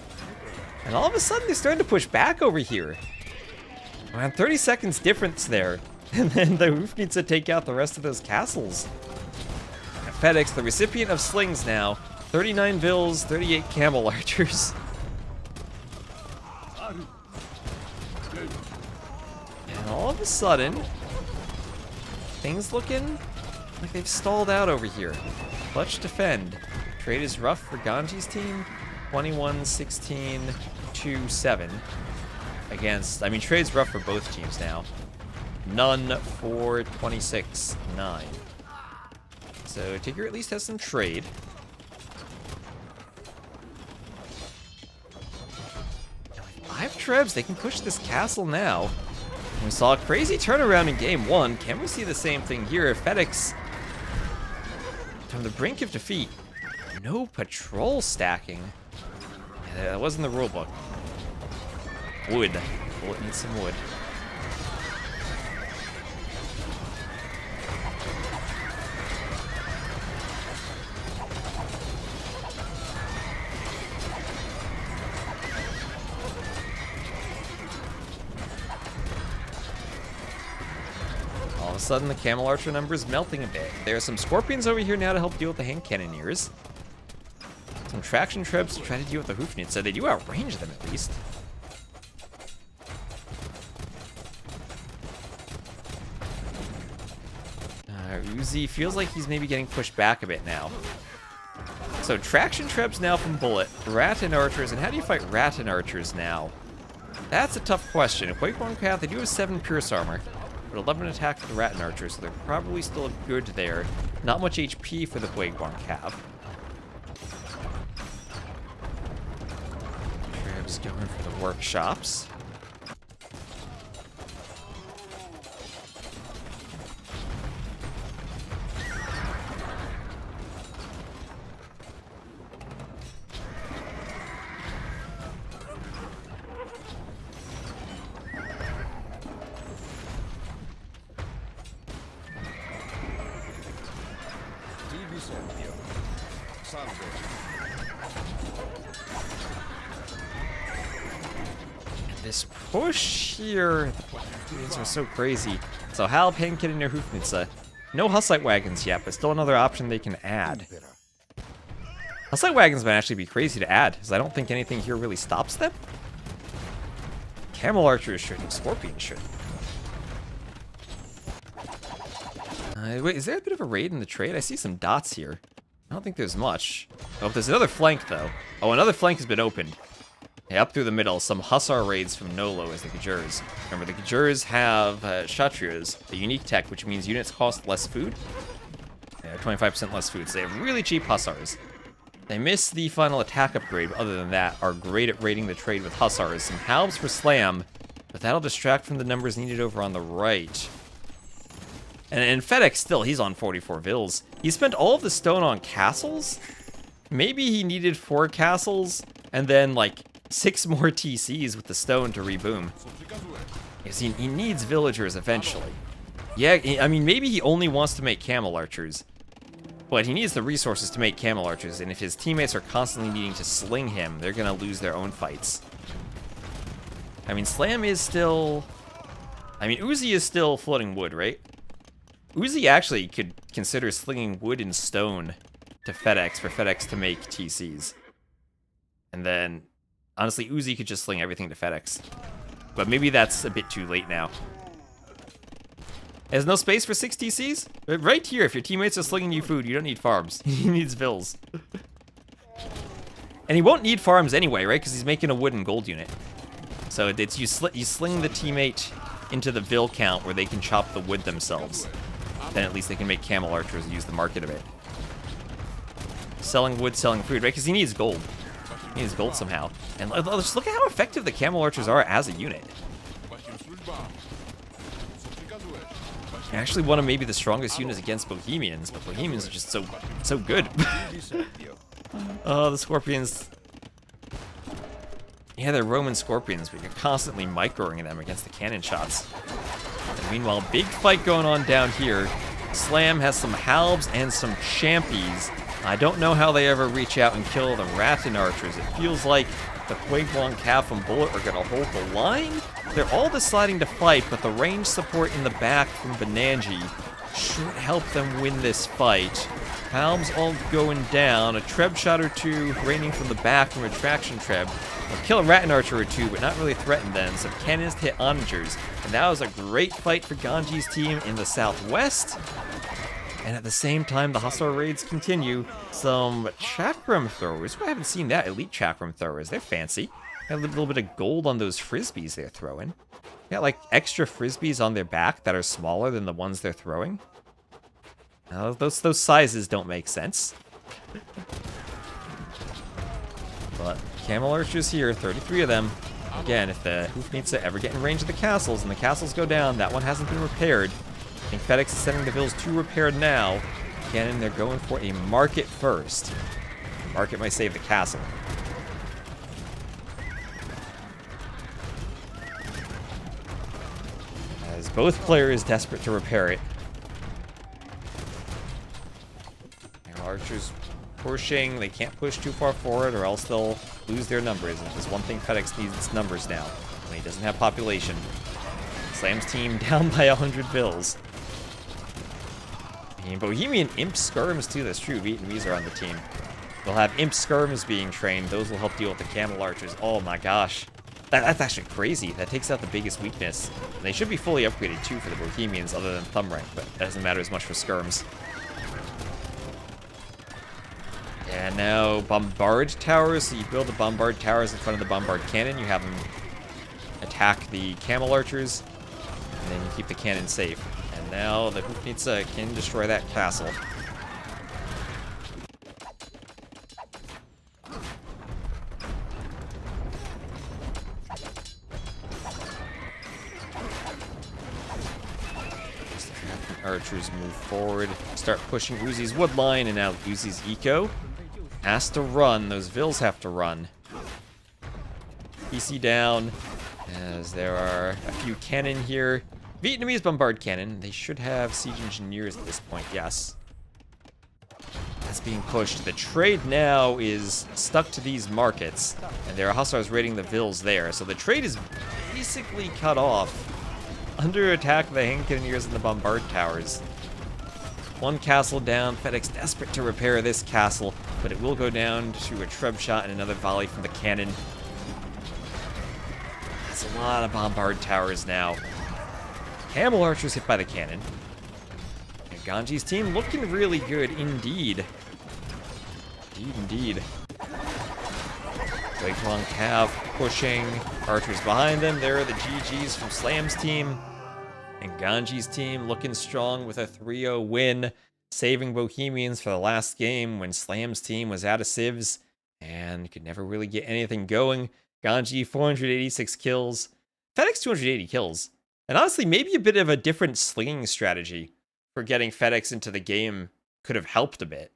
Speaker 1: And all of a sudden, they're starting to push back over here. Around 30 seconds difference there. And then the Ufnitsa take out the rest of those castles. And FedEx, the recipient of slings now. 39 Vills, 38 camel archers. And all of a sudden, things looking like they've stalled out over here. Clutch defend. Trade is rough for Ganji's team. 21-16-2-7 against, I mean, trade's rough for both teams now. None for 26-9. So Tigger at least has some trade. Five Trebs, they can push this castle now. We saw a crazy turnaround in game 1. Can we see the same thing here? FedEx from the brink of defeat. No patrol stacking. Yeah, that wasn't the rulebook. Wood. Bullet needs some wood. All of a sudden, the Camel Archer number is melting a bit. There are some Scorpions over here now to help deal with the Hand Cannoneers. Some Traction Trebs to try to deal with the Hoofnits, so they do outrange them at least. Uzi feels like he's maybe getting pushed back a bit now. So Traction Trebs now from Bullet, Rattan Archers, and how do you fight Rattan Archers now? That's a tough question. If Huiguang Cav, they do have 7 Pierce Armor, but 11 attack for the Rattan Archers, so they're probably still good there. Not much HP for the Huiguang Cav. Trebs going for the workshops. This push here, these are so crazy. So Hal, Pankin, and Hoofnitsa. No Hussite wagons yet, but still another option they can add. Hussite wagons might actually be crazy to add, because I don't think anything here really stops them. Camel Archers should, Scorpions should. Wait, is there a bit of a raid in the trade? I see some dots here. I don't think there's much. Oh, there's another flank, though. Oh, another flank has been opened. Yeah, up through the middle, some Hussar raids from Nolo as the Gajurs. Remember, the Gajurs have Kshatriyas, a unique tech, which means units cost less food. Yeah, 25% less food, so they have really cheap Hussars. They miss the final attack upgrade, but other than that, are great at raiding the trade with Hussars. Some Halbs for Slam, but that'll distract from the numbers needed over on the right. And FedEx still, he's on 44 Vills. He spent all of the stone on castles? Maybe he needed 4 castles, and then, like, 6 more TCs with the stone to reboom. Because he needs villagers eventually. Yeah, I mean, maybe he only wants to make camel archers. But he needs the resources to make camel archers, and if his teammates are constantly needing to sling him, they're gonna lose their own fights. I mean, Slam is still... I mean, Uzi is still floating wood, right? Uzi actually could consider slinging wood and stone to FedEx for FedEx to make TCs. And then, honestly, Uzi could just sling everything to FedEx. But maybe that's a bit too late now. There's no space for 6 TCs? Right here, if your teammates are slinging you food, you don't need farms. He needs vills. And he won't need farms anyway, right? Because he's making a wood and gold unit. So it's you sling the teammate into the vill count where they can chop the wood themselves. Then at least they can make camel archers and use the market a bit. Selling wood, selling food, right? Because he needs gold. He needs gold somehow. And just look at how effective the camel archers are as a unit. Actually one of maybe the strongest units against Bohemians, but Bohemians are just so good. Oh, the Scorpions. Yeah, they're Roman Scorpions, but you're constantly microing them against the cannon shots. And meanwhile, big fight going on down here. Slam has some halbs and some champies. I don't know how they ever reach out and kill the Rattan archers. It feels like the Huiglong Cav and Bullet are going to hold the line. They're all deciding to fight, but the range support in the back from Bananji should help them win this fight. Halbs all going down. A Treb shot or two raining from the back from a traction Treb. They'll kill a Rattan archer or two, but not really threaten them. Some cannons to hit onagers. And that was a great fight for Ganji's team in the southwest. And at the same time, the hostile raids continue. Some chakram throwers. I haven't seen that. Elite chakram throwers. They're fancy. Got a little bit of gold on those frisbees they're throwing. Got like extra frisbees on their back that are smaller than the ones they're throwing. Now, those sizes don't make sense. But camel archers here, 33 of them. Again, if the Hoofnitsa ever get in range of the castles and the castles go down, that one hasn't been repaired. I think FedEx is sending the vills to repaired now. Again, they're going for a market first. The market might save the castle. As both players desperate to repair it. Archers pushing. They can't push too far forward or else they'll lose their numbers. And there's one thing FedEx needs, its numbers now. When he doesn't have population. Slam's team down by 100 vills. And Bohemian Imp Skirms too, that's true. Vietnamese are on the team. They'll have Imp Skirms being trained. Those will help deal with the camel archers. Oh my gosh. That's actually crazy. That takes out the biggest weakness. And they should be fully upgraded too for the Bohemians other than thumb rank, but that doesn't matter as much for Skirms. And now bombard towers. So you build the bombard towers in front of the bombard cannon. You have them attack the camel archers, and then you keep the cannon safe. And now the Hoofnitsa can destroy that castle. Archers move forward, start pushing Uzi's wood line, and now Uzi's eco has to run. Those vills have to run. PC down, as there are a few cannon here. Vietnamese bombard cannon. They should have siege engineers at this point, yes. That's being pushed. The trade now is stuck to these markets, and there are hussars raiding the vills there. So the trade is basically cut off. Under attack, the hand cannoneers and the bombard towers. One castle down. FedEx desperate to repair this castle, but it will go down to a Treb shot and another volley from the cannon. That's a lot of bombard towers now. Camel archers hit by the cannon. And Ganji's team looking really good indeed. Indeed. Huiglong Cav pushing. Archers behind them. There are the GGs from Slam's team. And Ganji's team looking strong with a 3-0 win. Saving Bohemians for the last game when Slam's team was out of civs and could never really get anything going. Ganji, 486 kills. FedEx, 280 kills. And honestly, maybe a bit of a different slinging strategy for getting FedEx into the game could have helped a bit.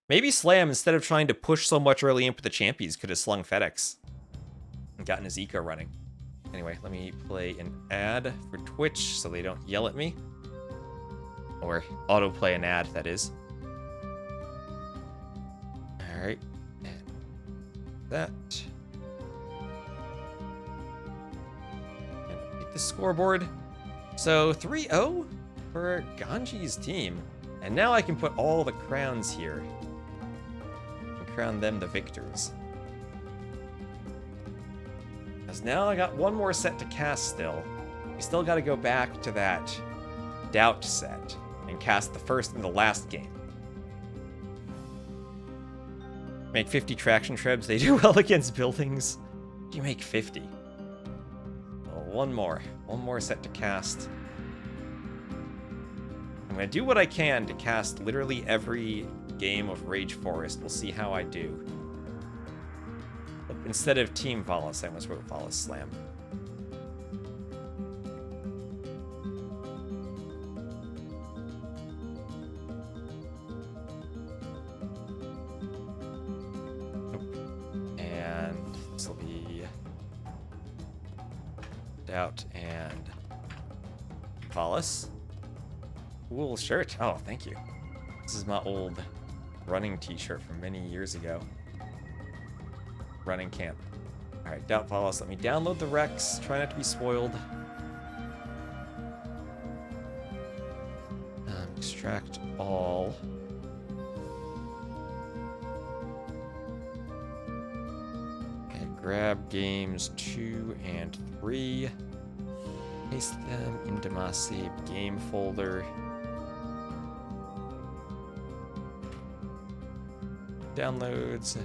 Speaker 1: Maybe Slam, instead of trying to push so much early in with the champions, could have slung FedEx and gotten his eco running. Anyway, let me play an ad for Twitch so they don't yell at me. Or autoplay an ad, that is. Alright. And that. And update the scoreboard. So 3-0 for Ganji's team. And now I can put all the crowns here. And crown them the victors. Because now I got one more set to cast still. We still got to go back to that DauT set and cast the first and the last game. Make 50 traction trebs. They do well against buildings. You make 50. Well, one more set to cast. I'm gonna do what I can to cast literally every game of Rage Forest. We'll see how I do. Instead of Team Valas, I almost wrote Valas Slam. And this will be DauT and Valas. Cool shirt. Oh, thank you. This is my old running t-shirt from many years ago. Running camp. Alright, DauT Valas. Let me download the Rex. Try not to be spoiled. Extract all. And grab games 2 and 3. Paste them into my saved game folder. Downloads.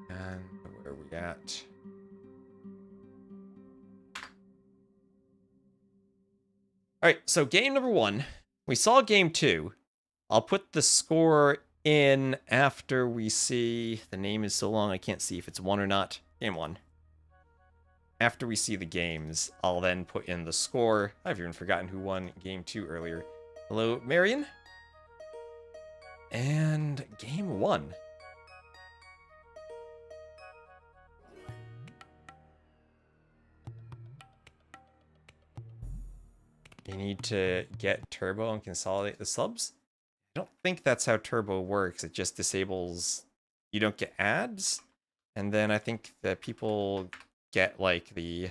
Speaker 1: And where are we at? Alright, so game number 1. We saw game 2. I'll put the score in after we see... The name is so long I can't see if it's 1 or not. Game 1. After we see the games, I'll then put in the score. I've even forgotten who won game 2 earlier. Hello, Marion. And game 1. You need to get Turbo and consolidate the subs? I don't think that's how Turbo works. It just disables... You don't get ads? And then I think that people get, like, the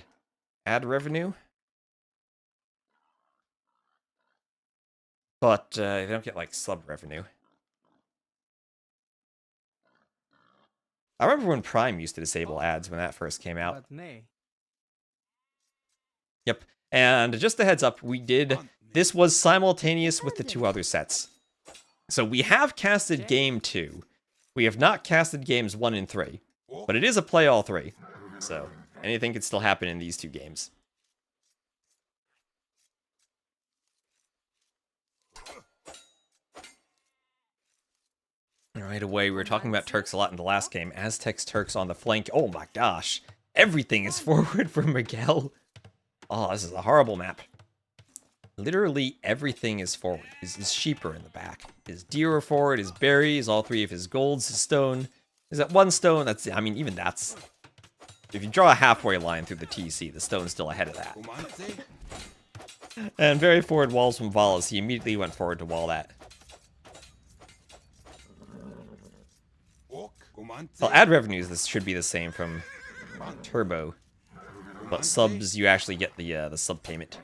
Speaker 1: ad revenue. But they don't get, like, sub revenue. I remember when Prime used to disable ads when that first came out. Yep. And just a heads up, this was simultaneous with the 2 other sets. So we have casted game 2. We have not casted games 1 and 3. But it is a play all 3. So anything could still happen in these 2 games. Right away, we were talking about Turks a lot in the last game. Aztecs, Turks on the flank. Oh my gosh. Everything is forward for Miguel. Oh, this is a horrible map. Literally everything is forward. His sheep are in the back. His deer are forward, his berries, all 3 of his golds, his stone. Is that 1 stone? That's, I mean, even that's... If you draw a halfway line through the TC, the stone's still ahead of that. And very forward walls from Valas. He immediately went forward to wall that. Well, ad revenues, this should be the same from Turbo. But subs, you actually get the sub payment.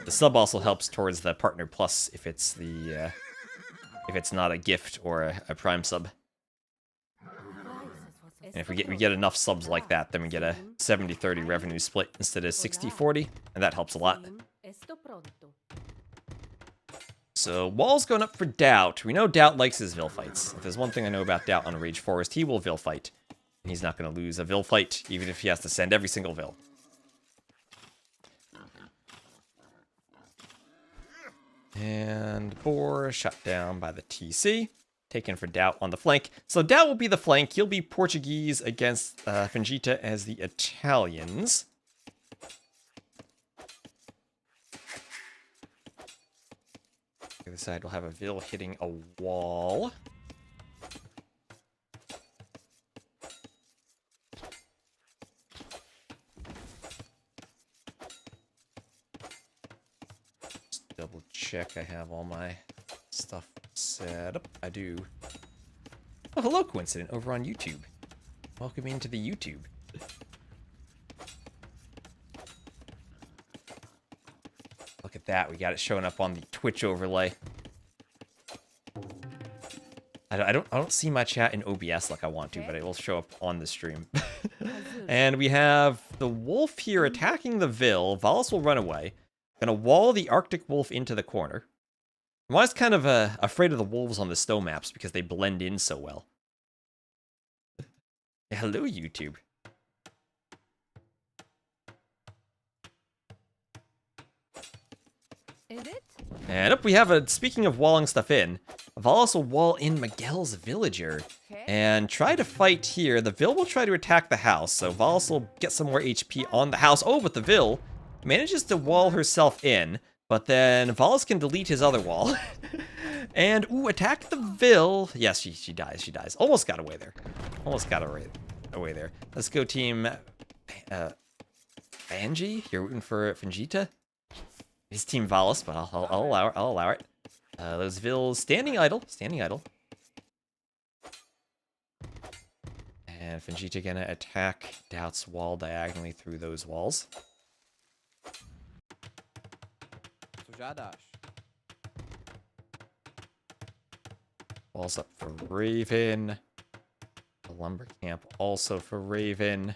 Speaker 1: The sub also helps towards the Partner Plus if it's the if it's not a gift or a Prime sub. And if we get enough subs like that, then we get a 70-30 revenue split instead of 60-40, and that helps a lot. So walls going up for DauT. We know DauT likes his Vil fights. If there's one thing I know about DauT on a Rage Forest, he will Vil fight. And he's not going to lose a Vil fight, even if he has to send every single Vil. And Boar shot down by the TC. Taken for DauT on the flank. So DauT will be the flank. He'll be Portuguese against Fingita as the Italians. The other side will have a Vil hitting a wall. Just double check I have all my stuff set up. I do. Oh, hello, Coincident, over on YouTube. Welcome into the YouTube. Look at that, we got it showing up on the Twitch overlay. I don't see my chat in OBS like I want to, but it will show up on the stream. And we have the wolf here attacking the Vil. Valas will run away. Gonna wall the Arctic wolf into the corner. I'm always kind of afraid of the wolves on the snow maps because they blend in so well. Hello, YouTube.
Speaker 5: Is it?
Speaker 1: And up we have a, speaking of walling stuff in, Valas will wall in Miguel's villager and try to fight here. The Vil will try to attack the house, so Valas will get some more HP on the house. Oh, but the Vil manages to wall herself in, but then Valas can delete his other wall. And, ooh, attack the Vil. Yes, she dies, she dies. Almost got away there. Almost got away there. Let's go team Ganji. You're rooting for Vegeta? His team Valas, but I'll allow it. I'll allow it. Those Vils standing idle, standing idle. And Vegeta gonna attack DauT's wall diagonally through those walls. Walls up for Raven. The lumber camp also for Raven.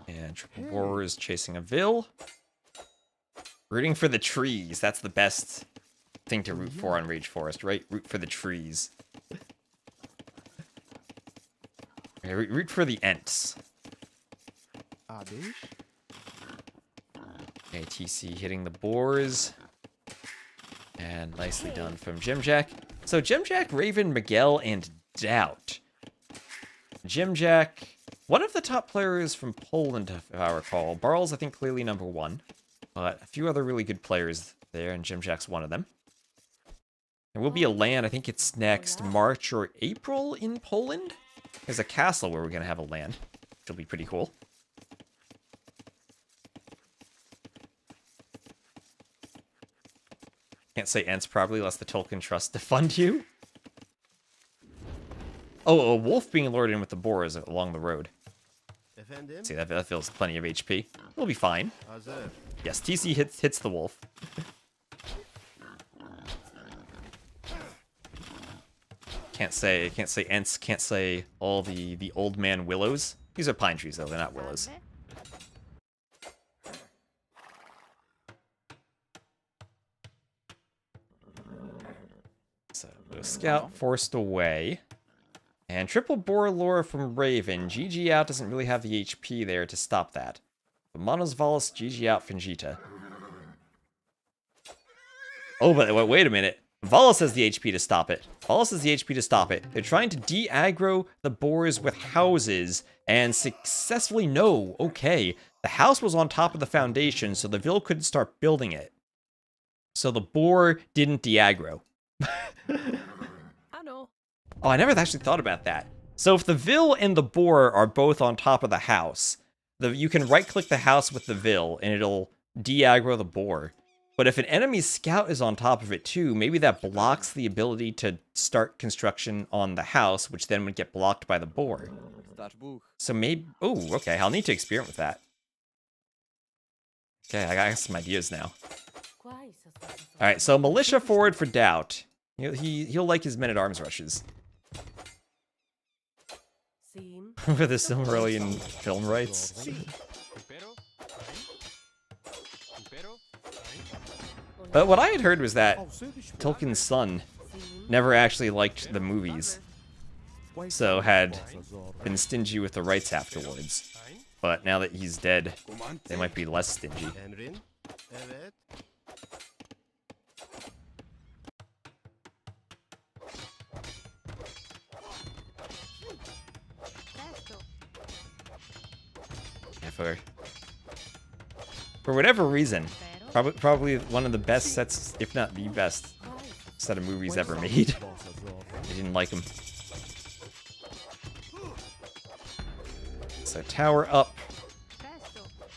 Speaker 1: And Triple War is chasing a Vil. Rooting for the trees. That's the best thing to root for on Rage Forest, right? Root for the trees. Okay, root for the Ents. Okay, TC hitting the boars. And nicely done from Jimjack. So Jimjack, Raven, Miguel, and DauT. Jimjack, one of the top players from Poland, if I recall. Barles, I think, clearly number one. But a few other really good players there, and Jimjack's one of them. There will be a LAN, I think it's next March or April in Poland. There's a castle where we're going to have a LAN, which will be pretty cool. Can't say Ents probably, lest the Tolkien Trust defund you. Oh, a wolf being lured in with the boars along the road. See, that feels plenty of HP. We'll be fine. Yes, TC hits the wolf. Can't say Ents, can't say all the old man willows. These are pine trees though, they're not willows. So, scout forced away. And triple boar lore from Raven. GG out doesn't really have the HP there to stop that. But Monos Valas, GG out Vegeta. Oh, but wait a minute. Valas has the HP to stop it. Valas has the HP to stop it. They're trying to de-aggro the boars with houses and successfully no. Okay. The house was on top of the foundation, so the Vil couldn't start building it. So the boar didn't de-aggro. Oh, I never actually thought about that. So if the Vil and the boar are both on top of the house, you can right-click the house with the Vil, and it'll de-aggro the boar. But if an enemy scout is on top of it too, maybe that blocks the ability to start construction on the house, which then would get blocked by the boar. So maybe... Oh, okay, I'll need to experiment with that. Okay, I got some ideas now. Alright, so militia forward for DauT. He'll like his men-at-arms rushes. With the Silmarillion film rights. But what I had heard was that Tolkien's son never actually liked the movies, so had been stingy with the rights afterwards. But now that he's dead, they might be less stingy. for whatever reason. Probably one of the best sets, if not the best set of movies ever made. I didn't like them. So tower up.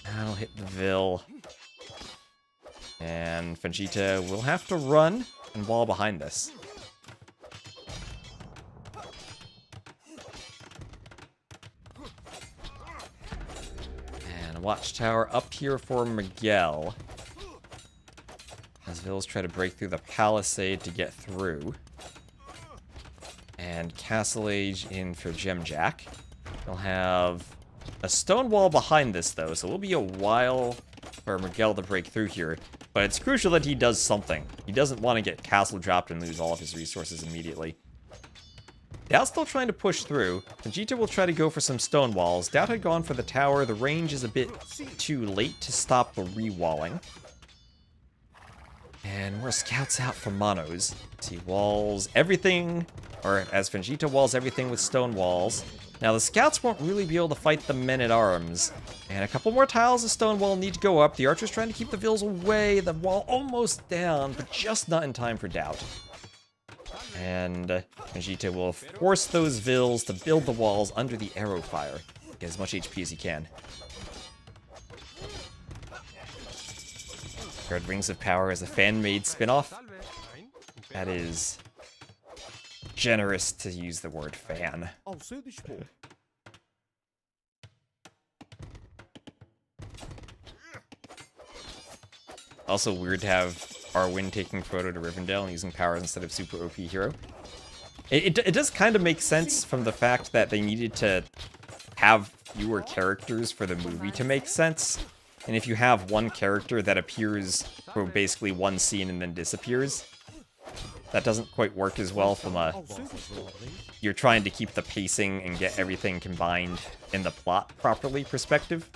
Speaker 1: That'll hit the Vil. And Vegeta will have to run and wall behind this. And watchtower up here for Miguel. As Vils try to break through the palisade to get through. And Castle Age in for Gemjack. They'll have a stone wall behind this, though, so it'll be a while for Miguel to break through here. But it's crucial that he does something. He doesn't want to get castle dropped and lose all of his resources immediately. DauT's still trying to push through. Vegeta will try to go for some stone walls. DauT had gone for the tower. The range is a bit too late to stop the re-walling. And more scouts out for Monos. He walls everything, or as Vegeta walls everything with stone walls. Now the scouts won't really be able to fight the men-at-arms. And a couple more tiles of stone wall need to go up. The archer's trying to keep the Vils away. The wall almost down, but just not in time for DauT. And Vegeta will force those Vils to build the walls under the arrow fire. Get as much HP as he can. Third Rings of Power is a fan-made spin-off. That is generous to use the word fan. Also weird to have Arwen taking Frodo to Rivendell and using powers instead of super OP hero. It does kind of make sense from the fact that they needed to have fewer characters for the movie to make sense. And if you have one character that appears for basically one scene and then disappears, that doesn't quite work as well from a... You're trying to keep the pacing and get everything combined in the plot properly perspective.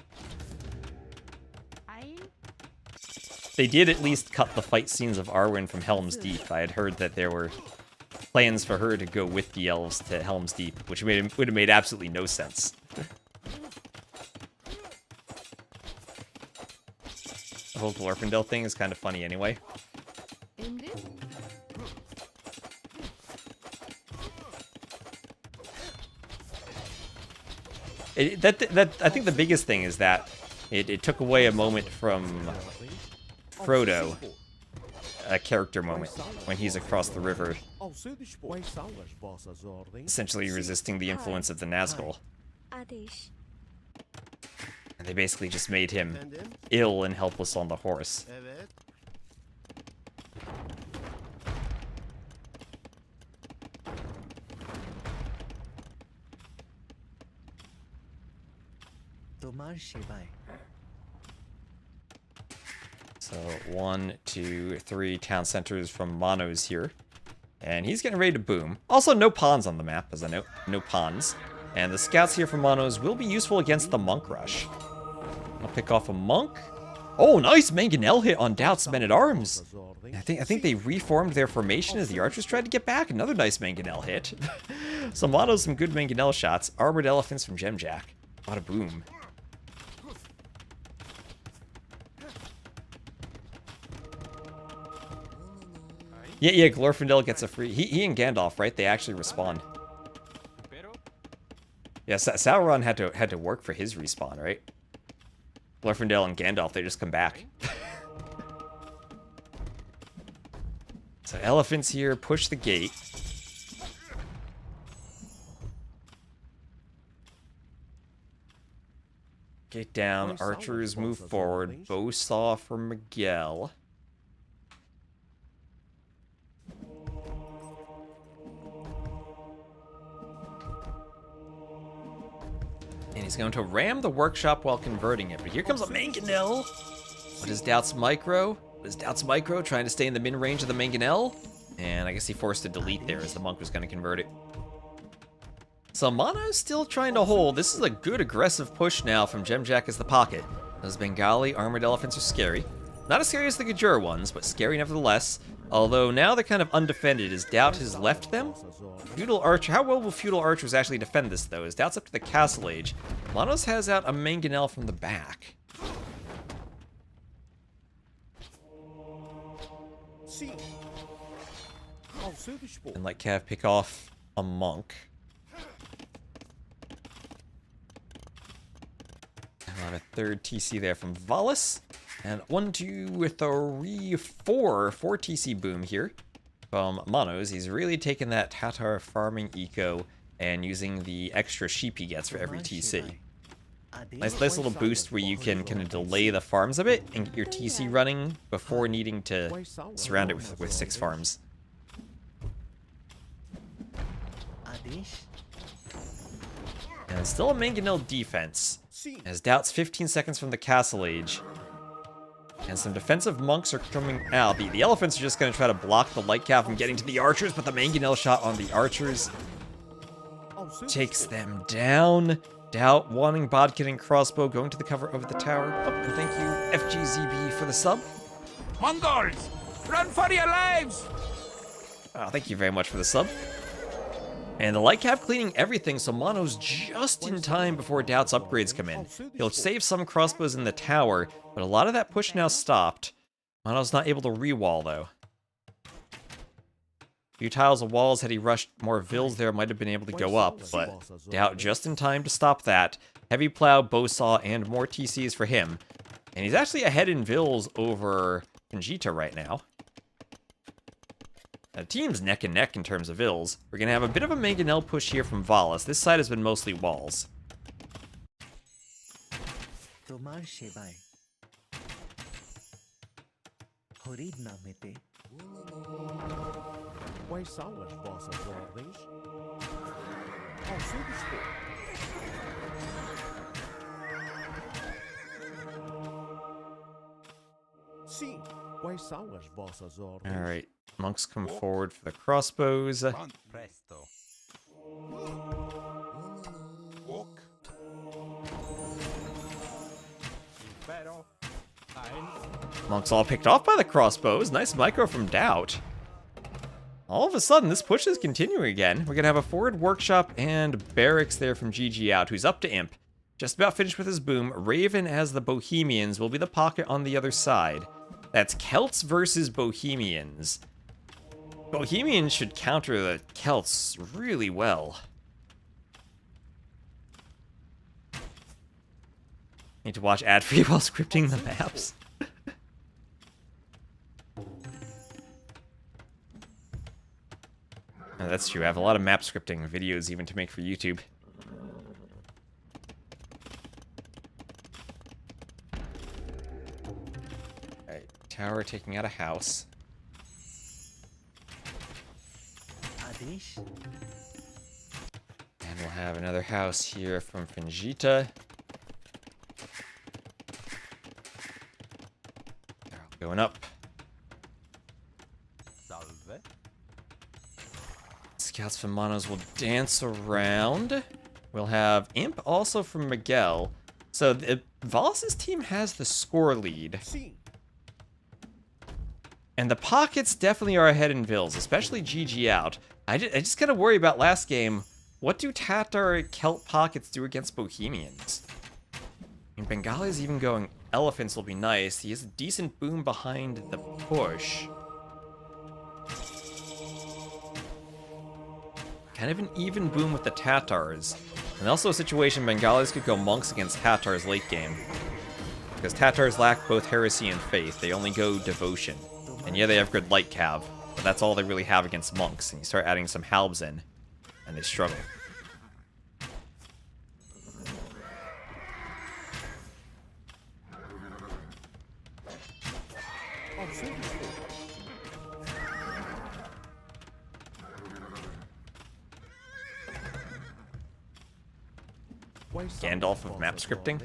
Speaker 1: They did at least cut the fight scenes of Arwen from Helm's Deep. I had heard that there were plans for her to go with the elves to Helm's Deep, which would have made absolutely no sense. The whole Glorfindel thing is kind of funny anyway. I think the biggest thing is that it took away a moment from Frodo, a character moment, when he's across the river, essentially resisting the influence of the Nazgul.
Speaker 8: Adesh.
Speaker 1: And they basically just made him ill and helpless on the horse.
Speaker 3: Evet.
Speaker 1: So 1, 2, 3 town centers from Monos here. And he's getting ready to boom. Also, no pawns on the map, as I know. No pawns. And the scouts here from Monos will be useful against the monk rush. I'll pick off a monk. Oh, nice Mangonel hit on DauT's men-at-arms. I think they reformed their formation as the archers tried to get back. Another nice Mangonel hit. So Monos, some good Mangonel shots. Armored elephants from Gemjack. Bada boom. Yeah, Glorfindel gets a free... He and Gandalf, right? They actually respawn. Yeah, Sauron had to work for his respawn, right? Glorfindel and Gandalf, they just come back. So elephants here, push the gate. Gate down, archers move forward. Bow saw for Miguel. And he's going to ram the workshop while converting it. But here comes a Mangonel. What is DauT's micro? What is DauT's micro? Trying to stay in the mid-range of the Mangonel. And I guess he forced a delete there as the monk was going to convert it. So Mono's still trying to hold. This is a good aggressive push now from Gemjack as the pocket. Those Bengali armored elephants are scary. Not as scary as the Gajura ones, but scary nevertheless. Although now they're kind of undefended as DauT has left them. Feudal Archer, how well will Feudal Archers actually defend this though? As DauT's up to the Castle Age, Manos has out a Mangonel from the back. And let Cav pick off a monk. I'll have a third TC there from Valas. And 1, 2, 3, 4 TC boom here from Manos. He's really taken that Tatar farming eco and using the extra sheep he gets for every TC. Nice little boost where you can kind of delay the farms a bit and get your TC running before needing to surround it with 6 farms. And still a Mangonel defense, as DauT's 15 seconds from the Castle Age. And some defensive monks are coming out. The elephants are just going to try to block the light cav from getting to the archers, but the Mangonel shot on the archers takes them down. DauT wanting bodkin and crossbow, going to the cover of the tower. Oh, and thank you, FGZB, for the sub.
Speaker 7: Mongols! Run for your lives!
Speaker 1: Oh, thank you very much for the sub. And the light cav cleaning everything, so Mono's just in time before DauT's upgrades come in. He'll save some crossbows in the tower, but a lot of that push now stopped. Mono's not able to re-wall, though. A few tiles of walls, had he rushed more vills there, might have been able to go up, but DauT just in time to stop that. Heavy plow, bowsaw, and more TCs for him. And he's actually ahead in vills over Vegeta right now. The team's neck and neck in terms of vills. We're going to have a bit of a Mangonel push here from Valas. This side has been mostly walls. Alright, monks come forward for the crossbows.
Speaker 4: Presto.
Speaker 1: Monks all picked off by the crossbows. Nice micro from DauT. All of a sudden, this push is continuing again. We're going to have a forward workshop and barracks there from GG out, who's up to Imp. Just about finished with his boom. Raven as the Bohemians will be the pocket on the other side. That's Celts versus Bohemians. Bohemians should counter the Celts really well. Need to watch ad-free while scripting the maps. Oh, that's true. I have a lot of map scripting videos even to make for YouTube. Alright, tower taking out a house. And we'll have another house here from Vegeta. Going up.
Speaker 4: Salve.
Speaker 1: Scouts from Monos will dance around. We'll have Imp also from Miguel. So Valas' team has the score lead. And the pockets definitely are ahead in Vills, especially GG out. I just gotta worry about last game. What do Tatar Celt pockets do against Bohemians? I mean, Bengali's even going elephants will be nice. He has a decent boom behind the push. Kind of an even boom with the Tatars. And also a situation Bengalis could go monks against Tatars late game. Because Tatars lack both heresy and faith. They only go devotion. And yeah, they have good light cav, but that's all they really have against monks. And you start adding some halbs in, and they struggle. Gandalf of map scripting.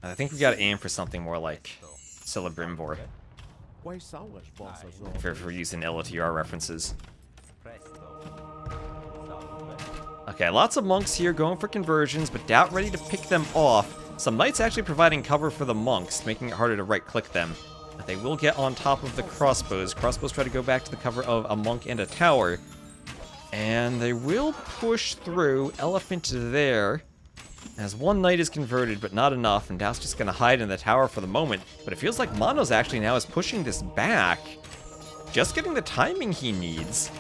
Speaker 1: I think we gotta aim for something more like Celebrimbor. For using LOTR references. Okay, lots of monks here going for conversions, but DauT ready to pick them off. Some knights actually providing cover for the monks, making it harder to right-click them. But they will get on top of the crossbows. Crossbows try to go back to the cover of a monk and a tower. And they will push through. Elephant there. As one knight is converted, but not enough. And DauT's just going to hide in the tower for the moment. But it feels like Mono's actually now is pushing this back. Just getting the timing he needs.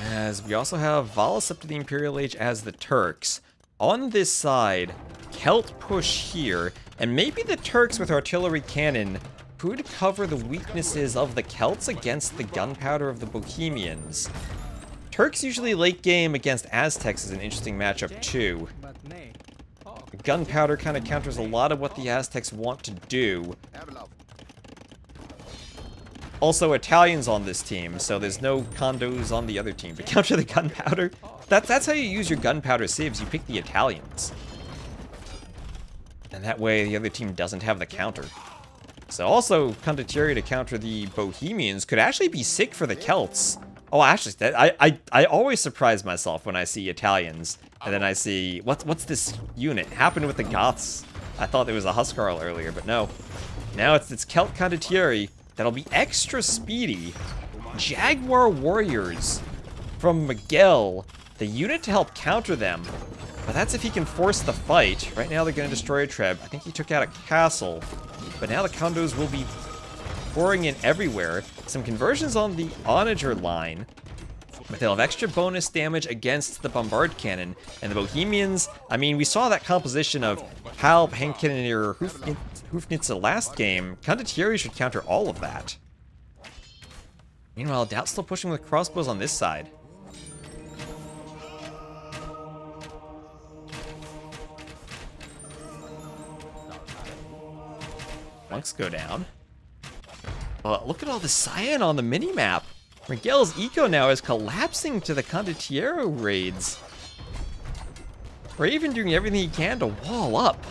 Speaker 1: As we also have Valas up to the Imperial Age as the Turks. On this side, Celt push here, and maybe the Turks with artillery cannon could cover the weaknesses of the Celts against the gunpowder of the Bohemians. Turks usually late game against Aztecs is an interesting matchup too. Gunpowder kind of counters a lot of what the Aztecs want to do. Also, Italians on this team, so there's no condos on the other team to counter the gunpowder. That's how you use your gunpowder civs, you pick the Italians. And that way the other team doesn't have the counter. So also, Condottieri to counter the Bohemians could actually be sick for the Celts. Oh, actually, I always surprise myself when I see Italians, and then I see, what's this unit? It happened with the Goths. I thought it was a Huscarl earlier, but no. Now it's Celt Condottieri. That'll be extra speedy. Jaguar Warriors from Miguel, the unit to help counter them. But that's if he can force the fight. Right now they're going to destroy a Treb. I think he took out a castle. But now the condos will be pouring in everywhere. Some conversions on the Onager line. But they'll have extra bonus damage against the Bombard Cannon. And the Bohemians, I mean, we saw that composition of Halb, Henkener, Hufnitzer last game. Condottieri should counter all of that. Meanwhile, DauT's still pushing with crossbows on this side. Monks go down. Look at all the cyan on the minimap. Miguel's eco now is collapsing to the Condottieri raids. Raven doing everything he can to wall up.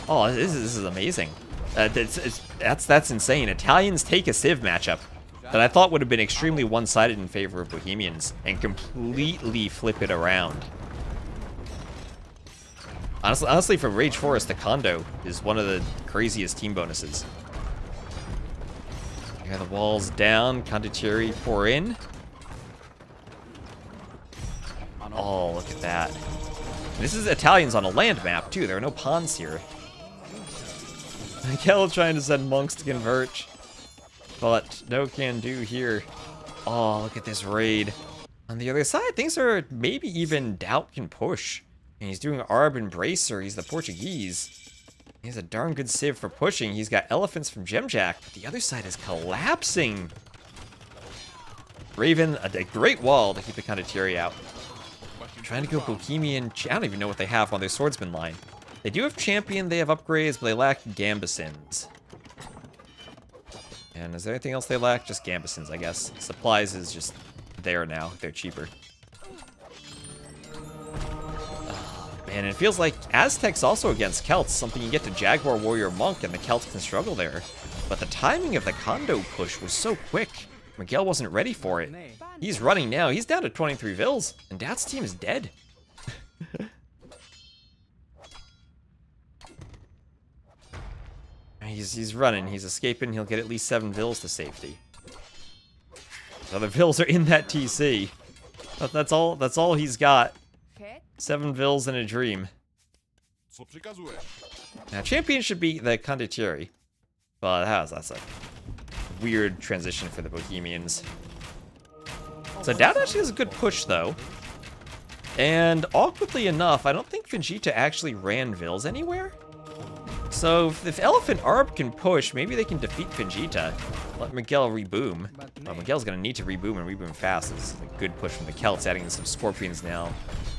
Speaker 1: Oh, this is amazing. That's insane. Italians take a Civ matchup that I thought would have been extremely one-sided in favor of Bohemians and completely flip it around. Honestly, for Rage Forest, the Condo is one of the craziest team bonuses. Here, the walls down. Condottieri pour in. Oh, look at that. This is Italians on a land map, too. There are no pawns here. Miguel trying to send monks to convert. But no can do here. Oh, look at this raid. On the other side, things are maybe even DauT can push. And he's doing Arb and Bracer. He's the Portuguese. He has a darn good civ for pushing. He's got elephants from Gemjack, but the other side is collapsing. Raven, a great wall to keep the Condottieri out. Trying to go Bohemian. I don't even know what they have on their swordsman line. They do have champion, they have upgrades, but they lack gambesons. And is there anything else they lack? Just gambesons, I guess. Supplies is just there now. They're cheaper. And it feels like Aztecs also against Celts, something you get to Jaguar Warrior Monk and the Celts can struggle there. But the timing of the Condo push was so quick. Miguel wasn't ready for it. He's running now. He's down to 23 vills, and DauT's team is dead. He's running. He's escaping. He'll get at least 7 vills to safety. So the vills are in that TC. But that's all he's got. 7 vills and a dream. Now, champion should be the Condottieri. But that's a weird transition for the Bohemians. So DauT actually has a good push, though. And awkwardly enough, I don't think Vegeta actually ran vills anywhere. So if Elephant Arb can push, maybe they can defeat Vegeta. Let Miguel reboom. Well, Miguel's going to need to reboom and reboom fast. This is a good push from the Celts, adding in some Scorpions now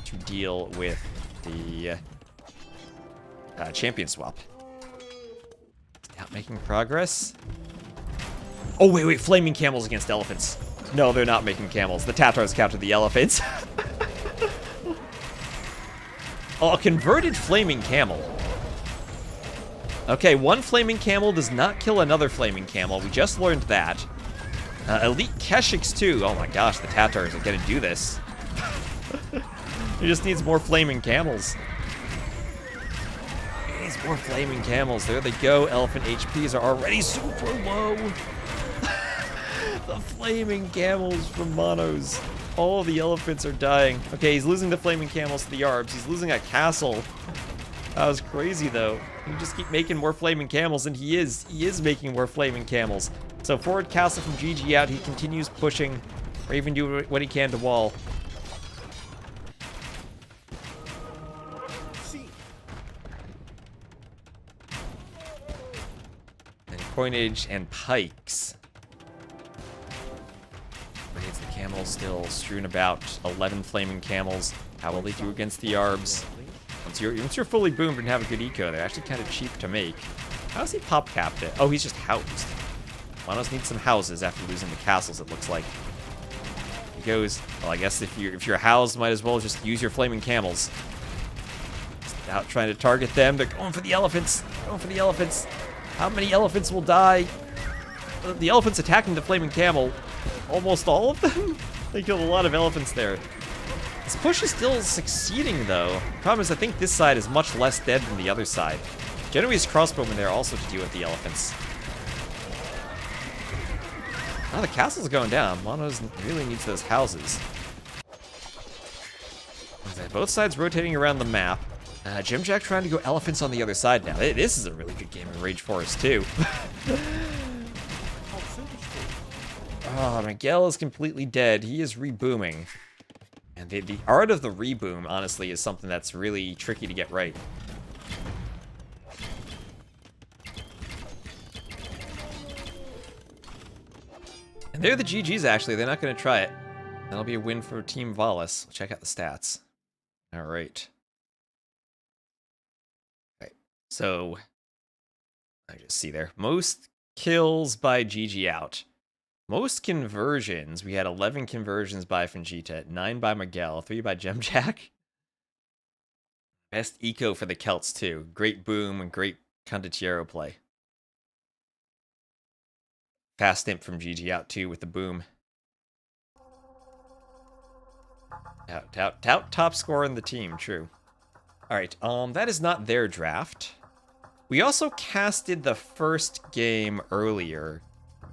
Speaker 1: to deal with the champion swap. Not making progress. Oh, wait, Flaming Camels against elephants. No, they're not making camels. The Tatars counter the elephants. Oh, a converted Flaming Camel. Okay, one Flaming Camel does not kill another Flaming Camel. We just learned that. Elite Keshiks too. Oh my gosh, the Tatars are gonna do this. He just needs more Flaming Camels. these more flaming camels. There they go. Elephant HPs are already super low. The flaming camels from Monos. All the elephants are dying. Okay, he's losing the flaming camels to the Arbs. He's losing a castle. That was crazy, though. You just keep making more flaming camels, and he is making more flaming camels. So forward castle from GG out. He continues pushing, or even do what he can to wall. And coinage and pikes. Against the camels still strewn about. 11 flaming camels. How will they do against the Arbs? Once you're fully boomed and have a good eco, they're actually kind of cheap to make. How does he pop capped it? Oh, he's just housed. Monos need some houses after losing the castles, it looks like. He goes, well, I guess if you're housed, might as well just use your flaming camels. Just out trying to target them. They're going for the elephants. Going for the elephants. How many elephants will die? The elephants attacking the flaming camel. Almost all of them? They killed a lot of elephants there. This push is still succeeding, though. Problem is, I think this side is much less dead than the other side. Genoese crossbowmen there also to deal with the elephants. Oh, the castle's going down. Monos really needs those houses. Both sides rotating around the map. Gemjack trying to go elephants on the other side now. This is a really good game of Rage Forest, too. Oh, Miguel is completely dead. He is rebooming. And the art of the reboom, honestly, is something that's really tricky to get right. And they're the GGs, actually. They're not going to try it. That'll be a win for Team Valas. Check out the stats. All right. Okay. So, I just see there. Most kills by GG out. Most conversions, we had 11 conversions by Fujita, 9 by Miguel, 3 by Gemjack. Best eco for the Celts, too. Great boom and great Condottiero play. Fast imp from GG out, too, with the boom. DauT top scorer in the team, true. Alright, that is not their draft. We also casted the first game earlier.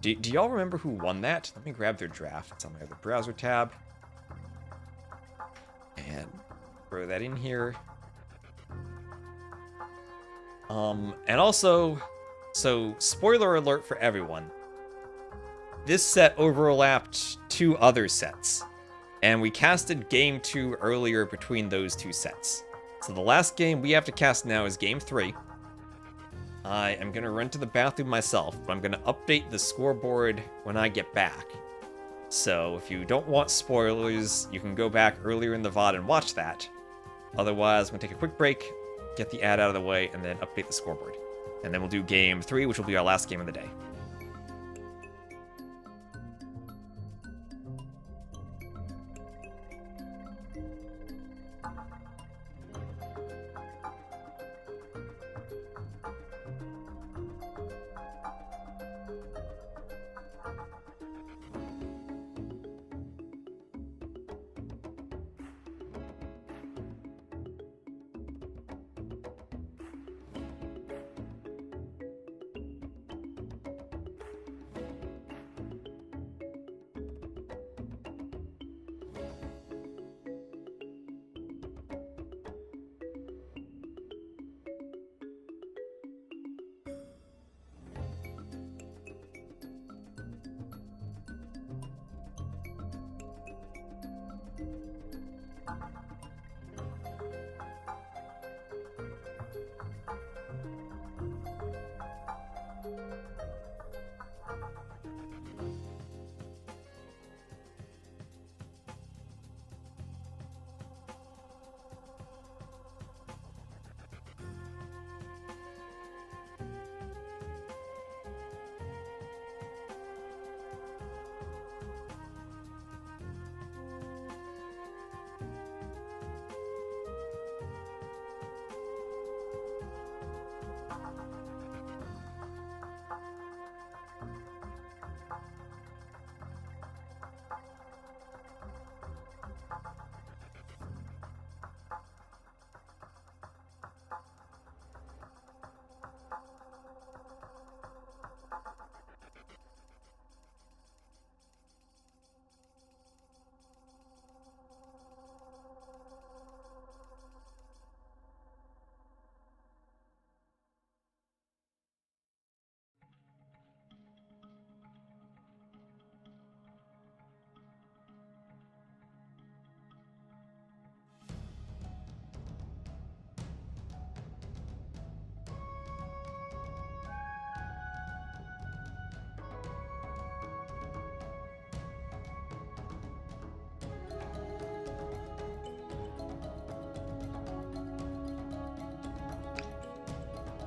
Speaker 1: Do y'all remember who won that? Let me grab their draft. It's on my other browser tab. And throw that in here. And also, so spoiler alert for everyone. This set overlapped 2 other sets. And we casted game 2 earlier between those 2 sets. So the last game we have to cast now is game 3. I am going to run to the bathroom myself, but I'm going to update the scoreboard when I get back. So if you don't want spoilers, you can go back earlier in the VOD and watch that. Otherwise, I'm going to take a quick break, get the ad out of the way, and then update the scoreboard. And then we'll do game 3, which will be our last game of the day.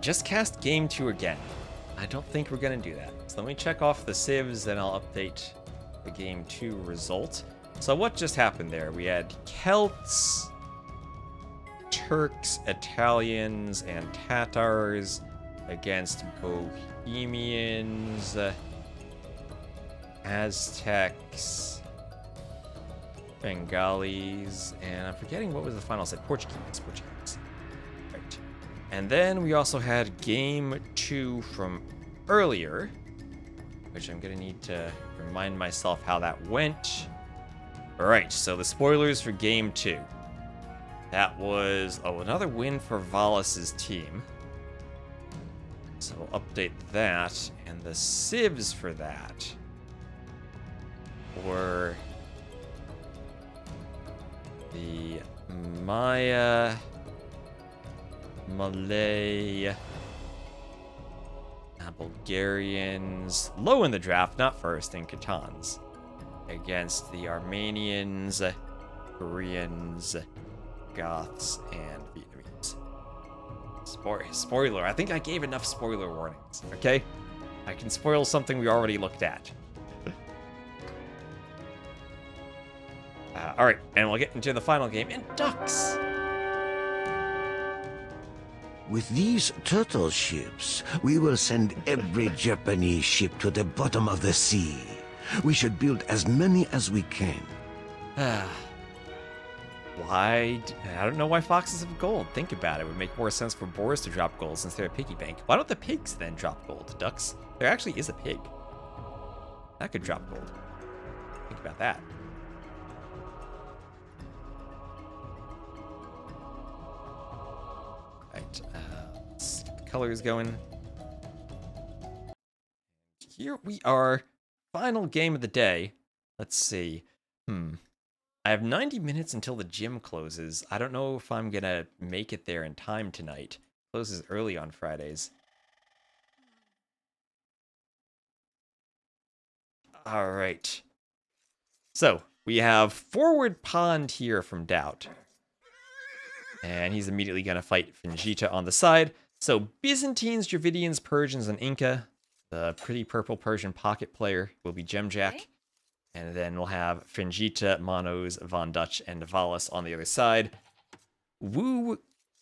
Speaker 1: just cast game 2 again. I don't think we're gonna do that. So let me check off the civs, then I'll update the game 2 result. So what just happened there? We had Celts, Turks, Italians, and Tatars against Bohemians, Aztecs, Bengalis, and I'm forgetting what was the final set. Portuguese. Right. And then we also had game 2 from earlier, which I'm gonna need to remind myself how that went. Alright, so the spoilers for game 2. That was, another win for Valas' team. So we'll update that. And the civs for that were the Maya, Malay, Bulgarians, low in the draft, not first, in Catans, against the Armenians, Koreans, Goths, and Vietnamese. Spoiler. I think I gave enough spoiler warnings, okay? I can spoil something we already looked at. Alright, and we'll get into the final game in Ducks.
Speaker 7: With these turtle ships, we will send every Japanese ship to the bottom of the sea. We should build as many as we can.
Speaker 1: Why? I don't know why foxes have gold. Think about it. It would make more sense for boars to drop gold since they're a piggy bank. Why don't the pigs then drop gold? Ducks? There actually is a pig. That could drop gold. Think about that. Right. Let's get the colors going. Here we are. Final game of the day. Let's see. I have 90 minutes until the gym closes. I don't know if I'm gonna make it there in time tonight. It closes early on Fridays. Alright. So, we have Forward Pond here from DauT. And he's immediately gonna fight Fingita on the side. So, Byzantines, Dravidians, Persians, and Inca. The pretty purple Persian pocket player will be Gemjack. And then we'll have Fingita, Monos, Von Dutch, and Valas on the other side. Wu,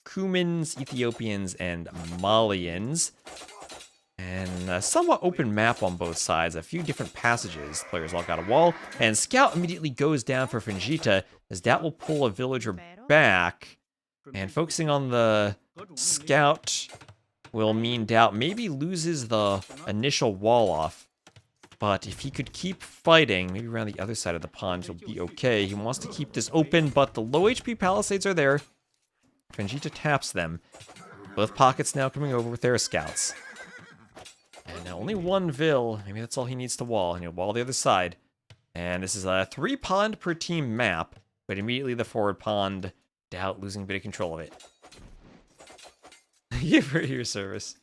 Speaker 1: Cumans, Ethiopians, and Malians. And a somewhat open map on both sides. A few different passages. Players all got a wall. And Scout immediately goes down for Fingita, as that will pull a villager back. And focusing on the Scout will mean DauT maybe loses the initial wall off. But if he could keep fighting, maybe around the other side of the pond, he'll be okay. He wants to keep this open, but the low HP palisades are there. Fingita taps them. Both pockets now coming over with their scouts. And now only one Vil. Maybe that's all he needs to wall. And he'll wall the other side. And this is a 3-pond per team map. But immediately the forward pond, DauT losing a bit of control of it. Give her your service.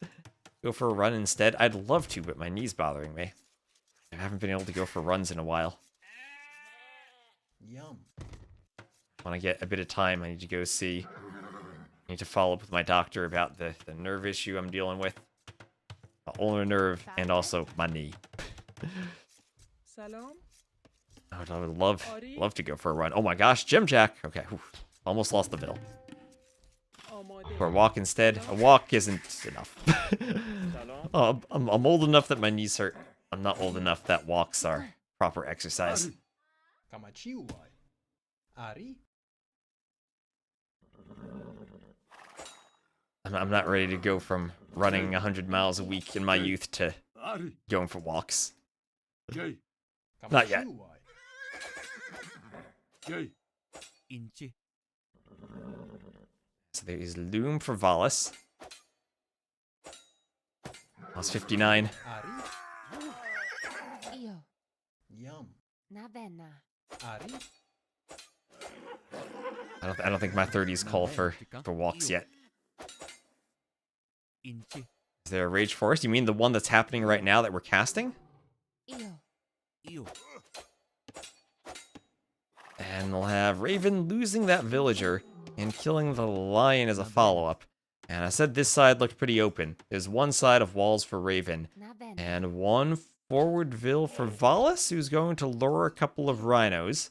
Speaker 1: Go for a run instead. I'd love to, but my knee's bothering me. I haven't been able to go for runs in a while.
Speaker 3: Yum.
Speaker 1: Want to get a bit of time, I need to go see. I need to follow up with my doctor about the nerve issue I'm dealing with. My ulnar nerve and also my knee.
Speaker 5: Salam.
Speaker 1: I would love to go for a run. Oh my gosh, Gemjack. Okay, almost lost the Vil. For a walk instead. A walk isn't enough. Oh, I'm old enough that my knees hurt. I'm not old enough that walks are proper exercise. I'm not ready to go from running 100 miles a week in my youth to going for walks. Not yet. So there is Loom for Valas. Plus 59.
Speaker 5: Io.
Speaker 3: Yum.
Speaker 5: Navenna.
Speaker 1: I don't think my 30s call for walks yet. Is there a Rage Forest? You mean the one that's happening right now that we're casting?
Speaker 5: Io.
Speaker 1: And we'll have Raven losing that villager and killing the lion as a follow-up. And I said this side looked pretty open. There's one side of walls for Raven,
Speaker 5: Na vena.
Speaker 1: and one forward ville for Valas, who's going to lure a couple of rhinos.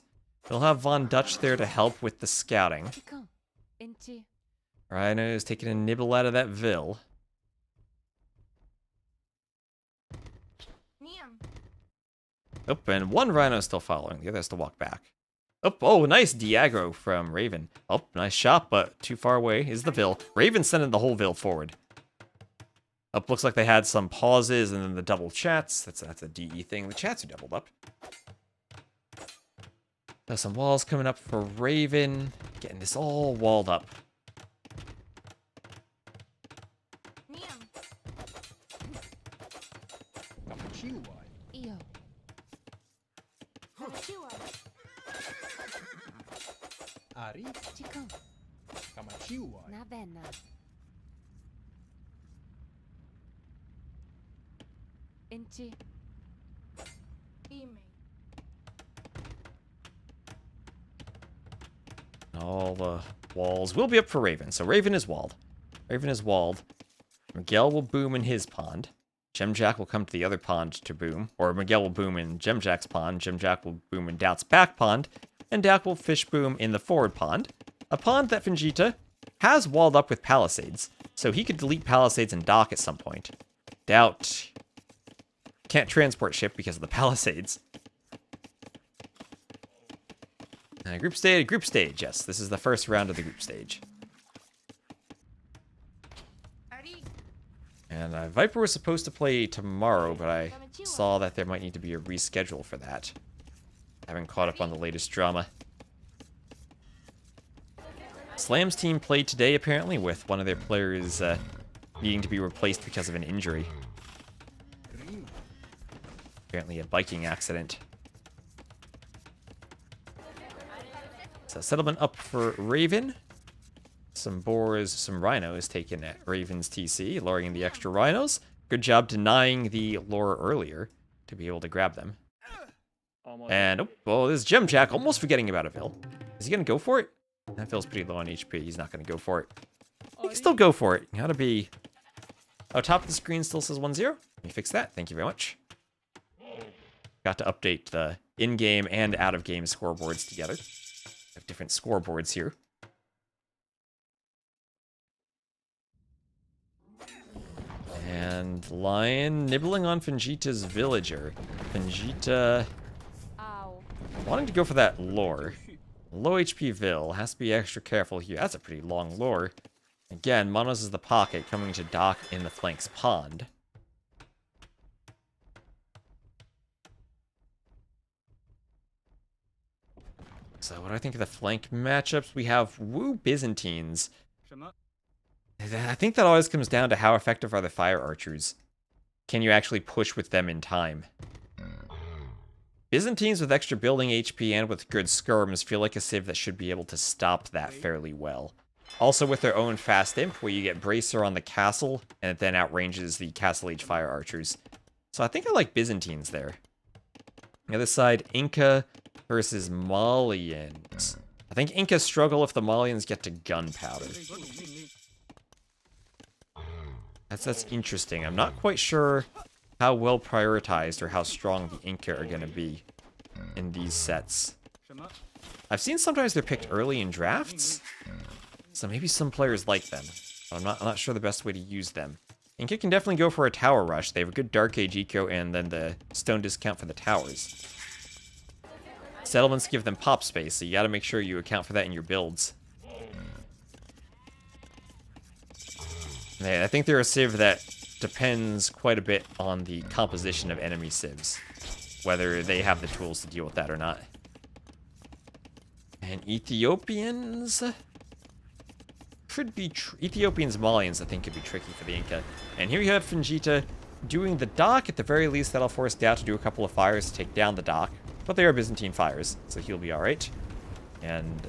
Speaker 1: They'll have Von Dutch there to help with the scouting.
Speaker 5: Chicão. Inti.
Speaker 1: Rhinos taking a nibble out of that ville. Oh, and one rhino still following. The other has to walk back. Oh, nice Diagro from Raven. Oh, nice shot, but too far away is the Vil. Raven sending the whole Vil forward. Up, looks like they had some pauses and then the double chats. That's a DE thing. The chats are doubled up. There's some walls coming up for Raven. Getting this all walled up.
Speaker 5: Io.
Speaker 8: Kamachiwa.
Speaker 3: Ari.
Speaker 5: Chicão.
Speaker 3: Kamachiwa.
Speaker 5: Na vena. Inti.
Speaker 1: All the walls will be up for Raven. So Raven is walled. Raven is walled. Miguel will boom in his pond. Gemjack will come to the other pond to boom. Or Miguel will boom in Gemjack's pond. Gemjack will boom in DauT's back pond. And DauT will fish boom in the forward pond. A pond that Vegeta has walled up with palisades. So he could delete palisades and dock at some point. DauT can't transport ship because of the palisades. Group stage, yes. This is the first round of the group stage. And Viper was supposed to play tomorrow, but I saw that there might need to be a reschedule for that. I haven't caught up on the latest drama. Slam's team played today, apparently, with one of their players needing to be replaced because of an injury. Apparently a biking accident. So settlement up for Raven. Some boars, some rhinos taken at Raven's TC, luring the extra rhinos. Good job denying the lure earlier to be able to grab them. And, oh, this is Gemjack almost forgetting about a Vil. Is he going to go for it? That Vil's pretty low on HP. He's not going to go for it. He can still go for it. Gotta be... Oh, top of the screen still says 1-0. Let me fix that. Thank you very much. Got to update the in-game and out-of-game scoreboards together. We have different scoreboards here. And Lion nibbling on Vegeta's villager. Vegeta
Speaker 5: Ow.
Speaker 1: wanting to go for that lure. Low HP Vil. Has to be extra careful here. That's a pretty long lure. Again, Monos is the pocket coming to dock in the flanks pond. So what do I think of the flank matchups? We have Wu Byzantines. I think that always comes down to how effective are the fire archers. Can you actually push with them in time? Byzantines with extra building HP and with good skirms feel like a civ that should be able to stop that fairly well. Also with their own fast imp, where you get Bracer on the castle, and it then outranges the Castle Age fire archers. So I think I like Byzantines there. The other side, Inca versus Malians. I think Inca struggle if the Malians get to gunpowder. That's interesting. I'm not quite sure how well prioritized or how strong the Inca are going to be in these sets. I've seen sometimes they're picked early in drafts, so maybe some players like them. But I'm not sure the best way to use them. Inca can definitely go for a tower rush. They have a good Dark Age eco and then the stone discount for the towers. Settlements give them pop space, so you gotta make sure you account for that in your builds. I think they're a civ that depends quite a bit on the composition of enemy civs, whether they have the tools to deal with that or not. And Ethiopians could be Ethiopians, Malians, I think could be tricky for the Inca. And here you have Vegeta doing the dock. At the very least, that'll force DauT to do a couple of fires to take down the dock. But they are Byzantine fires, so he'll be alright. And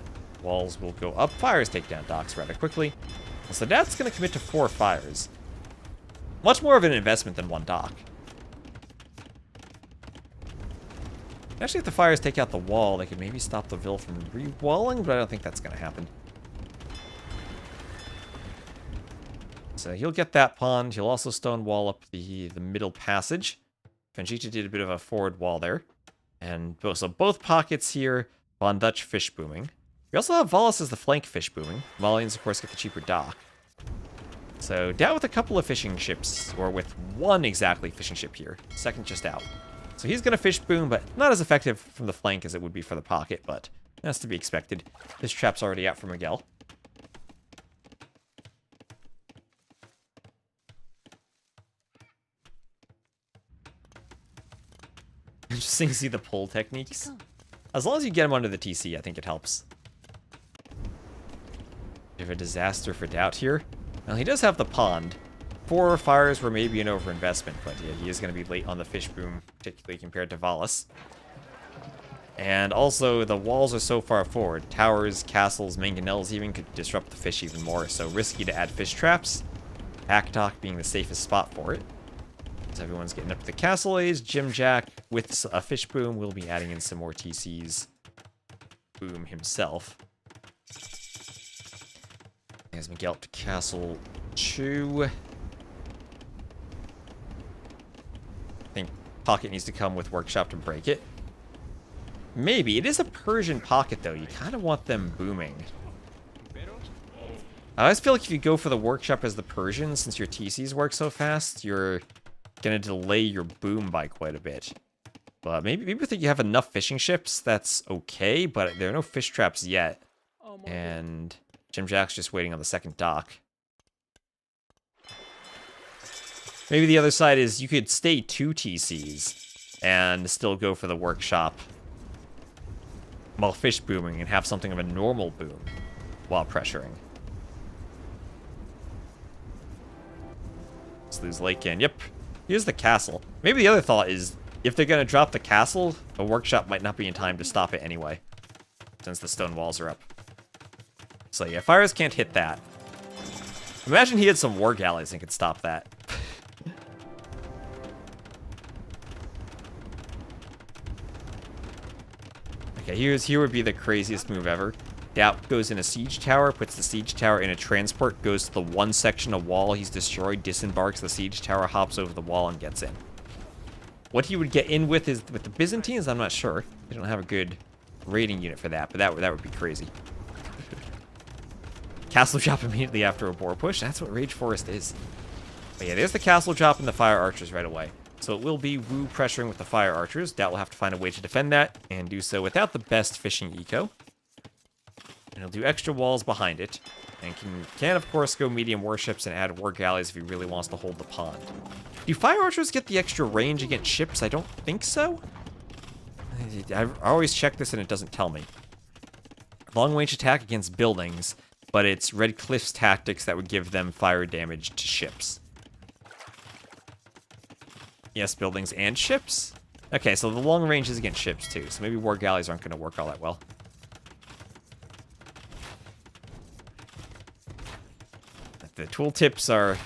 Speaker 1: walls will go up. Fires take down docks rather quickly. So DauT's going to commit to 4 fires. Much more of an investment than one dock. Actually, if the fires take out the wall, they could maybe stop the Vil from re-walling, but I don't think that's going to happen. So he'll get that pond. He'll also stone wall up the middle passage. Vegeta did a bit of a forward wall there. And so both pockets here, Von Dutch fish booming. We also have Valas as the flank fish booming. Malians, of course, get the cheaper dock. So DauT with a couple of fishing ships, or with one exactly fishing ship here. Second just out. So he's going to fish boom, but not as effective from the flank as it would be for the pocket, but that's to be expected. This trap's already out for Miguel. Interesting to see the pull techniques. As long as you get him under the TC, I think it helps. Bit of a disaster for DauT here. Well, he does have the pond. 4 fires were maybe an overinvestment, but yeah, he is going to be late on the fish boom, particularly compared to Valas. And also, the walls are so far forward. Towers, castles, mangonels even could disrupt the fish even more, so risky to add fish traps. Aktok being the safest spot for it. So everyone's getting up to the castle age. Jim Jack, with a fish boom, will be adding in some more TCs. Boom himself. As Miguel up to castle 2. I think pocket needs to come with workshop to break it. Maybe. It is a Persian pocket, though. You kind of want them booming. I always feel like if you go for the workshop as the Persian, since your TCs work so fast, you're going to delay your boom by quite a bit. But maybe if you have enough fishing ships, that's okay, but there are no fish traps yet. And Jim Jack's just waiting on the second dock. Maybe the other side is you could stay 2 TCs and still go for the workshop while fish booming and have something of a normal boom while pressuring. Let's lose Lake in. Yep. Here's the castle. Maybe the other thought is if they're going to drop the castle, a workshop might not be in time to stop it anyway, since the stone walls are up. So yeah, fires can't hit that. Imagine he had some war galleys and could stop that. Okay, here would be the craziest move ever. DauT goes in a siege tower, puts the siege tower in a transport, goes to the one section of wall he's destroyed, disembarks the siege tower, hops over the wall, and gets in. What he would get in with is with the Byzantines, I'm not sure. They don't have a good raiding unit for that, but that would be crazy. Castle drop immediately after a boar push. That's what Rage Forest is. But yeah, there's the castle drop and the fire archers right away. So it will be Wu pressuring with the fire archers. DauT will have to find a way to defend that, and do so without the best fishing eco. And he'll do extra walls behind it, and can of course go medium warships and add war galleys if he really wants to hold the pond. Do fire archers get the extra range against ships? I don't think so. I always check this and it doesn't tell me. Long range attack against buildings, but it's Red Cliff's tactics that would give them fire damage to ships. Yes, buildings and ships? Okay, so the long range is against ships too, so maybe war galleys aren't going to work all that well. The tooltips are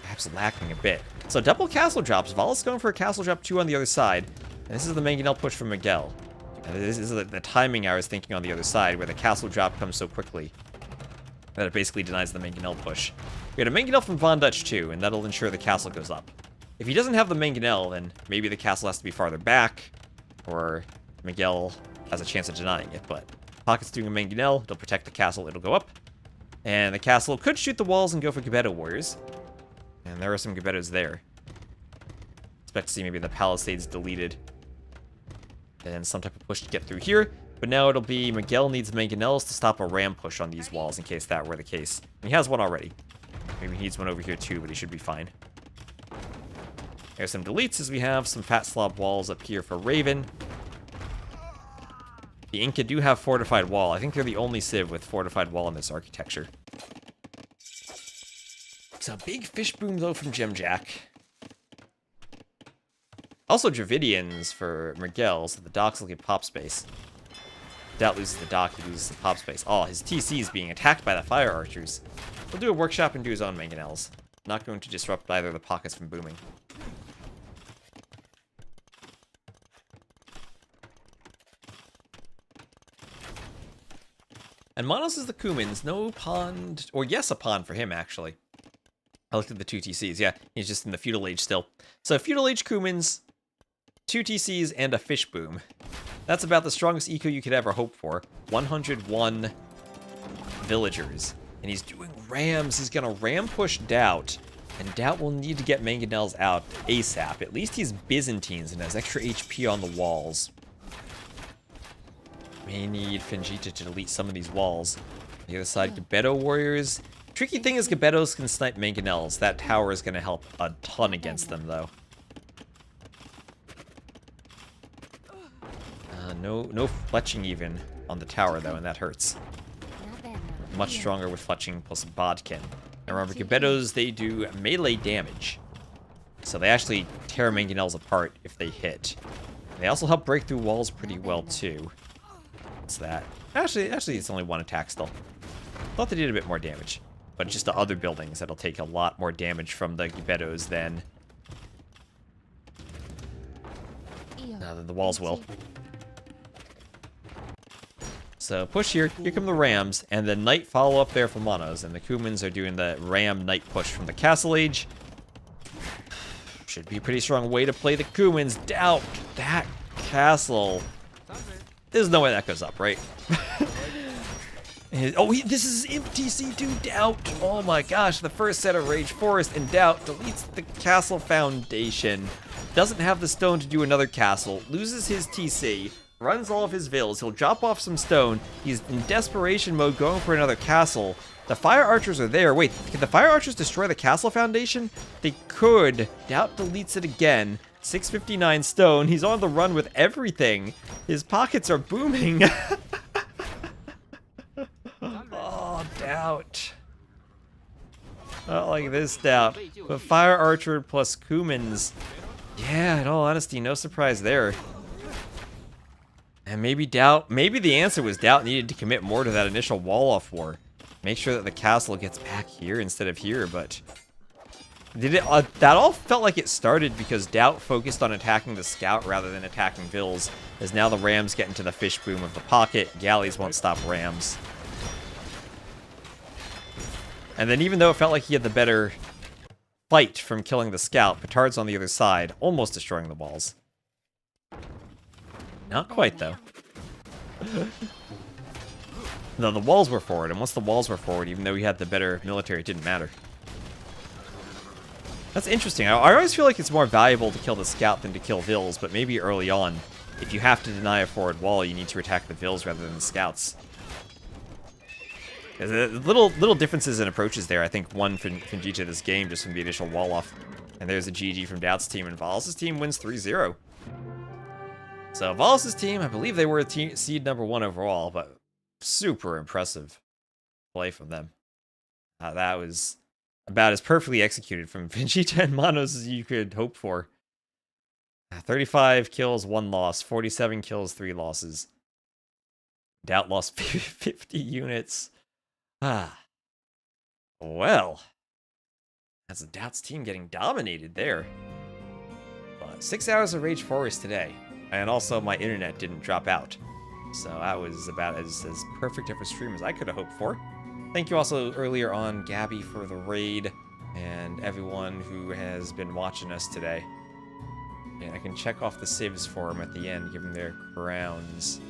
Speaker 1: perhaps lacking a bit. So double castle drops. Valas going for a castle drop 2 on the other side. And this is the mangonel push from Miguel. And this is the timing I was thinking on the other side, where the castle drop comes so quickly that it basically denies the mangonel push. We had a mangonel from Von Dutch too, and that'll ensure the castle goes up. If he doesn't have the mangonel, then maybe the castle has to be farther back, or Miguel has a chance of denying it. But Pocket's doing a mangonel, it'll protect the castle, it'll go up. And the castle could shoot the walls and go for Gebeto warriors. And there are some Gebetos there. Expect to see maybe the palisades deleted. And some type of push to get through here. But now it'll be Miguel needs mangonels to stop a ram push on these walls in case that were the case. And he has one already. Maybe he needs one over here too, but he should be fine. There's some deletes as we have some fat slob walls up here for Raven. The Inca do have fortified wall. I think they're the only civ with fortified wall in this architecture. So big fish boom though from Jim Jack. Also Dravidians for Miguel, so the docks will get pop space. DauT loses the dock, he loses the pop space. Oh, his TC is being attacked by the fire archers. He'll do a workshop and do his own mangonels. Not going to disrupt either of the pockets from booming. And Monos is the Kumans. No pond, or yes, a pond for him, actually. I looked at the 2 TCs. Yeah, he's just in the feudal age still. So feudal age Kumans, 2 TCs, and a fish boom. That's about the strongest eco you could ever hope for. 101 villagers. And he's doing rams. He's going to ram push DauT. And DauT will need to get mangonels out ASAP. At least he's Byzantines and has extra HP on the walls. May need Fingita to delete some of these walls. On the other side, Gebeto warriors. Tricky thing is Gebetos can snipe mangonels. That tower is going to help a ton against them, though. No fletching even on the tower, though, and that hurts. Much stronger with fletching plus bodkin. And remember, Gebetos, they do melee damage. So they actually tear mangonels apart if they hit. And they also help break through walls pretty well, too. What's that? Actually, it's only one attack still. Thought they did a bit more damage. But it's just the other buildings that'll take a lot more damage from the Gebetos than the walls will. So push here. Here come the rams, and the knight follow up there for monos, and the Kumans are doing the ram knight push from the castle age. Should be a pretty strong way to play the Kumans. DauT that castle. There's no way that goes up, right? This is empty C2 DauT. Oh my gosh, the first set of Rage Forest, and DauT deletes the castle foundation. Doesn't have the stone to do another castle. Loses his TC. Runs all of his vills. He'll drop off some stone. He's in desperation mode going for another castle. The fire archers are there. Wait, can the fire archers destroy the castle foundation? They could. DauT deletes it again. 659 stone. He's on the run with everything. His pockets are booming. Oh, DauT. Not like this DauT. But fire archer plus Kumans. Yeah, in all honesty, no surprise there. And maybe the answer was DauT needed to commit more to that initial wall-off war. Make sure that the castle gets back here instead of here, but... that all felt like it started because DauT focused on attacking the scout rather than attacking vills, as now the rams get into the fish boom of the pocket. Galleys won't stop rams. And then even though it felt like he had the better fight from killing the scout, Petard's on the other side, almost destroying the walls. Not quite, though. No, the walls were forward, and once the walls were forward, even though he had the better military, it didn't matter. That's interesting. I always feel like it's more valuable to kill the scout than to kill vills, but maybe early on, if you have to deny a forward wall, you need to attack the vills rather than the scouts. There's little differences in approaches there. I think one Fingita this game just from the initial wall-off. And there's a GG from DauT's team, and Valas' team wins 3-0. So Valas' team, I believe they were seed number 1 overall, but super impressive play from them. That was about as perfectly executed from Fingita and Monos as you could hope for. 35 kills, 1 loss. 47 kills, 3 losses. DauT lost 50 units. Well. That's DauT's team getting dominated there. But 6 hours of Rage Forest today. And also my internet didn't drop out. So that was about as perfect of a stream as I could have hoped for. Thank you also earlier on, Gabby, for the raid. And everyone who has been watching us today. And I can check off the civs for them at the end, give them their crowns.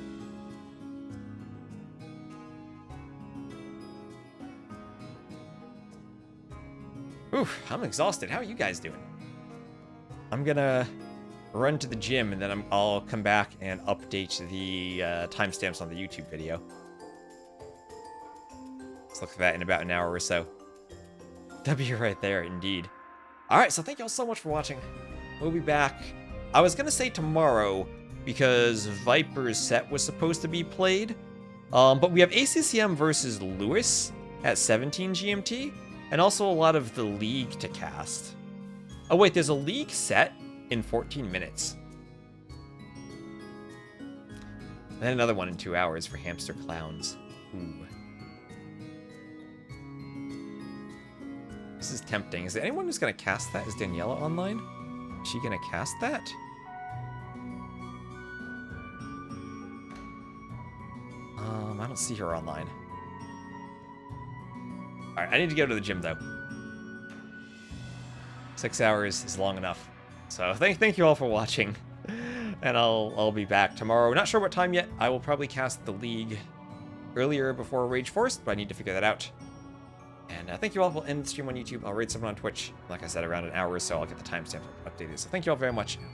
Speaker 1: Oof, I'm exhausted. How are you guys doing? I'm gonna run to the gym, and then I'll come back and update the timestamps on the YouTube video. Let's look for that in about an hour or so. W right there, indeed. Alright, so thank you all so much for watching. We'll be back. I was gonna say tomorrow, because Viper's set was supposed to be played. But we have ACCM versus Lewis at 17 GMT, and also a lot of the League to cast. Oh wait, there's a League set in 14 minutes. And then another one in 2 hours for Hamster Clowns. Ooh. This is tempting. Is there anyone who's gonna cast that? Is Daniela online? Is she gonna cast that? I don't see her online. Alright, I need to go to the gym though. 6 hours is long enough. So thank you all for watching, and I'll be back tomorrow. Not sure what time yet. I will probably cast the League earlier before Rage Force, but I need to figure that out. And thank you all. We'll end the stream on YouTube. I'll raid someone on Twitch. Like I said, around an hour or so. I'll get the timestamp updated. So thank you all very much.